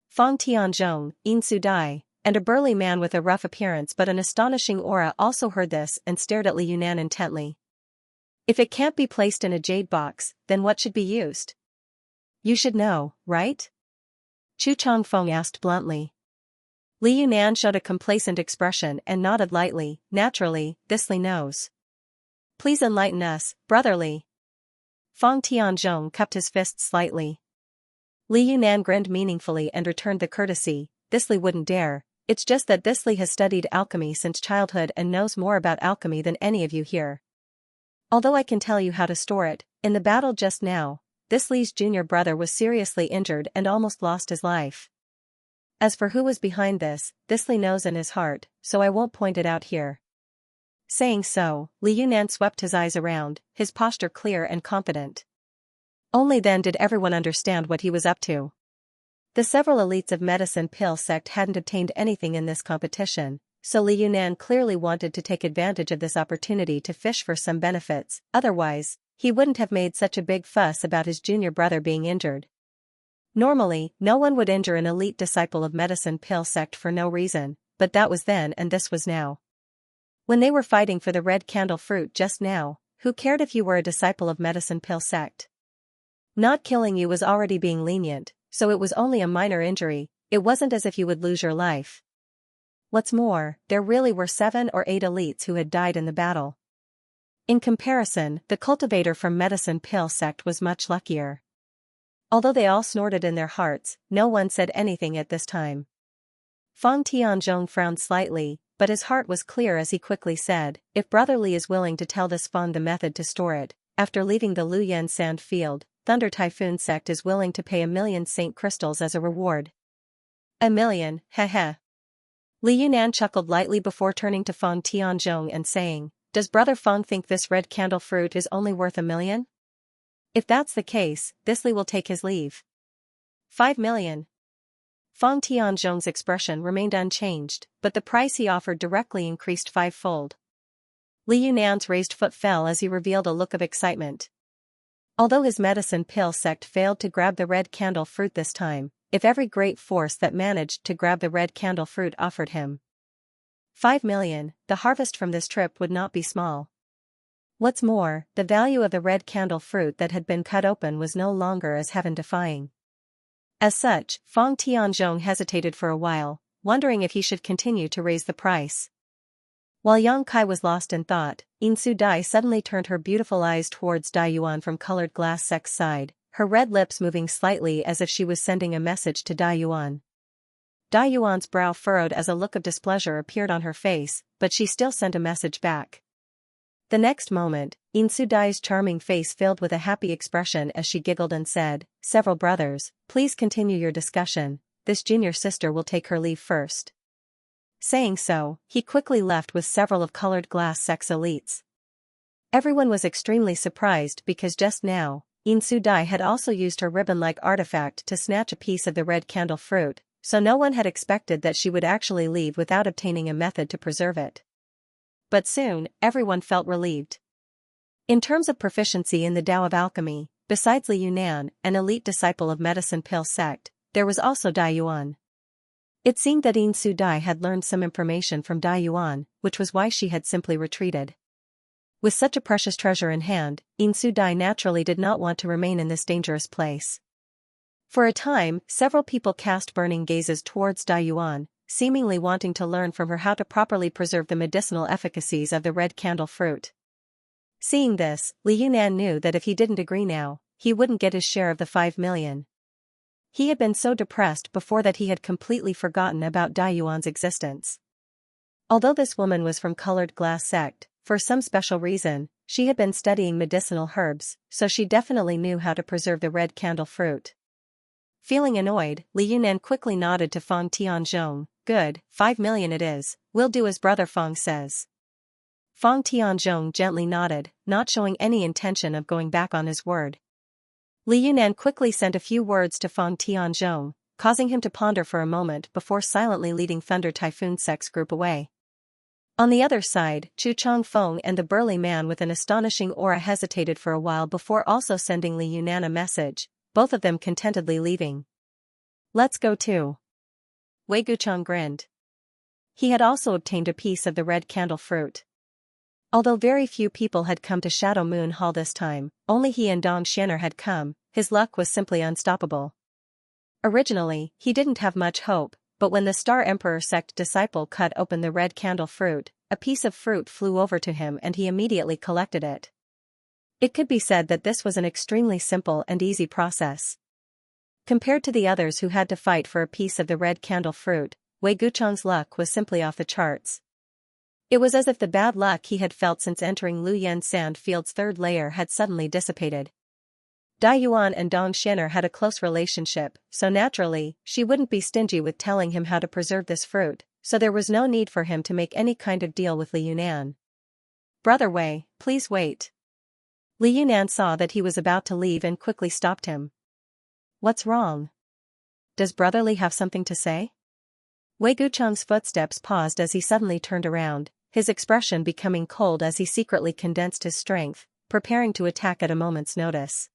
Fang Tianzhong, Yin Su Dai, and a burly man with a rough appearance but an astonishing aura also heard this and stared at Li Yunan intently. If it can't be placed in a jade box, then what should be used? You should know, right? Chu Changfeng asked bluntly. Li Yunan showed a complacent expression and nodded lightly. Naturally, this Li knows. Please enlighten us, brotherly. Feng Tianzhong cupped his fists slightly. Li Yunan grinned meaningfully and returned the courtesy. This Li wouldn't dare. It's just that this Li has studied alchemy since childhood and knows more about alchemy than any of you here. Although I can tell you how to store it, in the battle just now, this Li's junior brother was seriously injured and almost lost his life. As for who was behind this Li knows in his heart, so I won't point it out here. Saying so, Li Yunan swept his eyes around, his posture clear and confident. Only then did everyone understand what he was up to. The several elites of Medicine Pill sect hadn't obtained anything in this competition, so Li Yunan clearly wanted to take advantage of this opportunity to fish for some benefits, otherwise, he wouldn't have made such a big fuss about his junior brother being injured. Normally, no one would injure an elite disciple of Medicine Pill sect for no reason, but that was then and this was now. When they were fighting for the red candle fruit just now, who cared if you were a disciple of Medicine Pill sect? Not killing you was already being lenient, so it was only a minor injury, it wasn't as if you would lose your life. What's more, there really were 7 or 8 elites who had died in the battle. In comparison, the cultivator from Medicine Pill sect was much luckier. Although they all snorted in their hearts, no one said anything at this time. Feng Tianzhong frowned slightly, but his heart was clear as he quickly said, if Brother Li is willing to tell this Feng the method to store it, after leaving the Luyan sand field, Thunder Typhoon sect is willing to pay 1,000,000 saint crystals as a reward. 1,000,000, heh. Li Yunan chuckled lightly before turning to Feng Tianzhong and saying, does Brother Feng think this red candle fruit is only worth 1,000,000? If that's the case, this Li will take his leave. 5,000,000. Feng Tianzhong's expression remained unchanged, but the price he offered directly increased 5-fold. Li Yunan's raised foot fell as he revealed a look of excitement. Although his Medicine Pill sect failed to grab the red candle fruit this time, if every great force that managed to grab the red candle fruit offered him 5,000,000, the harvest from this trip would not be small. What's more, the value of the red candle fruit that had been cut open was no longer as heaven-defying. As such, Feng Tianzhong hesitated for a while, wondering if he should continue to raise the price. While Yang Kai was lost in thought, Insu Dai suddenly turned her beautiful eyes towards Dai Yuan from colored glass sec's side, her red lips moving slightly as if she was sending a message to Dai Yuan. Dai Yuan's brow furrowed as a look of displeasure appeared on her face, but she still sent a message back. The next moment, Insu Dai's charming face filled with a happy expression as she giggled and said, several brothers, please continue your discussion, this junior sister will take her leave first. Saying so, he quickly left with several of colored glass sec's elites. Everyone was extremely surprised because just now, Insu Dai had also used her ribbon-like artifact to snatch a piece of the red candle fruit, so no one had expected that she would actually leave without obtaining a method to preserve it. But soon, everyone felt relieved. In terms of proficiency in the Tao of Alchemy, besides Li Yunan, an elite disciple of Medicine Pill sect, there was also Dai Yuan. It seemed that Insu Dai had learned some information from Dai Yuan, which was why she had simply retreated. With such a precious treasure in hand, Insu Dai naturally did not want to remain in this dangerous place. For a time, several people cast burning gazes towards Dai Yuan, seemingly wanting to learn from her how to properly preserve the medicinal efficacies of the red candle fruit. Seeing this, Li Yunan knew that if he didn't agree now, he wouldn't get his share of the 5,000,000. He had been so depressed before that he had completely forgotten about Dai Yuan's existence. Although this woman was from colored glass sect, for some special reason, she had been studying medicinal herbs, so she definitely knew how to preserve the red candle fruit. Feeling annoyed, Li Yunan quickly nodded to Feng Tianzhong, good, 5,000,000 it is, we'll do as Brother Feng says. Feng Tianzhong gently nodded, not showing any intention of going back on his word. Li Yunan quickly sent a few words to Feng Tianzhong, causing him to ponder for a moment before silently leading Thunder Typhoon sec's group away. On the other side, Chu Changfeng and the burly man with an astonishing aura hesitated for a while before also sending Li Yunan a message, both of them contentedly leaving. Let's go too. Wei Guchang grinned. he had also obtained a piece of the red candle fruit. Although very few people had come to Shadow Moon Hall this time, only he and Dong Xian'er had come, his luck was simply unstoppable. Originally, he didn't have much hope, but when the Star Emperor sect disciple cut open the red candle fruit, a piece of fruit flew over to him and he immediately collected it. It could be said that this was an extremely simple and easy process. Compared to the others who had to fight for a piece of the red candle fruit, Wei Guchang's luck was simply off the charts. It was as if the bad luck he had felt since entering Lu Yen Sand Field's third layer had suddenly dissipated. Dai Yuan and Dong Xian'er had a close relationship, so naturally, she wouldn't be stingy with telling him how to preserve this fruit, so there was no need for him to make any kind of deal with Li Yunan. "Brother Wei, please wait." Li Yunan saw that he was about to leave and quickly stopped him. "What's wrong? Does Brother Li have something to say?" Wei Guchang's footsteps paused as he suddenly turned around, his expression becoming cold as he secretly condensed his strength, preparing to attack at a moment's notice.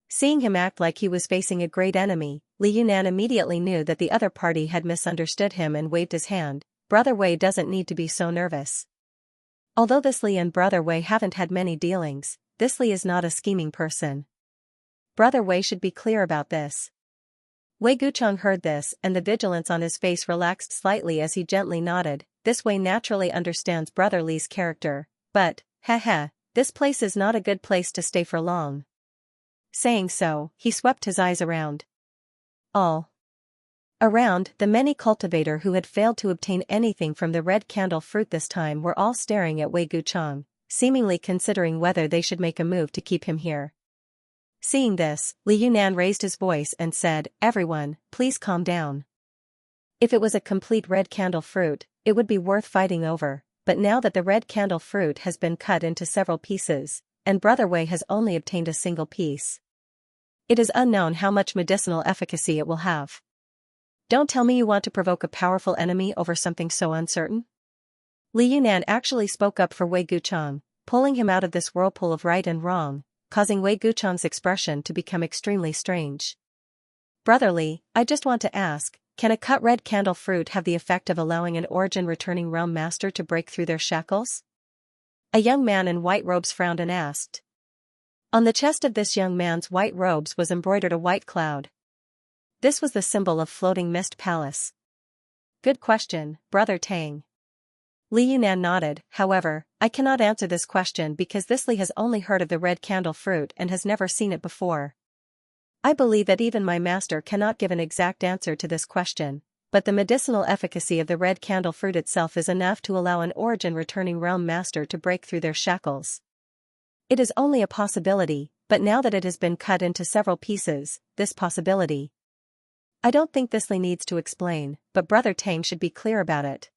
Seeing him act like he was facing a great enemy, Li Yunan immediately knew that the other party had misunderstood him and waved his hand. "Brother Wei doesn't need to be so nervous. Although this Li and Brother Wei haven't had many dealings, this Li is not a scheming person. Brother Wei should be clear about this." Wei Guchang heard this and the vigilance on his face relaxed slightly as he gently nodded. "This Wei naturally understands Brother Li's character, but, this place is not a good place to stay for long." Saying so, he swept his eyes around. All around, the many cultivator who had failed to obtain anything from the red candle fruit this time were all staring at Wei Guchang, seemingly considering whether they should make a move to keep him here. Seeing this, Li Yunan raised his voice and said, "Everyone, please calm down. If it was a complete red candle fruit, it would be worth fighting over, but now that the red candle fruit has been cut into several pieces, and Brother Wei has only obtained a single piece, it is unknown how much medicinal efficacy it will have. Don't tell me you want to provoke a powerful enemy over something so uncertain?" Li Yunan actually spoke up for Wei Guchang, pulling him out of this whirlpool of right and wrong, causing Wei Guchang's expression to become extremely strange. "Brother Li, I just want to ask, can a cut red candle fruit have the effect of allowing an origin-returning realm master to break through their shackles?" A young man in white robes frowned and asked. On the chest of this young man's white robes was embroidered a white cloud. This was the symbol of Floating Mist Palace. "Good question, Brother Tang." Li Yunan nodded. "However, I cannot answer this question because this Li has only heard of the red candle fruit and has never seen it before. I believe that even my master cannot give an exact answer to this question, but the medicinal efficacy of the red candle fruit itself is enough to allow an origin-returning realm master to break through their shackles. It is only a possibility, but now that it has been cut into several pieces, this possibility. I don't think this Li needs to explain, but Brother Tang should be clear about it."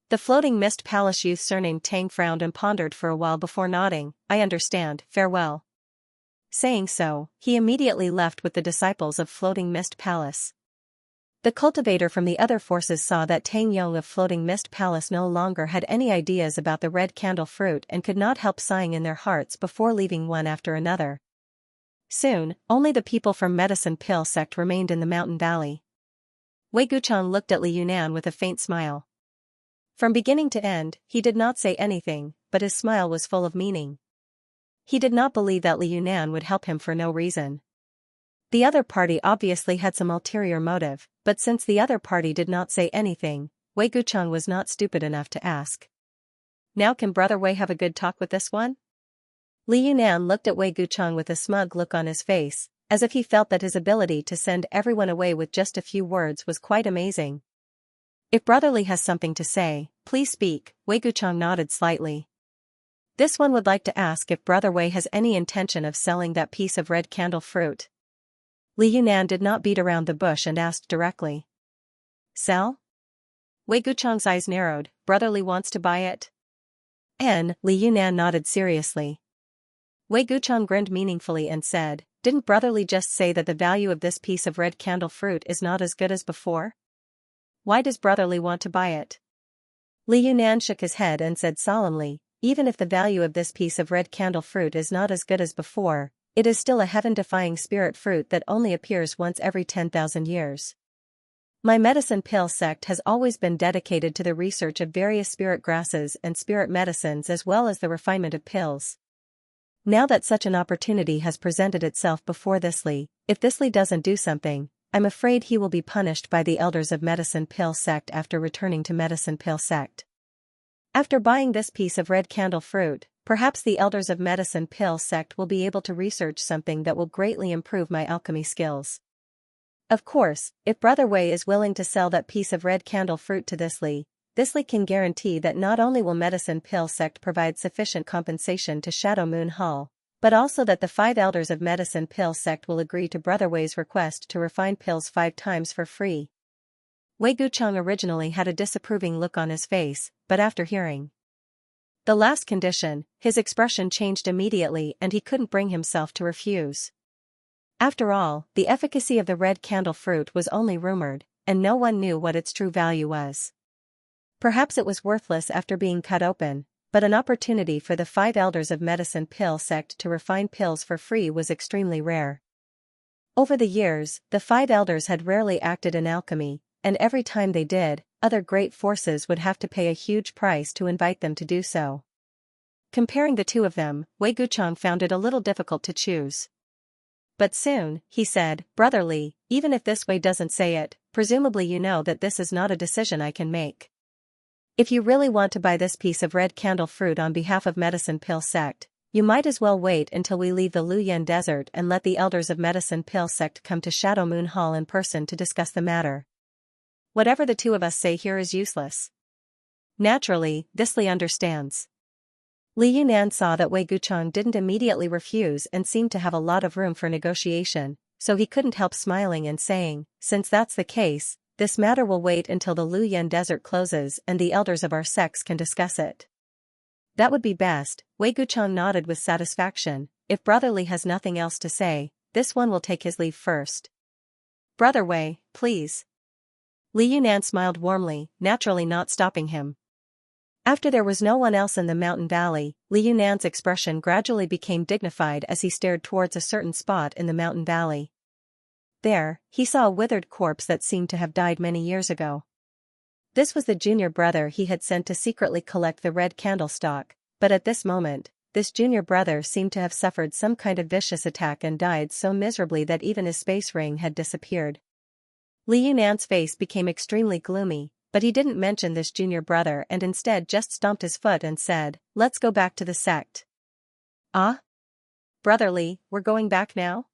The Floating Mist Palace youth surnamed Tang frowned and pondered for a while before nodding. "I understand, farewell." Saying so, he immediately left with the disciples of Floating Mist Palace. The cultivator from the other forces saw that Tang Yong of Floating Mist Palace no longer had any ideas about the red candle fruit and could not help sighing in their hearts before leaving one after another. Soon, only the people from Medicine Pill sect remained in the mountain valley. Wei Guchang looked at Li Yunan with a faint smile. From beginning to end, he did not say anything, but his smile was full of meaning. He did not believe that Li Yunan would help him for no reason. The other party obviously had some ulterior motive, but since the other party did not say anything, Wei Guchang was not stupid enough to ask. "Now can Brother Wei have a good talk with this one?" Li Yunan looked at Wei Guchang with a smug look on his face, as if he felt that his ability to send everyone away with just a few words was quite amazing. "If Brother Li has something to say, please speak." Wei Guchang nodded slightly. "This one would like to ask if Brother Wei has any intention of selling that piece of red candle fruit." Li Yunan did not beat around the bush and asked directly. "Sell?" Wei Guchang's eyes narrowed. "Brother Li wants to buy it?" Li Yunan nodded seriously. Wei Guchang grinned meaningfully and said, "Didn't Brother Li just say that the value of this piece of red candle fruit is not as good as before? Why does Brother Li want to buy it?" Li Yunan shook his head and said solemnly, "Even if the value of this piece of red candle fruit is not as good as before, it is still a heaven-defying spirit fruit that only appears once every 10,000 years. My medicine pill sect has always been dedicated to the research of various spirit grasses and spirit medicines as well as the refinement of pills. Now that such an opportunity has presented itself before Thisly, if Thisly doesn't do something, I'm afraid he will be punished by the elders of medicine pill sect after returning to medicine pill sect. After buying this piece of red candle fruit, perhaps the elders of medicine pill sect will be able to research something that will greatly improve my alchemy skills. Of course, if Brother Wei is willing to sell that piece of red candle fruit to Thisly can guarantee that not only will medicine pill sect provide sufficient compensation to Shadow Moon Hall, but also that the 5 elders of medicine pill sect will agree to Brother Wei's request to refine pills 5 times for free. Wei Gucheng originally had a disapproving look on his face, but after hearing the last condition, his expression changed immediately and he couldn't bring himself to refuse. After all, the efficacy of the red candle fruit was only rumored, and no one knew what its true value was. Perhaps it was worthless after being cut open, but an opportunity for the 5 elders of medicine pill sect to refine pills for free was extremely rare. Over the years, the 5 elders had rarely acted in alchemy, and every time they did, other great forces would have to pay a huge price to invite them to do so. Comparing the two of them, Wei Gucheng found it a little difficult to choose. But soon, he said, Brother Li, even if this way doesn't say it, presumably you know that this is not a decision I can make. If you really want to buy this piece of red candle fruit on behalf of medicine pill sect, you might as well wait until we leave the Luyan desert and let the elders of medicine pill sect come to Shadow Moon Hall in person to discuss the matter. Whatever the two of us say here is useless. Naturally, Thisly understands. Li Yunan saw that Wei Gucheng didn't immediately refuse and seemed to have a lot of room for negotiation, so he couldn't help smiling and saying, since that's the case, this matter will wait until the Luyan desert closes and the elders of our sects can discuss it. That would be best. Wei Gucheng nodded with satisfaction. If Brother Li has nothing else to say, this one will take his leave first. Brother Wei, please. Li Yunan smiled warmly, naturally not stopping him. After there was no one else in the mountain valley, Li Yunan's expression gradually became dignified as he stared towards a certain spot in the mountain valley. There, he saw a withered corpse that seemed to have died many years ago. This was the junior brother he had sent to secretly collect the red candlestick, but at this moment, this junior brother seemed to have suffered some kind of vicious attack and died so miserably that even his space ring had disappeared. Li Yunan's face became extremely gloomy, but he didn't mention this junior brother and instead just stomped his foot and said, let's go back to the sect. Ah? Brother Li, we're going back now?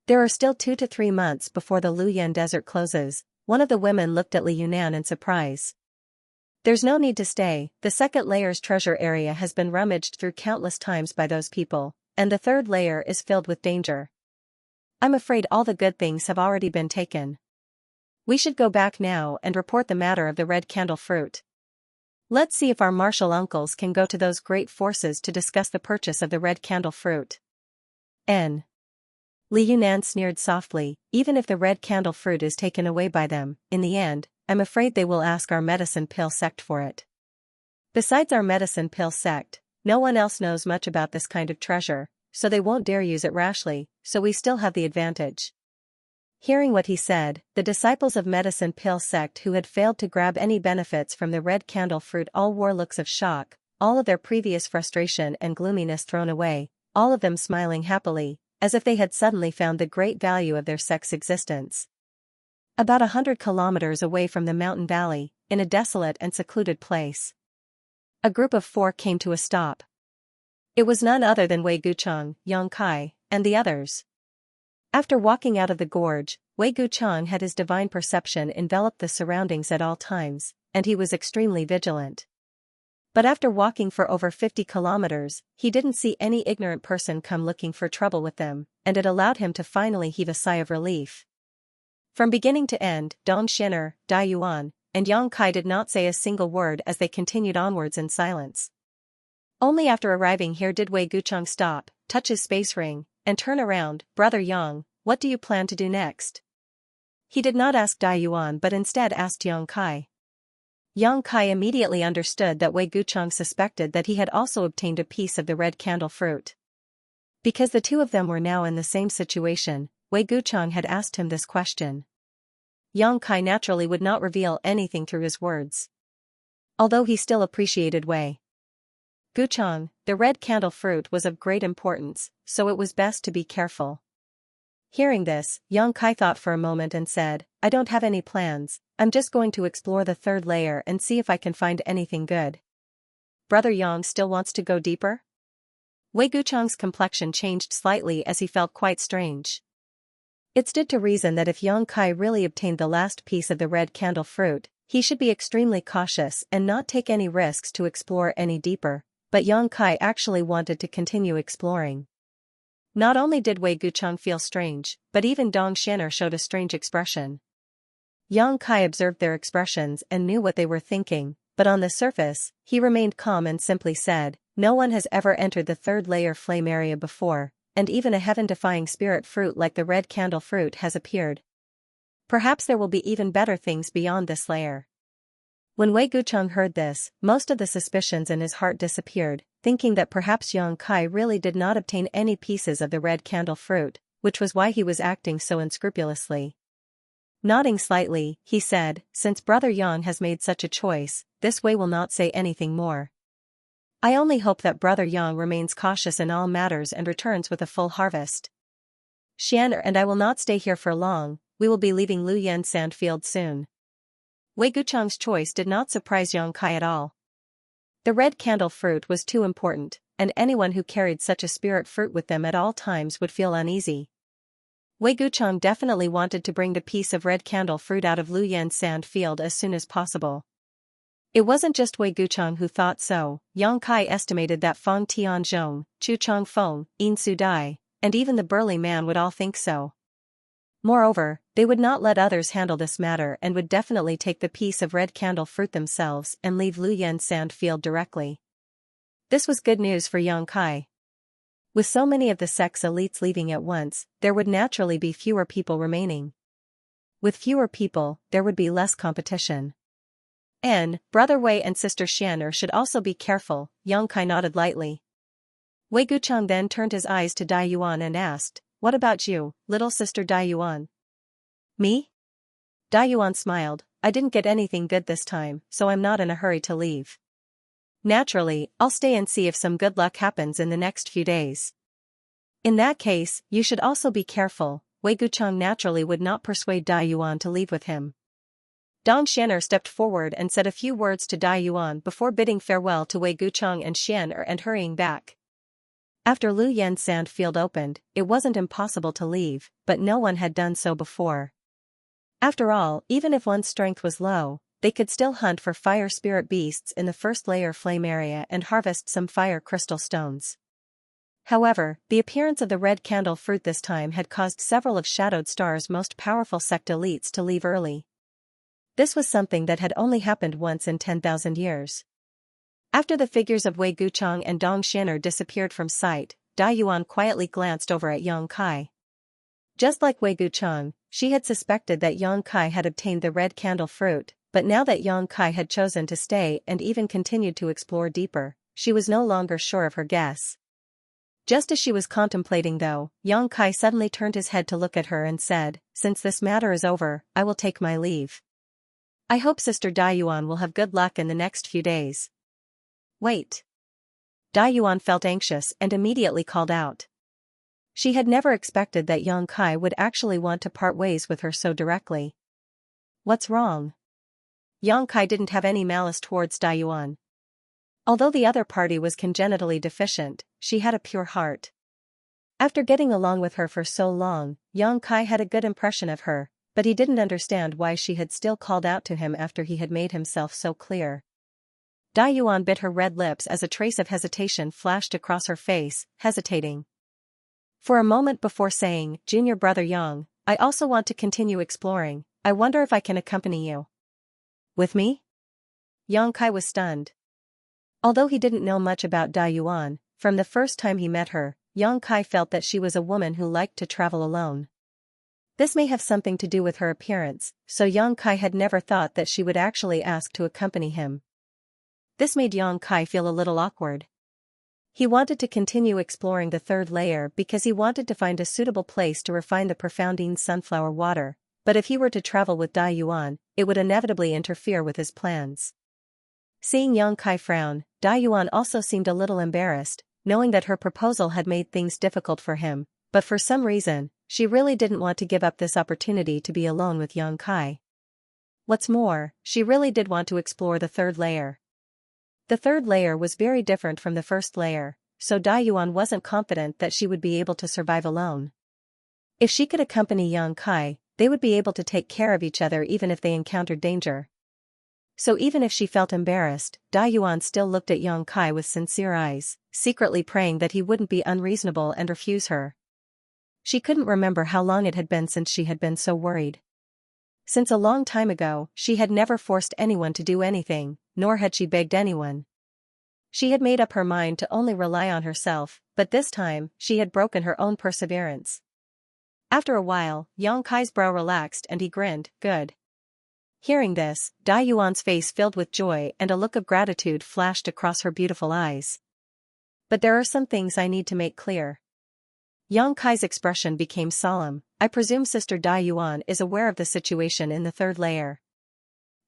There are still 2 to 3 months before the Luyan desert closes. One of the women looked at Li Yunan in surprise. There's no need to stay, the second layer's treasure area has been rummaged through countless times by those people, and the third layer is filled with danger. I'm afraid all the good things have already been taken. We should go back now and report the matter of the red candle fruit. Let's see if our martial uncles can go to those great forces to discuss the purchase of the red candle fruit. Li Yunan sneered softly, even if the red candle fruit is taken away by them, in the end, I'm afraid they will ask our medicine pill sect for it. Besides our medicine pill sect, no one else knows much about this kind of treasure, so they won't dare use it rashly, so we still have the advantage. Hearing what he said, the disciples of medicine pill sect who had failed to grab any benefits from the red candle fruit all wore looks of shock, all of their previous frustration and gloominess thrown away, all of them smiling happily, as if they had suddenly found the great value of their sect's existence. About 100 kilometers away from the mountain valley, in a desolate and secluded place, a group of 4 came to a stop. It was none other than Wei Gucheng, Yang Kai, and the others. After walking out of the gorge, Wei Gucheng had his divine perception envelop the surroundings at all times, and he was extremely vigilant. But after walking for over 50 kilometers, he didn't see any ignorant person come looking for trouble with them, and it allowed him to finally heave a sigh of relief. From beginning to end, Dong Xin'er, Dai Yuan, and Yang Kai did not say a single word as they continued onwards in silence. Only after arriving here did Wei Gucheng stop, touch his space ring, and turn around. Brother Yang, what do you plan to do next? He did not ask Dai Yuan but instead asked Yang Kai. Yang Kai immediately understood that Wei Gucheng suspected that he had also obtained a piece of the red candle fruit. Because the two of them were now in the same situation, Wei Gucheng had asked him this question. Yang Kai naturally would not reveal anything through his words. Although he still appreciated Wei Guchang, the red candle fruit was of great importance, so it was best to be careful. Hearing this, Yang Kai thought for a moment and said, I don't have any plans, I'm just going to explore the third layer and see if I can find anything good. Brother Yang still wants to go deeper? Wei Guchang's complexion changed slightly as he felt quite strange. It stood to reason that if Yang Kai really obtained the last piece of the red candle fruit, he should be extremely cautious and not take any risks to explore any deeper, but Yang Kai actually wanted to continue exploring. Not only did Wei Guchang feel strange, but even Dong Xian'er showed a strange expression. Yang Kai observed their expressions and knew what they were thinking, but on the surface, he remained calm and simply said, no one has ever entered the third layer flame area before, and even a heaven-defying spirit fruit like the red candle fruit has appeared. Perhaps there will be even better things beyond this layer. When Wei Guchang heard this, most of the suspicions in his heart disappeared, thinking that perhaps Yang Kai really did not obtain any pieces of the red candle fruit, which was why he was acting so unscrupulously. Nodding slightly, he said, since Brother Yang has made such a choice, this Wei will not say anything more. I only hope that Brother Yang remains cautious in all matters and returns with a full harvest. Xian'er and I will not stay here for long, we will be leaving Luyan Sandfield soon. Wei Guchang's choice did not surprise Yang Kai at all. The red candle fruit was too important, and anyone who carried such a spirit fruit with them at all times would feel uneasy. Wei Guchang definitely wanted to bring the piece of red candle fruit out of Luyan Sandfield as soon as possible. It wasn't just Wei Guchang who thought so. Yang Kai estimated that Fang Tianzhong, Chu Changfeng, Yin Su Dai, and even the burly man would all think so. Moreover, they would not let others handle this matter and would definitely take the piece of red candle fruit themselves and leave Luyan Sandfield directly. This was good news for Yang Kai. With so many of the sect's elites leaving at once, there would naturally be fewer people remaining. With fewer people, there would be less competition. And, Brother Wei and Sister Xian'er should also be careful, Yang Kai nodded lightly. Wei Guchang then turned his eyes to Dai Yuan and asked, what about you, little sister Dai Yuan? Me? Dai Yuan smiled, I didn't get anything good this time, so I'm not in a hurry to leave. Naturally, I'll stay and see if some good luck happens in the next few days. In that case, you should also be careful. Wei Guchang naturally would not persuade Dai Yuan to leave with him. Dong Xian'er stepped forward and said a few words to Dai Yuan before bidding farewell to Wei Guchang and Xian'er and hurrying back. After Luyan Sandfield opened, it wasn't impossible to leave, but no one had done so before. After all, even if one's strength was low, they could still hunt for fire spirit beasts in the first layer flame area and harvest some fire crystal stones. However, the appearance of the red candle fruit this time had caused several of Shadowed Star's most powerful sect elites to leave early. This was something that had only happened once in 10,000 years. After the figures of Wei Guchang and Dong Xian'er disappeared from sight, Dai Yuan quietly glanced over at Yang Kai. Just like Wei Guchang, she had suspected that Yang Kai had obtained the red candle fruit, but now that Yang Kai had chosen to stay and even continued to explore deeper, she was no longer sure of her guess. Just as she was contemplating though, Yang Kai suddenly turned his head to look at her and said, since this matter is over, I will take my leave. I hope Sister Dai Yuan will have good luck in the next few days. Wait. Dai Yuan felt anxious and immediately called out. She had never expected that Yang Kai would actually want to part ways with her so directly. What's wrong? Yang Kai didn't have any malice towards Dai Yuan. Although the other party was congenitally deficient, she had a pure heart. After getting along with her for so long, Yang Kai had a good impression of her, but he didn't understand why she had still called out to him after he had made himself so clear. Dai Yuan bit her red lips as a trace of hesitation flashed across her face, hesitating for a moment before saying, Junior Brother Yang, I also want to continue exploring, I wonder if I can accompany you. With me? Yang Kai was stunned. Although he didn't know much about Dai Yuan, from the first time he met her, Yang Kai felt that she was a woman who liked to travel alone. This may have something to do with her appearance, so Yang Kai had never thought that she would actually ask to accompany him. This made Yang Kai feel a little awkward. He wanted to continue exploring the third layer because he wanted to find a suitable place to refine the profoundine sunflower water, but if he were to travel with Dai Yuan, it would inevitably interfere with his plans. Seeing Yang Kai frown, Dai Yuan also seemed a little embarrassed, knowing that her proposal had made things difficult for him, but for some reason, she really didn't want to give up this opportunity to be alone with Yang Kai. What's more, she really did want to explore the third layer. The third layer was very different from the first layer, so Dai Yuan wasn't confident that she would be able to survive alone. If she could accompany Yang Kai, they would be able to take care of each other even if they encountered danger. So even if she felt embarrassed, Dai Yuan still looked at Yang Kai with sincere eyes, secretly praying that he wouldn't be unreasonable and refuse her. She couldn't remember how long it had been since she had been so worried. Since a long time ago, she had never forced anyone to do anything, nor had she begged anyone. She had made up her mind to only rely on herself, but this time, she had broken her own perseverance. After a while, Yang Kai's brow relaxed and he grinned, "Good." Hearing this, Dai Yuan's face filled with joy and a look of gratitude flashed across her beautiful eyes. "But there are some things I need to make clear." Yang Kai's expression became solemn. "I presume Sister Dai Yuan is aware of the situation in the third layer.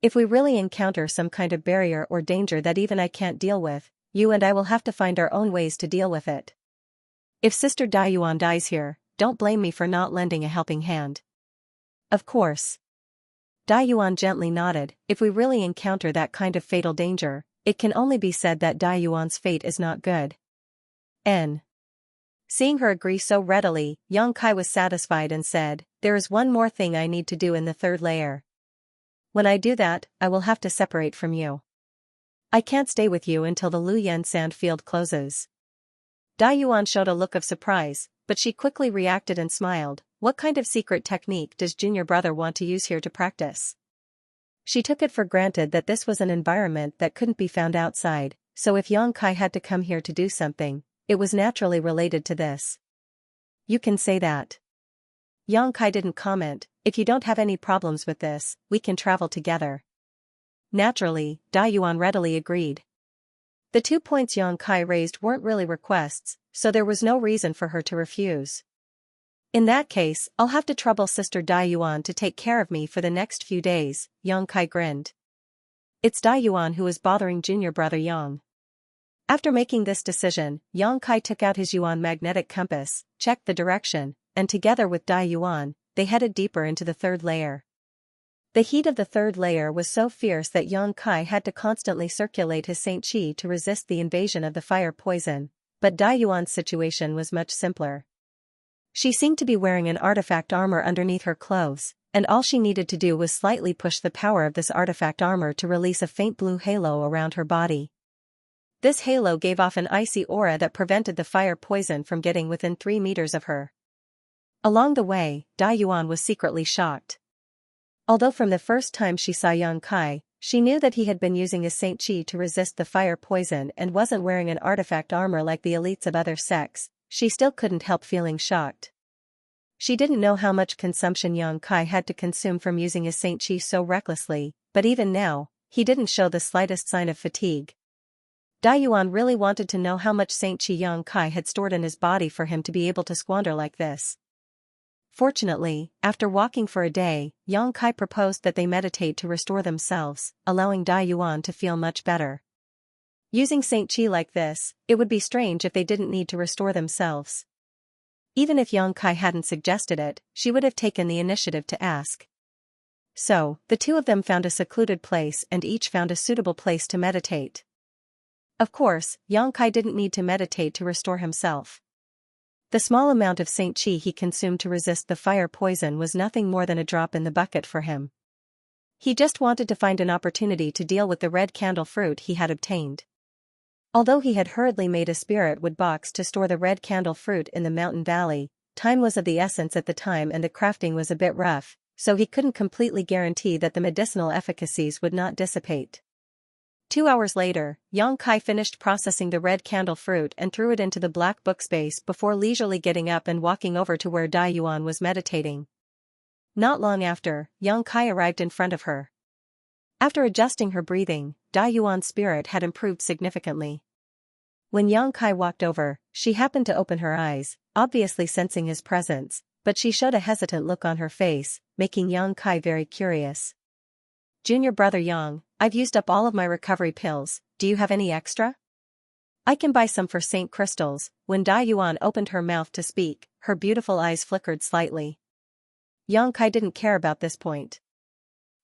If we really encounter some kind of barrier or danger that even I can't deal with, you and I will have to find our own ways to deal with it. If Sister Dai Yuan dies here, don't blame me for not lending a helping hand." "Of course." Dai Yuan gently nodded. "If we really encounter that kind of fatal danger, it can only be said that Dai Yuan's fate is not good." N. Seeing her agree so readily, Yang Kai was satisfied and said, "There is one more thing I need to do in the third layer. When I do that, I will have to separate from you. I can't stay with you until the Luyan sand field closes." Dai Yuan showed a look of surprise, but she quickly reacted and smiled. "What kind of secret technique does junior brother want to use here to practice?" She took it for granted that this was an environment that couldn't be found outside, so if Yang Kai had to come here to do something, it was naturally related to this. "You can say that." Yang Kai didn't comment. "If you don't have any problems with this, we can travel together." Naturally, Dai Yuan readily agreed. The 2 points Yang Kai raised weren't really requests, so there was no reason for her to refuse. "In that case, I'll have to trouble Sister Dai Yuan to take care of me for the next few days," Yang Kai grinned. It's Dai Yuan who is bothering junior brother Yang. After making this decision, Yang Kai took out his Yuan magnetic compass, checked the direction, and together with Dai Yuan, they headed deeper into the third layer. The heat of the third layer was so fierce that Yang Kai had to constantly circulate his Saint Qi to resist the invasion of the fire poison, but Dai Yuan's situation was much simpler. She seemed to be wearing an artifact armor underneath her clothes, and all she needed to do was slightly push the power of this artifact armor to release a faint blue halo around her body. This halo gave off an icy aura that prevented the fire poison from getting within 3 meters of her. Along the way, Dai Yuan was secretly shocked. Although from the first time she saw Yang Kai, she knew that he had been using his Saint Qi to resist the fire poison and wasn't wearing an artifact armor like the elites of other sects, she still couldn't help feeling shocked. She didn't know how much consumption Yang Kai had to consume from using his Saint Qi so recklessly, but even now, he didn't show the slightest sign of fatigue. Dai Yuan really wanted to know how much Saint Qi Yang Kai had stored in his body for him to be able to squander like this. Fortunately, after walking for a day, Yang Kai proposed that they meditate to restore themselves, allowing Dai Yuan to feel much better. Using Saint Qi like this, it would be strange if they didn't need to restore themselves. Even if Yang Kai hadn't suggested it, she would have taken the initiative to ask. So, the two of them found a secluded place and each found a suitable place to meditate. Of course, Yang Kai didn't need to meditate to restore himself. The small amount of Saint Qi he consumed to resist the fire poison was nothing more than a drop in the bucket for him. He just wanted to find an opportunity to deal with the red candle fruit he had obtained. Although he had hurriedly made a spirit wood box to store the red candle fruit in the mountain valley, time was of the essence at the time and the crafting was a bit rough, so he couldn't completely guarantee that the medicinal efficacies would not dissipate. 2 hours later, Yang Kai finished processing the red candle fruit and threw it into the black book space before leisurely getting up and walking over to where Dai Yuan was meditating. Not long after, Yang Kai arrived in front of her. After adjusting her breathing, Dai Yuan's spirit had improved significantly. When Yang Kai walked over, she happened to open her eyes, obviously sensing his presence, but she showed a hesitant look on her face, making Yang Kai very curious. Junior brother Yang, I've used up all of my recovery pills, do you have any extra? I can buy some for Saint Crystals. When Dai Yuan opened her mouth to speak, her beautiful eyes flickered slightly. Yang Kai didn't care about this point.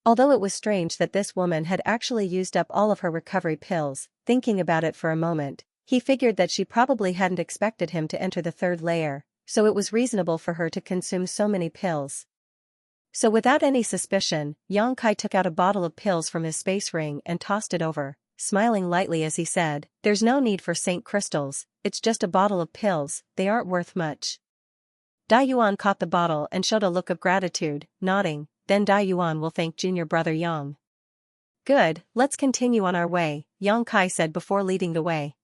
Although it was strange that this woman had actually used up all of her recovery pills, thinking about it for a moment, he figured that she probably hadn't expected him to enter the third layer, so it was reasonable for her to consume so many pills. So without any suspicion, Yang Kai took out a bottle of pills from his space ring and tossed it over, smiling lightly as he said, "There's no need for Saint Crystals, it's just a bottle of pills, they aren't worth much." Dai Yuan caught the bottle and showed a look of gratitude, nodding, "Then Dai Yuan will thank junior brother Yang." "Good, let's continue on our way," Yang Kai said before leading the way.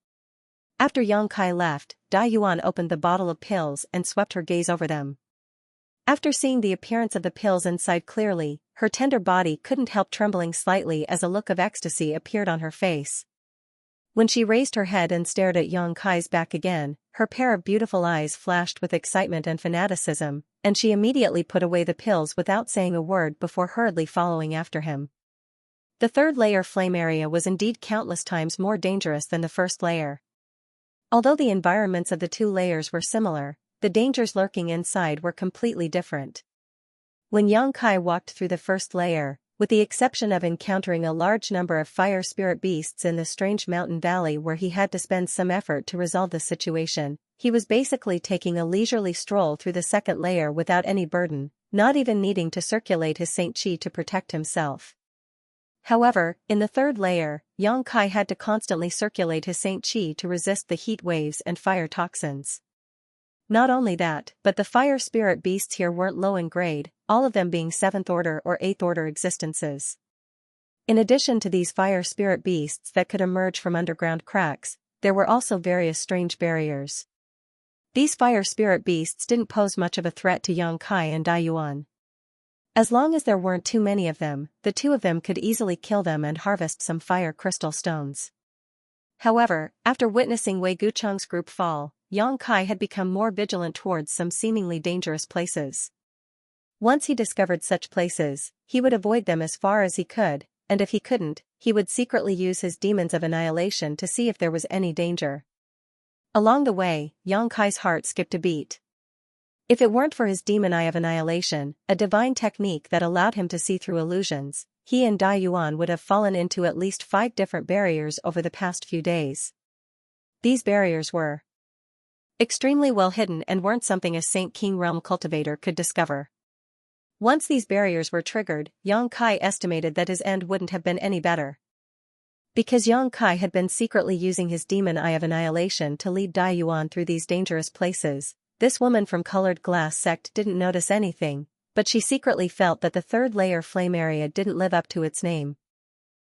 After Yang Kai left, Dai Yuan opened the bottle of pills and swept her gaze over them. After seeing the appearance of the pills inside clearly, her tender body couldn't help trembling slightly as a look of ecstasy appeared on her face. When she raised her head and stared at Yang Kai's back again, her pair of beautiful eyes flashed with excitement and fanaticism, and she immediately put away the pills without saying a word before hurriedly following after him. The third layer flame area was indeed countless times more dangerous than the first layer. Although the environments of the two layers were similar, the dangers lurking inside were completely different. When Yang Kai walked through the first layer, with the exception of encountering a large number of fire spirit beasts in the strange mountain valley where he had to spend some effort to resolve the situation, he was basically taking a leisurely stroll through the second layer without any burden, not even needing to circulate his Saint Chi to protect himself. However, in the third layer, Yang Kai had to constantly circulate his Saint Chi to resist the heat waves and fire toxins. Not only that, but the fire spirit beasts here weren't low in grade, all of them being 7th order or 8th order existences. In addition to these fire spirit beasts that could emerge from underground cracks, there were also various strange barriers. These fire spirit beasts didn't pose much of a threat to Yang Kai and Dai Yuan. As long as there weren't too many of them, the two of them could easily kill them and harvest some fire crystal stones. However, after witnessing Wei Gucheng's group fall, Yang Kai had become more vigilant towards some seemingly dangerous places. Once he discovered such places, he would avoid them as far as he could, and if he couldn't, he would secretly use his demons of annihilation to see if there was any danger. Along the way, Yang Kai's heart skipped a beat. If it weren't for his demon eye of annihilation, a divine technique that allowed him to see through illusions, he and Dai Yuan would have fallen into at least 5 different barriers over the past few days. These barriers were extremely well hidden and weren't something a Saint King Realm cultivator could discover. Once these barriers were triggered, Yang Kai estimated that his end wouldn't have been any better. Because Yang Kai had been secretly using his demon eye of annihilation to lead Dai Yuan through these dangerous places, this woman from Colored Glass sect didn't notice anything, but she secretly felt that the third layer flame area didn't live up to its name.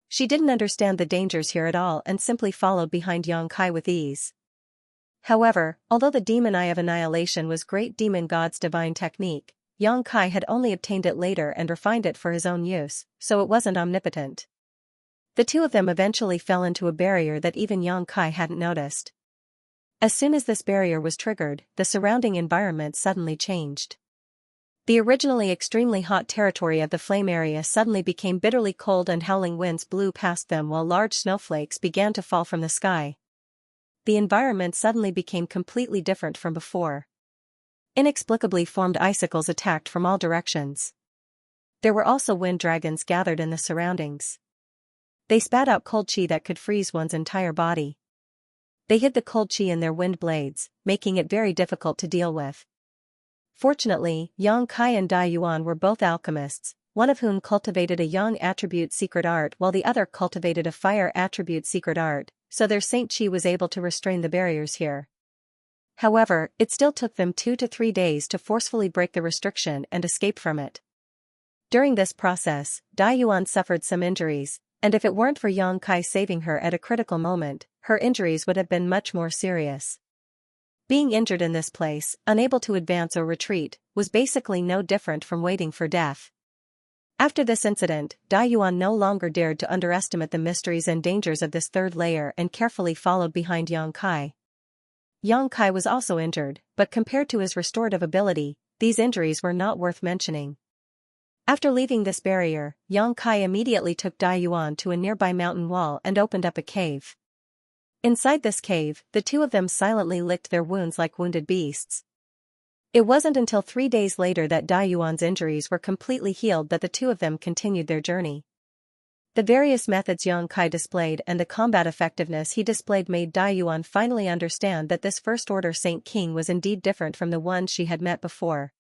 She didn't understand the dangers here at all and simply followed behind Yang Kai with ease. However, although the demon eye of annihilation was great demon god's divine technique, Yang Kai had only obtained it later and refined it for his own use, so it wasn't omnipotent. The two of them eventually fell into a barrier that even Yang Kai hadn't noticed. As soon as this barrier was triggered, the surrounding environment suddenly changed. The originally extremely hot territory of the flame area suddenly became bitterly cold and howling winds blew past them while large snowflakes began to fall from the sky. The environment suddenly became completely different from before. Inexplicably formed icicles attacked from all directions. There were also wind dragons gathered in the surroundings. They spat out cold chi that could freeze one's entire body. They hid the cold chi in their wind blades, making it very difficult to deal with. Fortunately, Yang Kai and Dai Yuan were both alchemists, one of whom cultivated a yang attribute secret art while the other cultivated a fire attribute secret art, so their Saint Chi was able to restrain the barriers here. However, it still took them 2 to 3 days to forcefully break the restriction and escape from it. During this process, Dai Yuan suffered some injuries, and if it weren't for Yang Kai saving her at a critical moment, her injuries would have been much more serious. Being injured in this place, unable to advance or retreat, was basically no different from waiting for death. After this incident, Dai Yuan no longer dared to underestimate the mysteries and dangers of this third layer and carefully followed behind Yang Kai. Yang Kai was also injured, but compared to his restorative ability, these injuries were not worth mentioning. After leaving this barrier, Yang Kai immediately took Dai Yuan to a nearby mountain wall and opened up a cave. Inside this cave, the two of them silently licked their wounds like wounded beasts. It wasn't until 3 days later that Dai Yuan's injuries were completely healed that the two of them continued their journey. The various methods Yang Kai displayed and the combat effectiveness he displayed made Dai Yuan finally understand that this First-Order Saint King was indeed different from the one she had met before.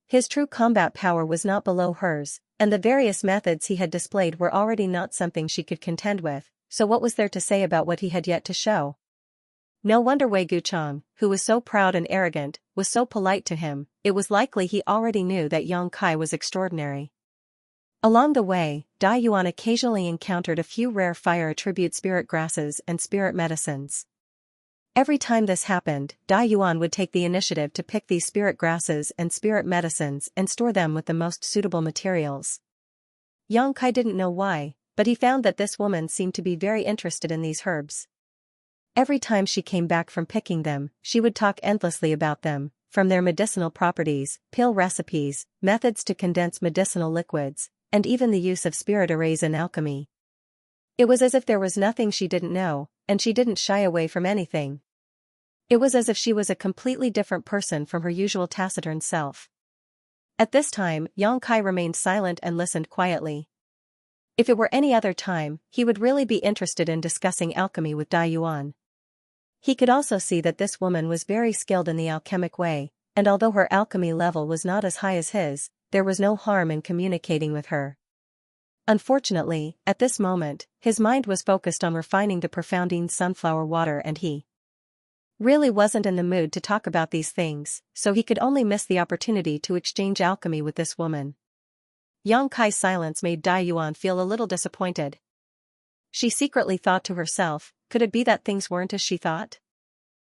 His true combat power was not below hers, and the various methods he had displayed were already not something she could contend with, so what was there to say about what he had yet to show? No wonder Wei Guchang, who was so proud and arrogant, was so polite to him. It was likely he already knew that Yang Kai was extraordinary. Along the way, Dai Yuan occasionally encountered a few rare fire attribute spirit grasses and spirit medicines. Every time this happened, Dai Yuan would take the initiative to pick these spirit grasses and spirit medicines and store them with the most suitable materials. Yang Kai didn't know why, but he found that this woman seemed to be very interested in these herbs. Every time she came back from picking them, she would talk endlessly about them, from their medicinal properties, pill recipes, methods to condense medicinal liquids, and even the use of spirit arrays in alchemy. It was as if there was nothing she didn't know, and she didn't shy away from anything. It was as if she was a completely different person from her usual taciturn self. At this time, Yang Kai remained silent and listened quietly. If it were any other time, he would really be interested in discussing alchemy with Dai Yuan. He could also see that this woman was very skilled in the alchemic way, and although her alchemy level was not as high as his, there was no harm in communicating with her. Unfortunately, at this moment, his mind was focused on refining the profounding sunflower water and he really wasn't in the mood to talk about these things, so he could only miss the opportunity to exchange alchemy with this woman. Yang Kai's silence made Dai Yuan feel a little disappointed. She secretly thought to herself, could it be that things weren't as she thought?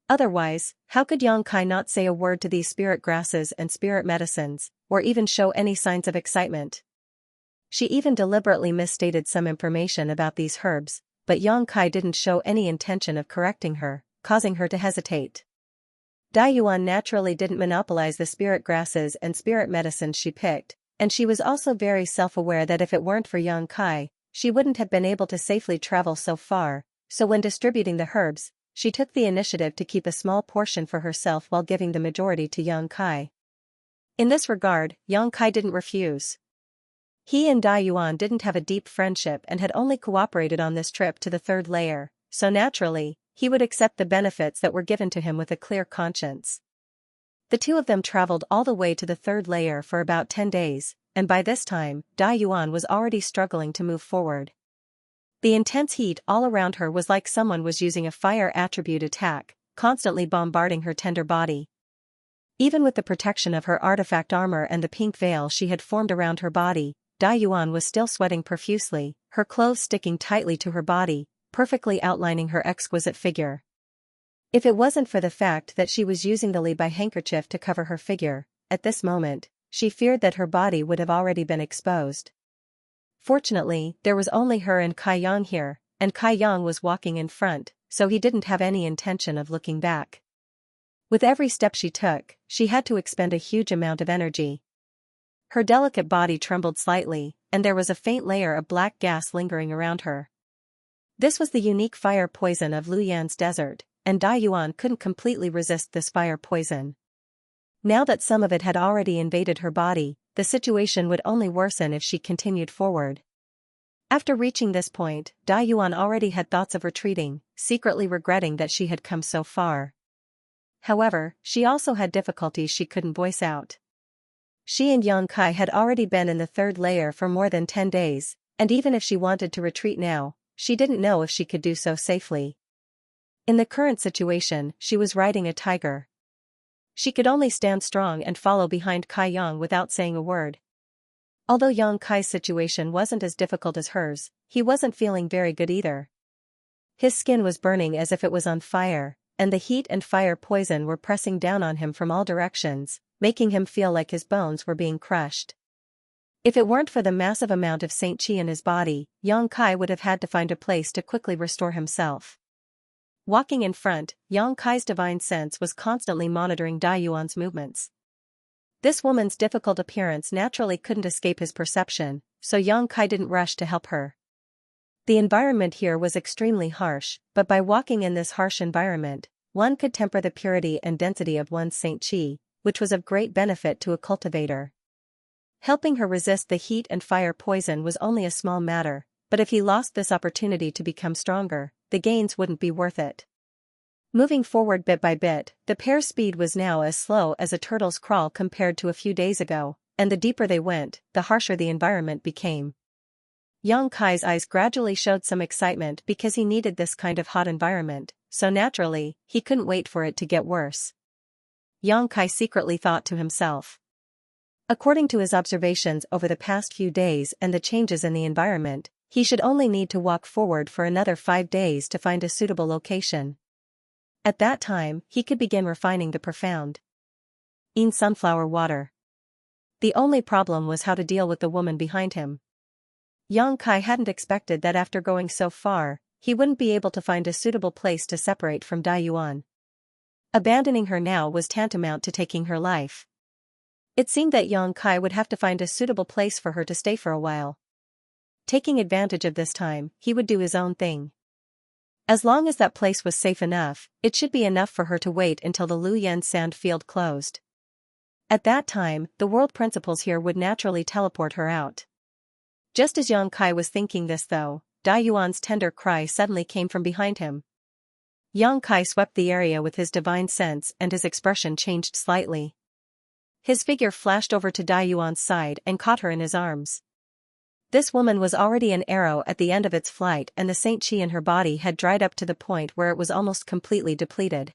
Otherwise, how could Yang Kai not say a word to these spirit grasses and spirit medicines, or even show any signs of excitement? She even deliberately misstated some information about these herbs, but Yang Kai didn't show any intention of correcting her, causing her to hesitate. Dai Yuan naturally didn't monopolize the spirit grasses and spirit medicines she picked, and she was also very self-aware that if it weren't for Yang Kai, she wouldn't have been able to safely travel so far, so when distributing the herbs, she took the initiative to keep a small portion for herself while giving the majority to Yang Kai. In this regard, Yang Kai didn't refuse. He and Dai Yuan didn't have a deep friendship and had only cooperated on this trip to the third layer, so naturally, he would accept the benefits that were given to him with a clear conscience. The two of them traveled all the way to the third layer for about 10 days, and by this time, Dai Yuan was already struggling to move forward. The intense heat all around her was like someone was using a fire attribute attack, constantly bombarding her tender body. Even with the protection of her artifact armor and the pink veil she had formed around her body, Dai Yuan was still sweating profusely, her clothes sticking tightly to her body, perfectly outlining her exquisite figure. If it wasn't for the fact that she was using the Li Bai handkerchief to cover her figure, at this moment, she feared that her body would have already been exposed. Fortunately, there was only her and Kai Yang here, and Kai Yang was walking in front, so he didn't have any intention of looking back. With every step she took, she had to expend a huge amount of energy. Her delicate body trembled slightly, and there was a faint layer of black gas lingering around her. This was the unique fire poison of Luyan's desert, and Dai Yuan couldn't completely resist this fire poison. Now that some of it had already invaded her body, the situation would only worsen if she continued forward. After reaching this point, Dai Yuan already had thoughts of retreating, secretly regretting that she had come so far. However, she also had difficulties she couldn't voice out. She and Yang Kai had already been in the third layer for more than 10 days, and even if she wanted to retreat now, she didn't know if she could do so safely. In the current situation, she was riding a tiger. She could only stand strong and follow behind Kai Yang without saying a word. Although Yang Kai's situation wasn't as difficult as hers, he wasn't feeling very good either. His skin was burning as if it was on fire, and the heat and fire poison were pressing down on him from all directions, making him feel like his bones were being crushed. If it weren't for the massive amount of Saint Qi in his body, Yang Kai would have had to find a place to quickly restore himself. Walking in front, Yang Kai's divine sense was constantly monitoring Dai Yuan's movements. This woman's difficult appearance naturally couldn't escape his perception, so Yang Kai didn't rush to help her. The environment here was extremely harsh, but by walking in this harsh environment, one could temper the purity and density of one's Saint Qi, which was of great benefit to a cultivator. Helping her resist the heat and fire poison was only a small matter, but if he lost this opportunity to become stronger, the gains wouldn't be worth it. Moving forward bit by bit, the pair's speed was now as slow as a turtle's crawl compared to a few days ago, and the deeper they went, the harsher the environment became. Yang Kai's eyes gradually showed some excitement because he needed this kind of hot environment, so naturally, he couldn't wait for it to get worse. Yang Kai secretly thought to himself. According to his observations over the past few days and the changes in the environment, he should only need to walk forward for another 5 days to find a suitable location. At that time, he could begin refining the profound in sunflower water. The only problem was how to deal with the woman behind him. Yang Kai hadn't expected that after going so far, he wouldn't be able to find a suitable place to separate from Dai Yuan. Abandoning her now was tantamount to taking her life. It seemed that Yang Kai would have to find a suitable place for her to stay for a while. Taking advantage of this time, he would do his own thing. As long as that place was safe enough, it should be enough for her to wait until the Luyan sand field closed. At that time, the world principles here would naturally teleport her out. Just as Yang Kai was thinking this though, Dai Yuan's tender cry suddenly came from behind him. Yang Kai swept the area with his divine sense and his expression changed slightly. His figure flashed over to Dai Yuan's side and caught her in his arms. This woman was already an arrow at the end of its flight and the Saint Qi in her body had dried up to the point where it was almost completely depleted.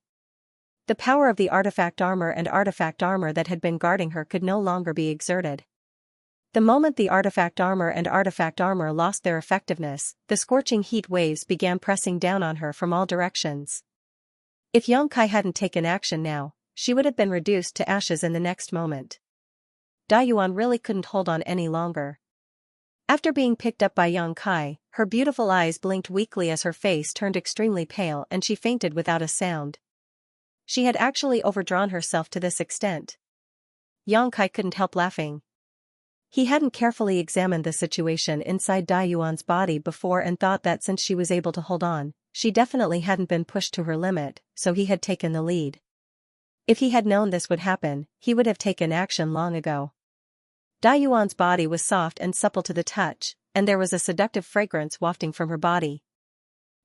The power of the artifact armor that had been guarding her could no longer be exerted. The moment the artifact armor lost their effectiveness, the scorching heat waves began pressing down on her from all directions. If Yang Kai hadn't taken action now, she would have been reduced to ashes in the next moment. Dai Yuan really couldn't hold on any longer. After being picked up by Yang Kai, her beautiful eyes blinked weakly as her face turned extremely pale and she fainted without a sound. She had actually overdrawn herself to this extent. Yang Kai couldn't help laughing. He hadn't carefully examined the situation inside Dai Yuan's body before and thought that since she was able to hold on, she definitely hadn't been pushed to her limit, so he had taken the lead. If he had known this would happen, he would have taken action long ago. Dai Yuan's body was soft and supple to the touch, and there was a seductive fragrance wafting from her body.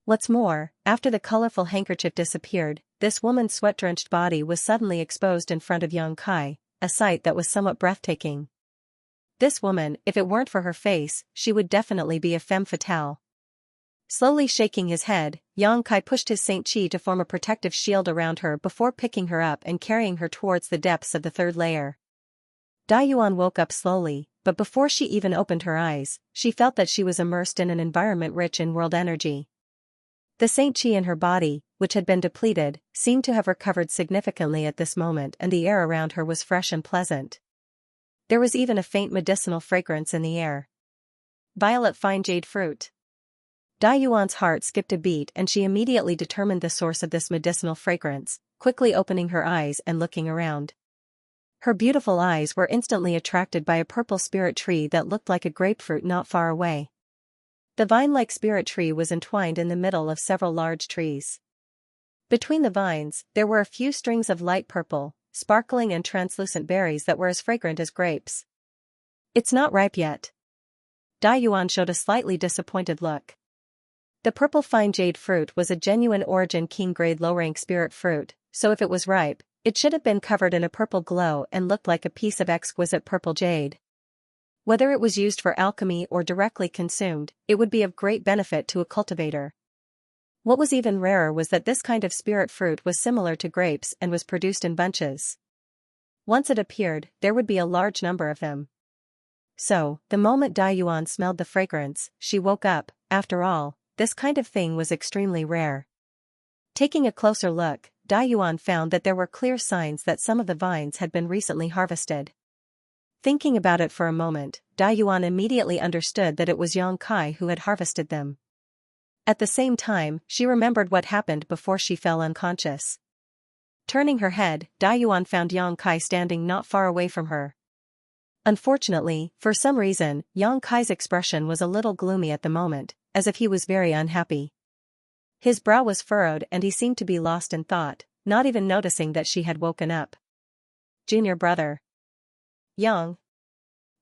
What's more, after the colorful handkerchief disappeared, this woman's sweat-drenched body was suddenly exposed in front of Yang Kai, a sight that was somewhat breathtaking. This woman, if it weren't for her face, she would definitely be a femme fatale. Slowly shaking his head, Yang Kai pushed his Saint Qi to form a protective shield around her before picking her up and carrying her towards the depths of the third layer. Dai Yuan woke up slowly, but before she even opened her eyes, she felt that she was immersed in an environment rich in world energy. The Saint Qi in her body, which had been depleted, seemed to have recovered significantly at this moment and the air around her was fresh and pleasant. There was even a faint medicinal fragrance in the air. Violet fine jade fruit. Dai Yuan's heart skipped a beat and she immediately determined the source of this medicinal fragrance, quickly opening her eyes and looking around. Her beautiful eyes were instantly attracted by a purple spirit tree that looked like a grapefruit not far away. The vine-like spirit tree was entwined in the middle of several large trees. Between the vines, there were a few strings of light purple, sparkling and translucent berries that were as fragrant as grapes. It's not ripe yet. Dai Yuan showed a slightly disappointed look. The purple fine jade fruit was a genuine origin king-grade low-rank spirit fruit, so if it was ripe, it should have been covered in a purple glow and looked like a piece of exquisite purple jade. Whether it was used for alchemy or directly consumed, it would be of great benefit to a cultivator. What was even rarer was that this kind of spirit fruit was similar to grapes and was produced in bunches. Once it appeared, there would be a large number of them. So, the moment Dai Yuan smelled the fragrance, she woke up. After all, this kind of thing was extremely rare. Taking a closer look, Dai Yuan found that there were clear signs that some of the vines had been recently harvested. Thinking about it for a moment, Dai Yuan immediately understood that it was Yang Kai who had harvested them. At the same time, she remembered what happened before she fell unconscious. Turning her head, Yuan found Yang Kai standing not far away from her. Unfortunately, for some reason, Yang Kai's expression was a little gloomy at the moment, as if he was very unhappy. His brow was furrowed and he seemed to be lost in thought, not even noticing that she had woken up. Junior brother. Yang.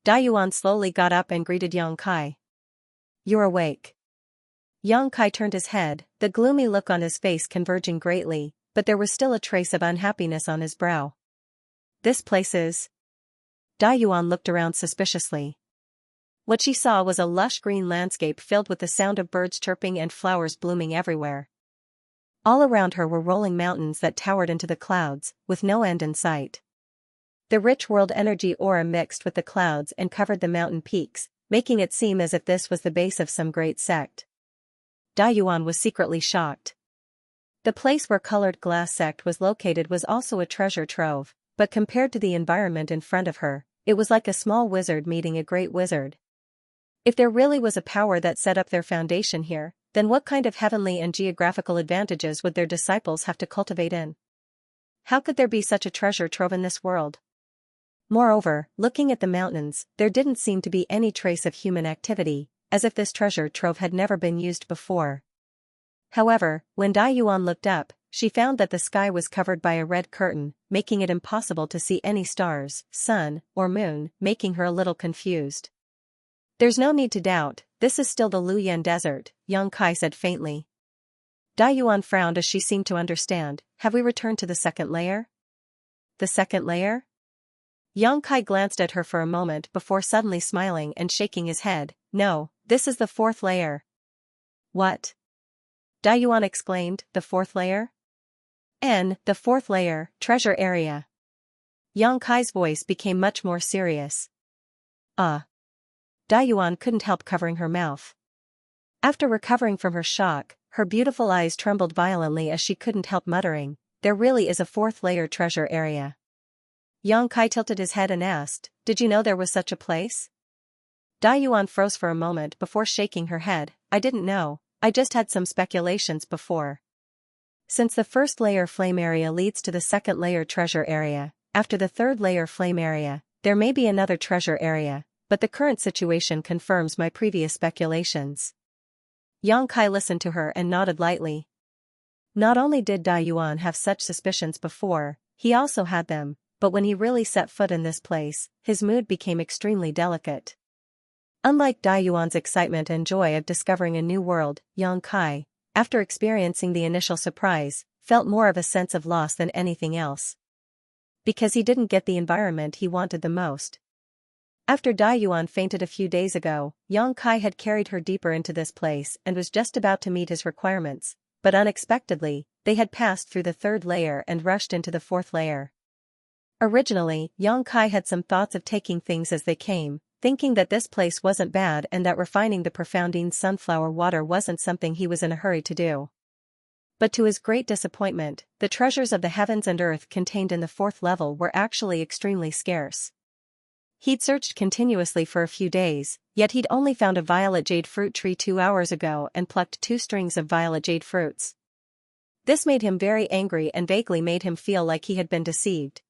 Yuan slowly got up and greeted Yang Kai. You're awake. Yang Kai turned his head, the gloomy look on his face converging greatly, but there was still a trace of unhappiness on his brow. This place is... Yuan looked around suspiciously. What she saw was a lush green landscape filled with the sound of birds chirping and flowers blooming everywhere. All around her were rolling mountains that towered into the clouds, with no end in sight. The rich world energy aura mixed with the clouds and covered the mountain peaks, making it seem as if this was the base of some great sect. Yuan was secretly shocked. The place where Colored Glass Sect was located was also a treasure trove, but compared to the environment in front of her, it was like a small wizard meeting a great wizard. If there really was a power that set up their foundation here, then what kind of heavenly and geographical advantages would their disciples have to cultivate in? How could there be such a treasure trove in this world? Moreover, looking at the mountains, there didn't seem to be any trace of human activity, as if this treasure trove had never been used before. However, when Yuan looked up, she found that the sky was covered by a red curtain, making it impossible to see any stars, sun, or moon, making her a little confused. There's no need to doubt, this is still the Luyan Desert, Yang Kai said faintly. Yuan frowned as she seemed to understand. Have we returned to the second layer? The second layer? Yang Kai glanced at her for a moment before suddenly smiling and shaking his head. No, this is the fourth layer. What? Yuan exclaimed, the fourth layer? The fourth layer, treasure area. Yang Kai's voice became much more serious. Yuan couldn't help covering her mouth. After recovering from her shock, her beautiful eyes trembled violently as she couldn't help muttering, there really is a fourth layer treasure area. Yang Kai tilted his head and asked, did you know there was such a place? Yuan froze for a moment before shaking her head. I didn't know, I just had some speculations before. Since the first layer flame area leads to the second layer treasure area, after the third layer flame area, there may be another treasure area, but the current situation confirms my previous speculations. Yang Kai listened to her and nodded lightly. Not only did Yuan have such suspicions before, he also had them, but when he really set foot in this place, his mood became extremely delicate. Unlike Yuan's excitement and joy of discovering a new world, Yang Kai, after experiencing the initial surprise, felt more of a sense of loss than anything else. Because he didn't get the environment he wanted the most. After Yuan fainted a few days ago, Yang Kai had carried her deeper into this place and was just about to meet his requirements, but unexpectedly, they had passed through the third layer and rushed into the fourth layer. Originally, Yang Kai had some thoughts of taking things as they came, thinking that this place wasn't bad and that refining the Profoundine sunflower water wasn't something he was in a hurry to do. But to his great disappointment, the treasures of the heavens and earth contained in the fourth level were actually extremely scarce. He'd searched continuously for a few days, yet he'd only found a violet jade fruit tree 2 hours ago and plucked 2 strings of violet jade fruits. This made him very angry and vaguely made him feel like he had been deceived.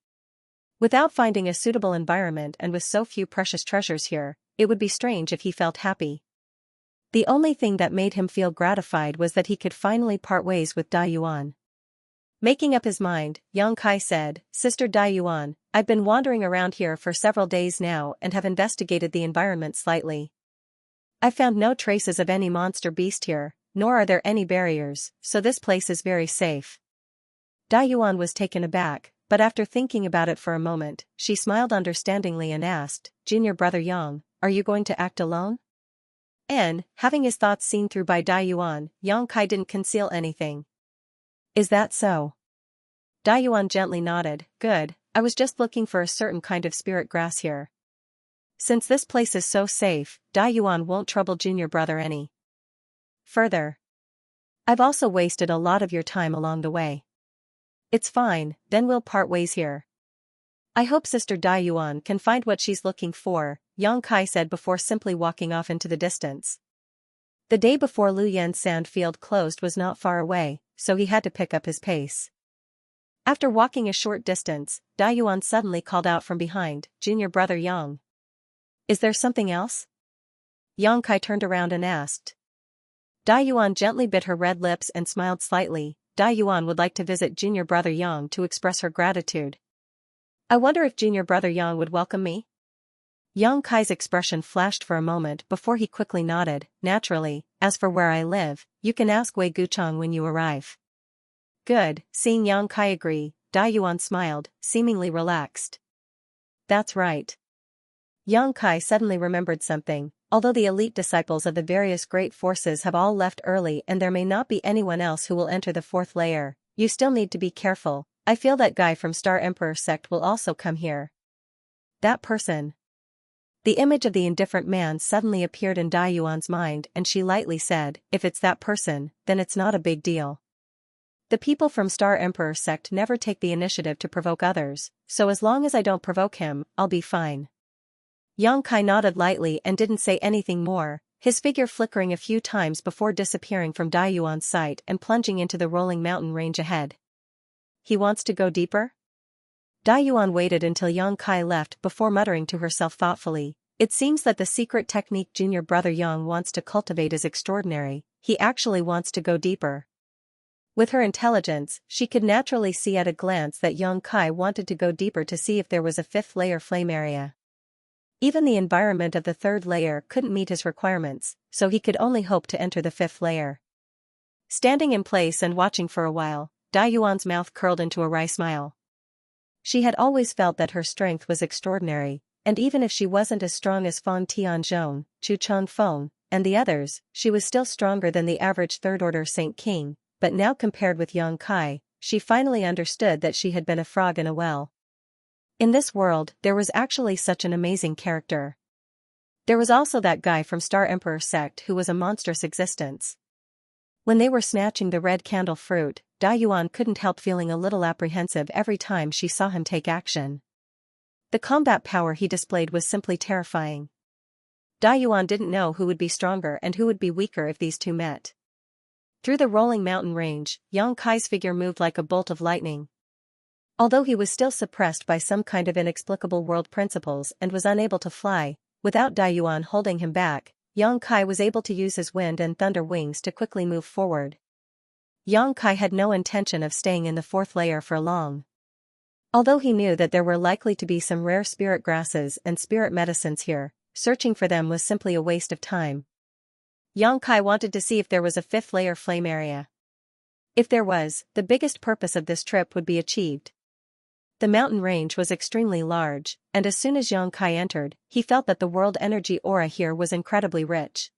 Without finding a suitable environment and with so few precious treasures here, it would be strange if he felt happy. The only thing that made him feel gratified was that he could finally part ways with Yuan. Making up his mind, Yang Kai said, Sister Yuan, I've been wandering around here for several days now and have investigated the environment slightly. I've found no traces of any monster beast here, nor are there any barriers, so this place is very safe. Yuan was taken aback, but after thinking about it for a moment, she smiled understandingly and asked, Junior brother Yang, are you going to act alone? And, having his thoughts seen through by Yuan, Yang Kai didn't conceal anything. Is that so? Yuan gently nodded. Good, I was just looking for a certain kind of spirit grass here. Since this place is so safe, Yuan won't trouble junior brother any further. I've also wasted a lot of your time along the way. It's fine, then we'll part ways here. I hope Sister Yuan can find what she's looking for, Yang Kai said before simply walking off into the distance. The day before Luyan's sand field closed was not far away, so he had to pick up his pace. After walking a short distance, Dayuan suddenly called out from behind, "Junior brother Yang. Is there something else?" Yang Kai turned around and asked. Dayuan gently bit her red lips and smiled slightly. Dayuan would like to visit junior brother Yang to express her gratitude. I wonder if junior brother Yang would welcome me? Yang Kai's expression flashed for a moment before he quickly nodded. Naturally, as for where I live, you can ask Wei Guchong when you arrive. Good, seeing Yang Kai agree, Dayuan smiled, seemingly relaxed. That's right. Yang Kai suddenly remembered something. Although the elite disciples of the various great forces have all left early and there may not be anyone else who will enter the fourth layer, you still need to be careful. I feel that guy from Star Emperor sect will also come here. That person. The image of the indifferent man suddenly appeared in Dayuan's mind and she lightly said, if it's that person, then it's not a big deal. The people from Star Emperor sect never take the initiative to provoke others, so as long as I don't provoke him, I'll be fine. Yang Kai nodded lightly and didn't say anything more, his figure flickering a few times before disappearing from Dayuan's sight and plunging into the rolling mountain range ahead. He wants to go deeper? Dayuan waited until Yang Kai left before muttering to herself thoughtfully, it seems that the secret technique junior brother Yang wants to cultivate is extraordinary, he actually wants to go deeper. With her intelligence, she could naturally see at a glance that Yang Kai wanted to go deeper to see if there was a fifth layer flame area. Even the environment of the third layer couldn't meet his requirements, so he could only hope to enter the fifth layer. Standing in place and watching for a while, Dayuan's mouth curled into a wry smile. She had always felt that her strength was extraordinary, and even if she wasn't as strong as Fang Tianzhong, Chu Changfeng, and the others, she was still stronger than the average third-order Saint King, but now compared with Yang Kai, she finally understood that she had been a frog in a well. In this world, there was actually such an amazing character. There was also that guy from Star Emperor sect who was a monstrous existence. When they were snatching the red candle fruit, Dayuan couldn't help feeling a little apprehensive every time she saw him take action. The combat power he displayed was simply terrifying. Dayuan didn't know who would be stronger and who would be weaker if these two met. Through the rolling mountain range, Yang Kai's figure moved like a bolt of lightning. Although he was still suppressed by some kind of inexplicable world principles and was unable to fly, without Dayuan holding him back, Yang Kai was able to use his wind and thunder wings to quickly move forward. Yang Kai had no intention of staying in the fourth layer for long. Although he knew that there were likely to be some rare spirit grasses and spirit medicines here, searching for them was simply a waste of time. Yang Kai wanted to see if there was a fifth layer flame area. If there was, the biggest purpose of this trip would be achieved. The mountain range was extremely large, and as soon as Yang Kai entered, he felt that the world energy aura here was incredibly rich.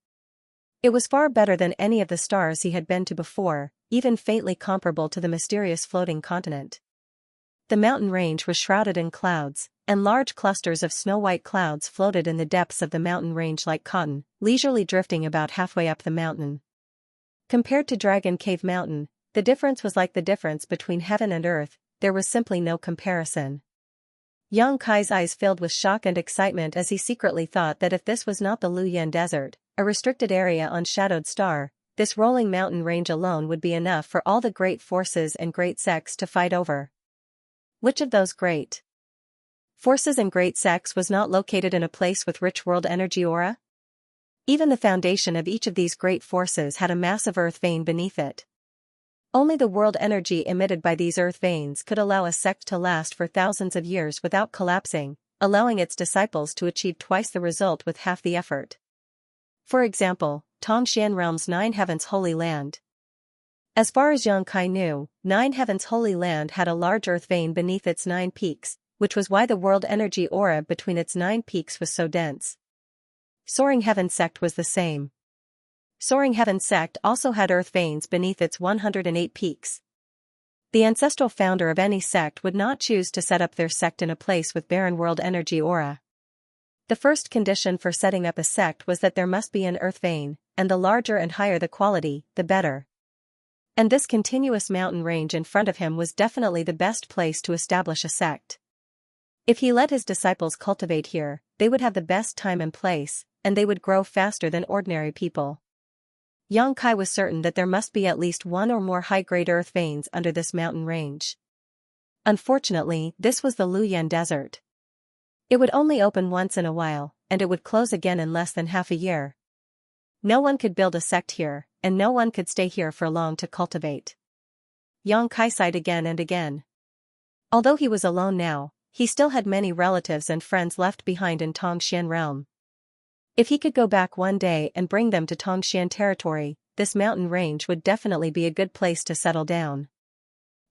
It was far better than any of the stars he had been to before, even faintly comparable to the mysterious floating continent. The mountain range was shrouded in clouds, and large clusters of snow-white clouds floated in the depths of the mountain range like cotton, leisurely drifting about halfway up the mountain. Compared to Dragon Cave Mountain, the difference was like the difference between heaven and earth. There was simply no comparison. Yang Kai's eyes filled with shock and excitement as he secretly thought that if this was not the Luyan Desert, a restricted area on Shadowed Star, this rolling mountain range alone would be enough for all the great forces and great sects to fight over. Which of those great forces and great sects was not located in a place with rich world energy aura? Even the foundation of each of these great forces had a massive earth vein beneath it. Only the world energy emitted by these earth veins could allow a sect to last for thousands of years without collapsing, allowing its disciples to achieve twice the result with half the effort. For example, Tongxian Realm's Nine Heavens Holy Land. As far as Yang Kai knew, Nine Heavens Holy Land had a large earth vein beneath its 9 peaks, which was why the world energy aura between its 9 peaks was so dense. Soaring Heaven sect was the same. Soaring Heaven sect also had earth veins beneath its 108 peaks. The ancestral founder of any sect would not choose to set up their sect in a place with barren world energy aura. The first condition for setting up a sect was that there must be an earth vein, and the larger and higher the quality, the better. And this continuous mountain range in front of him was definitely the best place to establish a sect. If he let his disciples cultivate here, they would have the best time and place, and they would grow faster than ordinary people. Yang Kai was certain that there must be at least one or more high-grade earth veins under this mountain range. Unfortunately, this was the Luoyan Desert. It would only open once in a while, and it would close again in less than half a year. No one could build a sect here, and no one could stay here for long to cultivate. Yang Kai sighed again and again. Although he was alone now, he still had many relatives and friends left behind in Tongxian realm. If he could go back one day and bring them to Tongxian territory, this mountain range would definitely be a good place to settle down.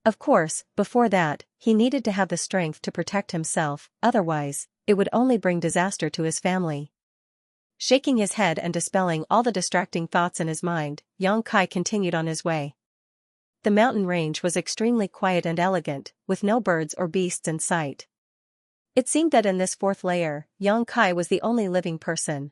Of course, before that, he needed to have the strength to protect himself, otherwise, it would only bring disaster to his family. Shaking his head and dispelling all the distracting thoughts in his mind, Yang Kai continued on his way. The mountain range was extremely quiet and elegant, with no birds or beasts in sight. It seemed that in this fourth layer, Yang Kai was the only living person.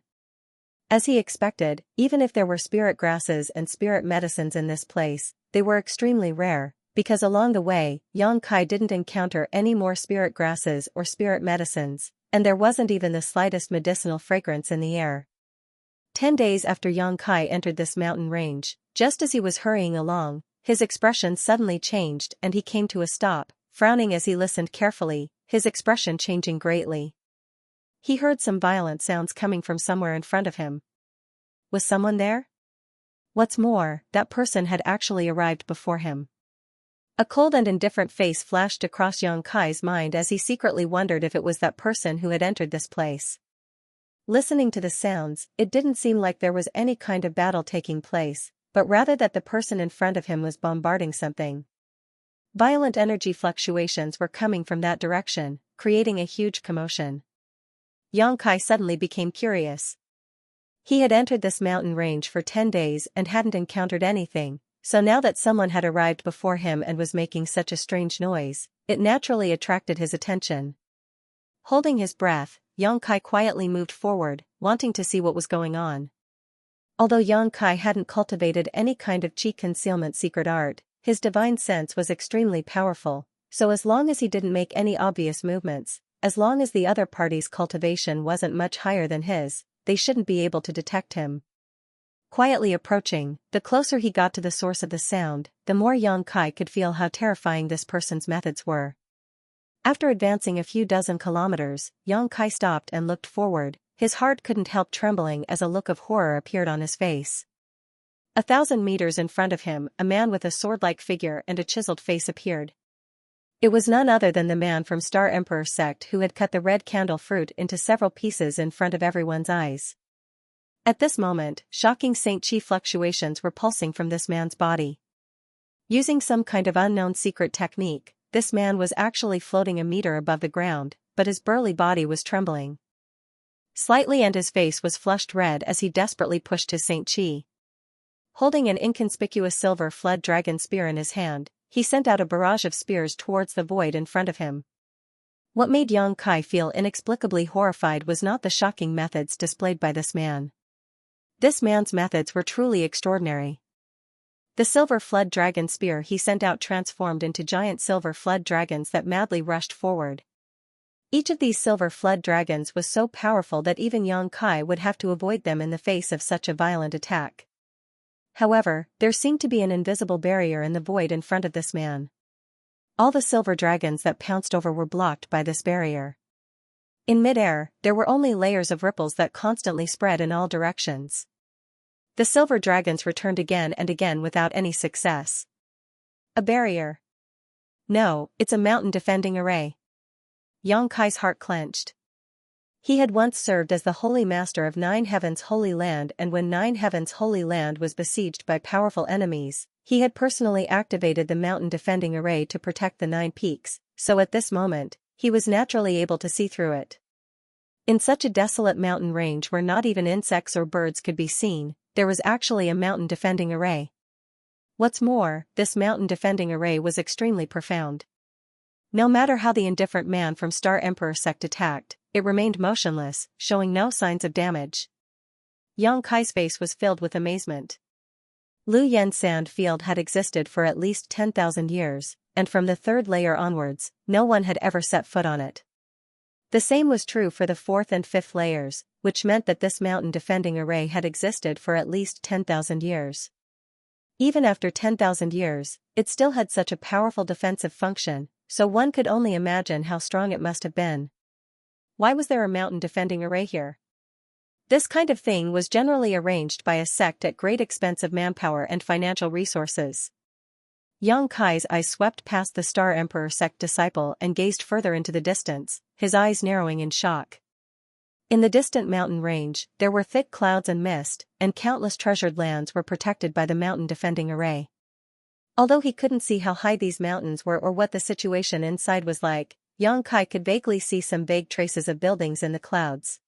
As he expected, even if there were spirit grasses and spirit medicines in this place, they were extremely rare, because along the way, Yang Kai didn't encounter any more spirit grasses or spirit medicines, and there wasn't even the slightest medicinal fragrance in the air. 10 days after Yang Kai entered this mountain range, just as he was hurrying along, his expression suddenly changed and he came to a stop, frowning as he listened carefully, his expression changing greatly. He heard some violent sounds coming from somewhere in front of him. Was someone there? What's more, that person had actually arrived before him. A cold and indifferent face flashed across Yang Kai's mind as he secretly wondered if it was that person who had entered this place. Listening to the sounds, it didn't seem like there was any kind of battle taking place, but rather that the person in front of him was bombarding something. Violent energy fluctuations were coming from that direction, creating a huge commotion. Yang Kai suddenly became curious. He had entered this mountain range for 10 days and hadn't encountered anything, so now that someone had arrived before him and was making such a strange noise, it naturally attracted his attention. Holding his breath, Yang Kai quietly moved forward, wanting to see what was going on. Although Yang Kai hadn't cultivated any kind of chi concealment secret art, his divine sense was extremely powerful, so as long as he didn't make any obvious movements, as long as the other party's cultivation wasn't much higher than his, they shouldn't be able to detect him. Quietly approaching, the closer he got to the source of the sound, the more Yang Kai could feel how terrifying this person's methods were. After advancing a few dozen kilometers, Yang Kai stopped and looked forward, his heart couldn't help trembling as a look of horror appeared on his face. 1,000 meters in front of him, a man with a sword-like figure and a chiseled face appeared. It was none other than the man from Star Emperor sect who had cut the red candle fruit into several pieces in front of everyone's eyes. At this moment, shocking Saint Chi fluctuations were pulsing from this man's body. Using some kind of unknown secret technique, this man was actually floating a meter above the ground, but his burly body was trembling slightly and his face was flushed red as he desperately pushed his Saint Chi. Holding an inconspicuous silver flood dragon spear in his hand, he sent out a barrage of spears towards the void in front of him. What made Yang Kai feel inexplicably horrified was not the shocking methods displayed by this man. This man's methods were truly extraordinary. The silver flood dragon spear he sent out transformed into giant silver flood dragons that madly rushed forward. Each of these silver flood dragons was so powerful that even Yang Kai would have to avoid them in the face of such a violent attack. However, there seemed to be an invisible barrier in the void in front of this man. All the silver dragons that pounced over were blocked by this barrier. In midair, there were only layers of ripples that constantly spread in all directions. The silver dragons returned again and again without any success. A barrier? No, it's a mountain defending array. Yang Kai's heart clenched. He had once served as the Holy Master of Nine Heavens' Holy Land, and when Nine Heavens' Holy Land was besieged by powerful enemies, he had personally activated the mountain defending array to protect the 9 peaks, so at this moment, he was naturally able to see through it. In such a desolate mountain range where not even insects or birds could be seen, there was actually a mountain defending array. What's more, this mountain defending array was extremely profound. No matter how the indifferent man from Star Emperor sect attacked, it remained motionless, showing no signs of damage. Yang Kai's face was filled with amazement. Luoyan sand field had existed for at least 10,000 years, and from the 3rd layer onwards, no one had ever set foot on it. The same was true for the 4th and 5th layers, which meant that this mountain defending array had existed for at least 10,000 years. Even after 10,000 years, it still had such a powerful defensive function, so one could only imagine how strong it must have been. Why was there a mountain defending array here? This kind of thing was generally arranged by a sect at great expense of manpower and financial resources. Yang Kai's eyes swept past the Star Emperor sect disciple and gazed further into the distance, his eyes narrowing in shock. In the distant mountain range, there were thick clouds and mist, and countless treasured lands were protected by the mountain defending array. Although he couldn't see how high these mountains were or what the situation inside was like, Yang Kai could vaguely see some vague traces of buildings in the clouds.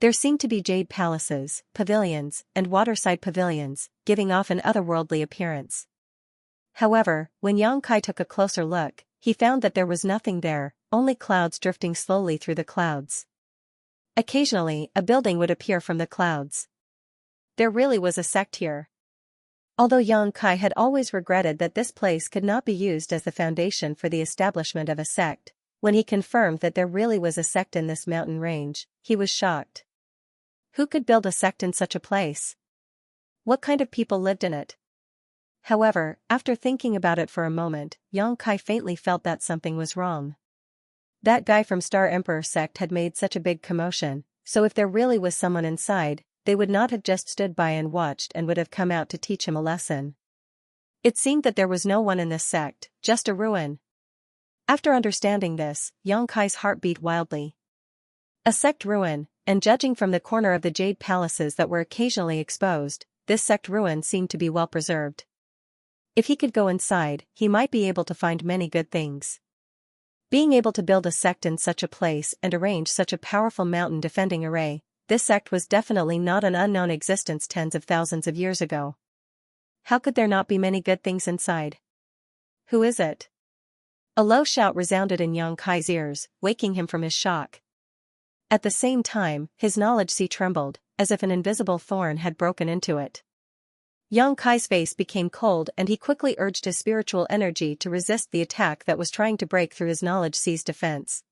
There seemed to be jade palaces, pavilions, and waterside pavilions, giving off an otherworldly appearance. However, when Yang Kai took a closer look, he found that there was nothing there, only clouds drifting slowly through the clouds. Occasionally, a building would appear from the clouds. There really was a sect here. Although Yang Kai had always regretted that this place could not be used as the foundation for the establishment of a sect, when he confirmed that there really was a sect in this mountain range, he was shocked. Who could build a sect in such a place? What kind of people lived in it? However, after thinking about it for a moment, Yang Kai faintly felt that something was wrong. That guy from Star Emperor sect had made such a big commotion, so if there really was someone inside, they would not have just stood by and watched and would have come out to teach him a lesson. It seemed that there was no one in this sect, just a ruin. After understanding this, Yang Kai's heart beat wildly. A sect ruin, and judging from the corner of the jade palaces that were occasionally exposed, this sect ruin seemed to be well preserved. If he could go inside, he might be able to find many good things. Being able to build a sect in such a place and arrange such a powerful mountain defending array, this sect was definitely not an unknown existence tens of thousands of years ago. How could there not be many good things inside? Who is it? A low shout resounded in Yang Kai's ears, waking him from his shock. At the same time, his knowledge sea trembled, as if an invisible thorn had broken into it. Yang Kai's face became cold and he quickly urged his spiritual energy to resist the attack that was trying to break through his knowledge sea's defense.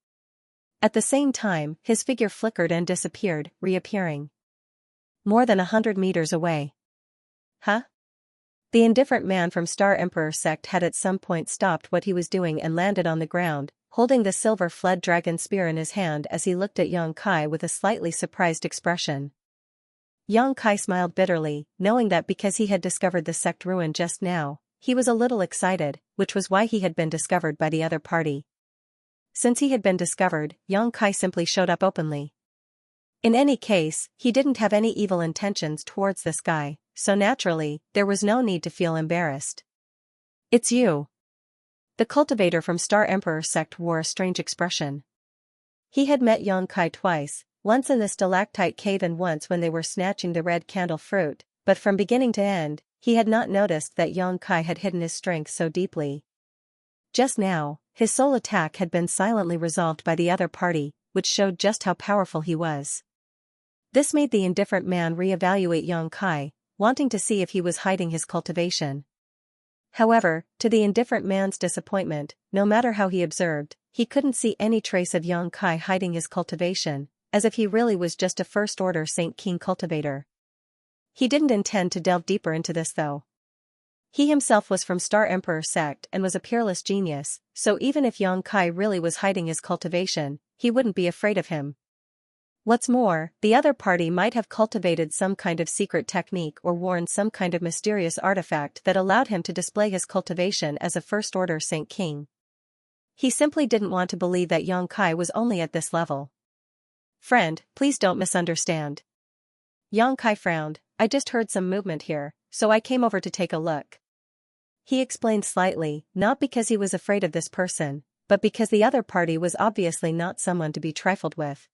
At the same time, his figure flickered and disappeared, reappearing more than 100 meters away. Huh? The indifferent man from Star Emperor sect had at some point stopped what he was doing and landed on the ground, holding the silver fled dragon spear in his hand as he looked at Yang Kai with a slightly surprised expression. Yang Kai smiled bitterly, knowing that because he had discovered the sect ruin just now, he was a little excited, which was why he had been discovered by the other party. Since he had been discovered, Yang Kai simply showed up openly. In any case, he didn't have any evil intentions towards this guy, so naturally, there was no need to feel embarrassed. It's you. The cultivator from Star Emperor sect wore a strange expression. He had met Yang Kai twice, once in the stalactite cave and once when they were snatching the red candle fruit, but from beginning to end, he had not noticed that Yang Kai had hidden his strength so deeply. Just now, his soul attack had been silently resolved by the other party, which showed just how powerful he was. This made the indifferent man re-evaluate Yang Kai, wanting to see if he was hiding his cultivation. However, to the indifferent man's disappointment, no matter how he observed, he couldn't see any trace of Yang Kai hiding his cultivation, as if he really was just a first-order Saint King cultivator. He didn't intend to delve deeper into this though. He himself was from Star Emperor sect and was a peerless genius, so even if Yang Kai really was hiding his cultivation, he wouldn't be afraid of him. What's more, the other party might have cultivated some kind of secret technique or worn some kind of mysterious artifact that allowed him to display his cultivation as a first-order Saint King. He simply didn't want to believe that Yang Kai was only at this level. Friend, please don't misunderstand. Yang Kai frowned. I just heard some movement here, so I came over to take a look. He explained slightly, not because he was afraid of this person, but because the other party was obviously not someone to be trifled with.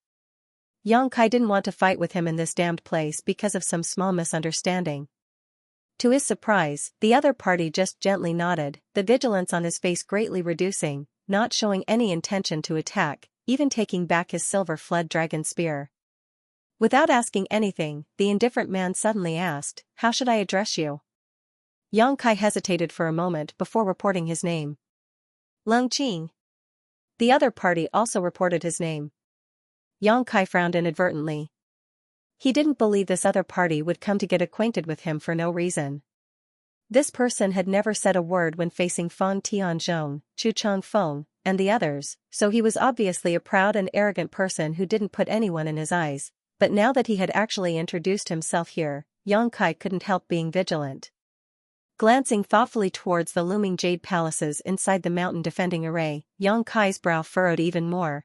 Yang Kai didn't want to fight with him in this damned place because of some small misunderstanding. To his surprise, the other party just gently nodded, the vigilance on his face greatly reducing, not showing any intention to attack, even taking back his silver fled dragon spear. Without asking anything, the indifferent man suddenly asked, "How should I address you?" Yang Kai hesitated for a moment before reporting his name. Lung Qing. The other party also reported his name. Yang Kai frowned inadvertently. He didn't believe this other party would come to get acquainted with him for no reason. This person had never said a word when facing Feng Tianzhong, Chu Changfeng, and the others, so he was obviously a proud and arrogant person who didn't put anyone in his eyes. But now that he had actually introduced himself here, Yang Kai couldn't help being vigilant. Glancing thoughtfully towards the looming jade palaces inside the mountain defending array, Yang Kai's brow furrowed even more.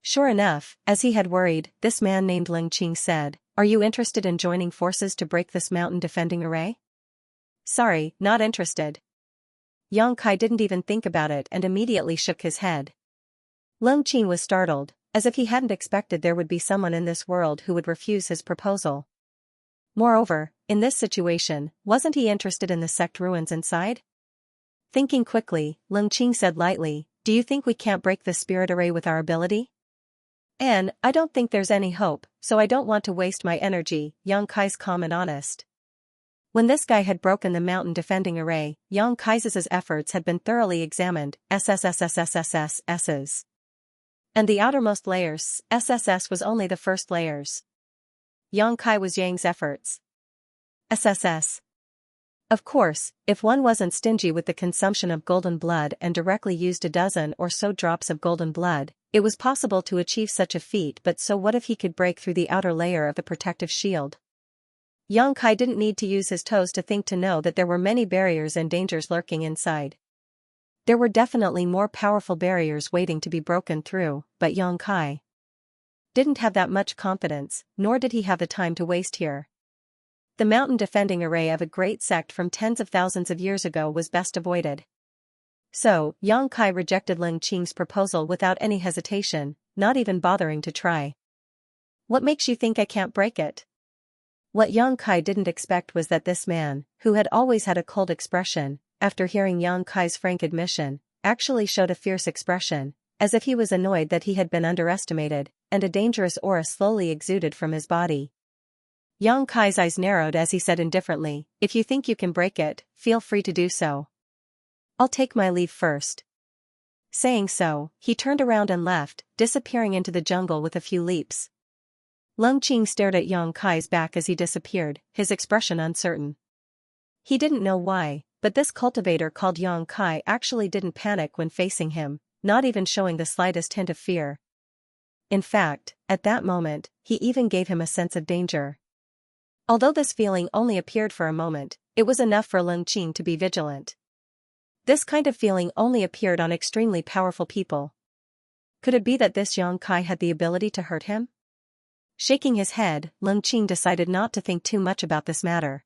Sure enough, as he had worried, this man named Ling Qing said, "Are you interested in joining forces to break this mountain defending array?" "Sorry, not interested." Yang Kai didn't even think about it and immediately shook his head. Ling Qing was startled, as if he hadn't expected there would be someone in this world who would refuse his proposal. Moreover, in this situation, wasn't he interested in the sect ruins inside? Thinking quickly, Ling Qing said lightly, "Do you think we can't break the spirit array with our ability?" "And I don't think there's any hope, so I don't want to waste my energy," Yang Kai's calm and honest. When this guy had broken the mountain defending array, Yang Kai's efforts had been thoroughly examined, SSSSSSS's. And the outermost layers, SSS was only the first layers. Yang Kai was Yang's efforts. SSS. Of course, if one wasn't stingy with the consumption of golden blood and directly used a dozen or so drops of golden blood, it was possible to achieve such a feat, but so what if he could break through the outer layer of the protective shield? Yang Kai didn't need to use his toes to think to know that there were many barriers and dangers lurking inside. There were definitely more powerful barriers waiting to be broken through, but Yang Kai didn't have that much confidence, nor did he have the time to waste here. The mountain defending array of a great sect from tens of thousands of years ago was best avoided. So, Yang Kai rejected Ling Qing's proposal without any hesitation, not even bothering to try. "What makes you think I can't break it?" What Yang Kai didn't expect was that this man, who had always had a cold expression, after hearing Yang Kai's frank admission, actually showed a fierce expression, as if he was annoyed that he had been underestimated, and a dangerous aura slowly exuded from his body. Yang Kai's eyes narrowed as he said indifferently, "If you think you can break it, feel free to do so. I'll take my leave first." Saying so, he turned around and left, disappearing into the jungle with a few leaps. Ling Qing stared at Yang Kai's back as he disappeared, his expression uncertain. He didn't know why, but this cultivator called Yang Kai actually didn't panic when facing him, not even showing the slightest hint of fear. In fact, at that moment, he even gave him a sense of danger. Although this feeling only appeared for a moment, it was enough for Ling Qing to be vigilant. This kind of feeling only appeared on extremely powerful people. Could it be that this Yang Kai had the ability to hurt him? Shaking his head, Ling Qing decided not to think too much about this matter.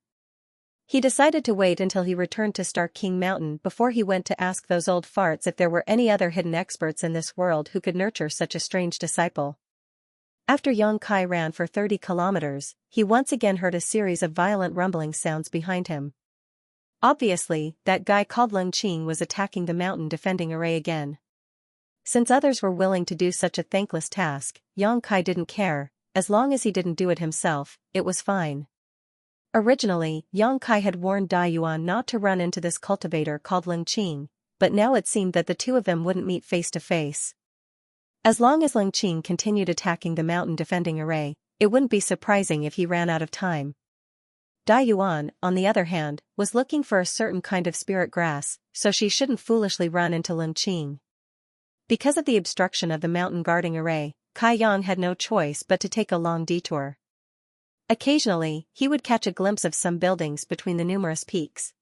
He decided to wait until he returned to Star King Mountain before he went to ask those old farts if there were any other hidden experts in this world who could nurture such a strange disciple. After Yang Kai ran for 30 kilometers, he once again heard a series of violent rumbling sounds behind him. Obviously, that guy called Ling Qing was attacking the mountain defending array again. Since others were willing to do such a thankless task, Yang Kai didn't care. As long as he didn't do it himself, it was fine. Originally, Yang Kai had warned Dai Yuan not to run into this cultivator called Ling Qing, but now it seemed that the two of them wouldn't meet face to face. As long as Ling Qing continued attacking the mountain defending array, it wouldn't be surprising if he ran out of time. Dai Yuan, on the other hand, was looking for a certain kind of spirit grass, so she shouldn't foolishly run into Ling Qing. Because of the obstruction of the mountain guarding array, Kai Yang had no choice but to take a long detour. Occasionally, he would catch a glimpse of some buildings between the numerous peaks.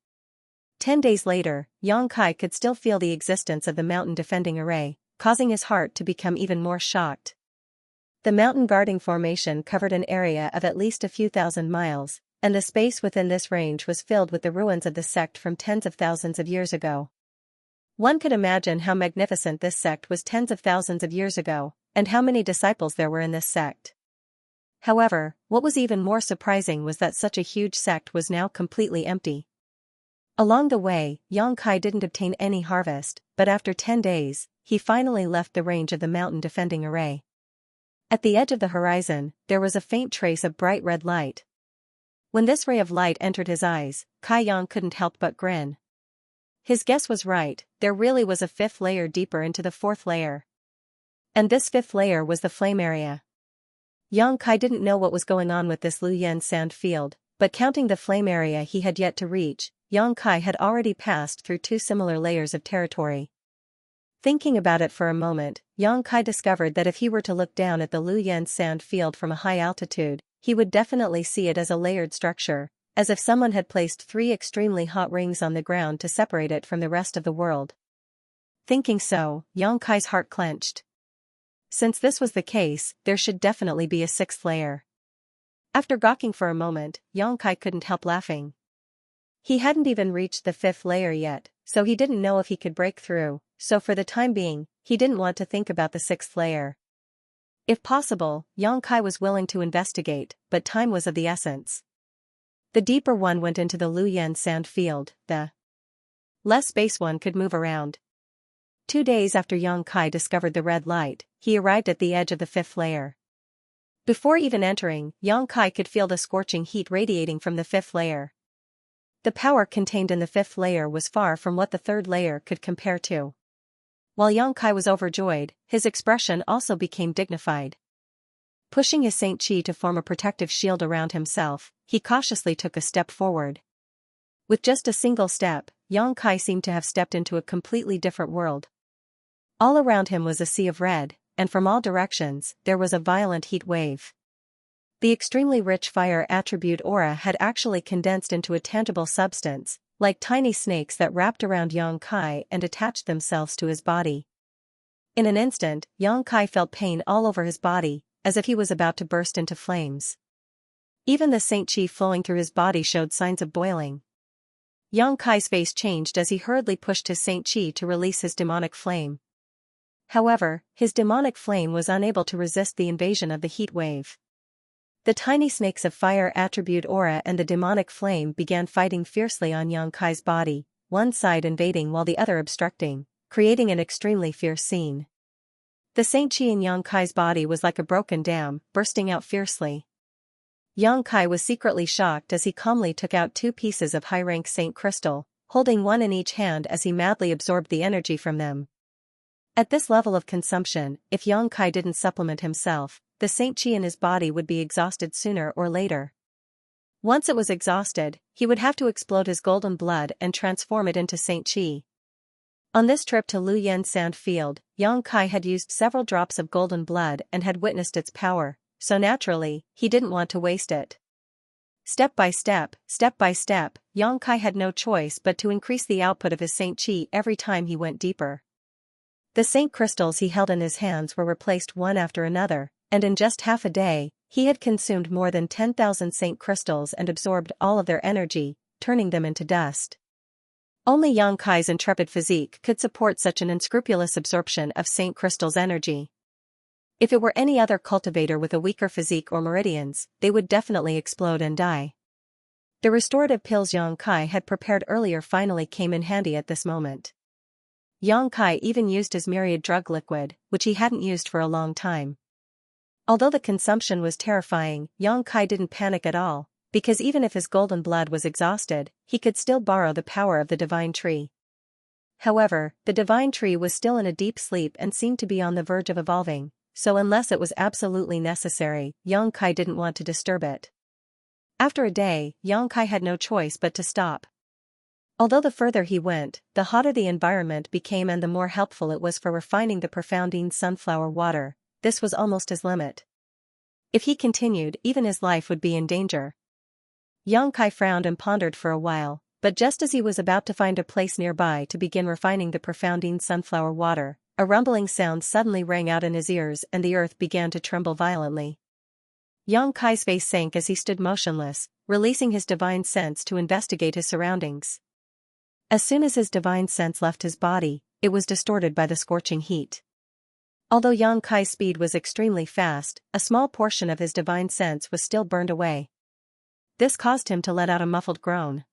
10 days later, Yang Kai could still feel the existence of the mountain defending array, causing his heart to become even more shocked. The mountain guarding formation covered an area of at least a few thousand miles, and the space within this range was filled with the ruins of the sect from tens of thousands of years ago. One could imagine how magnificent this sect was tens of thousands of years ago, and how many disciples there were in this sect. However, what was even more surprising was that such a huge sect was now completely empty. Along the way, Yang Kai didn't obtain any harvest, but after 10 days, he finally left the range of the mountain defending array. At the edge of the horizon, there was a faint trace of bright red light. When this ray of light entered his eyes, Kai Yang couldn't help but grin. His guess was right, there really was a fifth layer deeper into the fourth layer. And this fifth layer was the flame area. Yang Kai didn't know what was going on with this Luyan sand field, but counting the flame area he had yet to reach, Yang Kai had already passed through two similar layers of territory. Thinking about it for a moment, Yang Kai discovered that if he were to look down at the Luyan sand field from a high altitude, he would definitely see it as a layered structure, as if someone had placed 3 extremely hot rings on the ground to separate it from the rest of the world. Thinking so, Yang Kai's heart clenched. Since this was the case, there should definitely be a 6th layer. After gawking for a moment, Yang Kai couldn't help laughing. He hadn't even reached the 5th layer yet, so he didn't know if he could break through, so for the time being, he didn't want to think about the 6th layer. If possible, Yang Kai was willing to investigate, but time was of the essence. The deeper one went into the Luyan sand field, the less space one could move around. 2 days after Yang Kai discovered the red light, he arrived at the edge of the 5th layer. Before even entering, Yang Kai could feel the scorching heat radiating from the 5th layer. The power contained in the 5th layer was far from what the 3rd layer could compare to. While Yang Kai was overjoyed, his expression also became dignified. Pushing his Saint Chi to form a protective shield around himself, he cautiously took a step forward. With just a single step, Yang Kai seemed to have stepped into a completely different world. All around him was a sea of red, and from all directions, there was a violent heat wave. The extremely rich fire attribute aura had actually condensed into a tangible substance, like tiny snakes that wrapped around Yang Kai and attached themselves to his body. In an instant, Yang Kai felt pain all over his body, as if he was about to burst into flames. Even the Saint Chi flowing through his body showed signs of boiling. Yang Kai's face changed as he hurriedly pushed his Saint Chi to release his demonic flame. However, his demonic flame was unable to resist the invasion of the heat wave. The tiny snakes of fire attribute aura and the demonic flame began fighting fiercely on Yang Kai's body, one side invading while the other obstructing, creating an extremely fierce scene. The Saint Chi in Yang Kai's body was like a broken dam, bursting out fiercely. Yang Kai was secretly shocked as he calmly took out 2 pieces of high-rank Saint Crystal, holding one in each hand as he madly absorbed the energy from them. At this level of consumption, if Yang Kai didn't supplement himself, the Saint Chi in his body would be exhausted sooner or later. Once it was exhausted, he would have to explode his golden blood and transform it into Saint Chi. On this trip to Luyan Sand Field, Yang Kai had used several drops of golden blood and had witnessed its power, so naturally, he didn't want to waste it. Step by step, Yang Kai had no choice but to increase the output of his Saint Chi every time he went deeper. The Saint Crystals he held in his hands were replaced one after another, and in just half a day, he had consumed more than 10,000 Saint Crystals and absorbed all of their energy, turning them into dust. Only Yang Kai's intrepid physique could support such an unscrupulous absorption of Saint Crystal's energy. If it were any other cultivator with a weaker physique or meridians, they would definitely explode and die. The restorative pills Yang Kai had prepared earlier finally came in handy at this moment. Yang Kai even used his myriad drug liquid, which he hadn't used for a long time. Although the consumption was terrifying, Yang Kai didn't panic at all, because even if his golden blood was exhausted, he could still borrow the power of the divine tree. However, the divine tree was still in a deep sleep and seemed to be on the verge of evolving, so unless it was absolutely necessary, Yang Kai didn't want to disturb it. After a day, Yang Kai had no choice but to stop. Although the further he went, the hotter the environment became and the more helpful it was for refining the profoundine sunflower water, this was almost his limit. If he continued, even his life would be in danger. Yang Kai frowned and pondered for a while, but just as he was about to find a place nearby to begin refining the profoundine sunflower water, a rumbling sound suddenly rang out in his ears and the earth began to tremble violently. Yang Kai's face sank as he stood motionless, releasing his divine sense to investigate his surroundings. As soon as his divine sense left his body, it was distorted by the scorching heat. Although Yang Kai's speed was extremely fast, a small portion of his divine sense was still burned away. This caused him to let out a muffled groan.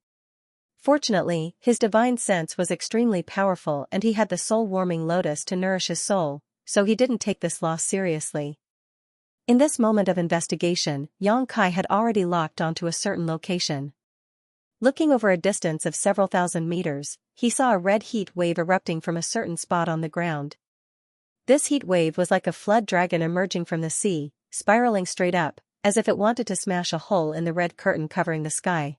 Fortunately, his divine sense was extremely powerful and he had the soul-warming lotus to nourish his soul, so he didn't take this loss seriously. In this moment of investigation, Yang Kai had already locked onto a certain location. Looking over a distance of several thousand meters, he saw a red heat wave erupting from a certain spot on the ground. This heat wave was like a flood dragon emerging from the sea, spiraling straight up, as if it wanted to smash a hole in the red curtain covering the sky.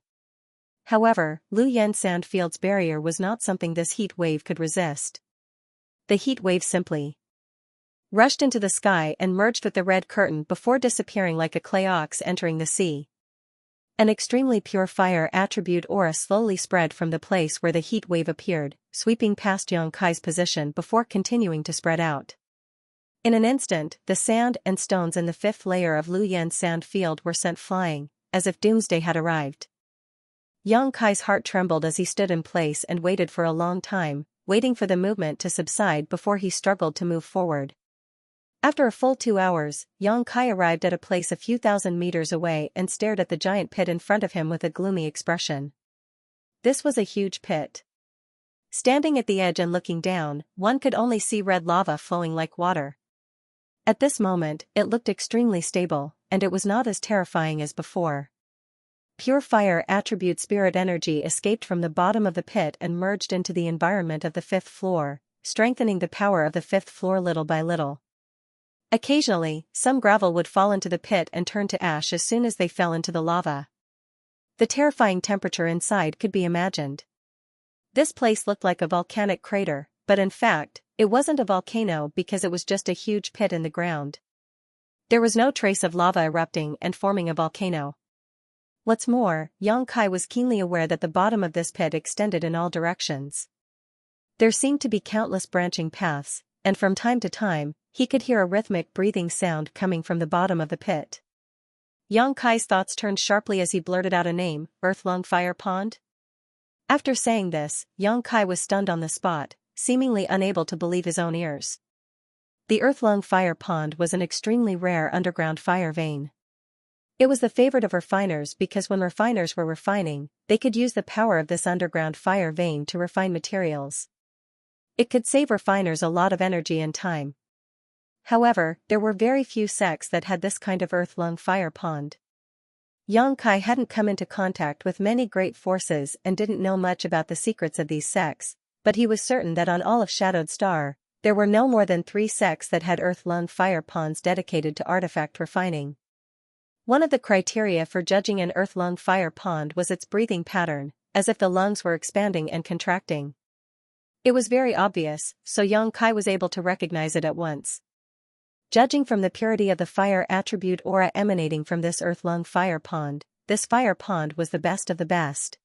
However, Lu Yan Sandfield's barrier was not something this heat wave could resist. The heat wave simply rushed into the sky and merged with the red curtain before disappearing like a clay ox entering the sea. An extremely pure fire attribute aura slowly spread from the place where the heat wave appeared, sweeping past Xianxia's position before continuing to spread out. In an instant, the sand and stones in the fifth layer of Lu Yan's sand field were sent flying, as if doomsday had arrived. Xianxia's heart trembled as he stood in place and waited for a long time, waiting for the movement to subside before he struggled to move forward. After a full 2 hours, Xianxia arrived at a place a few thousand meters away and stared at the giant pit in front of him with a gloomy expression. This was a huge pit. Standing at the edge and looking down, one could only see red lava flowing like water. At this moment, it looked extremely stable, and it was not as terrifying as before. Pure fire attribute spirit energy escaped from the bottom of the pit and merged into the environment of the fifth floor, strengthening the power of the fifth floor little by little. Occasionally, some gravel would fall into the pit and turn to ash as soon as they fell into the lava. The terrifying temperature inside could be imagined. This place looked like a volcanic crater, but in fact, it wasn't a volcano because it was just a huge pit in the ground. There was no trace of lava erupting and forming a volcano. What's more, Xianxia was keenly aware that the bottom of this pit extended in all directions. There seemed to be countless branching paths, and from time to time, he could hear a rhythmic breathing sound coming from the bottom of the pit. Xianxia's thoughts turned sharply as he blurted out a name, Earthlung Fire Pond. After saying this, Xianxia was stunned on the spot, seemingly unable to believe his own ears. The Earthlung Fire Pond was an extremely rare underground fire vein. It was the favorite of refiners because when refiners were refining, they could use the power of this underground fire vein to refine materials. It could save refiners a lot of energy and time. However, there were very few sects that had this kind of earth-lung fire pond. Xianxia hadn't come into contact with many great forces and didn't know much about the secrets of these sects, but he was certain that on all of Shadowed Star, there were no more than 3 sects that had earth-lung fire ponds dedicated to artifact refining. One of the criteria for judging an earth-lung fire pond was its breathing pattern, as if the lungs were expanding and contracting. It was very obvious, so Xianxia was able to recognize it at once. Judging from the purity of the fire attribute aura emanating from this earth-lung fire pond, this fire pond was the best of the best.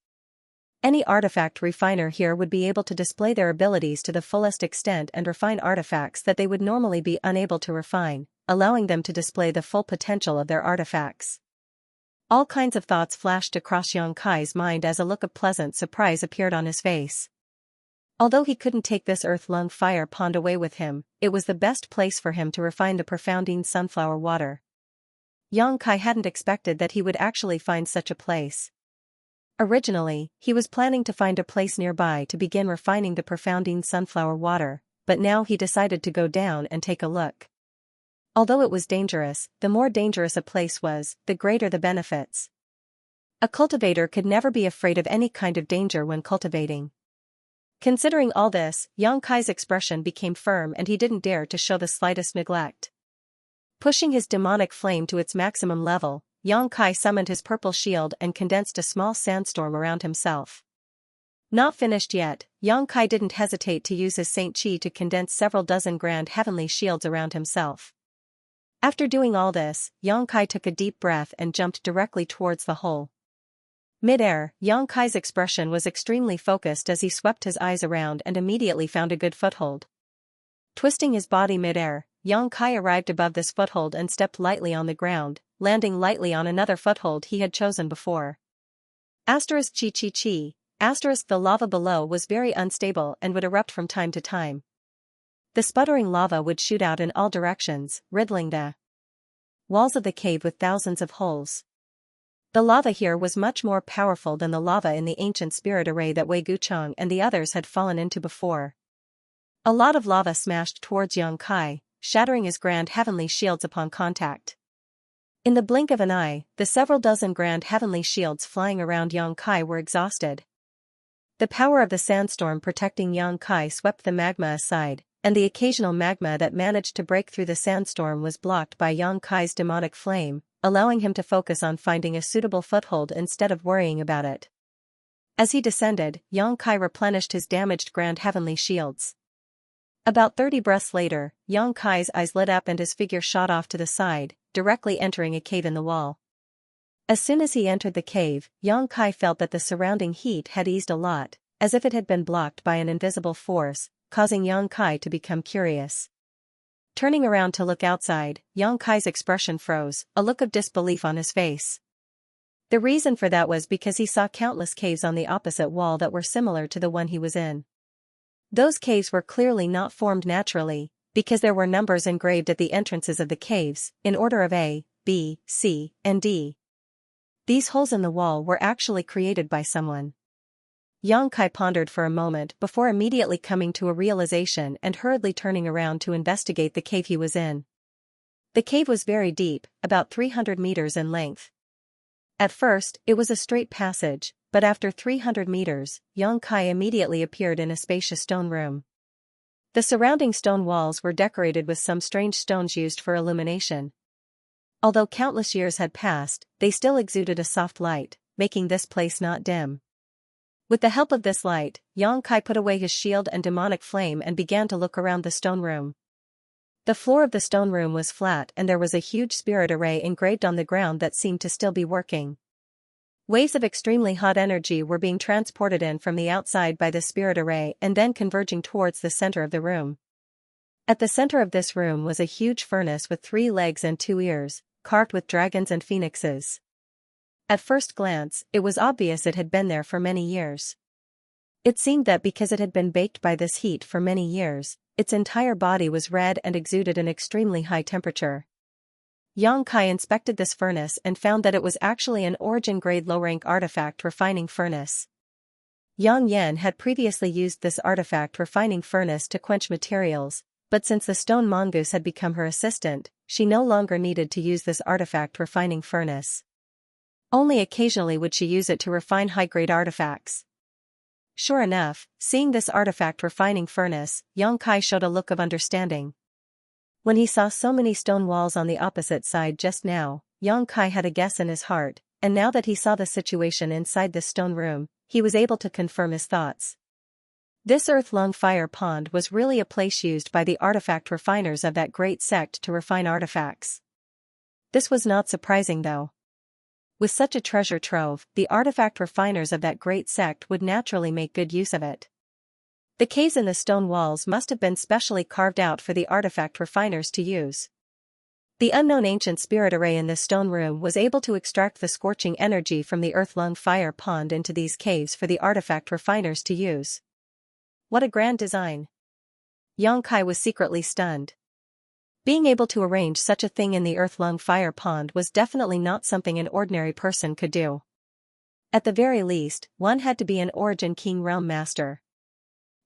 Any artifact refiner here would be able to display their abilities to the fullest extent and refine artifacts that they would normally be unable to refine, allowing them to display the full potential of their artifacts. All kinds of thoughts flashed across Xianxia's mind as a look of pleasant surprise appeared on his face. Although he couldn't take this earth-lung fire pond away with him, it was the best place for him to refine the profounding sunflower water. Xianxia hadn't expected that he would actually find such a place. Originally, he was planning to find a place nearby to begin refining the profounding sunflower water, but now he decided to go down and take a look. Although it was dangerous, the more dangerous a place was, the greater the benefits. A cultivator could never be afraid of any kind of danger when cultivating. Considering all this, Xianxia's expression became firm and he didn't dare to show the slightest neglect. Pushing his demonic flame to its maximum level, Xianxia summoned his purple shield and condensed a small sandstorm around himself. Not finished yet, Xianxia didn't hesitate to use his Saint Qi to condense several dozen grand heavenly shields around himself. After doing all this, Xianxia took a deep breath and jumped directly towards the hole. Mid-air, Xianxia's expression was extremely focused as he swept his eyes around and immediately found a good foothold. Twisting his body mid-air, Xianxia arrived above this foothold and stepped lightly on the ground, landing lightly on another foothold he had chosen before. Asterisk chi chi chi, asterisk the lava below was very unstable and would erupt from time to time. The sputtering lava would shoot out in all directions, riddling the walls of the cave with thousands of holes. The lava here was much more powerful than the lava in the ancient spirit array that Wei Gucheng and the others had fallen into before. A lot of lava smashed towards Xianxia, shattering his grand heavenly shields upon contact. In the blink of an eye, the several dozen grand heavenly shields flying around Xianxia were exhausted. The power of the sandstorm protecting Xianxia swept the magma aside, and the occasional magma that managed to break through the sandstorm was blocked by Xianxia's demonic flame, allowing him to focus on finding a suitable foothold instead of worrying about it. As he descended, Yang Kai replenished his damaged grand heavenly shields. About 30 breaths later, Yang Kai's eyes lit up and his figure shot off to the side, directly entering a cave in the wall. As soon as he entered the cave, Yang Kai felt that the surrounding heat had eased a lot, as if it had been blocked by an invisible force, causing Yang Kai to become curious. Turning around to look outside, Yang Kai's expression froze, a look of disbelief on his face. The reason for that was because he saw countless caves on the opposite wall that were similar to the one he was in. Those caves were clearly not formed naturally, because there were numbers engraved at the entrances of the caves, in order of A, B, C, and D. These holes in the wall were actually created by someone. Yang Kai pondered for a moment before immediately coming to a realization and hurriedly turning around to investigate the cave he was in. The cave was very deep, about 300 meters in length. At first, it was a straight passage, but after 300 meters, Yang Kai immediately appeared in a spacious stone room. The surrounding stone walls were decorated with some strange stones used for illumination. Although countless years had passed, they still exuded a soft light, making this place not dim. With the help of this light, Yang Kai put away his shield and demonic flame and began to look around the stone room. The floor of the stone room was flat and there was a huge spirit array engraved on the ground that seemed to still be working. Waves of extremely hot energy were being transported in from the outside by the spirit array and then converging towards the center of the room. At the center of this room was a huge furnace with 3 legs and 2 ears, carved with dragons and phoenixes. At first glance, it was obvious it had been there for many years. It seemed that because it had been baked by this heat for many years, its entire body was red and exuded an extremely high temperature. Yang Kai inspected this furnace and found that it was actually an origin-grade low-rank artifact refining furnace. Yang Yan had previously used this artifact refining furnace to quench materials, but since the stone mongoose had become her assistant, she no longer needed to use this artifact refining furnace. Only occasionally would she use it to refine high-grade artifacts. Sure enough, seeing this artifact refining furnace, Yang Kai showed a look of understanding. When he saw so many stone walls on the opposite side just now, Yang Kai had a guess in his heart, and now that he saw the situation inside this stone room, he was able to confirm his thoughts. This earth-lung fire pond was really a place used by the artifact refiners of that great sect to refine artifacts. This was not surprising though. With such a treasure trove, the artifact refiners of that great sect would naturally make good use of it. The caves in the stone walls must have been specially carved out for the artifact refiners to use. The unknown ancient spirit array in this stone room was able to extract the scorching energy from the earth-lung fire pond into these caves for the artifact refiners to use. What a grand design! Yang Kai was secretly stunned. Being able to arrange such a thing in the earth-lung fire pond was definitely not something an ordinary person could do. At the very least, one had to be an Origin King realm master.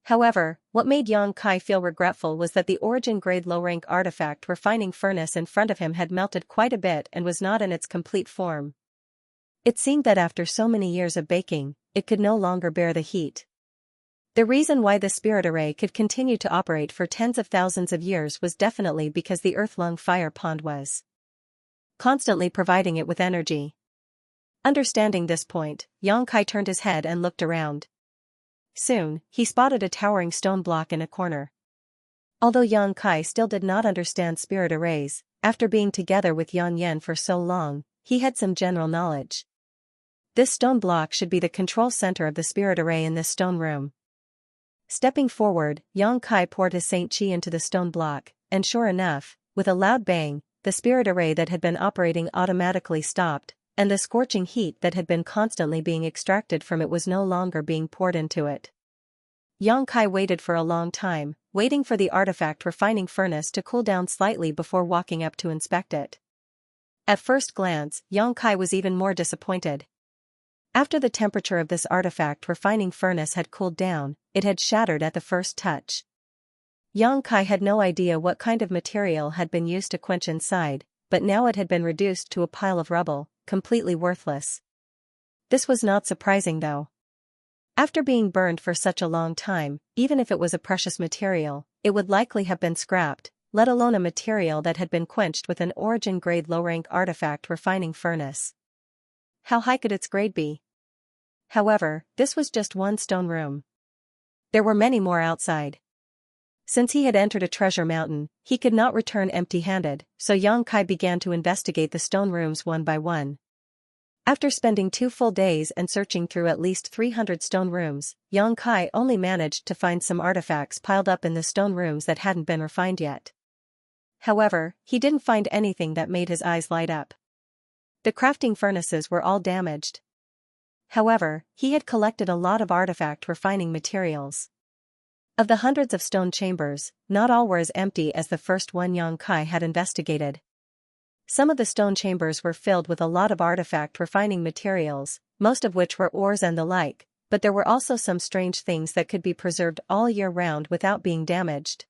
However, what made Yang Kai feel regretful was that the origin-grade low-rank artifact refining furnace in front of him had melted quite a bit and was not in its complete form. It seemed that after so many years of baking, it could no longer bear the heat. The reason why the spirit array could continue to operate for tens of thousands of years was definitely because the earth-lung fire pond was constantly providing it with energy. Understanding this point, Yang Kai turned his head and looked around. Soon, he spotted a towering stone block in a corner. Although Yang Kai still did not understand spirit arrays, after being together with Yang Yan for so long, he had some general knowledge. This stone block should be the control center of the spirit array in this stone room. Stepping forward, Yang Kai poured his Saint Chi into the stone block, and sure enough, with a loud bang, the spirit array that had been operating automatically stopped, and the scorching heat that had been constantly being extracted from it was no longer being poured into it. Yang Kai waited for a long time, waiting for the artifact refining furnace to cool down slightly before walking up to inspect it. At first glance, Yang Kai was even more disappointed. After the temperature of this artifact refining furnace had cooled down, it had shattered at the first touch. Yang Kai had no idea what kind of material had been used to quench inside, but now it had been reduced to a pile of rubble, completely worthless. This was not surprising though. After being burned for such a long time, even if it was a precious material, it would likely have been scrapped, let alone a material that had been quenched with an origin-grade low-rank artifact refining furnace. How high could its grade be? However, this was just one stone room. There were many more outside. Since he had entered a treasure mountain, he could not return empty-handed, so Yang Kai began to investigate the stone rooms one by one. After spending 2 full days and searching through at least 300 stone rooms, Yang Kai only managed to find some artifacts piled up in the stone rooms that hadn't been refined yet. However, he didn't find anything that made his eyes light up. The crafting furnaces were all damaged. However, he had collected a lot of artifact refining materials. Of the hundreds of stone chambers, not all were as empty as the first one Yang Kai had investigated. Some of the stone chambers were filled with a lot of artifact refining materials, most of which were ores and the like, but there were also some strange things that could be preserved all year round without being damaged.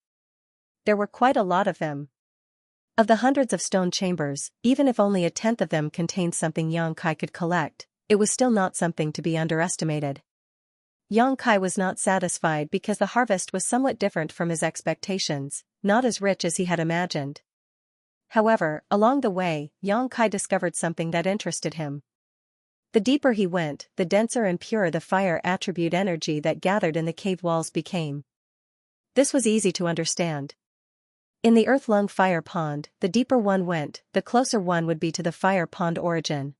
There were quite a lot of them. Of the hundreds of stone chambers, even if only a tenth of them contained something Yang Kai could collect, it was still not something to be underestimated. Yang Kai was not satisfied because the harvest was somewhat different from his expectations, not as rich as he had imagined. However, along the way, Yang Kai discovered something that interested him. The deeper he went, the denser and purer the fire attribute energy that gathered in the cave walls became. This was easy to understand. In the earth-lung fire pond, the deeper one went, the closer one would be to the fire pond origin.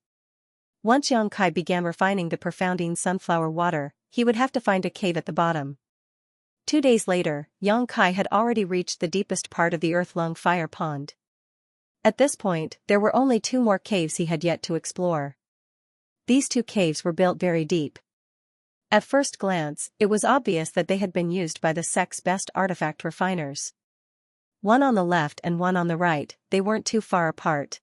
Once Yang Kai began refining the profounding sunflower water, he would have to find a cave at the bottom. 2 days later, Yang Kai had already reached the deepest part of the earth-lung fire pond. At this point, there were only 2 more caves he had yet to explore. These 2 caves were built very deep. At first glance, it was obvious that they had been used by the sect's best artifact refiners. One on the left and one on the right, they weren't too far apart.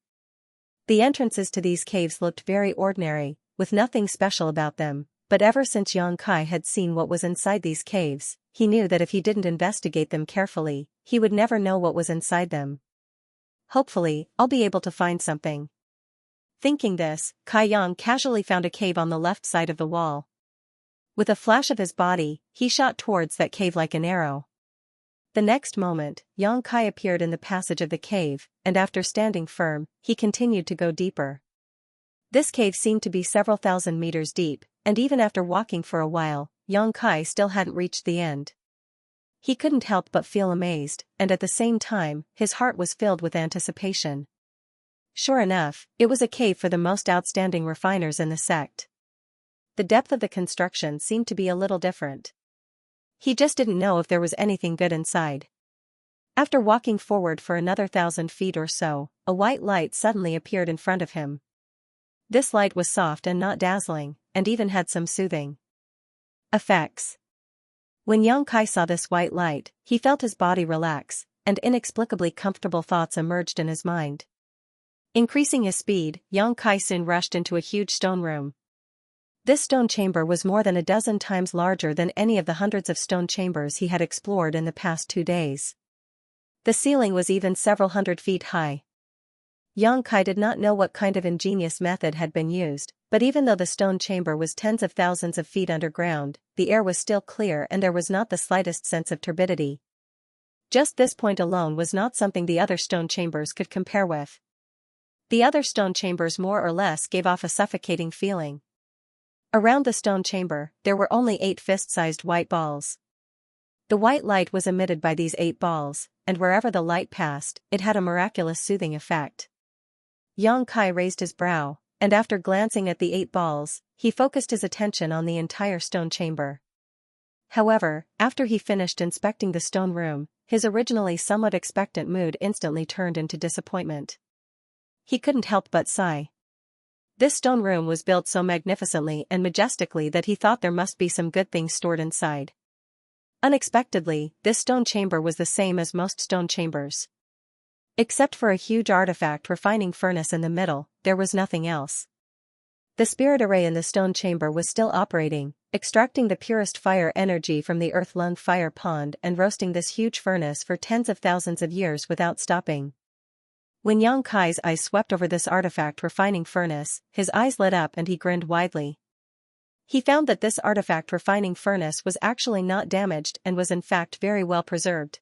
The entrances to these caves looked very ordinary, with nothing special about them, but ever since Yang Kai had seen what was inside these caves, he knew that if he didn't investigate them carefully, he would never know what was inside them. Hopefully, I'll be able to find something. Thinking this, Kai Yang casually found a cave on the left side of the wall. With a flash of his body, he shot towards that cave like an arrow. The next moment, Yang Kai appeared in the passage of the cave, and after standing firm, he continued to go deeper. This cave seemed to be several thousand meters deep, and even after walking for a while, Yang Kai still hadn't reached the end. He couldn't help but feel amazed, and at the same time, his heart was filled with anticipation. Sure enough, it was a cave for the most outstanding refiners in the sect. The depth of the construction seemed to be a little different. He just didn't know if there was anything good inside. After walking forward for another 1,000 feet or so, a white light suddenly appeared in front of him. This light was soft and not dazzling, and even had some soothing effects. When Yang Kai saw this white light, he felt his body relax, and inexplicably comfortable thoughts emerged in his mind. Increasing his speed, Yang Kai soon rushed into a huge stone room. This stone chamber was more than a dozen times larger than any of the hundreds of stone chambers he had explored in the past 2 days. The ceiling was even several hundred feet high. Yang Kai did not know what kind of ingenious method had been used, but even though the stone chamber was tens of thousands of feet underground, the air was still clear and there was not the slightest sense of turbidity. Just this point alone was not something the other stone chambers could compare with. The other stone chambers more or less gave off a suffocating feeling. Around the stone chamber, there were only 8 fist-sized white balls. The white light was emitted by these 8 balls, and wherever the light passed, it had a miraculous soothing effect. Yang Kai raised his brow, and after glancing at the 8 balls, he focused his attention on the entire stone chamber. However, after he finished inspecting the stone room, his originally somewhat expectant mood instantly turned into disappointment. He couldn't help but sigh. This stone room was built so magnificently and majestically that he thought there must be some good things stored inside. Unexpectedly, this stone chamber was the same as most stone chambers. Except for a huge artifact refining furnace in the middle, there was nothing else. The spirit array in the stone chamber was still operating, extracting the purest fire energy from the earth-lung fire pond and roasting this huge furnace for tens of thousands of years without stopping. When Yang Kai's eyes swept over this artifact refining furnace, his eyes lit up and he grinned widely. He found that this artifact refining furnace was actually not damaged and was in fact very well preserved.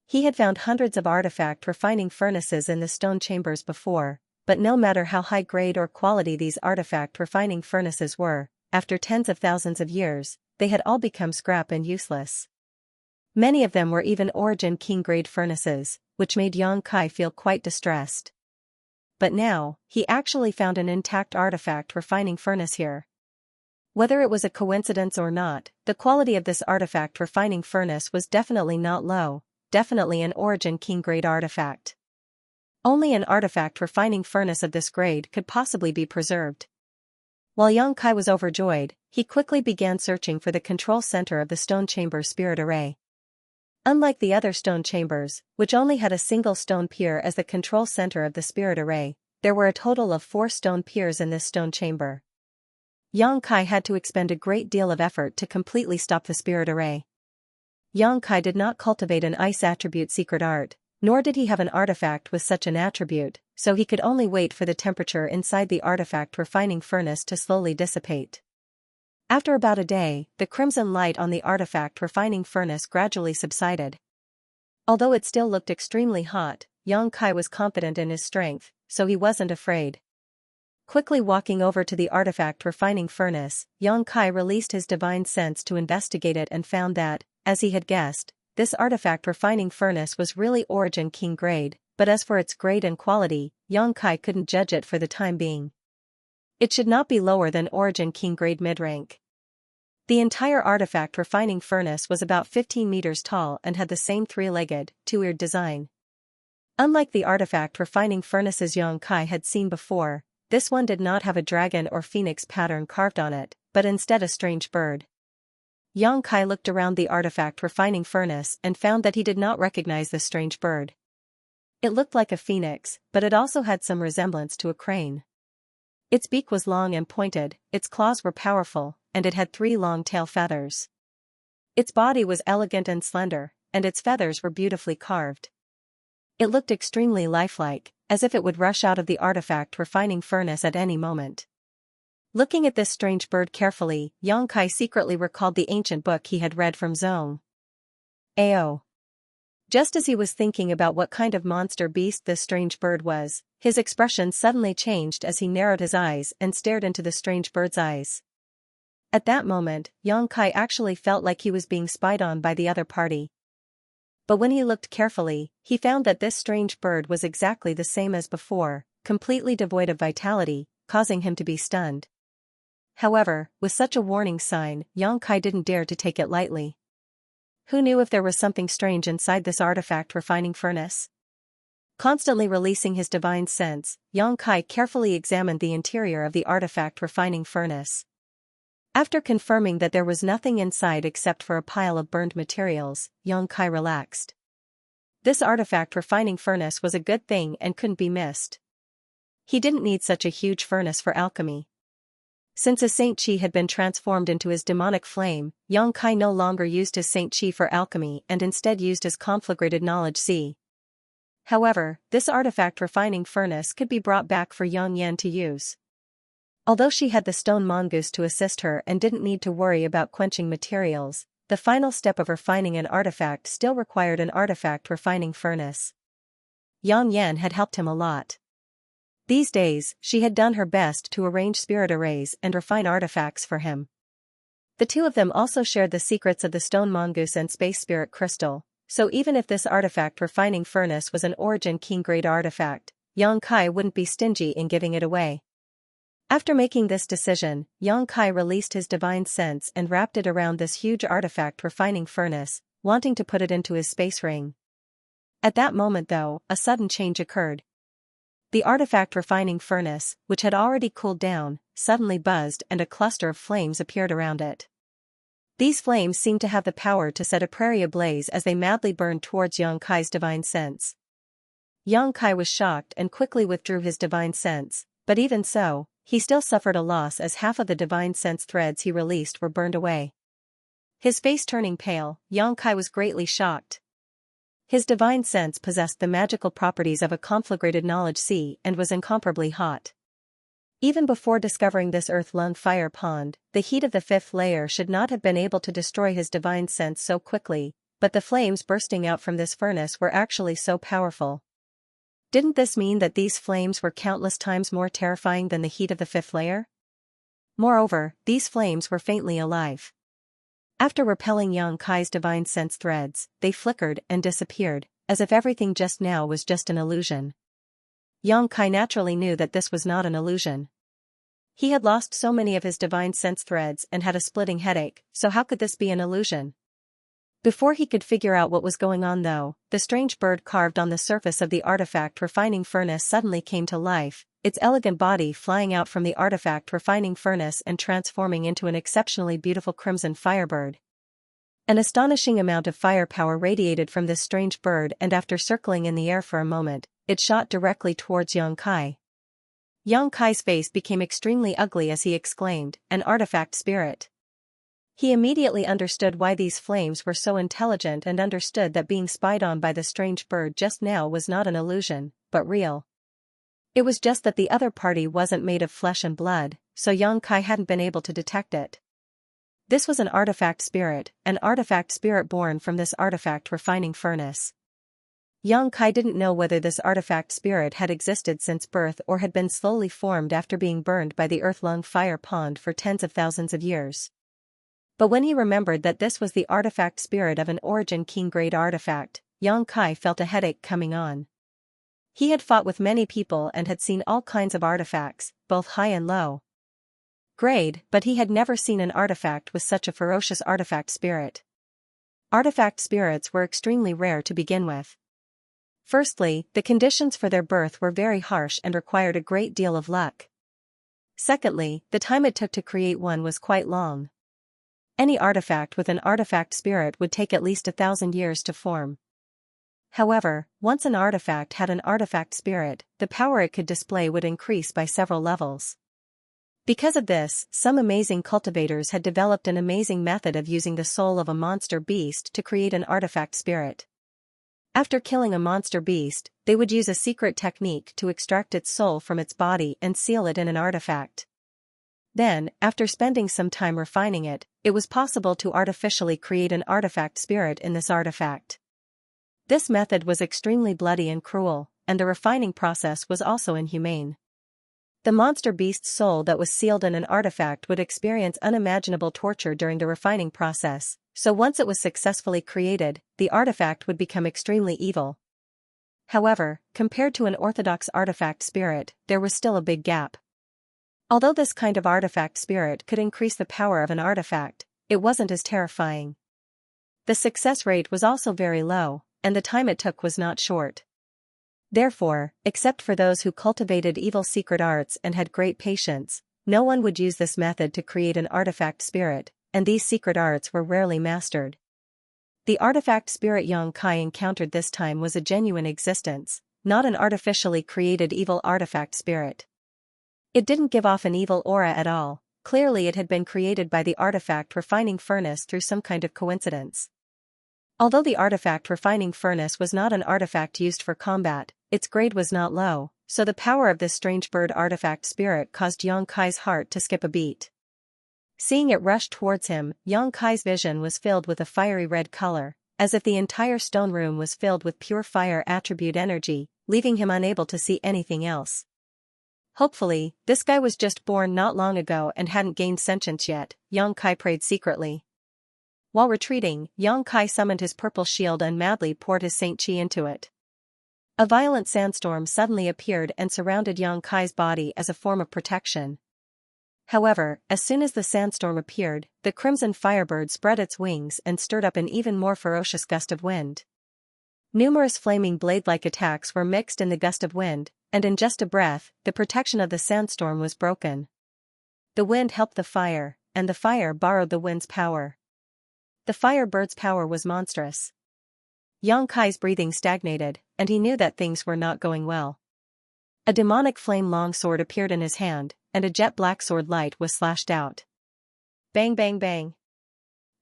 He had found hundreds of artifact refining furnaces in the stone chambers before, but no matter how high grade or quality these artifact refining furnaces were, after tens of thousands of years, they had all become scrap and useless. Many of them were even Origin King-grade furnaces, which made Yang Kai feel quite distressed. But now, he actually found an intact artifact refining furnace here. Whether it was a coincidence or not, the quality of this artifact refining furnace was definitely not low, definitely an Origin King-grade artifact. Only an artifact refining furnace of this grade could possibly be preserved. While Yang Kai was overjoyed, he quickly began searching for the control center of the stone chamber spirit array. Unlike the other stone chambers, which only had a single stone pier as the control center of the spirit array, there were a total of 4 stone piers in this stone chamber. Yang Kai had to expend a great deal of effort to completely stop the spirit array. Yang Kai did not cultivate an ice attribute secret art, nor did he have an artifact with such an attribute, so he could only wait for the temperature inside the artifact refining furnace to slowly dissipate. After about a day, the crimson light on the artifact refining furnace gradually subsided. Although it still looked extremely hot, Yang Kai was confident in his strength, so he wasn't afraid. Quickly walking over to the artifact refining furnace, Yang Kai released his divine sense to investigate it and found that, as he had guessed, this artifact refining furnace was really Origin King grade, but as for its grade and quality, Yang Kai couldn't judge it for the time being. It should not be lower than Origin King grade mid-rank. The entire artifact refining furnace was about 15 meters tall and had the same 3-legged, 2-eared design. Unlike the artifact refining furnaces Yang Kai had seen before, this one did not have a dragon or phoenix pattern carved on it, but instead a strange bird. Yang Kai looked around the artifact refining furnace and found that he did not recognize the strange bird. It looked like a phoenix, but it also had some resemblance to a crane. Its beak was long and pointed, its claws were powerful, and it had 3 long tail feathers. Its body was elegant and slender, and its feathers were beautifully carved. It looked extremely lifelike, as if it would rush out of the artifact refining furnace at any moment. Looking at this strange bird carefully, Yang Kai secretly recalled the ancient book he had read from Zhong. Ao. Just as he was thinking about what kind of monster beast this strange bird was, his expression suddenly changed as he narrowed his eyes and stared into the strange bird's eyes. At that moment, Yang Kai actually felt like he was being spied on by the other party. But when he looked carefully, he found that this strange bird was exactly the same as before, completely devoid of vitality, causing him to be stunned. However, with such a warning sign, Yang Kai didn't dare to take it lightly. Who knew if there was something strange inside this artifact refining furnace? Constantly releasing his divine sense, Yang Kai carefully examined the interior of the artifact refining furnace. After confirming that there was nothing inside except for a pile of burned materials, Yang Kai relaxed. This artifact refining furnace was a good thing and couldn't be missed. He didn't need such a huge furnace for alchemy. Since his Saint Chi had been transformed into his demonic flame, Yang Kai no longer used his Saint Chi for alchemy and instead used his conflagrated knowledge C. However, this artifact refining furnace could be brought back for Yang Yan to use. Although she had the stone mongoose to assist her and didn't need to worry about quenching materials, the final step of refining an artifact still required an artifact refining furnace. Yang Yan had helped him a lot. These days, she had done her best to arrange spirit arrays and refine artifacts for him. The two of them also shared the secrets of the stone mongoose and space spirit crystal, so even if this artifact refining furnace was an Origin King grade artifact, Yang Kai wouldn't be stingy in giving it away. After making this decision, Yang Kai released his divine sense and wrapped it around this huge artifact refining furnace, wanting to put it into his space ring. At that moment though, a sudden change occurred. The artifact refining furnace, which had already cooled down, suddenly buzzed and a cluster of flames appeared around it. These flames seemed to have the power to set a prairie ablaze as they madly burned towards Yang Kai's divine sense. Yang Kai was shocked and quickly withdrew his divine sense, but even so, he still suffered a loss as half of the divine sense threads he released were burned away. His face turning pale, Yang Kai was greatly shocked. His divine sense possessed the magical properties of a conflagrated knowledge sea and was incomparably hot. Even before discovering this earth-lung fire pond, the heat of the 5th layer should not have been able to destroy his divine sense so quickly, but the flames bursting out from this furnace were actually so powerful. Didn't this mean that these flames were countless times more terrifying than the heat of the 5th layer? Moreover, these flames were faintly alive. After repelling Yang Kai's divine sense threads, they flickered and disappeared, as if everything just now was just an illusion. Yang Kai naturally knew that this was not an illusion. He had lost so many of his divine sense threads and had a splitting headache, so how could this be an illusion? Before he could figure out what was going on though, the strange bird carved on the surface of the artifact refining furnace suddenly came to life, its elegant body flying out from the artifact refining furnace and transforming into an exceptionally beautiful crimson firebird. An astonishing amount of firepower radiated from this strange bird, and after circling in the air for a moment, it shot directly towards Yang Kai. Yang Kai's face became extremely ugly as he exclaimed, "An artifact spirit." He immediately understood why these flames were so intelligent and understood that being spied on by the strange bird just now was not an illusion, but real. It was just that the other party wasn't made of flesh and blood, so Yang Kai hadn't been able to detect it. This was an artifact spirit born from this artifact refining furnace. Yang Kai didn't know whether this artifact spirit had existed since birth or had been slowly formed after being burned by the earth-lung fire pond for tens of thousands of years. But when he remembered that this was the artifact spirit of an origin king-grade artifact, Yang Kai felt a headache coming on. He had fought with many people and had seen all kinds of artifacts, both high and low grade, but he had never seen an artifact with such a ferocious artifact spirit. Artifact spirits were extremely rare to begin with. Firstly, the conditions for their birth were very harsh and required a great deal of luck. Secondly, the time it took to create one was quite long. Any artifact with an artifact spirit would take at least 1,000 years to form. However, once an artifact had an artifact spirit, the power it could display would increase by several levels. Because of this, some amazing cultivators had developed an amazing method of using the soul of a monster beast to create an artifact spirit. After killing a monster beast, they would use a secret technique to extract its soul from its body and seal it in an artifact. Then, after spending some time refining it, it was possible to artificially create an artifact spirit in this artifact. This method was extremely bloody and cruel, and the refining process was also inhumane. The monster beast's soul that was sealed in an artifact would experience unimaginable torture during the refining process, so once it was successfully created, the artifact would become extremely evil. However, compared to an orthodox artifact spirit, there was still a big gap. Although this kind of artifact spirit could increase the power of an artifact, it wasn't as terrifying. The success rate was also very low, and the time it took was not short. Therefore, except for those who cultivated evil secret arts and had great patience, no one would use this method to create an artifact spirit, and these secret arts were rarely mastered. The artifact spirit Yang Kai encountered this time was a genuine existence, not an artificially created evil artifact spirit. It didn't give off an evil aura at all, clearly it had been created by the artifact refining furnace through some kind of coincidence. Although the artifact refining furnace was not an artifact used for combat, its grade was not low, so the power of this strange bird artifact spirit caused Yang Kai's heart to skip a beat. Seeing it rush towards him, Yang Kai's vision was filled with a fiery red color, as if the entire stone room was filled with pure fire attribute energy, leaving him unable to see anything else. Hopefully, this guy was just born not long ago and hadn't gained sentience yet, Yang Kai prayed secretly. While retreating, Yang Kai summoned his purple shield and madly poured his Saint Chi into it. A violent sandstorm suddenly appeared and surrounded Yang Kai's body as a form of protection. However, as soon as the sandstorm appeared, the crimson firebird spread its wings and stirred up an even more ferocious gust of wind. Numerous flaming blade-like attacks were mixed in the gust of wind, and in just a breath, the protection of the sandstorm was broken. The wind helped the fire, and the fire borrowed the wind's power. The firebird's power was monstrous. Yang Kai's breathing stagnated, and he knew that things were not going well. A demonic flame longsword appeared in his hand, and a jet-black sword light was slashed out. Bang bang bang.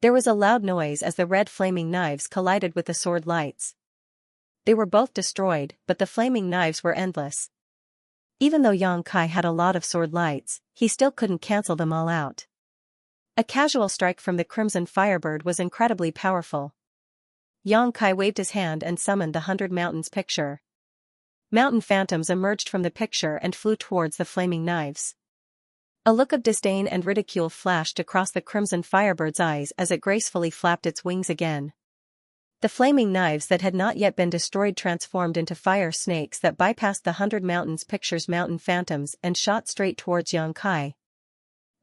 There was a loud noise as the red flaming knives collided with the sword lights. They were both destroyed, but the flaming knives were endless. Even though Yang Kai had a lot of sword lights, he still couldn't cancel them all out. A casual strike from the crimson firebird was incredibly powerful. Yang Kai waved his hand and summoned the 100 Mountains picture. Mountain phantoms emerged from the picture and flew towards the flaming knives. A look of disdain and ridicule flashed across the crimson firebird's eyes as it gracefully flapped its wings again. The flaming knives that had not yet been destroyed transformed into fire snakes that bypassed the 100 Mountains Pictures mountain phantoms and shot straight towards Yang Kai.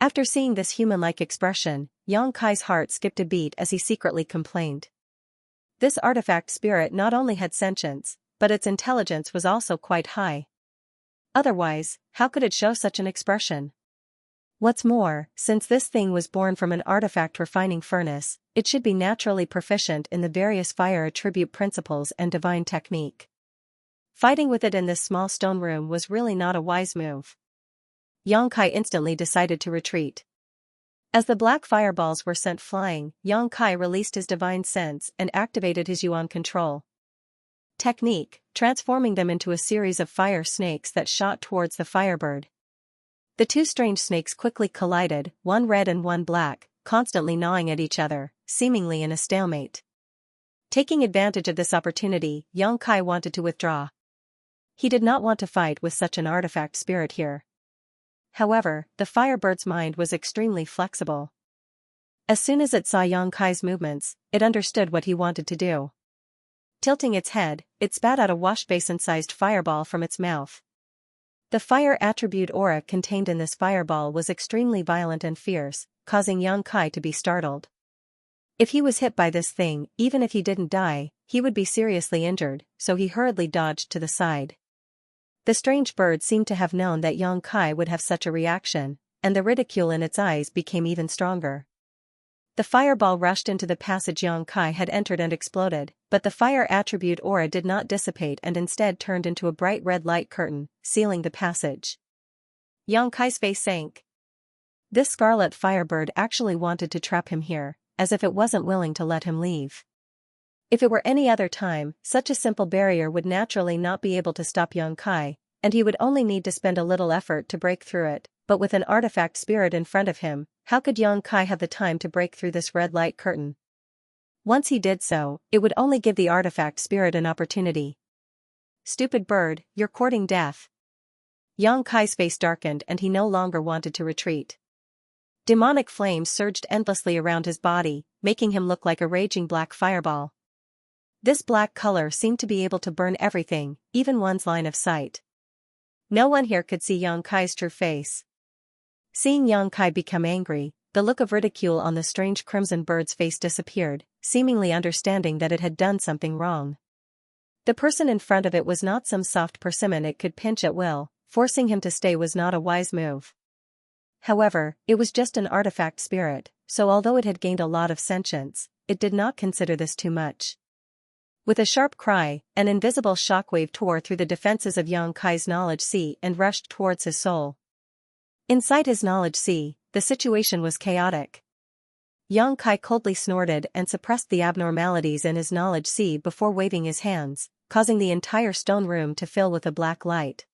After seeing this human-like expression, Yang Kai's heart skipped a beat as he secretly complained. This artifact spirit not only had sentience, but its intelligence was also quite high. Otherwise, how could it show such an expression? What's more, since this thing was born from an artifact refining furnace, it should be naturally proficient in the various fire attribute principles and divine technique. Fighting with it in this small stone room was really not a wise move. Yang Kai instantly decided to retreat. As the black fireballs were sent flying, Yang Kai released his divine sense and activated his Yuan control technique, transforming them into a series of fire snakes that shot towards the firebird. The two strange snakes quickly collided, one red and one black, constantly gnawing at each other, seemingly in a stalemate. Taking advantage of this opportunity, Yang Kai wanted to withdraw. He did not want to fight with such an artifact spirit here. However, the firebird's mind was extremely flexible. As soon as it saw Yang Kai's movements, it understood what he wanted to do. Tilting its head, it spat out a wash-basin-sized fireball from its mouth. The fire attribute aura contained in this fireball was extremely violent and fierce, causing Yang Kai to be startled. If he was hit by this thing, even if he didn't die, he would be seriously injured, so he hurriedly dodged to the side. The strange bird seemed to have known that Yang Kai would have such a reaction, and the ridicule in its eyes became even stronger. The fireball rushed into the passage Yang Kai had entered and exploded, but the fire attribute aura did not dissipate and instead turned into a bright red light curtain, sealing the passage. Yang Kai's face sank. This scarlet firebird actually wanted to trap him here, as if it wasn't willing to let him leave. If it were any other time, such a simple barrier would naturally not be able to stop Yang Kai, and he would only need to spend a little effort to break through it, but with an artifact spirit in front of him, how could Yang Kai have the time to break through this red light curtain? Once he did so, it would only give the artifact spirit an opportunity. Stupid bird, you're courting death. Yang Kai's face darkened and he no longer wanted to retreat. Demonic flames surged endlessly around his body, making him look like a raging black fireball. This black color seemed to be able to burn everything, even one's line of sight. No one here could see Yang Kai's true face. Seeing Yang Kai become angry, the look of ridicule on the strange crimson bird's face disappeared, seemingly understanding that it had done something wrong. The person in front of it was not some soft persimmon it could pinch at will, forcing him to stay was not a wise move. However, it was just an artifact spirit, so although it had gained a lot of sentience, it did not consider this too much. With a sharp cry, an invisible shockwave tore through the defenses of Yang Kai's knowledge sea and rushed towards his soul. Inside his knowledge sea, the situation was chaotic. Yang Kai coldly snorted and suppressed the abnormalities in his knowledge sea before waving his hands, causing the entire stone room to fill with a black light.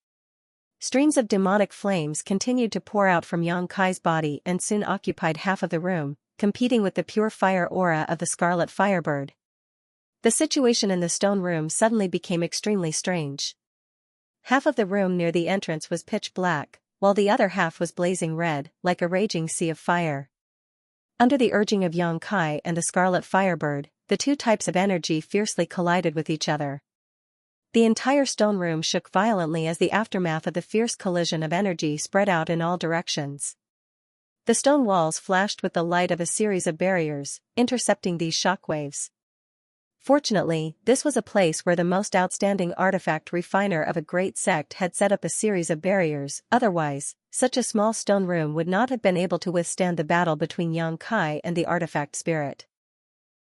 Streams of demonic flames continued to pour out from Yang Kai's body and soon occupied half of the room, competing with the pure fire aura of the scarlet firebird. The situation in the stone room suddenly became extremely strange. Half of the room near the entrance was pitch black, while the other half was blazing red, like a raging sea of fire. Under the urging of Yang Kai and the scarlet firebird, the two types of energy fiercely collided with each other. The entire stone room shook violently as the aftermath of the fierce collision of energy spread out in all directions. The stone walls flashed with the light of a series of barriers, intercepting these shockwaves. Fortunately, this was a place where the most outstanding artifact refiner of a great sect had set up a series of barriers, otherwise, such a small stone room would not have been able to withstand the battle between Yang Kai and the artifact spirit.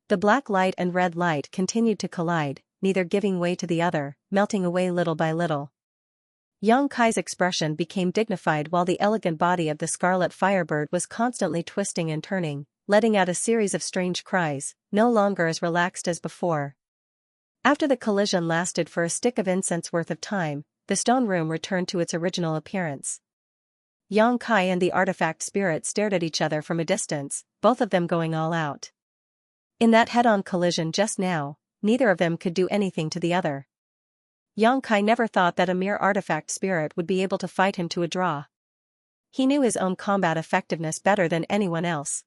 The black light and red light continued to collide, neither giving way to the other, melting away little by little. Yang Kai's expression became dignified while the elegant body of the scarlet firebird was constantly twisting and turning, letting out a series of strange cries, no longer as relaxed as before. After the collision lasted for a stick of incense worth of time, the stone room returned to its original appearance. Yang Kai and the artifact spirit stared at each other from a distance, both of them going all out. In that head-on collision just now, neither of them could do anything to the other. Yang Kai never thought that a mere artifact spirit would be able to fight him to a draw. he knew his own combat effectiveness better than anyone else.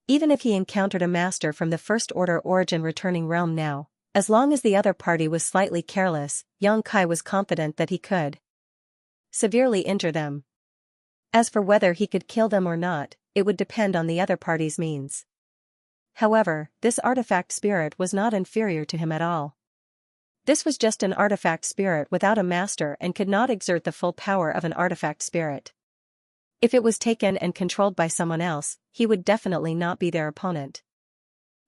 Even if he encountered a master from the First Order origin returning realm now, as long as the other party was slightly careless, Xianxia was confident that he could severely injure them. As for whether he could kill them or not, it would depend on the other party's means. However, this artifact spirit was not inferior to him at all. This was just an artifact spirit without a master and could not exert the full power of an artifact spirit. If it was taken and controlled by someone else, he would definitely not be their opponent.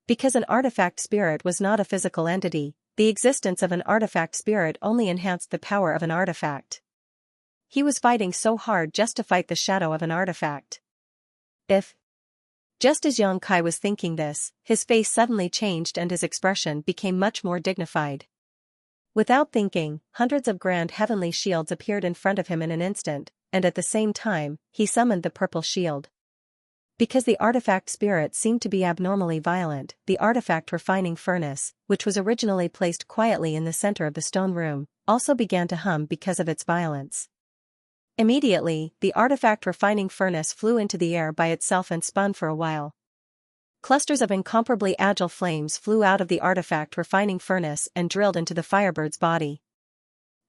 Because an artifact spirit was not a physical entity, the existence of an artifact spirit only enhanced the power of an artifact. He was fighting so hard just to fight the shadow of an artifact. Just as Xianxia was thinking this, his face suddenly changed and his expression became much more dignified. Without thinking, hundreds of grand heavenly shields appeared in front of him in an instant, and at the same time, he summoned the purple shield. Because the artifact spirit seemed to be abnormally violent, the artifact refining furnace, which was originally placed quietly in the center of the stone room, also began to hum because of its violence. Immediately, the artifact refining furnace flew into the air by itself and spun for a while. Clusters of incomparably agile flames flew out of the artifact refining furnace and drilled into the firebird's body.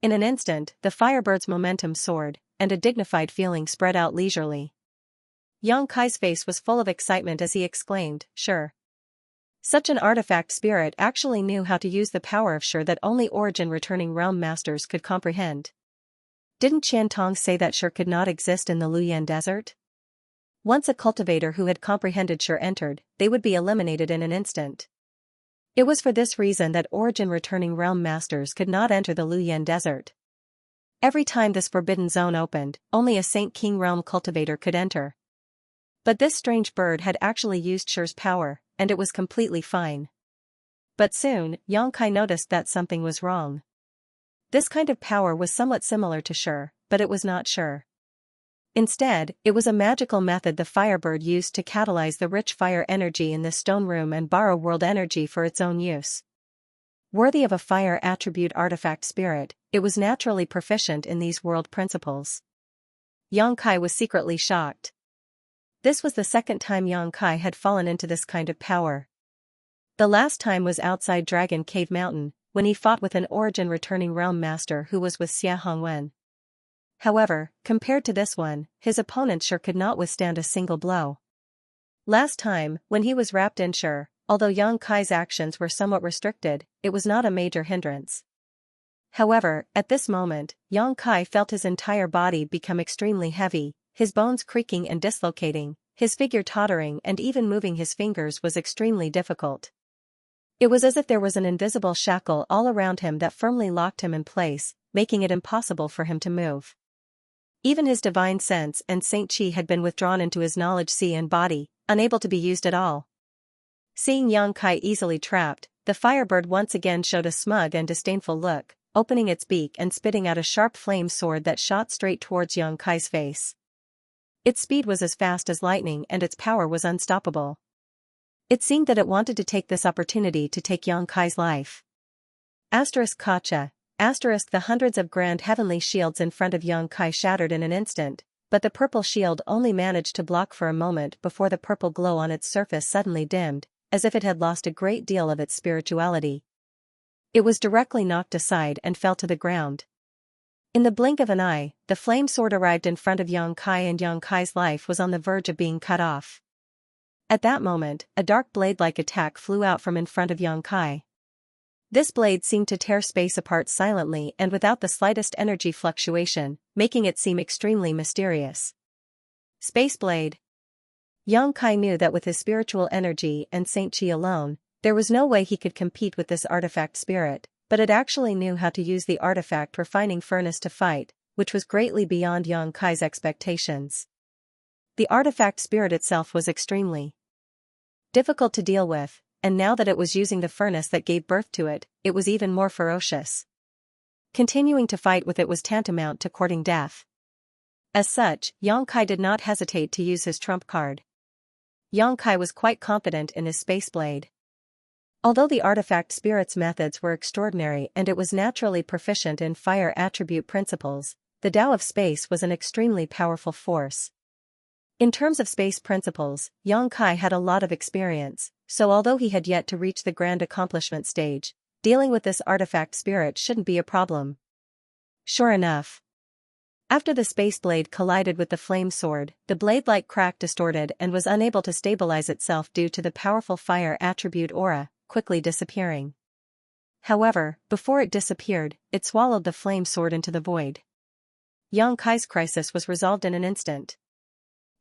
In an instant, the firebird's momentum soared, and a dignified feeling spread out leisurely. Xianxia's face was full of excitement as he exclaimed, "Sure." Such an artifact spirit actually knew how to use the power of Sure that only origin-returning realm masters could comprehend. Didn't Qiantong say that Sure could not exist in the Luyan desert? Once a cultivator who had comprehended Sure entered, they would be eliminated in an instant. It was for this reason that origin-returning realm masters could not enter the Luyan desert. Every time this forbidden zone opened, only a Saint King realm cultivator could enter. But this strange bird had actually used Sure's power, and it was completely fine. But soon, Xianxia noticed that something was wrong. This kind of power was somewhat similar to Sure, but it was not Sure. Instead, it was a magical method the firebird used to catalyze the rich fire energy in the stone room and borrow world energy for its own use. Worthy of a fire attribute artifact spirit, it was naturally proficient in these world principles. Xianxia was secretly shocked. This was the second time Xianxia had fallen into this kind of power. The last time was outside Dragon Cave Mountain, when he fought with an origin-returning realm master who was with Xia Hongwen. However, compared to this one, his opponent Sure could not withstand a single blow. Last time, when he was wrapped in Sure, although Xianxia's actions were somewhat restricted, it was not a major hindrance. However, at this moment, Xianxia felt his entire body become extremely heavy, his bones creaking and dislocating, his figure tottering, and even moving his fingers was extremely difficult. It was as if there was an invisible shackle all around him that firmly locked him in place, making it impossible for him to move. Even his divine sense and Saint Qi had been withdrawn into his knowledge sea and body, unable to be used at all. Seeing Xianxia easily trapped, the firebird once again showed a smug and disdainful look, opening its beak and spitting out a sharp flame sword that shot straight towards Xianxia's face. Its speed was as fast as lightning and its power was unstoppable. It seemed that it wanted to take this opportunity to take Xianxia's life. Kacha. The hundreds of grand heavenly shields in front of Xianxia shattered in an instant, but the purple shield only managed to block for a moment before the purple glow on its surface suddenly dimmed, as if it had lost a great deal of its spirituality. It was directly knocked aside and fell to the ground. In the blink of an eye, the flame sword arrived in front of Xianxia and Xianxia's life was on the verge of being cut off. At that moment, a dark blade-like attack flew out from in front of Xianxia. This blade seemed to tear space apart silently and without the slightest energy fluctuation, making it seem extremely mysterious. Space blade. Xianxia knew that with his spiritual energy and Saint Qi alone, there was no way he could compete with this artifact spirit, but it actually knew how to use the artifact refining furnace to fight, which was greatly beyond Xianxia's expectations. The artifact spirit itself was extremely difficult to deal with, and now that it was using the furnace that gave birth to it, it was even more ferocious. Continuing to fight with it was tantamount to courting death. As such, Xianxia did not hesitate to use his trump card. Xianxia was quite confident in his space blade. Although the artifact spirit's methods were extraordinary and it was naturally proficient in fire attribute principles, the Tao of space was an extremely powerful force. In terms of space principles, Yang Kai had a lot of experience, so although he had yet to reach the grand accomplishment stage, dealing with this artifact spirit shouldn't be a problem. Sure enough. After the space blade collided with the flame sword, the blade-like crack distorted and was unable to stabilize itself due to the powerful fire attribute aura, quickly disappearing. However, before it disappeared, it swallowed the flame sword into the void. Yang Kai's crisis was resolved in an instant.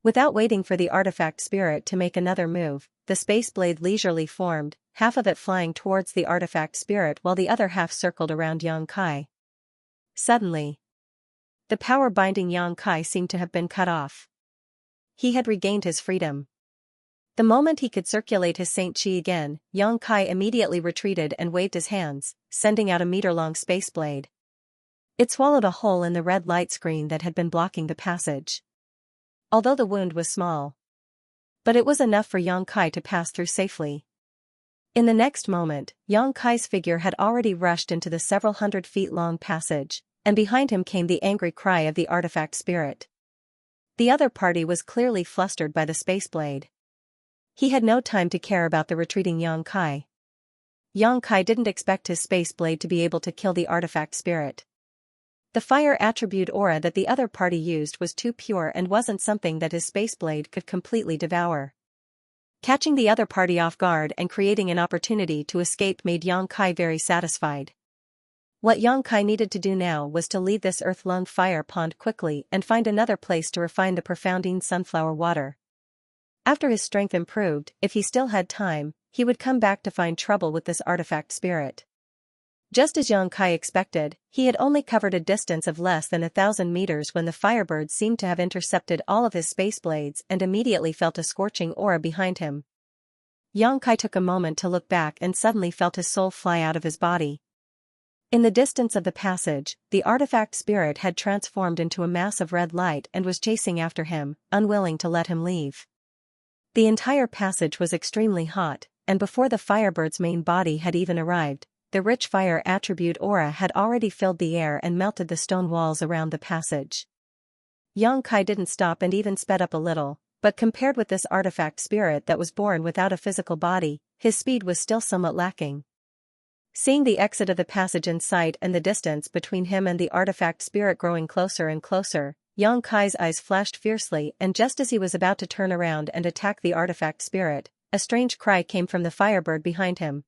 Without waiting for the artifact spirit to make another move, the space blade leisurely formed, half of it flying towards the artifact spirit while the other half circled around Yang Kai. Suddenly, the power binding Yang Kai seemed to have been cut off. He had regained his freedom. The moment he could circulate his Saint Chi again, Yang Kai immediately retreated and waved his hands, sending out a meter-long space blade. It swallowed a hole in the red light screen that had been blocking the passage. Although the wound was small, but it was enough for Yang Kai to pass through safely. In the next moment, Yang Kai's figure had already rushed into the several hundred feet long passage, and behind him came the angry cry of the artifact spirit. The other party was clearly flustered by the space blade. He had no time to care about the retreating Yang Kai. Yang Kai didn't expect his space blade to be able to kill the artifact spirit. The fire attribute aura that the other party used was too pure and wasn't something that his space blade could completely devour. Catching the other party off guard and creating an opportunity to escape made Yang Kai very satisfied. What Yang Kai needed to do now was to leave this earth-lung fire pond quickly and find another place to refine the profounding sunflower water. After his strength improved, if he still had time, he would come back to find trouble with this artifact spirit. Just as Yang Kai expected, he had only covered a distance of less than 1,000 meters when the firebird seemed to have intercepted all of his space blades and immediately felt a scorching aura behind him. Yang Kai took a moment to look back and suddenly felt his soul fly out of his body. In the distance of the passage, the artifact spirit had transformed into a mass of red light and was chasing after him, unwilling to let him leave. The entire passage was extremely hot, and before the firebird's main body had even arrived, the rich fire attribute aura had already filled the air and melted the stone walls around the passage. Yang Kai didn't stop and even sped up a little, but compared with this artifact spirit that was born without a physical body, his speed was still somewhat lacking. Seeing the exit of the passage in sight and the distance between him and the artifact spirit growing closer and closer, Yang Kai's eyes flashed fiercely, and just as he was about to turn around and attack the artifact spirit, a strange cry came from the firebird behind him.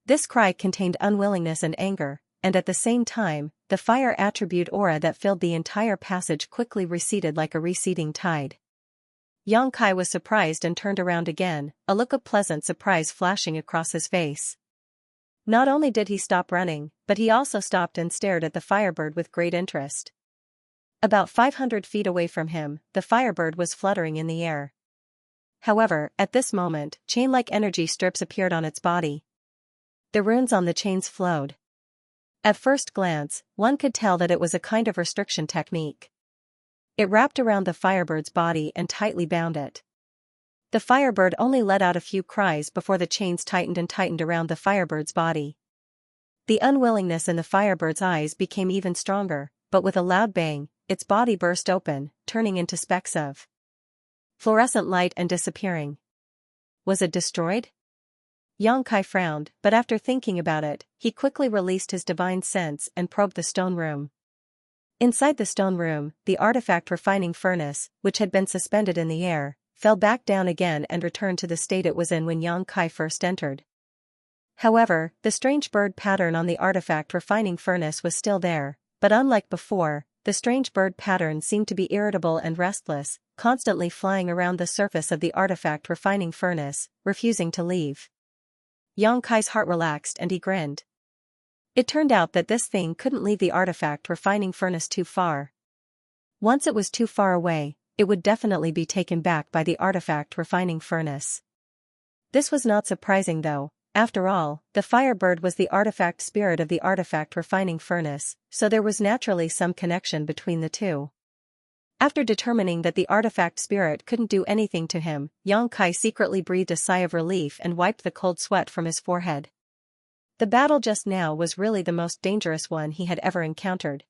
This cry contained unwillingness and anger, and at the same time, the fire attribute aura that filled the entire passage quickly receded like a receding tide. Yang Kai was surprised and turned around again, a look of pleasant surprise flashing across his face. Not only did he stop running, but he also stopped and stared at the firebird with great interest. About 500 feet away from him, the firebird was fluttering in the air. However, at this moment, chain-like energy strips appeared on its body. The runes on the chains flowed. At first glance, one could tell that it was a kind of restriction technique. It wrapped around the firebird's body and tightly bound it. The firebird only let out a few cries before the chains tightened and tightened around the firebird's body. The unwillingness in the firebird's eyes became even stronger, but with a loud bang, its body burst open, turning into specks of fluorescent light and disappearing. Was it destroyed? Yang Kai frowned, but after thinking about it, he quickly released his divine sense and probed the stone room. Inside the stone room, the artifact refining furnace, which had been suspended in the air, fell back down again and returned to the state it was in when Yang Kai first entered. However, the strange bird pattern on the artifact refining furnace was still there, but unlike before, the strange bird pattern seemed to be irritable and restless, constantly flying around the surface of the artifact refining furnace, refusing to leave. Yang Kai's heart relaxed and he grinned. It turned out that this thing couldn't leave the artifact refining furnace too far. Once it was too far away, it would definitely be taken back by the artifact refining furnace. This was not surprising though. After all, the firebird was the artifact spirit of the artifact refining furnace, so there was naturally some connection between the two. After determining that the artifact spirit couldn't do anything to him, Yang Kai secretly breathed a sigh of relief and wiped the cold sweat from his forehead. The battle just now was really the most dangerous one he had ever encountered.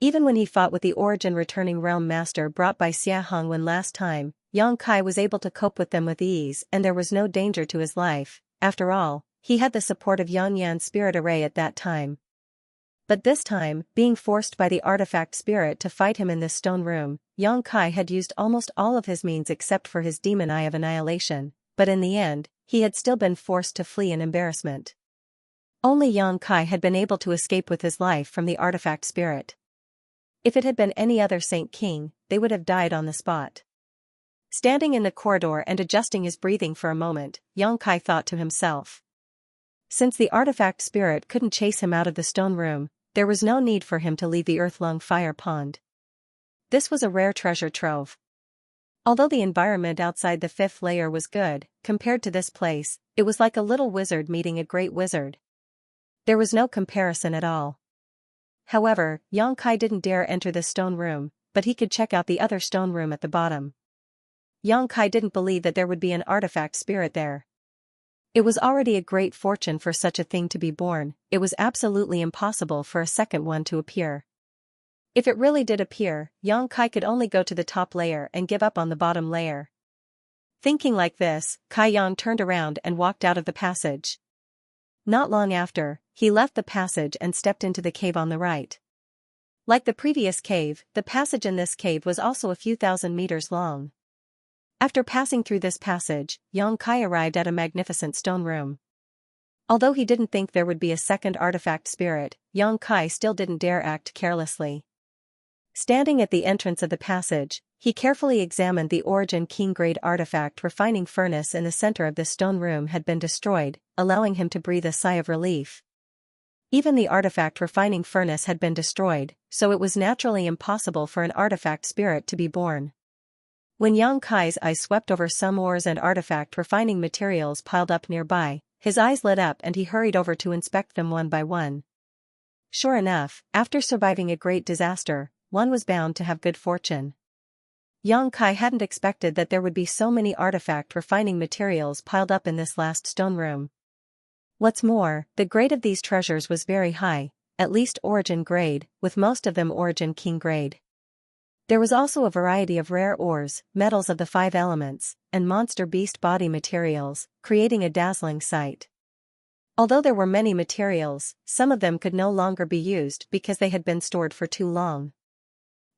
Even when he fought with the origin-returning realm master brought by Xia Hongwen last time, Yang Kai was able to cope with them with ease and there was no danger to his life. After all, he had the support of Yang Yan's spirit array at that time. But this time, being forced by the artifact spirit to fight him in this stone room, Yang Kai had used almost all of his means except for his demon eye of annihilation, but in the end, he had still been forced to flee in embarrassment. Only Yang Kai had been able to escape with his life from the artifact spirit. If it had been any other Saint King, they would have died on the spot. Standing in the corridor and adjusting his breathing for a moment, Yang Kai thought to himself. Since the artifact spirit couldn't chase him out of the stone room, there was no need for him to leave the earth-lung fire pond. This was a rare treasure trove. Although the environment outside the fifth layer was good, compared to this place, it was like a little wizard meeting a great wizard. There was no comparison at all. However, Yang Kai didn't dare enter this stone room, but he could check out the other stone room at the bottom. Yang Kai didn't believe that there would be an artifact spirit there. It was already a great fortune for such a thing to be born, it was absolutely impossible for a second one to appear. If it really did appear, Yang Kai could only go to the top layer and give up on the bottom layer. Thinking like this, Kai Yang turned around and walked out of the passage. Not long after, he left the passage and stepped into the cave on the right. Like the previous cave, the passage in this cave was also a few thousand meters long. After passing through this passage, Yang Kai arrived at a magnificent stone room. Although he didn't think there would be a second artifact spirit, Yang Kai still didn't dare act carelessly. Standing at the entrance of the passage, he carefully examined the origin king-grade artifact refining furnace in the center of this stone room had been destroyed, allowing him to breathe a sigh of relief. Even the artifact refining furnace had been destroyed, so it was naturally impossible for an artifact spirit to be born. When Yang Kai's eyes swept over some ores and artifact refining materials piled up nearby, his eyes lit up and he hurried over to inspect them one by one. Sure enough, after surviving a great disaster, one was bound to have good fortune. Yang Kai hadn't expected that there would be so many artifact refining materials piled up in this last stone room. What's more, the grade of these treasures was very high, at least origin grade, with most of them origin king grade. There was also a variety of rare ores, metals of the 5 elements, and monster beast body materials, creating a dazzling sight. Although there were many materials, some of them could no longer be used because they had been stored for too long.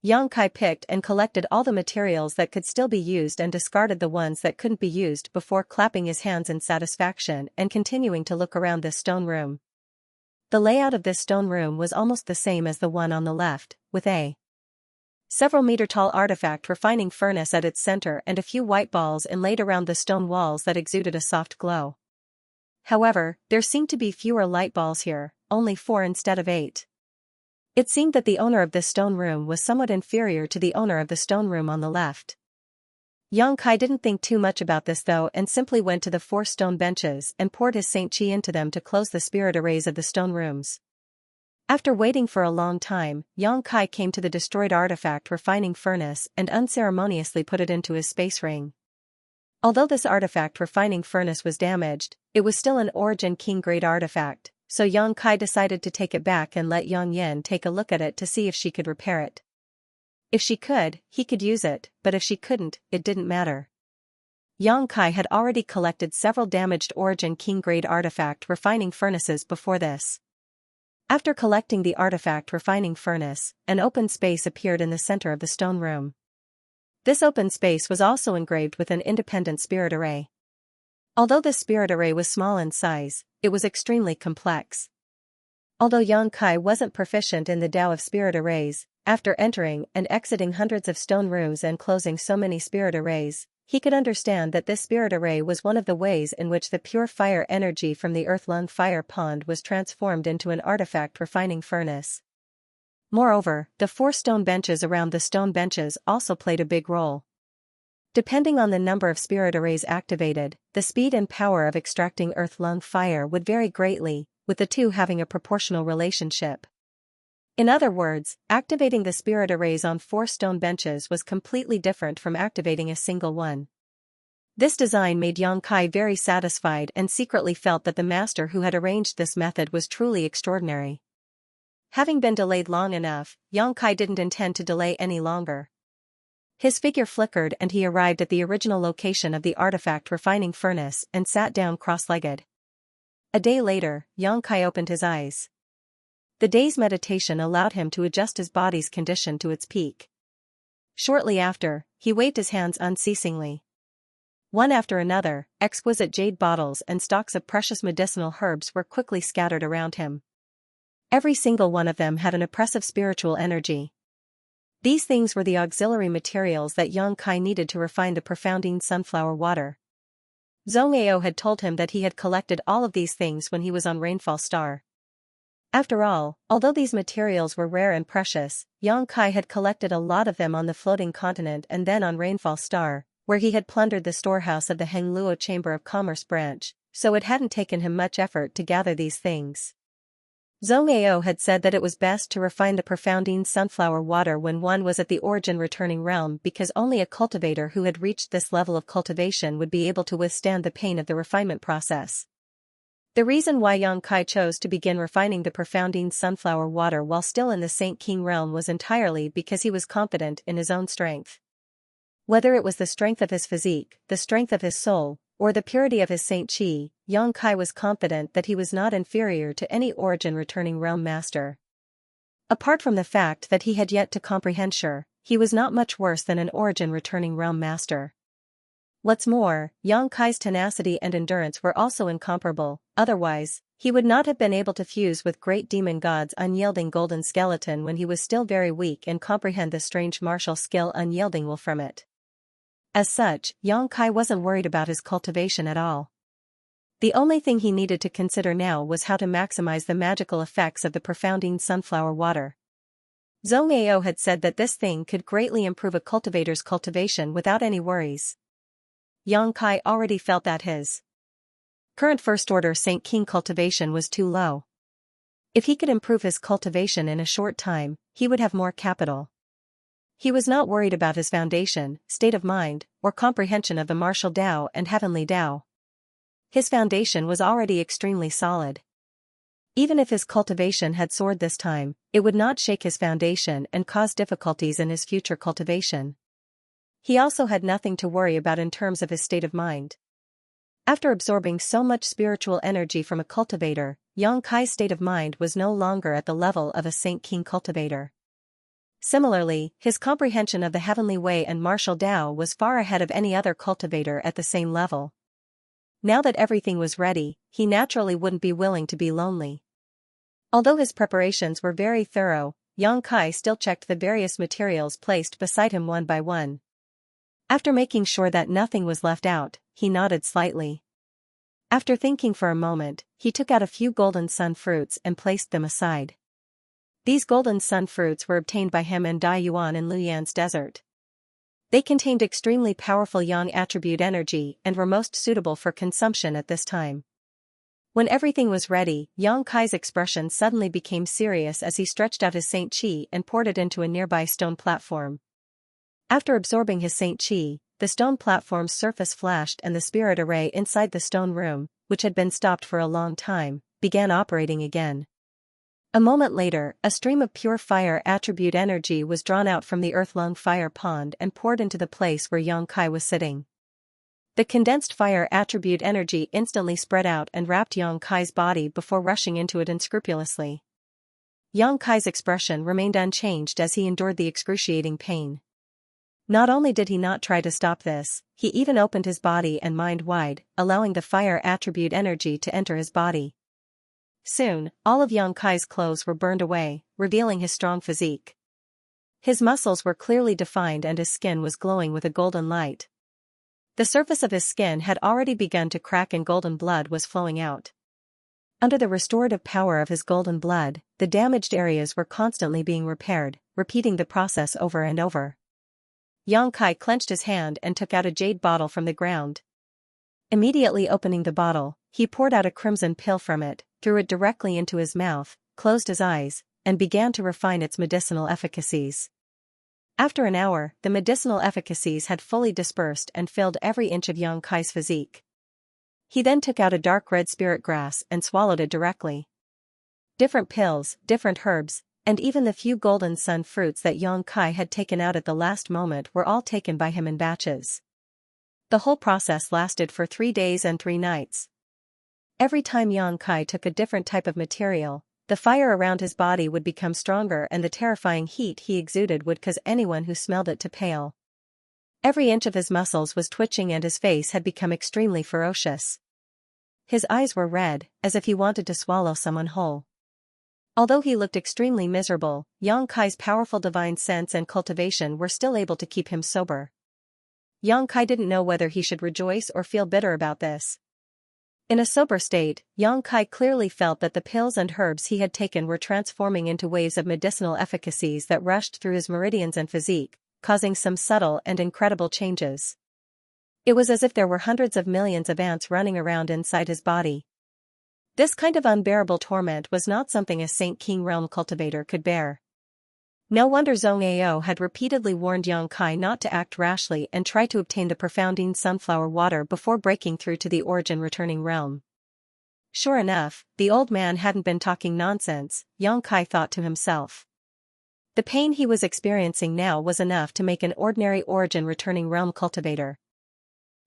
Yang Kai picked and collected all the materials that could still be used and discarded the ones that couldn't be used before clapping his hands in satisfaction and continuing to look around this stone room. The layout of this stone room was almost the same as the one on the left, with a several meter tall artifact refining furnace at its center and a few white balls inlaid around the stone walls that exuded a soft glow. However, there seemed to be fewer light balls here, only 4 instead of 8. It seemed that the owner of this stone room was somewhat inferior to the owner of the stone room on the left. Yang Kai didn't think too much about this though and simply went to the 4 stone benches and poured his Saint Chi into them to close the spirit arrays of the stone rooms. After waiting for a long time, Yang Kai came to the destroyed artifact refining furnace and unceremoniously put it into his space ring. Although this artifact refining furnace was damaged, it was still an origin king grade artifact, so Yang Kai decided to take it back and let Yang Yan take a look at it to see if she could repair it. If she could, he could use it, but if she couldn't, it didn't matter. Yang Kai had already collected several damaged origin king grade artifact refining furnaces before this. After collecting the artifact refining furnace, an open space appeared in the center of the stone room. This open space was also engraved with an independent spirit array. Although this spirit array was small in size, it was extremely complex. Although Yang Kai wasn't proficient in the Tao of spirit arrays, after entering and exiting hundreds of stone rooms and closing so many spirit arrays, he could understand that this spirit array was one of the ways in which the pure fire energy from the earth-lung fire pond was transformed into an artifact refining furnace. Moreover, the 4 stone benches around the stone benches also played a big role. Depending on the number of spirit arrays activated, the speed and power of extracting earth-lung fire would vary greatly, with the two having a proportional relationship. In other words, activating the spirit arrays on 4 stone benches was completely different from activating a single one. This design made Yang Kai very satisfied and secretly felt that the master who had arranged this method was truly extraordinary. Having been delayed long enough, Xianxia didn't intend to delay any longer. His figure flickered and he arrived at the original location of the artifact refining furnace and sat down cross-legged. A day later, Xianxia opened his eyes. The day's meditation allowed him to adjust his body's condition to its peak. Shortly after, he waved his hands unceasingly. One after another, exquisite jade bottles and stalks of precious medicinal herbs were quickly scattered around him. Every single one of them had an oppressive spiritual energy. These things were the auxiliary materials that Xianxia needed to refine the profounding sunflower water. Zhongyao had told him that he had collected all of these things when he was on Rainfall Star. After all, although these materials were rare and precious, Xianxia had collected a lot of them on the floating continent and then on Rainfall Star, where he had plundered the storehouse of the Hengluo Chamber of Commerce branch, so it hadn't taken him much effort to gather these things. Zhongyao had said that it was best to refine the profounding sunflower water when one was at the origin returning realm because only a cultivator who had reached this level of cultivation would be able to withstand the pain of the refinement process. The reason why Xianxia chose to begin refining the profounding sunflower water while still in the Saint King realm was entirely because he was confident in his own strength. Whether it was the strength of his physique, the strength of his soul, or the purity of his Saint Qi, Xianxia was confident that he was not inferior to any origin-returning realm master. Apart from the fact that he had yet to comprehend sure, he was not much worse than an origin-returning realm master. What's more, Xianxia's tenacity and endurance were also incomparable, otherwise, he would not have been able to fuse with great demon god's unyielding golden skeleton when he was still very weak and comprehend the strange martial skill unyielding will from it. As such, Xianxia wasn't worried about his cultivation at all. The only thing he needed to consider now was how to maximize the magical effects of the profounding sunflower water. Zhongyao had said that this thing could greatly improve a cultivator's cultivation without any worries. Xianxia already felt that his current first-order Saint King cultivation was too low. If he could improve his cultivation in a short time, he would have more capital. He was not worried about his foundation, state of mind, or comprehension of the martial Tao and heavenly Tao. His foundation was already extremely solid. Even if his cultivation had soared this time, it would not shake his foundation and cause difficulties in his future cultivation. He also had nothing to worry about in terms of his state of mind. After absorbing so much spiritual energy from a cultivator, Xianxia's state of mind was no longer at the level of a Saint King cultivator. Similarly, his comprehension of the heavenly way and martial Tao was far ahead of any other cultivator at the same level. Now that everything was ready, he naturally wouldn't be willing to be lonely. Although his preparations were very thorough, Xianxia still checked the various materials placed beside him one by one. After making sure that nothing was left out, he nodded slightly. After thinking for a moment, he took out a few golden sun fruits and placed them aside. These golden sun fruits were obtained by him and Dai Yuan in Luyan's desert. They contained extremely powerful yang attribute energy and were most suitable for consumption at this time. When everything was ready, Xianxia's expression suddenly became serious as he stretched out his Saint Qi and poured it into a nearby stone platform. After absorbing his Saint Qi, the stone platform's surface flashed and the spirit array inside the stone room, which had been stopped for a long time, began operating again. A moment later, a stream of pure fire attribute energy was drawn out from the earth-lung fire pond and poured into the place where Xianxia was sitting. The condensed fire attribute energy instantly spread out and wrapped Xianxia's body before rushing into it unscrupulously. Xianxia's expression remained unchanged as he endured the excruciating pain. Not only did he not try to stop this, he even opened his body and mind wide, allowing the fire attribute energy to enter his body. Soon, all of Xianxia's clothes were burned away, revealing his strong physique. His muscles were clearly defined and his skin was glowing with a golden light. The surface of his skin had already begun to crack and golden blood was flowing out. Under the restorative power of his golden blood, the damaged areas were constantly being repaired, repeating the process over and over. Xianxia clenched his hand and took out a jade bottle from the ground. Immediately opening the bottle, he poured out a crimson pill from it, threw it directly into his mouth, closed his eyes, and began to refine its medicinal efficacies. After an hour, the medicinal efficacies had fully dispersed and filled every inch of Xianxia's physique. He then took out a dark red spirit grass and swallowed it directly. Different pills, different herbs, and even the few golden sun fruits that Yang Kai had taken out at the last moment were all taken by him in batches. The whole process lasted for 3 days and 3 nights. Every time Yang Kai took a different type of material, the fire around his body would become stronger and the terrifying heat he exuded would cause anyone who smelled it to pale. Every inch of his muscles was twitching and his face had become extremely ferocious. His eyes were red, as if he wanted to swallow someone whole. Although he looked extremely miserable, Yang Kai's powerful divine sense and cultivation were still able to keep him sober. Yang Kai didn't know whether he should rejoice or feel bitter about this. In a sober state, Yang Kai clearly felt that the pills and herbs he had taken were transforming into waves of medicinal efficacies that rushed through his meridians and physique, causing some subtle and incredible changes. It was as if there were hundreds of millions of ants running around inside his body. This kind of unbearable torment was not something a Saint King realm cultivator could bear. No wonder Zhong Ao had repeatedly warned Yang Kai not to act rashly and try to obtain the profounding sunflower water before breaking through to the origin returning realm. Sure enough, the old man hadn't been talking nonsense, Yang Kai thought to himself. The pain he was experiencing now was enough to make an ordinary origin returning realm cultivator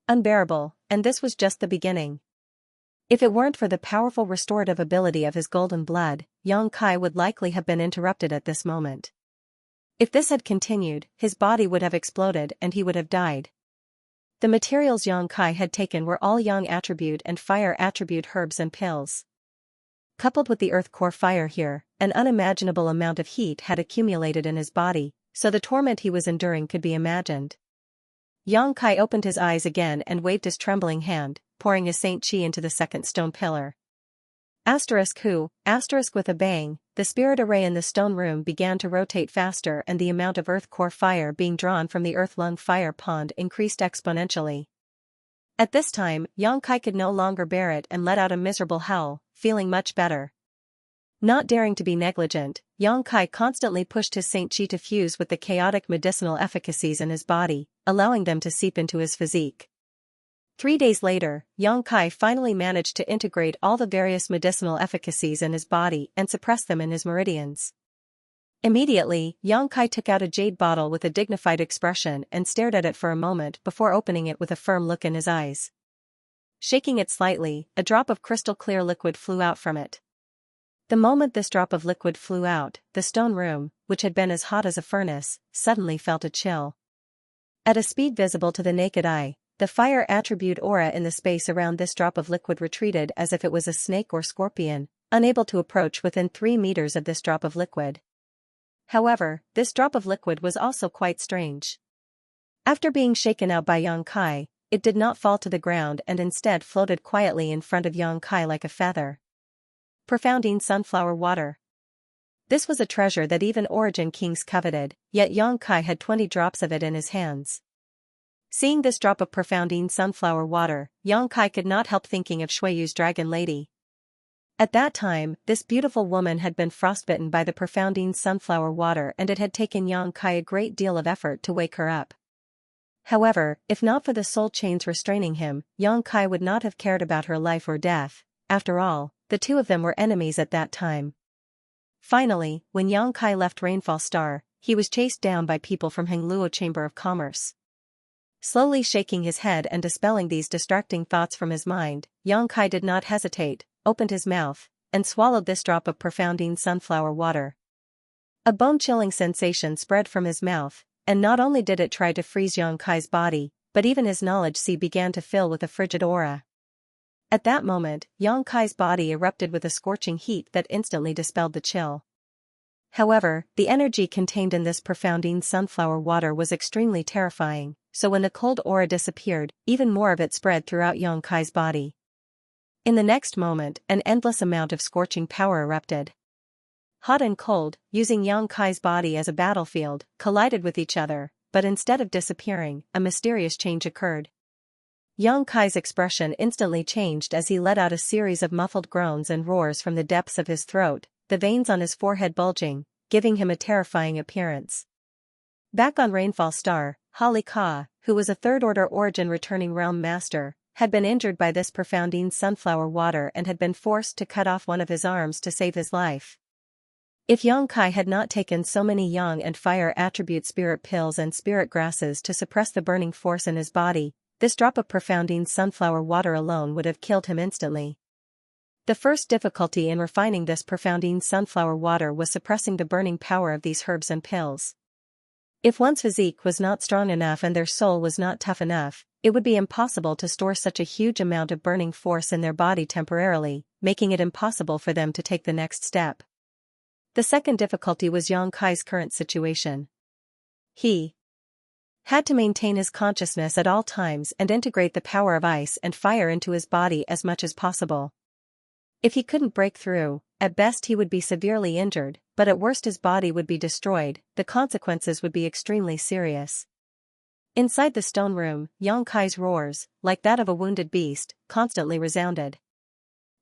unbearable, and this was just the beginning. If it weren't for the powerful restorative ability of his golden blood, Yang Kai would likely have been interrupted at this moment. If this had continued, his body would have exploded and he would have died. The materials Yang Kai had taken were all yang attribute and fire attribute herbs and pills. Coupled with the earth core fire here, an unimaginable amount of heat had accumulated in his body, so the torment he was enduring could be imagined. Yang Kai opened his eyes again and waved his trembling hand, pouring his Saint Chi into the second stone pillar. With a bang, the spirit array in the stone room began to rotate faster and the amount of earth core fire being drawn from the earth lung fire pond increased exponentially. At this time, Yang Kai could no longer bear it and let out a miserable howl, feeling much better. Not daring to be negligent, Yang Kai constantly pushed his Saint Chi to fuse with the chaotic medicinal efficacies in his body, allowing them to seep into his physique. 3 days later, Yang Kai finally managed to integrate all the various medicinal efficacies in his body and suppress them in his meridians. Immediately, Yang Kai took out a jade bottle with a dignified expression and stared at it for a moment before opening it with a firm look in his eyes. Shaking it slightly, a drop of crystal clear liquid flew out from it. The moment this drop of liquid flew out, the stone room, which had been as hot as a furnace, suddenly felt a chill. At a speed visible to the naked eye, the fire attribute aura in the space around this drop of liquid retreated as if it was a snake or scorpion, unable to approach within 3 meters of this drop of liquid. However, this drop of liquid was also quite strange. After being shaken out by Yang Kai, it did not fall to the ground and instead floated quietly in front of Yang Kai like a feather. Profounding sunflower water. This was a treasure that even origin kings coveted, yet Yang Kai had 20 drops of it in his hands. Seeing this drop of profounding sunflower water, Yang Kai could not help thinking of Shuiyu's dragon lady. At that time, this beautiful woman had been frostbitten by the profounding sunflower water and it had taken Yang Kai a great deal of effort to wake her up. However, if not for the soul chains restraining him, Yang Kai would not have cared about her life or death. After all, the two of them were enemies at that time. Finally, when Yang Kai left Rainfall Star, he was chased down by people from Hengluo Chamber of Commerce. Slowly shaking his head and dispelling these distracting thoughts from his mind, Yang Kai did not hesitate, opened his mouth, and swallowed this drop of profounding sunflower water. A bone-chilling sensation spread from his mouth, and not only did it try to freeze Yang Kai's body, but even his knowledge sea began to fill with a frigid aura. At that moment, Yang Kai's body erupted with a scorching heat that instantly dispelled the chill. However, the energy contained in this profounding sunflower water was extremely terrifying, so when the cold aura disappeared, even more of it spread throughout Yang Kai's body. In the next moment, an endless amount of scorching power erupted. Hot and cold, using Yang Kai's body as a battlefield, collided with each other, but instead of disappearing, a mysterious change occurred. Yang Kai's expression instantly changed as he let out a series of muffled groans and roars from the depths of his throat, the veins on his forehead bulging, giving him a terrifying appearance. Back on Rainfall Star, Holly Ka, who was a third-order origin returning realm master, had been injured by this profounding sunflower water and had been forced to cut off one of his arms to save his life. If Xianxia had not taken so many yang and fire attribute spirit pills and spirit grasses to suppress the burning force in his body, this drop of profounding sunflower water alone would have killed him instantly. The first difficulty in refining this profounding sunflower water was suppressing the burning power of these herbs and pills. If one's physique was not strong enough and their soul was not tough enough, it would be impossible to store such a huge amount of burning force in their body temporarily, making it impossible for them to take the next step. The second difficulty was Xianxia's current situation. He had to maintain his consciousness at all times and integrate the power of ice and fire into his body as much as possible. If he couldn't break through, at best he would be severely injured, but at worst his body would be destroyed. The consequences would be extremely serious. Inside the stone room, Xianxia's roars, like that of a wounded beast, constantly resounded.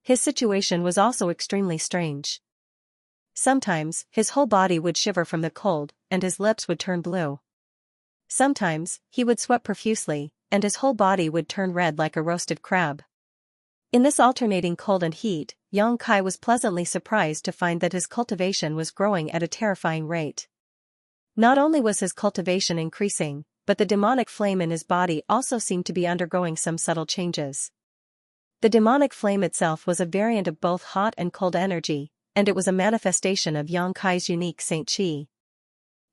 His situation was also extremely strange. Sometimes, his whole body would shiver from the cold, and his lips would turn blue. Sometimes, he would sweat profusely, and his whole body would turn red like a roasted crab. In this alternating cold and heat, Xianxia was pleasantly surprised to find that his cultivation was growing at a terrifying rate. Not only was his cultivation increasing, but the demonic flame in his body also seemed to be undergoing some subtle changes. The demonic flame itself was a variant of both hot and cold energy, and it was a manifestation of Xianxia's unique Saint Qi.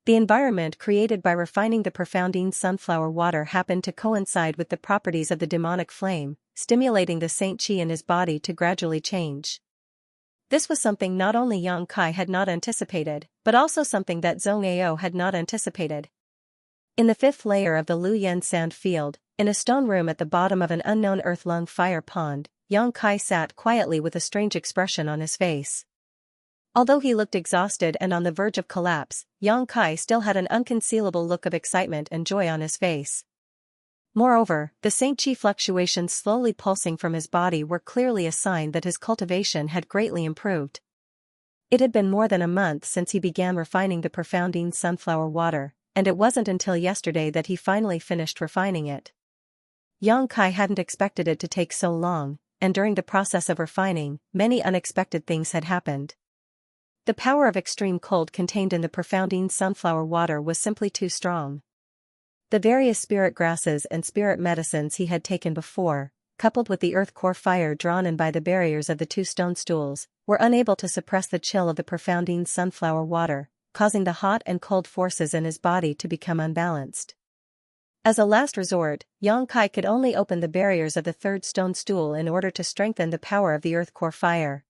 The environment created by refining the profounding sunflower water happened to coincide with the properties of the demonic flame, stimulating the Saint Qi in his body to gradually change. This was something not only Xianxia had not anticipated, but also something that Zhongao had not anticipated. In the fifth layer of the Luyan sand field, in a stone room at the bottom of an unknown earth-lung fire pond, Xianxia sat quietly with a strange expression on his face. Although he looked exhausted and on the verge of collapse, Xianxia still had an unconcealable look of excitement and joy on his face. Moreover, the Saint Qi fluctuations slowly pulsing from his body were clearly a sign that his cultivation had greatly improved. It had been more than a month since he began refining the profounding sunflower water, and it wasn't until yesterday that he finally finished refining it. Xianxia hadn't expected it to take so long, and during the process of refining, many unexpected things had happened. The power of extreme cold contained in the profounding sunflower water was simply too strong. The various spirit grasses and spirit medicines he had taken before, coupled with the earth core fire drawn in by the barriers of the two stone stools, were unable to suppress the chill of the profounding sunflower water, causing the hot and cold forces in his body to become unbalanced. As a last resort, Xianxia could only open the barriers of the third stone stool in order to strengthen the power of the earth core fire.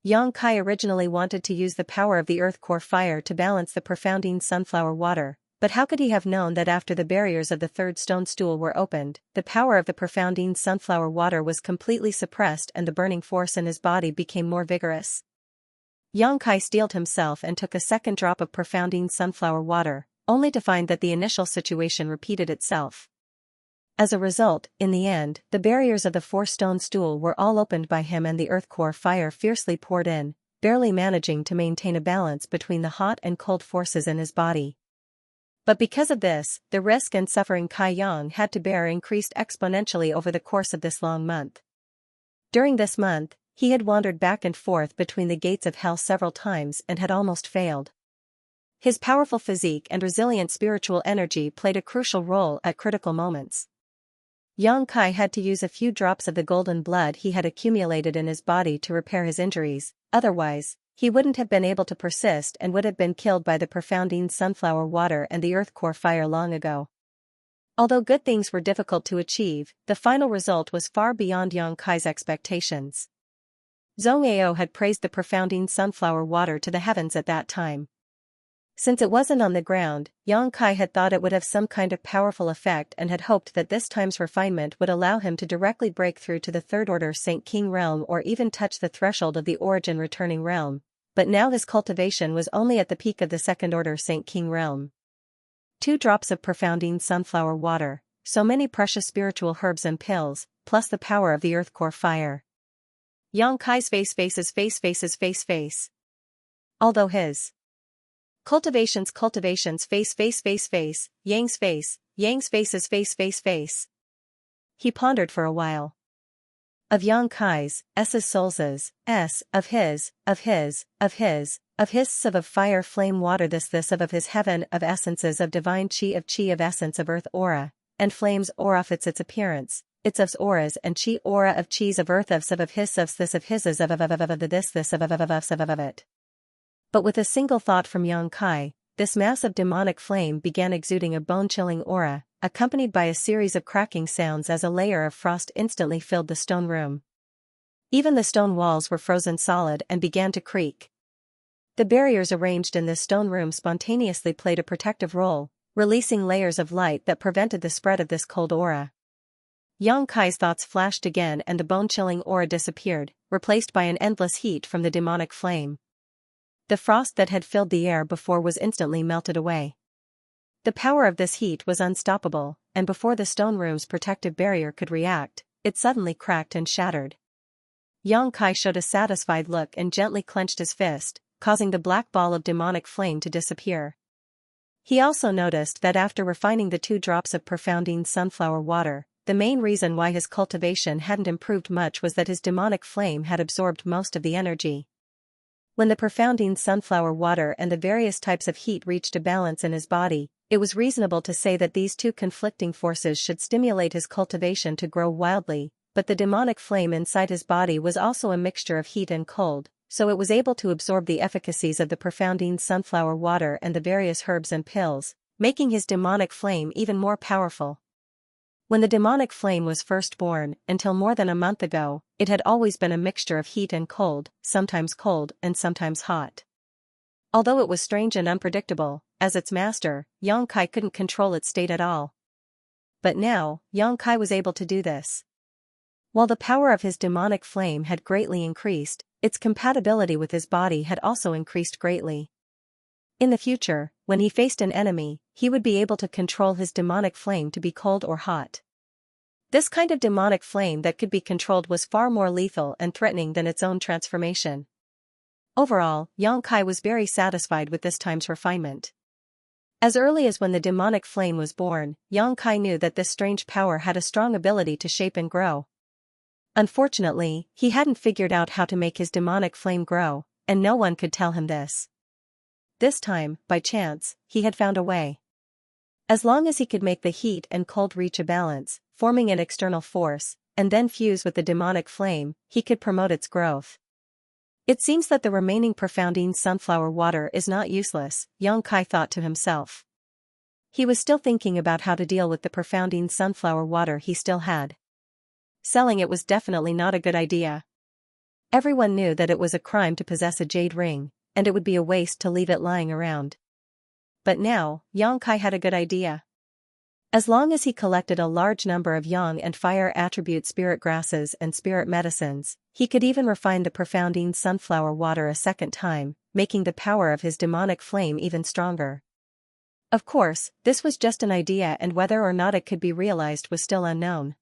Xianxia originally wanted to use the power of the earth core fire to balance the profounding sunflower water, but how could he have known that after the barriers of the third stone stool were opened, the power of the profounding sunflower water was completely suppressed and the burning force in his body became more vigorous? Xianxia steeled himself and took a second drop of profounding sunflower water, only to find that the initial situation repeated itself. As a result, in the end, the barriers of the four-stone stool were all opened by him and the earth core fire fiercely poured in, barely managing to maintain a balance between the hot and cold forces in his body. But because of this, the risk and suffering Kai Yang had to bear increased exponentially over the course of this long month. During this month, he had wandered back and forth between the gates of hell several times and had almost failed. His powerful physique and resilient spiritual energy played a crucial role at critical moments. Xianxia had to use a few drops of the golden blood he had accumulated in his body to repair his injuries, otherwise, he wouldn't have been able to persist and would have been killed by the profounding sunflower water and the earth core fire long ago. Although good things were difficult to achieve, the final result was far beyond Xianxia's expectations. Zhongao had praised the profounding sunflower water to the heavens at that time. Since it wasn't on the ground, Xianxia had thought it would have some kind of powerful effect and had hoped that this time's refinement would allow him to directly break through to the third-order Saint King realm or even touch the threshold of the origin returning realm, but now his cultivation was only at the peak of the second-order Saint King realm. 2 drops of profounding sunflower water, so many precious spiritual herbs and pills, plus the power of the earth core fire. Xianxia's face. Although his Cultivation's face, Yang's face's face. He pondered for a while. Of Yang Kai's, S's soul's, S, of his, of fire flame water this of his heaven of essences of divine chi of essence of earth aura, and flames aura of its appearance, its of auras and chi aura of chi's of earth of his of this of his of the this of it. But with a single thought from Yang Kai, this mass of demonic flame began exuding a bone-chilling aura, accompanied by a series of cracking sounds as a layer of frost instantly filled the stone room. Even the stone walls were frozen solid and began to creak. The barriers arranged in this stone room spontaneously played a protective role, releasing layers of light that prevented the spread of this cold aura. Yang Kai's thoughts flashed again and the bone-chilling aura disappeared, replaced by an endless heat from the demonic flame. The frost that had filled the air before was instantly melted away. The power of this heat was unstoppable, and before the stone room's protective barrier could react, it suddenly cracked and shattered. Yang Kai showed a satisfied look and gently clenched his fist, causing the black ball of demonic flame to disappear. He also noticed that after refining the 2 drops of profounding sunflower water, the main reason why his cultivation hadn't improved much was that his demonic flame had absorbed most of the energy. When the profounding sunflower water and the various types of heat reached a balance in his body, it was reasonable to say that these 2 conflicting forces should stimulate his cultivation to grow wildly, but the demonic flame inside his body was also a mixture of heat and cold, so it was able to absorb the efficacies of the profounding sunflower water and the various herbs and pills, making his demonic flame even more powerful. When the demonic flame was first born, until more than a month ago, it had always been a mixture of heat and cold and sometimes hot. Although it was strange and unpredictable, as its master, Yang Kai couldn't control its state at all. But now, Yang Kai was able to do this. While the power of his demonic flame had greatly increased, its compatibility with his body had also increased greatly. In the future, when he faced an enemy, he would be able to control his demonic flame to be cold or hot. This kind of demonic flame that could be controlled was far more lethal and threatening than its own transformation. Overall, Yang Kai was very satisfied with this time's refinement. As early as when the demonic flame was born, Yang Kai knew that this strange power had a strong ability to shape and grow. Unfortunately, he hadn't figured out how to make his demonic flame grow, and no one could tell him this. This time, by chance, he had found a way. As long as he could make the heat and cold reach a balance, forming an external force, and then fuse with the demonic flame, he could promote its growth. It seems that the remaining profounding sunflower water is not useless, Yang Kai thought to himself. He was still thinking about how to deal with the profounding sunflower water he still had. Selling it was definitely not a good idea. Everyone knew that it was a crime to possess a jade ring, and it would be a waste to leave it lying around. But now, Yang Kai had a good idea. As long as he collected a large number of yang and fire attribute spirit grasses and spirit medicines, he could even refine the profounding sunflower water a second time, making the power of his demonic flame even stronger. Of course, this was just an idea, and whether or not it could be realized was still unknown.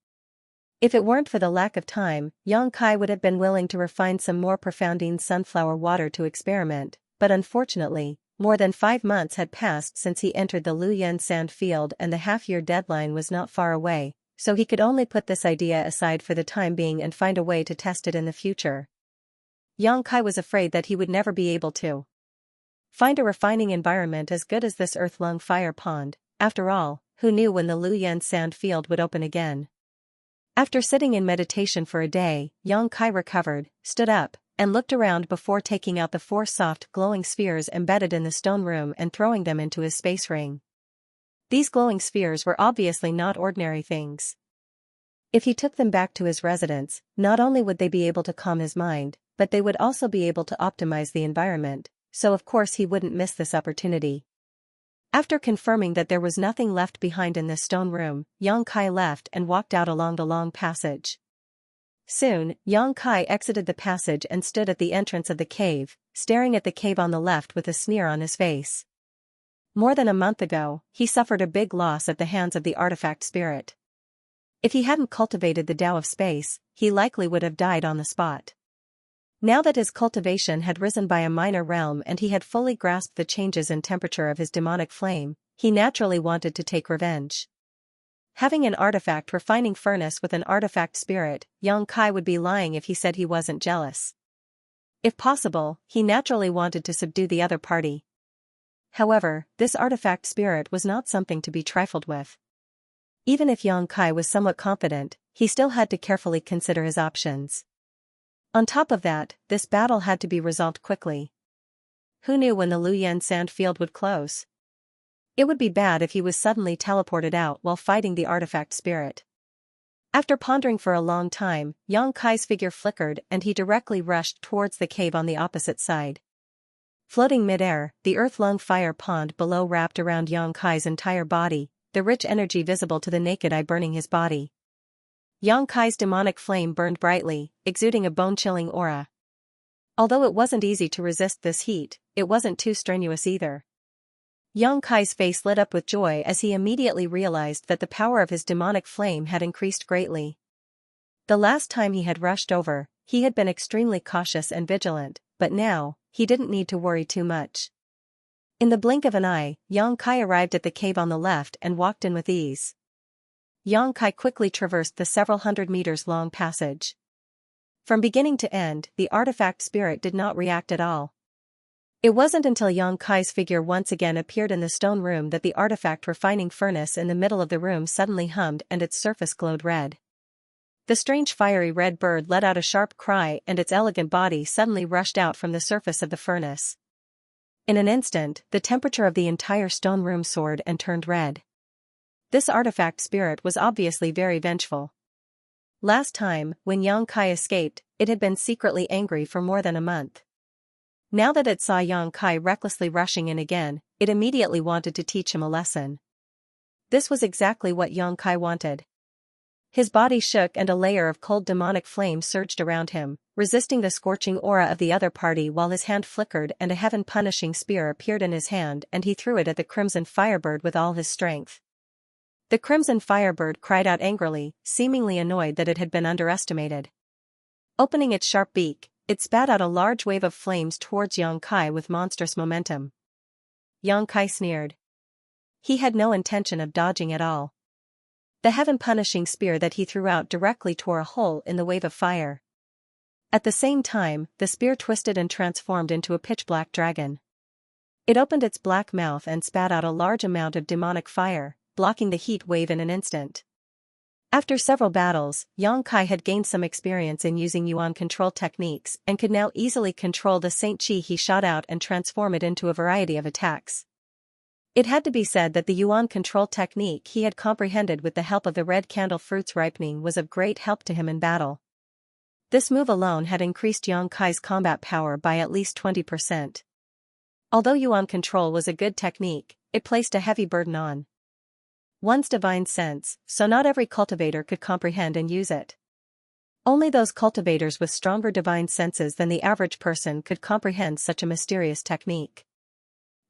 If it weren't for the lack of time, Yang Kai would have been willing to refine some more profounding sunflower water to experiment, but unfortunately, more than 5 months had passed since he entered the Luyan sand field and the half-year deadline was not far away, so he could only put this idea aside for the time being and find a way to test it in the future. Yang Kai was afraid that he would never be able to find a refining environment as good as this earth-lung fire pond. After all, who knew when the Luyan sand field would open again? After sitting in meditation for a day, Yang Kai recovered, stood up, and looked around before taking out the 4 soft glowing spheres embedded in the stone room and throwing them into his space ring. These glowing spheres were obviously not ordinary things. If he took them back to his residence, not only would they be able to calm his mind, but they would also be able to optimize the environment, so of course he wouldn't miss this opportunity. After confirming that there was nothing left behind in this stone room, Yang Kai left and walked out along the long passage. Soon, Yang Kai exited the passage and stood at the entrance of the cave, staring at the cave on the left with a sneer on his face. More than a month ago, he suffered a big loss at the hands of the artifact spirit. If he hadn't cultivated the Tao of Space, he likely would have died on the spot. Now that his cultivation had risen by a minor realm and he had fully grasped the changes in temperature of his demonic flame, he naturally wanted to take revenge. Having an artifact refining furnace with an artifact spirit, Xianxia would be lying if he said he wasn't jealous. If possible, he naturally wanted to subdue the other party. However, this artifact spirit was not something to be trifled with. Even if Xianxia was somewhat confident, he still had to carefully consider his options. On top of that, this battle had to be resolved quickly. Who knew when the Luyan sand field would close? It would be bad if he was suddenly teleported out while fighting the artifact spirit. After pondering for a long time, Xianxia's figure flickered and he directly rushed towards the cave on the opposite side. Floating midair, the earth-lung fire pond below wrapped around Xianxia's entire body, the rich energy visible to the naked eye burning his body. Xianxia's demonic flame burned brightly, exuding a bone-chilling aura. Although it wasn't easy to resist this heat, it wasn't too strenuous either. Xianxia's face lit up with joy as he immediately realized that the power of his demonic flame had increased greatly. The last time he had rushed over, he had been extremely cautious and vigilant, but now, he didn't need to worry too much. In the blink of an eye, Xianxia arrived at the cave on the left and walked in with ease. Xianxia quickly traversed the several hundred meters long passage. From beginning to end, the artifact spirit did not react at all. It wasn't until Xianxia's figure once again appeared in the stone room that the artifact refining furnace in the middle of the room suddenly hummed and its surface glowed red. The strange fiery red bird let out a sharp cry and its elegant body suddenly rushed out from the surface of the furnace. In an instant, the temperature of the entire stone room soared and turned red. This artifact spirit was obviously very vengeful. Last time, when Xianxia escaped, it had been secretly angry for more than a month. Now that it saw Xianxia recklessly rushing in again, it immediately wanted to teach him a lesson. This was exactly what Xianxia wanted. His body shook and a layer of cold demonic flame surged around him, resisting the scorching aura of the other party while his hand flickered and a heaven-punishing spear appeared in his hand and he threw it at the crimson firebird with all his strength. The crimson firebird cried out angrily, seemingly annoyed that it had been underestimated. Opening its sharp beak, it spat out a large wave of flames towards Xianxia with monstrous momentum. Xianxia sneered. He had no intention of dodging at all. The heaven-punishing spear that he threw out directly tore a hole in the wave of fire. At the same time, the spear twisted and transformed into a pitch-black dragon. It opened its black mouth and spat out a large amount of demonic fire, blocking the heat wave in an instant. After several battles, Xianxia had gained some experience in using yuan control techniques and could now easily control the Saint Chi he shot out and transform it into a variety of attacks. It had to be said that the yuan control technique he had comprehended with the help of the red candle fruits ripening was of great help to him in battle. This move alone had increased Xianxia's combat power by at least 20%. Although yuan control was a good technique, it placed a heavy burden on one's divine sense, so not every cultivator could comprehend and use it. Only those cultivators with stronger divine senses than the average person could comprehend such a mysterious technique.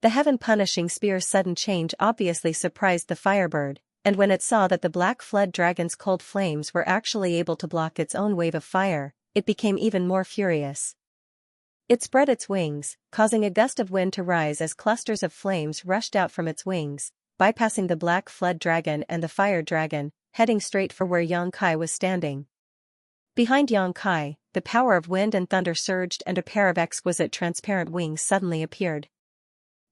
The heaven-punishing spear's sudden change obviously surprised the firebird, and when it saw that the black flood dragon's cold flames were actually able to block its own wave of fire, it became even more furious. It spread its wings, causing a gust of wind to rise as clusters of flames rushed out from its wings, bypassing the black flood dragon and the fire dragon, heading straight for where Xianxia was standing. Behind Xianxia, the power of wind and thunder surged and a pair of exquisite transparent wings suddenly appeared.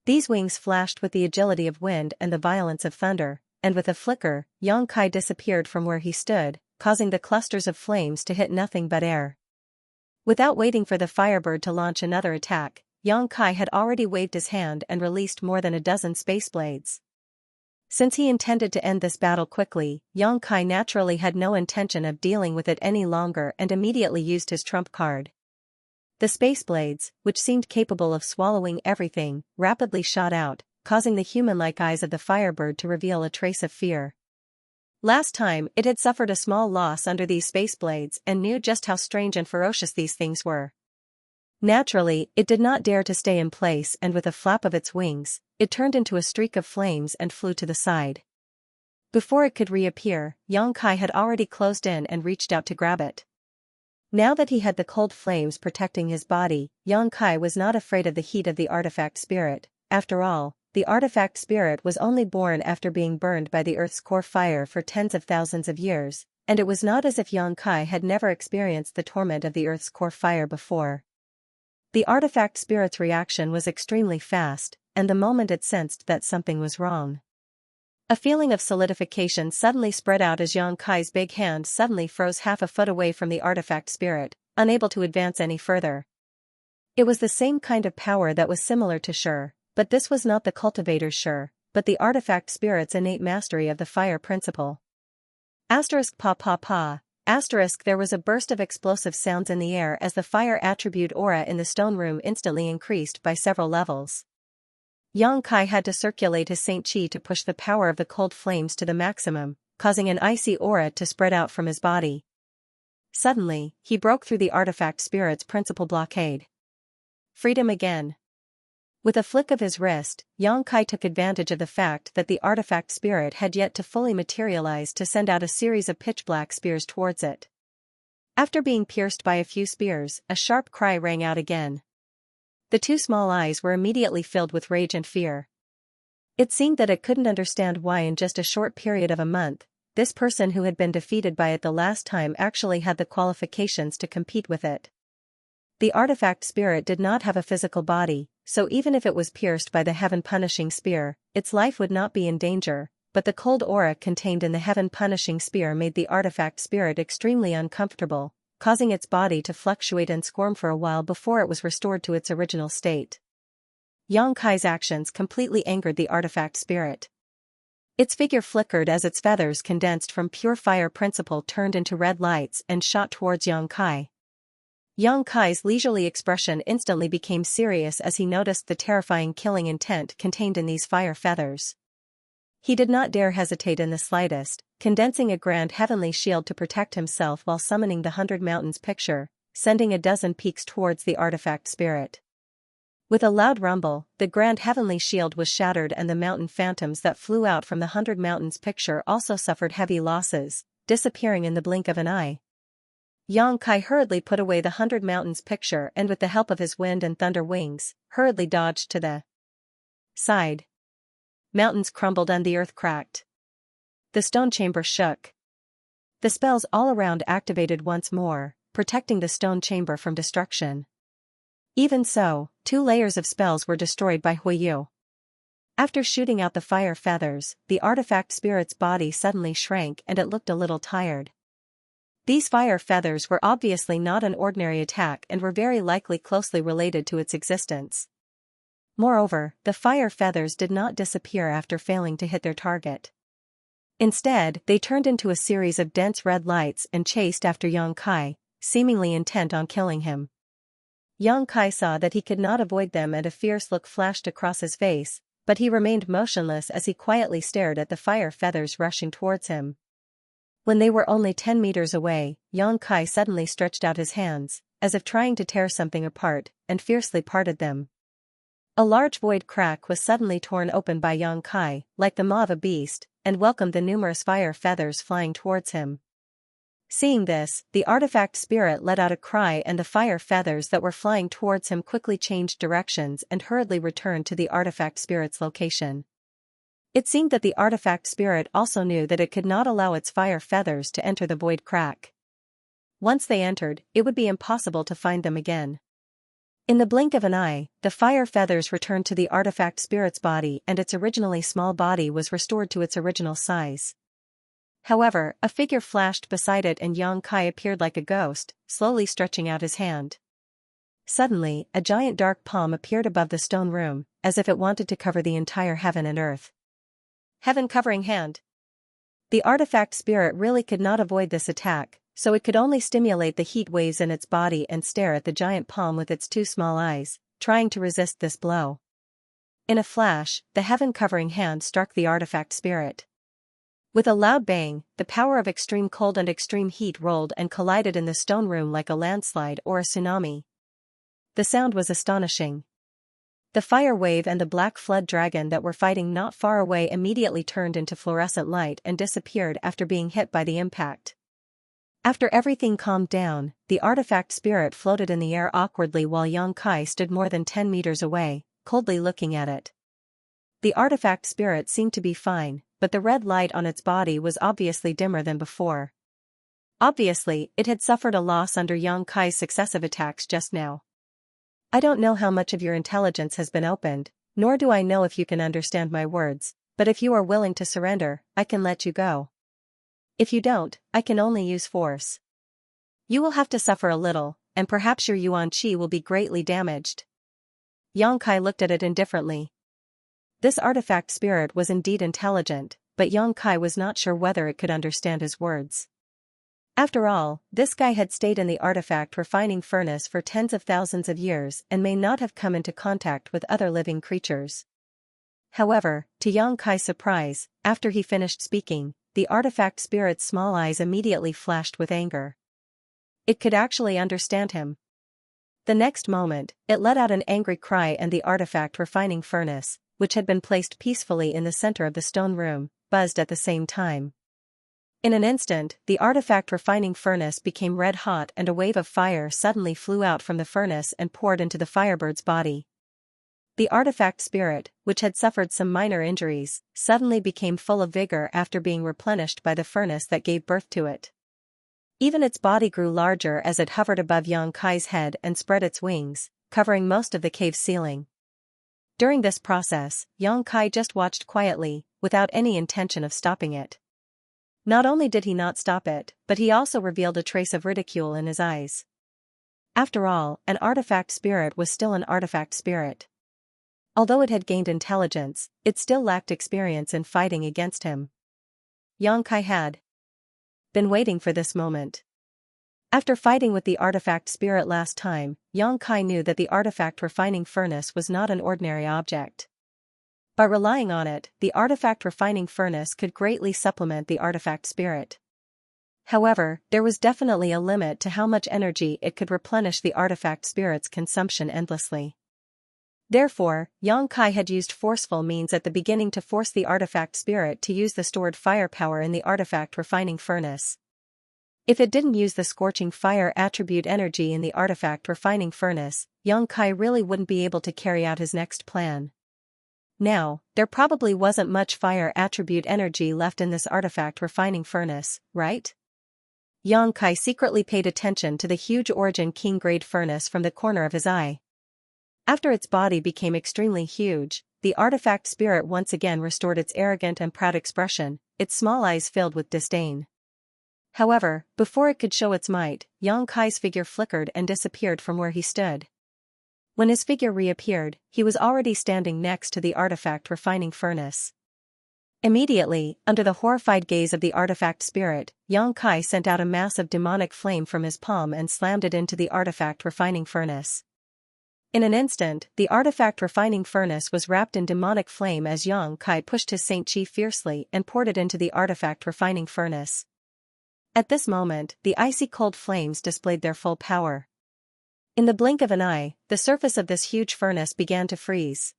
These wings flashed with the agility of wind and the violence of thunder, and with a flicker, Xianxia disappeared from where he stood, causing the clusters of flames to hit nothing but air. Without waiting for the firebird to launch another attack, Xianxia had already waved his hand and released more than a dozen space blades. Since he intended to end this battle quickly, Xianxia naturally had no intention of dealing with it any longer and immediately used his trump card. The space blades, which seemed capable of swallowing everything, rapidly shot out, causing the human-like eyes of the firebird to reveal a trace of fear. Last time, it had suffered a small loss under these space blades and knew just how strange and ferocious these things were. Naturally, it did not dare to stay in place and with a flap of its wings, it turned into a streak of flames and flew to the side. Before it could reappear, Xianxia had already closed in and reached out to grab it. Now that he had the cold flames protecting his body, Xianxia was not afraid of the heat of the artifact spirit. After all, the artifact spirit was only born after being burned by the Earth's core fire for tens of thousands of years, and it was not as if Xianxia had never experienced the torment of the Earth's core fire before. The artifact spirit's reaction was extremely fast, and the moment it sensed that something was wrong, a feeling of solidification suddenly spread out as Xianxia's big hand suddenly froze half a foot away from the artifact spirit, unable to advance any further. It was the same kind of power that was similar to Shi, but this was not the cultivator's Shi, but the artifact spirit's innate mastery of the fire principle. Asterisk pa pa pa. Asterisk there was a burst of explosive sounds in the air as the fire attribute aura in the stone room instantly increased by several levels. Xianxia had to circulate his Saint Qi to push the power of the cold flames to the maximum, causing an icy aura to spread out from his body. Suddenly, he broke through the artifact spirit's principal blockade. Freedom again. With a flick of his wrist, Xianxia took advantage of the fact that the artifact spirit had yet to fully materialize to send out a series of pitch-black spears towards it. After being pierced by a few spears, a sharp cry rang out again. The two small eyes were immediately filled with rage and fear. It seemed that it couldn't understand why in just a short period of a month, this person who had been defeated by it the last time actually had the qualifications to compete with it. The artifact spirit did not have a physical body, so even if it was pierced by the heaven-punishing spear, its life would not be in danger, but the cold aura contained in the heaven-punishing spear made the artifact spirit extremely uncomfortable, causing its body to fluctuate and squirm for a while before it was restored to its original state. Xianxia's actions completely angered the artifact spirit. Its figure flickered as its feathers condensed from pure fire principle turned into red lights and shot towards Xianxia. Xianxia's leisurely expression instantly became serious as he noticed the terrifying killing intent contained in these fire feathers. He did not dare hesitate in the slightest, condensing a grand heavenly shield to protect himself while summoning the 100 Mountains picture, sending a dozen peaks towards the artifact spirit. With a loud rumble, the grand heavenly shield was shattered and the mountain phantoms that flew out from the 100 Mountains picture also suffered heavy losses, disappearing in the blink of an eye. Xianxia hurriedly put away the 100 Mountains picture and with the help of his wind and thunder wings, hurriedly dodged to the side. Mountains crumbled and the earth cracked. The stone chamber shook. The spells all around activated once more, protecting the stone chamber from destruction. Even so, 2 layers of spells were destroyed by Huiyu. After shooting out the fire feathers, the artifact spirit's body suddenly shrank and it looked a little tired. These fire feathers were obviously not an ordinary attack and were very likely closely related to its existence. Moreover, the fire feathers did not disappear after failing to hit their target. Instead, they turned into a series of dense red lights and chased after Xianxia, seemingly intent on killing him. Xianxia saw that he could not avoid them and a fierce look flashed across his face, but he remained motionless as he quietly stared at the fire feathers rushing towards him. When they were only 10 meters away, Xianxia suddenly stretched out his hands, as if trying to tear something apart, and fiercely parted them. A large void crack was suddenly torn open by Xianxia, like the maw of a beast, and welcomed the numerous fire feathers flying towards him. Seeing this, the artifact spirit let out a cry and the fire feathers that were flying towards him quickly changed directions and hurriedly returned to the artifact spirit's location. It seemed that the artifact spirit also knew that it could not allow its fire feathers to enter the void crack. Once they entered, it would be impossible to find them again. In the blink of an eye, the fire feathers returned to the artifact spirit's body and its originally small body was restored to its original size. However, a figure flashed beside it and Xianxia appeared like a ghost, slowly stretching out his hand. Suddenly, a giant dark palm appeared above the stone room, as if it wanted to cover the entire heaven and earth. Heaven-covering hand. The artifact spirit really could not avoid this attack, so it could only stimulate the heat waves in its body and stare at the giant palm with its 2 small eyes, trying to resist this blow. In a flash, the heaven-covering hand struck the artifact spirit. With a loud bang, the power of extreme cold and extreme heat rolled and collided in the stone room like a landslide or a tsunami. The sound was astonishing. The fire wave and the black flood dragon that were fighting not far away immediately turned into fluorescent light and disappeared after being hit by the impact. After everything calmed down, the artifact spirit floated in the air awkwardly while Xianxia stood more than 10 meters away, coldly looking at it. The artifact spirit seemed to be fine, but the red light on its body was obviously dimmer than before. Obviously, it had suffered a loss under Yang Kai's successive attacks just now. I don't know how much of your intelligence has been opened, nor do I know if you can understand my words, but if you are willing to surrender, I can let you go. If you don't, I can only use force. You will have to suffer a little, and perhaps your Yuan Qi will be greatly damaged. Yang Kai looked at it indifferently. This artifact spirit was indeed intelligent, but Yang Kai was not sure whether it could understand his words. After all, this guy had stayed in the artifact refining furnace for tens of thousands of years and may not have come into contact with other living creatures. However, to Yang Kai's surprise, after he finished speaking, the artifact spirit's small eyes immediately flashed with anger. It could actually understand him. The next moment, it let out an angry cry and the artifact refining furnace, which had been placed peacefully in the center of the stone room, buzzed at the same time. In an instant, the artifact refining furnace became red hot and a wave of fire suddenly flew out from the furnace and poured into the firebird's body. The artifact spirit, which had suffered some minor injuries, suddenly became full of vigor after being replenished by the furnace that gave birth to it. Even its body grew larger as it hovered above Yang Kai's head and spread its wings, covering most of the cave's ceiling. During this process, Yang Kai just watched quietly, without any intention of stopping it. Not only did he not stop it, but he also revealed a trace of ridicule in his eyes. After all, an artifact spirit was still an artifact spirit. Although it had gained intelligence, it still lacked experience in fighting against him. Yang Kai had been waiting for this moment. After fighting with the artifact spirit last time, Yang Kai knew that the artifact refining furnace was not an ordinary object. By relying on it, the artifact refining furnace could greatly supplement the artifact spirit. However, there was definitely a limit to how much energy it could replenish the artifact spirit's consumption endlessly. Therefore, Yang Kai had used forceful means at the beginning to force the artifact spirit to use the stored firepower in the artifact refining furnace. If it didn't use the scorching fire attribute energy in the artifact refining furnace, Yang Kai really wouldn't be able to carry out his next plan. Now, there probably wasn't much fire attribute energy left in this artifact refining furnace, right? Yang Kai secretly paid attention to the huge Origin King-grade furnace from the corner of his eye. After its body became extremely huge, the artifact spirit once again restored its arrogant and proud expression, its small eyes filled with disdain. However, before it could show its might, Yang Kai's figure flickered and disappeared from where he stood. When his figure reappeared, he was already standing next to the artifact refining furnace. Immediately, under the horrified gaze of the artifact spirit, Yang Kai sent out a massive demonic flame from his palm and slammed it into the artifact refining furnace. In an instant, the artifact refining furnace was wrapped in demonic flame as Yang Kai pushed his Saint Chi fiercely and poured it into the artifact refining furnace. At this moment, the icy cold flames displayed their full power. In the blink of an eye, the surface of this huge furnace began to freeze.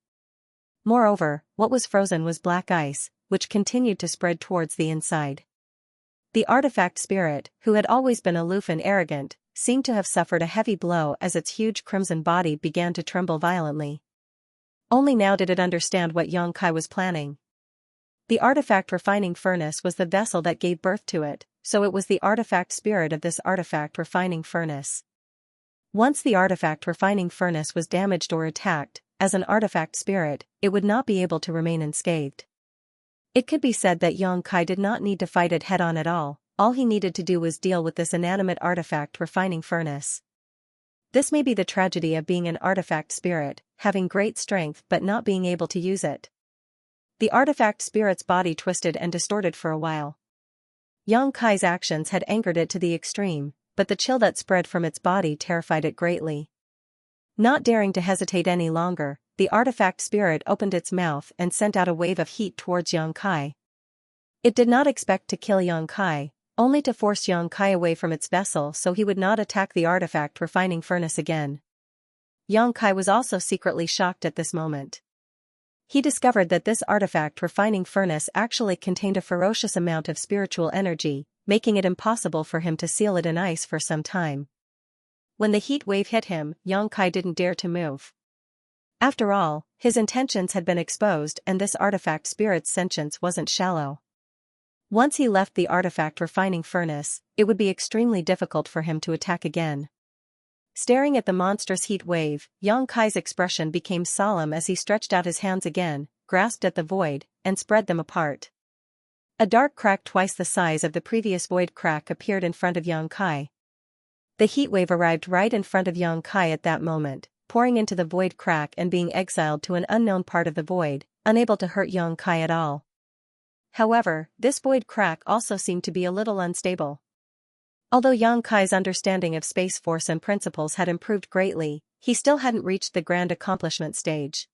Moreover, what was frozen was black ice, which continued to spread towards the inside. The artifact spirit, who had always been aloof and arrogant, seemed to have suffered a heavy blow as its huge crimson body began to tremble violently. Only now did it understand what Yang Kai was planning. The artifact refining furnace was the vessel that gave birth to it, so it was the artifact spirit of this artifact refining furnace. Once the artifact refining furnace was damaged or attacked, as an artifact spirit, it would not be able to remain unscathed. It could be said that Yang Kai did not need to fight it head-on at all he needed to do was deal with this inanimate artifact refining furnace. This may be the tragedy of being an artifact spirit, having great strength but not being able to use it. The artifact spirit's body twisted and distorted for a while. Yang Kai's actions had angered it to the extreme, but the chill that spread from its body terrified it greatly. Not daring to hesitate any longer, the artifact spirit opened its mouth and sent out a wave of heat towards Yang Kai. It did not expect to kill Yang Kai, only to force Yang Kai away from its vessel so he would not attack the artifact refining furnace again. Yang Kai was also secretly shocked at this moment. He discovered that this artifact refining furnace actually contained a ferocious amount of spiritual energy, making it impossible for him to seal it in ice for some time. When the heat wave hit him, Yang Kai didn't dare to move. After all, his intentions had been exposed and this artifact spirit's sentience wasn't shallow. Once he left the artifact refining furnace, it would be extremely difficult for him to attack again. Staring at the monstrous heat wave, Yang Kai's expression became solemn as he stretched out his hands again, grasped at the void, and spread them apart. A dark crack twice the size of the previous void crack appeared in front of Yang Kai. The heat wave arrived right in front of Yang Kai at that moment, pouring into the void crack and being exiled to an unknown part of the void, unable to hurt Yang Kai at all. However, this void crack also seemed to be a little unstable. Although Yang Kai's understanding of space force and principles had improved greatly, he still hadn't reached the grand accomplishment stage.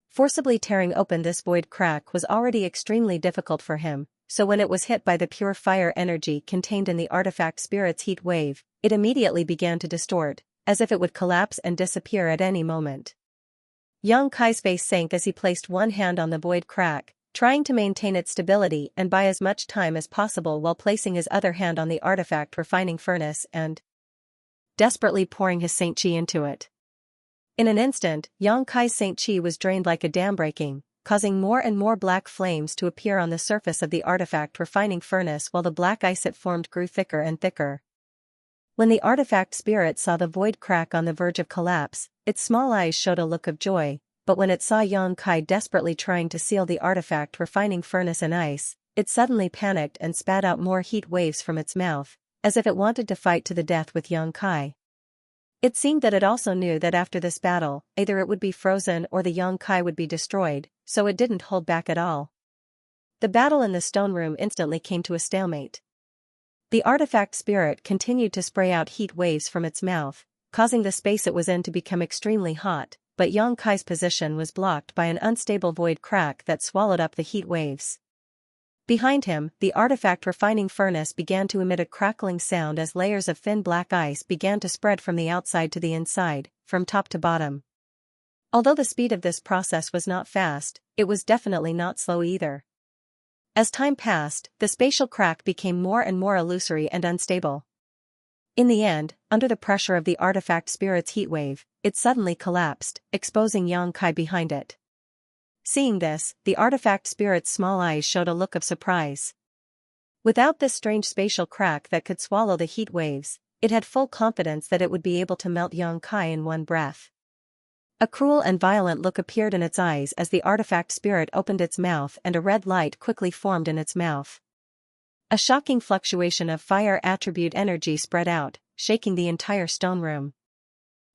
Forcibly tearing open this void crack was already extremely difficult for him, so when it was hit by the pure fire energy contained in the artifact spirit's heat wave, it immediately began to distort, as if it would collapse and disappear at any moment. Yang Kai's face sank as he placed one hand on the void crack, trying to maintain its stability and buy as much time as possible while placing his other hand on the artifact refining furnace and desperately pouring his Saint Chi into it. In an instant, Yang Kai's Saint Chi was drained like a dam breaking, causing more and more black flames to appear on the surface of the artifact refining furnace while the black ice it formed grew thicker and thicker. When the artifact spirit saw the void crack on the verge of collapse, its small eyes showed a look of joy, but when it saw Yang Kai desperately trying to seal the artifact refining furnace in ice, it suddenly panicked and spat out more heat waves from its mouth, as if it wanted to fight to the death with Yang Kai. It seemed that it also knew that after this battle, either it would be frozen or the Yang Kai would be destroyed, so it didn't hold back at all. The battle in the stone room instantly came to a stalemate. The artifact spirit continued to spray out heat waves from its mouth, causing the space it was in to become extremely hot, but Yang Kai's position was blocked by an unstable void crack that swallowed up the heat waves. Behind him, the artifact refining furnace began to emit a crackling sound as layers of thin black ice began to spread from the outside to the inside, from top to bottom. Although the speed of this process was not fast, it was definitely not slow either. As time passed, the spatial crack became more and more illusory and unstable. In the end, under the pressure of the artifact spirit's heat wave, it suddenly collapsed, exposing Yang Kai behind it. Seeing this, the artifact spirit's small eyes showed a look of surprise. Without this strange spatial crack that could swallow the heat waves, it had full confidence that it would be able to melt Yang Kai in one breath. A cruel and violent look appeared in its eyes as the artifact spirit opened its mouth and a red light quickly formed in its mouth. A shocking fluctuation of fire attribute energy spread out, shaking the entire stone room.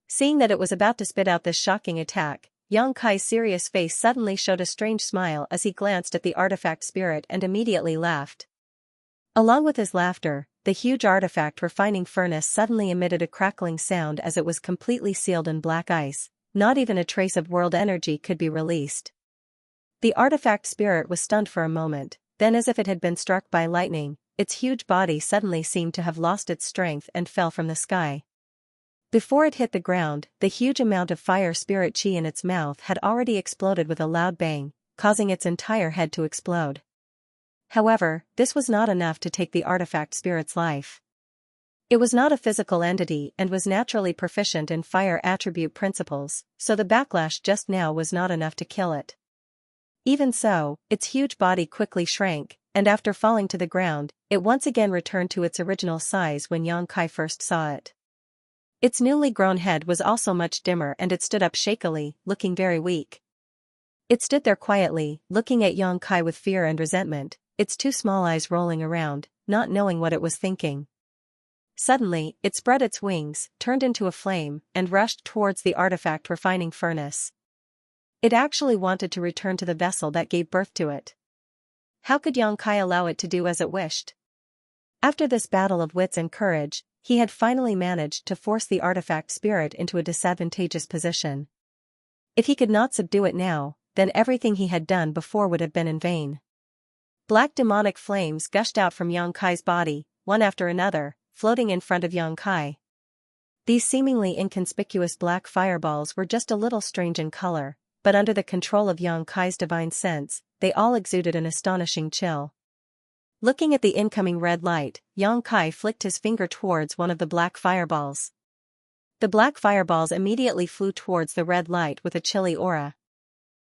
Seeing that it was about to spit out this shocking attack, Yang Kai's serious face suddenly showed a strange smile as he glanced at the artifact spirit and immediately laughed. Along with his laughter, the huge artifact refining furnace suddenly emitted a crackling sound as it was completely sealed in black ice. Not even a trace of world energy could be released. The artifact spirit was stunned for a moment, then as if it had been struck by lightning, its huge body suddenly seemed to have lost its strength and fell from the sky. Before it hit the ground, the huge amount of fire spirit chi in its mouth had already exploded with a loud bang, causing its entire head to explode. However, this was not enough to take the artifact spirit's life. It was not a physical entity and was naturally proficient in fire attribute principles, so the backlash just now was not enough to kill it. Even so, its huge body quickly shrank, and after falling to the ground, it once again returned to its original size when Yang Kai first saw it. Its newly grown head was also much dimmer and it stood up shakily, looking very weak. It stood there quietly, looking at Yang Kai with fear and resentment, its two small eyes rolling around, not knowing what it was thinking. Suddenly, it spread its wings, turned into a flame, and rushed towards the artifact refining furnace. It actually wanted to return to the vessel that gave birth to it. How could Yang Kai allow it to do as it wished? After this battle of wits and courage, he had finally managed to force the artifact spirit into a disadvantageous position. If he could not subdue it now, then everything he had done before would have been in vain. Black demonic flames gushed out from Yang Kai's body, one after another, floating in front of Yang Kai. These seemingly inconspicuous black fireballs were just a little strange in color, but under the control of Yang Kai's divine sense, they all exuded an astonishing chill. Looking at the incoming red light, Yang Kai flicked his finger towards one of the black fireballs. The black fireballs immediately flew towards the red light with a chilly aura.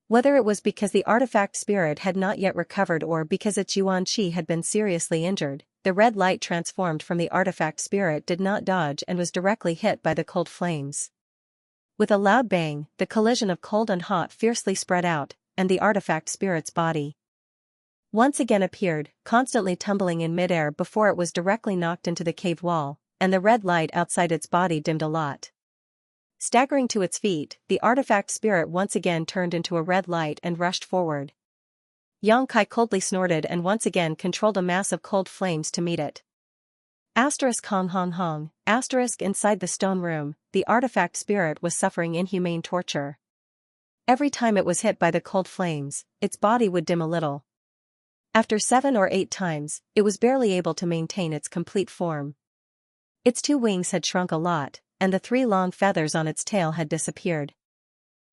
Whether it was because the artifact spirit had not yet recovered or because its yuan qi had been seriously injured, the red light transformed from the artifact spirit did not dodge and was directly hit by the cold flames. With a loud bang, the collision of cold and hot fiercely spread out, and the artifact spirit's body once again appeared, constantly tumbling in midair before it was directly knocked into the cave wall, and the red light outside its body dimmed a lot. Staggering to its feet, the artifact spirit once again turned into a red light and rushed forward. Xianxia coldly snorted and once again controlled a mass of cold flames to meet it. Hong hong hong, inside the stone room, the artifact spirit was suffering inhumane torture. Every time it was hit by the cold flames, its body would dim a little. After 7 or 8 times, it was barely able to maintain its complete form. Its 2 wings had shrunk a lot, and the 3 long feathers on its tail had disappeared.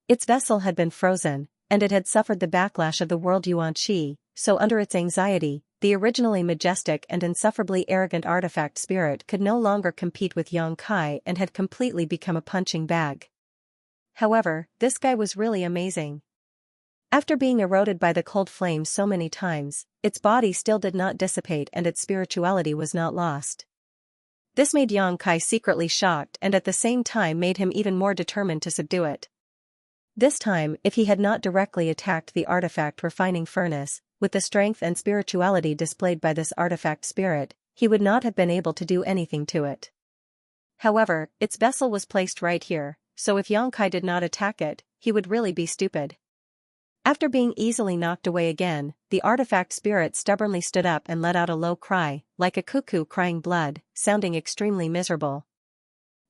Its vessel had been frozen, and it had suffered the backlash of the world yuan qi, so under its anxiety, the originally majestic and insufferably arrogant artifact spirit could no longer compete with Xianxia and had completely become a punching bag. However, this guy was really amazing. After being eroded by the cold flames so many times, its body still did not dissipate and its spirituality was not lost. This made Xianxia secretly shocked and at the same time made him even more determined to subdue it. This time, if he had not directly attacked the artifact refining furnace, with the strength and spirituality displayed by this artifact spirit, he would not have been able to do anything to it. However, its vessel was placed right here, so if Xianxia did not attack it, he would really be stupid. After being easily knocked away again, the artifact spirit stubbornly stood up and let out a low cry, like a cuckoo crying blood, sounding extremely miserable.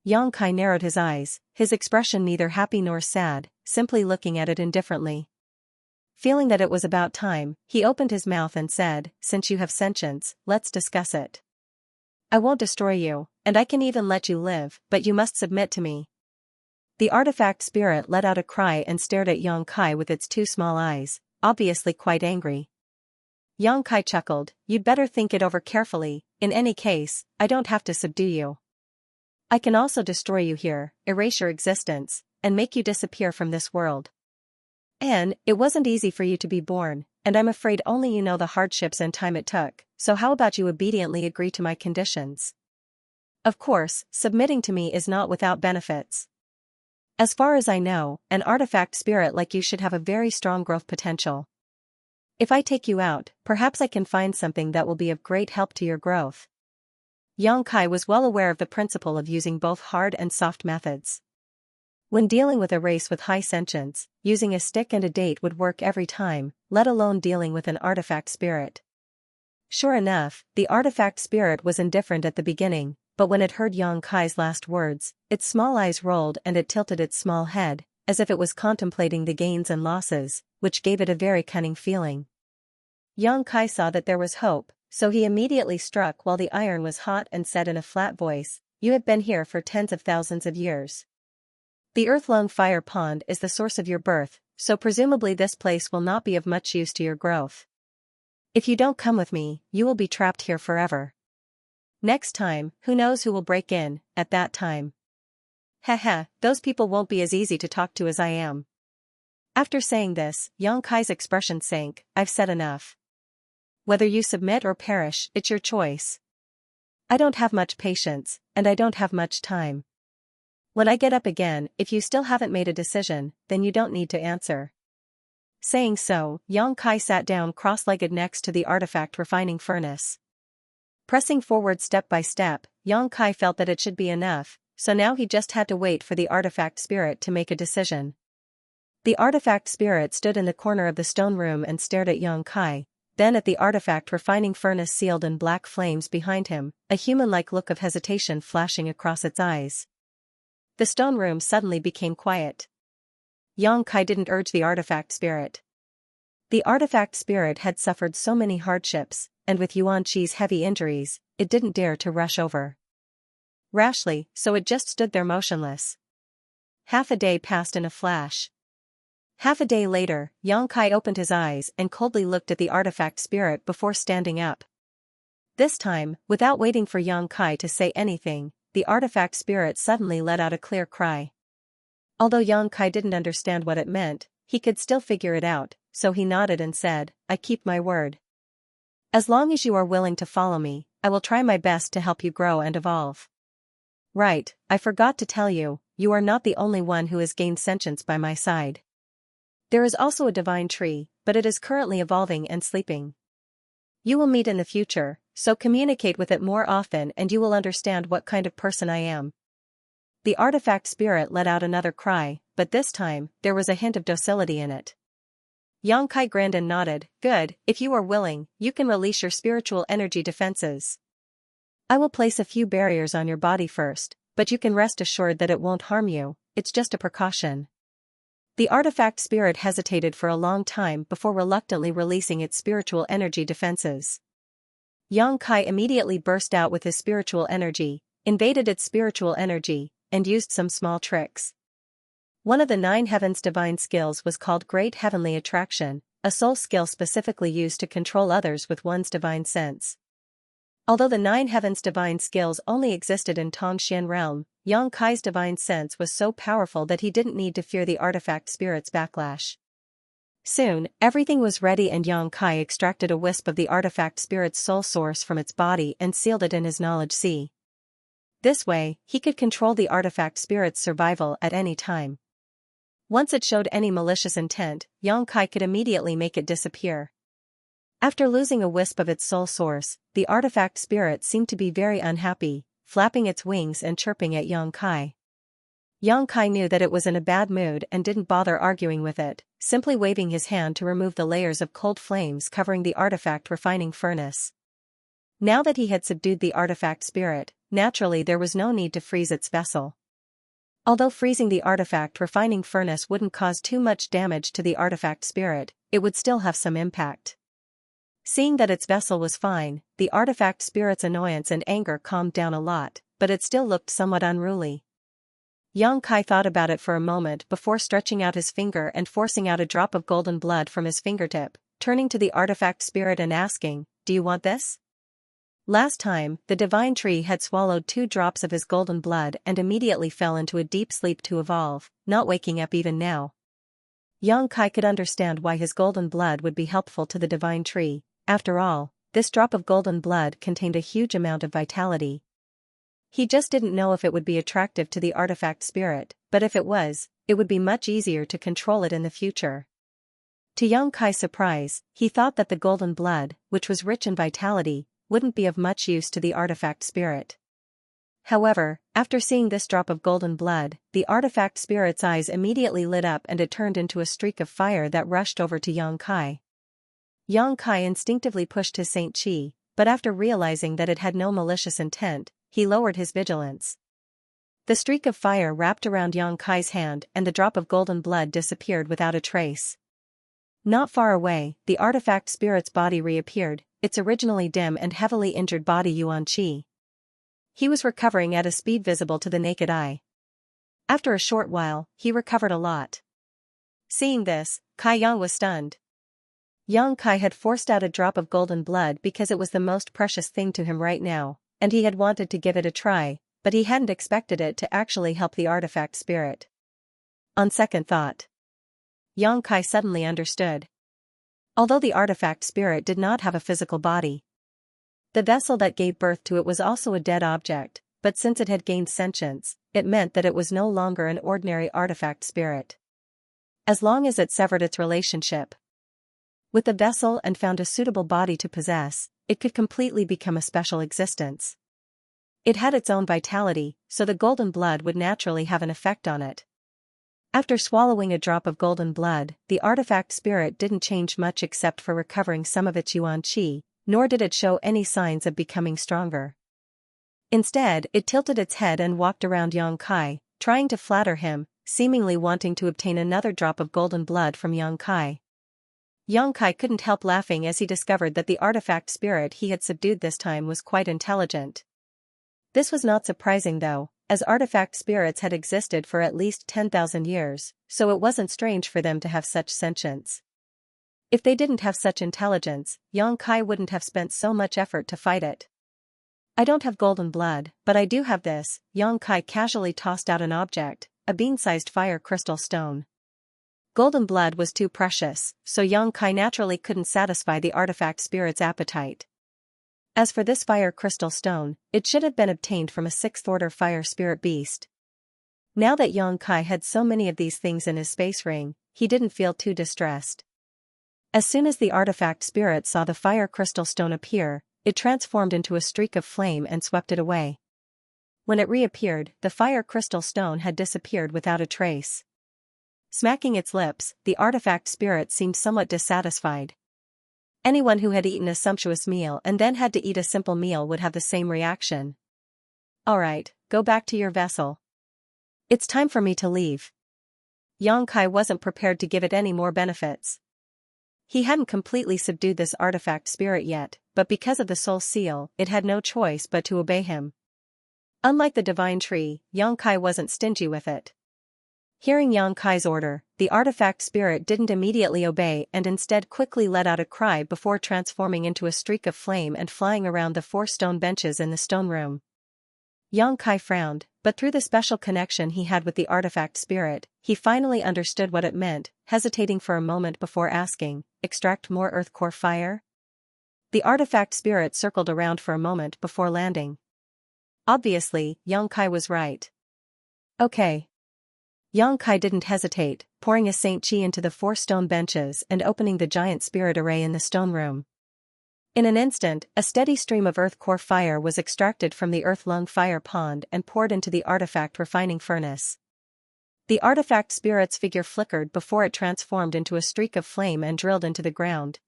Xianxia narrowed his eyes, his expression neither happy nor sad, simply looking at it indifferently. Feeling that it was about time, he opened his mouth and said, "Since you have sentience, let's discuss it. I won't destroy you, and I can even let you live, but you must submit to me." The artifact spirit let out a cry and stared at Xianxia with its 2 small eyes, obviously quite angry. Xianxia chuckled, "You'd better think it over carefully, in any case, I don't have to subdue you. I can also destroy you here, erase your existence, and make you disappear from this world. And, it wasn't easy for you to be born, and I'm afraid only you know the hardships and time it took, so how about you obediently agree to my conditions? Of course, submitting to me is not without benefits. As far as I know, an artifact spirit like you should have a very strong growth potential. If I take you out, perhaps I can find something that will be of great help to your growth." Xianxia was well aware of the principle of using both hard and soft methods. When dealing with a race with high sentience, using a stick and a date would work every time, let alone dealing with an artifact spirit. Sure enough, the artifact spirit was indifferent at the beginning, but when it heard Xianxia's last words, its small eyes rolled and it tilted its small head, as if it was contemplating the gains and losses, which gave it a very cunning feeling. Xianxia saw that there was hope, so he immediately struck while the iron was hot and said in a flat voice, "You have been here for tens of thousands of years. The earth-lung fire pond is the source of your birth, so presumably this place will not be of much use to your growth. If you don't come with me, you will be trapped here forever. Next time, who knows who will break in, at that time. Haha, those people won't be as easy to talk to as I am." After saying this, Xianxia's expression sank. "I've said enough. Whether you submit or perish, it's your choice. I don't have much patience, and I don't have much time. When I get up again, if you still haven't made a decision, then you don't need to answer." Saying so, Xianxia sat down cross-legged next to the artifact refining furnace. Pressing forward step by step, Xianxia felt that it should be enough, so now he just had to wait for the artifact spirit to make a decision. The artifact spirit stood in the corner of the stone room and stared at Xianxia, then at the artifact refining furnace sealed in black flames behind him, a human-like look of hesitation flashing across its eyes. The stone room suddenly became quiet. Xianxia didn't urge the artifact spirit. The artifact spirit had suffered so many hardships, and with Yuan Qi's heavy injuries, it didn't dare to rush over rashly, so it just stood there motionless. Half a day passed in a flash. Half a day later, Xianxia opened his eyes and coldly looked at the artifact spirit before standing up. This time, without waiting for Xianxia to say anything, the artifact spirit suddenly let out a clear cry. Although Yang Kai didn't understand what it meant, he could still figure it out, so he nodded and said, "I keep my word. As long as you are willing to follow me, I will try my best to help you grow and evolve." Right, I forgot to tell you, you are not the only one who has gained sentience by my side. There is also a divine tree, but it is currently evolving and sleeping. You will meet in the future, so communicate with it more often and you will understand what kind of person I am. The artifact spirit let out another cry, but this time, there was a hint of docility in it. Yang Kai grinned and nodded, "Good, if you are willing, you can release your spiritual energy defenses. I will place a few barriers on your body first, but you can rest assured that it won't harm you, it's just a precaution." The artifact spirit hesitated for a long time before reluctantly releasing its spiritual energy defenses. Yang Kai immediately burst out with his spiritual energy, invaded its spiritual energy, and used some small tricks. One of the 9 heavens' divine skills was called Great Heavenly Attraction, a soul skill specifically used to control others with one's divine sense. Although the 9 heavens' divine skills only existed in Tongxian realm, Yang Kai's divine sense was so powerful that he didn't need to fear the artifact spirit's backlash. Soon, everything was ready and Yang Kai extracted a wisp of the artifact spirit's soul source from its body and sealed it in his knowledge sea. This way, he could control the artifact spirit's survival at any time. Once it showed any malicious intent, Yang Kai could immediately make it disappear. After losing a wisp of its soul source, the artifact spirit seemed to be very unhappy, flapping its wings and chirping at Yang Kai. Yang Kai knew that it was in a bad mood and didn't bother arguing with it, simply waving his hand to remove the layers of cold flames covering the artifact refining furnace. Now that he had subdued the artifact spirit, naturally there was no need to freeze its vessel. Although freezing the artifact refining furnace wouldn't cause too much damage to the artifact spirit, it would still have some impact. Seeing that its vessel was fine, the artifact spirit's annoyance and anger calmed down a lot, but it still looked somewhat unruly. Yang Kai thought about it for a moment before stretching out his finger and forcing out a drop of golden blood from his fingertip, turning to the artifact spirit and asking, "Do you want this?" Last time, the divine tree had swallowed 2 drops of his golden blood and immediately fell into a deep sleep to evolve, not waking up even now. Yang Kai could understand why his golden blood would be helpful to the divine tree. After all, this drop of golden blood contained a huge amount of vitality. He just didn't know if it would be attractive to the artifact spirit, but if it was, it would be much easier to control it in the future. To Yang Kai's surprise, he thought that the golden blood, which was rich in vitality, wouldn't be of much use to the artifact spirit. However, after seeing this drop of golden blood, the artifact spirit's eyes immediately lit up and it turned into a streak of fire that rushed over to Yang Kai. Yang Kai instinctively pushed his Saint Chi, but after realizing that it had no malicious intent, he lowered his vigilance. The streak of fire wrapped around Yang Kai's hand and the drop of golden blood disappeared without a trace. Not far away, the artifact spirit's body reappeared, its originally dim and heavily injured body Yuan Qi. He was recovering at a speed visible to the naked eye. After a short while, he recovered a lot. Seeing this, Kai Yang was stunned. Yang Kai had forced out a drop of golden blood because it was the most precious thing to him right now, and he had wanted to give it a try, but he hadn't expected it to actually help the artifact spirit. On second thought, Yang Kai suddenly understood. Although the artifact spirit did not have a physical body, the vessel that gave birth to it was also a dead object, but since it had gained sentience, it meant that it was no longer an ordinary artifact spirit. As long as it severed its relationship with the vessel and found a suitable body to possess, it could completely become a special existence. It had its own vitality, so the golden blood would naturally have an effect on it. After swallowing a drop of golden blood, the artifact spirit didn't change much except for recovering some of its Yuan Qi, nor did it show any signs of becoming stronger. Instead, it tilted its head and walked around Yang Kai, trying to flatter him, seemingly wanting to obtain another drop of golden blood from Yang Kai. Yang Kai couldn't help laughing as he discovered that the artifact spirit he had subdued this time was quite intelligent. This was not surprising though, as artifact spirits had existed for at least 10,000 years, so it wasn't strange for them to have such sentience. If they didn't have such intelligence, Yang Kai wouldn't have spent so much effort to fight it. I don't have golden blood, but I do have this. Xianxia casually tossed out an object, a bean-sized fire crystal stone. Golden blood was too precious, so Xianxia naturally couldn't satisfy the artifact spirit's appetite. As for this fire crystal stone, it should have been obtained from a sixth-order fire spirit beast. Now that Xianxia had so many of these things in his space ring, he didn't feel too distressed. As soon as the artifact spirit saw the fire crystal stone appear, it transformed into a streak of flame and swept it away. When it reappeared, the fire crystal stone had disappeared without a trace. Smacking its lips, the artifact spirit seemed somewhat dissatisfied. Anyone who had eaten a sumptuous meal and then had to eat a simple meal would have the same reaction. Alright, go back to your vessel. It's time for me to leave. Xianxia wasn't prepared to give it any more benefits. He hadn't completely subdued this artifact spirit yet, but because of the soul seal, it had no choice but to obey him. Unlike the divine tree, Xianxia wasn't stingy with it. Hearing Xianxia's order, the artifact spirit didn't immediately obey and instead quickly let out a cry before transforming into a streak of flame and flying around the 4 stone benches in the stone room. Xianxia frowned, but through the special connection he had with the artifact spirit, he finally understood what it meant, hesitating for a moment before asking, "Extract more earth core fire?" The artifact spirit circled around for a moment before landing. Obviously, Xianxia was right. Okay. Xianxia didn't hesitate, pouring a Saint Chi into the 4 stone benches and opening the giant spirit array in the stone room. In an instant, a steady stream of earth core fire was extracted from the earth lung fire pond and poured into the artifact refining furnace. The artifact spirit's figure flickered before it transformed into a streak of flame and drilled into the ground.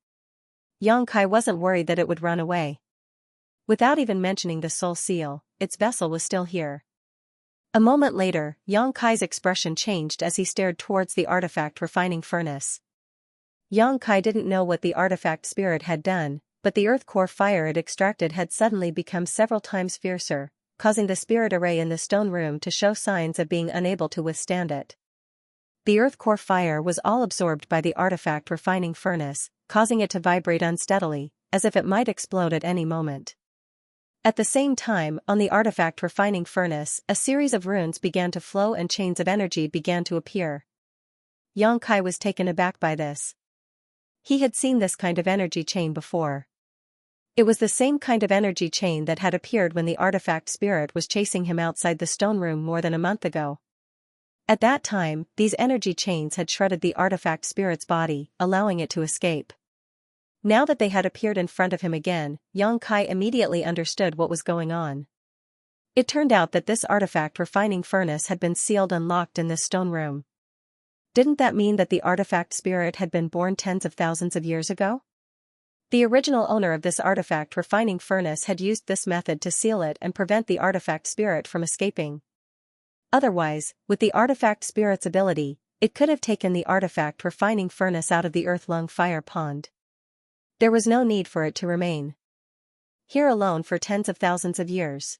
Xianxia wasn't worried that it would run away. Without even mentioning the soul seal, its vessel was still here. A moment later, Xianxia's expression changed as he stared towards the artifact refining furnace. Xianxia didn't know what the artifact spirit had done, but the earth core fire it extracted had suddenly become several times fiercer, causing the spirit array in the stone room to show signs of being unable to withstand it. The earth core fire was all absorbed by the artifact refining furnace, causing it to vibrate unsteadily, as if it might explode at any moment. At the same time, on the artifact refining furnace, a series of runes began to flow and chains of energy began to appear. Xianxia was taken aback by this. He had seen this kind of energy chain before. It was the same kind of energy chain that had appeared when the artifact spirit was chasing him outside the stone room more than a month ago. At that time, these energy chains had shredded the artifact spirit's body, allowing it to escape. Now that they had appeared in front of him again, Xianxia immediately understood what was going on. It turned out that this artifact refining furnace had been sealed and locked in this stone room. Didn't that mean that the artifact spirit had been born tens of thousands of years ago? The original owner of this artifact refining furnace had used this method to seal it and prevent the artifact spirit from escaping. Otherwise, with the artifact spirit's ability, it could have taken the artifact refining furnace out of the earth lung fire pond. There was no need for it to remain here alone for tens of thousands of years.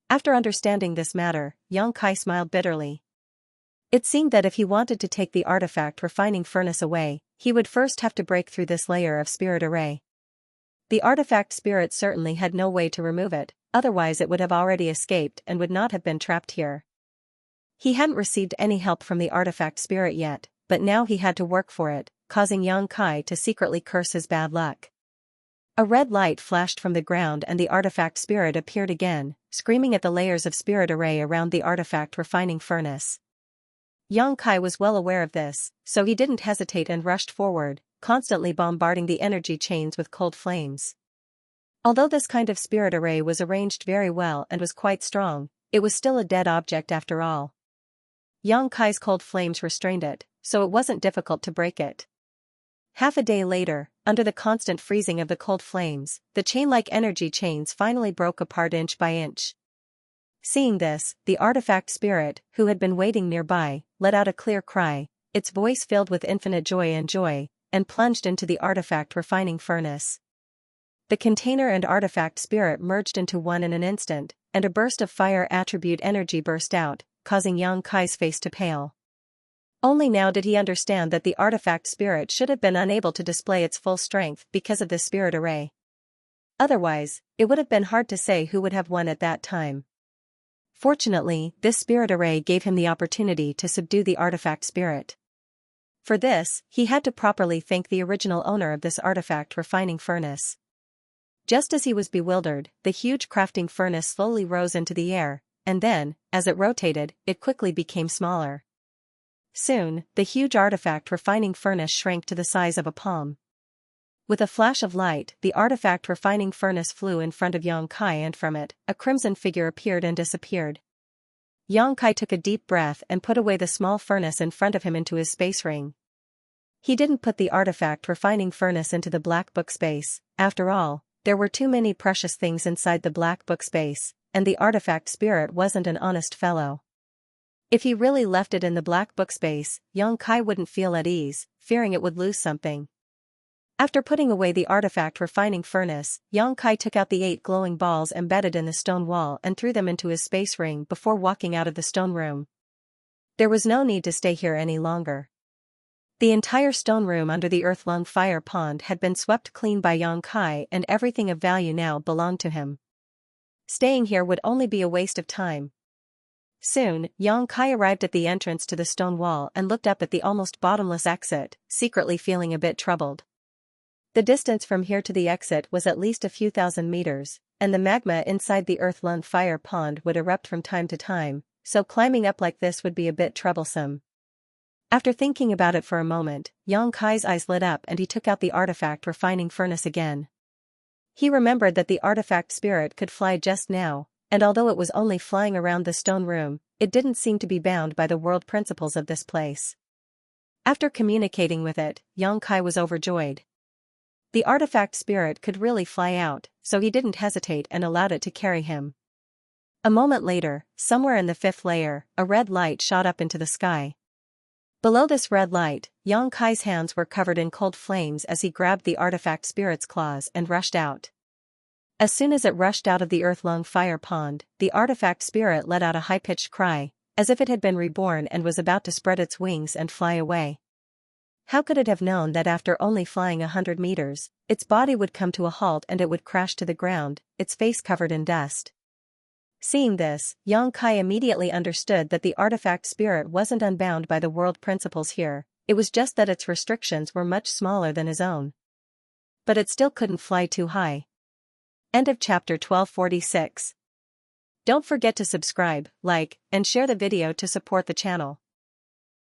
After understanding this matter, Xianxia smiled bitterly. It seemed that if he wanted to take the artifact refining furnace away, he would first have to break through this layer of spirit array. The artifact spirit certainly had no way to remove it, otherwise it would have already escaped and would not have been trapped here. He hadn't received any help from the artifact spirit yet, but now he had to work for it, causing Xianxia to secretly curse his bad luck. A red light flashed from the ground and the artifact spirit appeared again, screaming at the layers of spirit array around the artifact refining furnace. Xianxia was well aware of this, so he didn't hesitate and rushed forward, constantly bombarding the energy chains with cold flames. Although this kind of spirit array was arranged very well and was quite strong, it was still a dead object after all. Xianxia's cold flames restrained it, so it wasn't difficult to break it. Half a day later, under the constant freezing of the cold flames, the chain-like energy chains finally broke apart inch by inch. Seeing this, the artifact spirit, who had been waiting nearby, let out a clear cry, its voice filled with infinite joy, and plunged into the artifact refining furnace. The container and artifact spirit merged into one in an instant, and a burst of fire attribute energy burst out, causing Xianxia's face to pale. Only now did he understand that the artifact spirit should have been unable to display its full strength because of this spirit array. Otherwise, it would have been hard to say who would have won at that time. Fortunately, this spirit array gave him the opportunity to subdue the artifact spirit. For this, he had to properly thank the original owner of this artifact refining furnace. Just as he was bewildered, the huge crafting furnace slowly rose into the air, and then, as it rotated, it quickly became smaller. Soon, the huge artifact refining furnace shrank to the size of a palm. With a flash of light, the artifact refining furnace flew in front of Xianxia, and from it, a crimson figure appeared and disappeared. Xianxia took a deep breath and put away the small furnace in front of him into his space ring. He didn't put the artifact refining furnace into the black book space. After all, there were too many precious things inside the black book space, and the artifact spirit wasn't an honest fellow. If he really left it in the black book space, Xianxia wouldn't feel at ease, fearing it would lose something. After putting away the artifact refining furnace, Xianxia took out the 8 glowing balls embedded in the stone wall and threw them into his space ring before walking out of the stone room. There was no need to stay here any longer. The entire stone room under the earth-lung fire pond had been swept clean by Xianxia, and everything of value now belonged to him. Staying here would only be a waste of time. Soon, Xianxia arrived at the entrance to the stone wall and looked up at the almost bottomless exit, secretly feeling a bit troubled. The distance from here to the exit was at least a few thousand meters, and the magma inside the earth-lung fire pond would erupt from time to time, so climbing up like this would be a bit troublesome. After thinking about it for a moment, Xianxia's eyes lit up and he took out the artifact refining furnace again. He remembered that the artifact spirit could fly just now, and although it was only flying around the stone room, it didn't seem to be bound by the world principles of this place. After communicating with it, Xianxia was overjoyed. The artifact spirit could really fly out, so he didn't hesitate and allowed it to carry him. A moment later, somewhere in the 5th layer, a red light shot up into the sky. Below this red light, Xianxia's hands were covered in cold flames as he grabbed the artifact spirit's claws and rushed out. As soon as it rushed out of the earth-lung fire pond, the artifact spirit let out a high-pitched cry, as if it had been reborn and was about to spread its wings and fly away. How could it have known that after only flying 100 meters, its body would come to a halt and it would crash to the ground, its face covered in dust? Seeing this, Xianxia immediately understood that the artifact spirit wasn't unbound by the world principles here, it was just that its restrictions were much smaller than his own. But it still couldn't fly too high. End of chapter 1246. Don't forget to subscribe, like, and share the video to support the channel.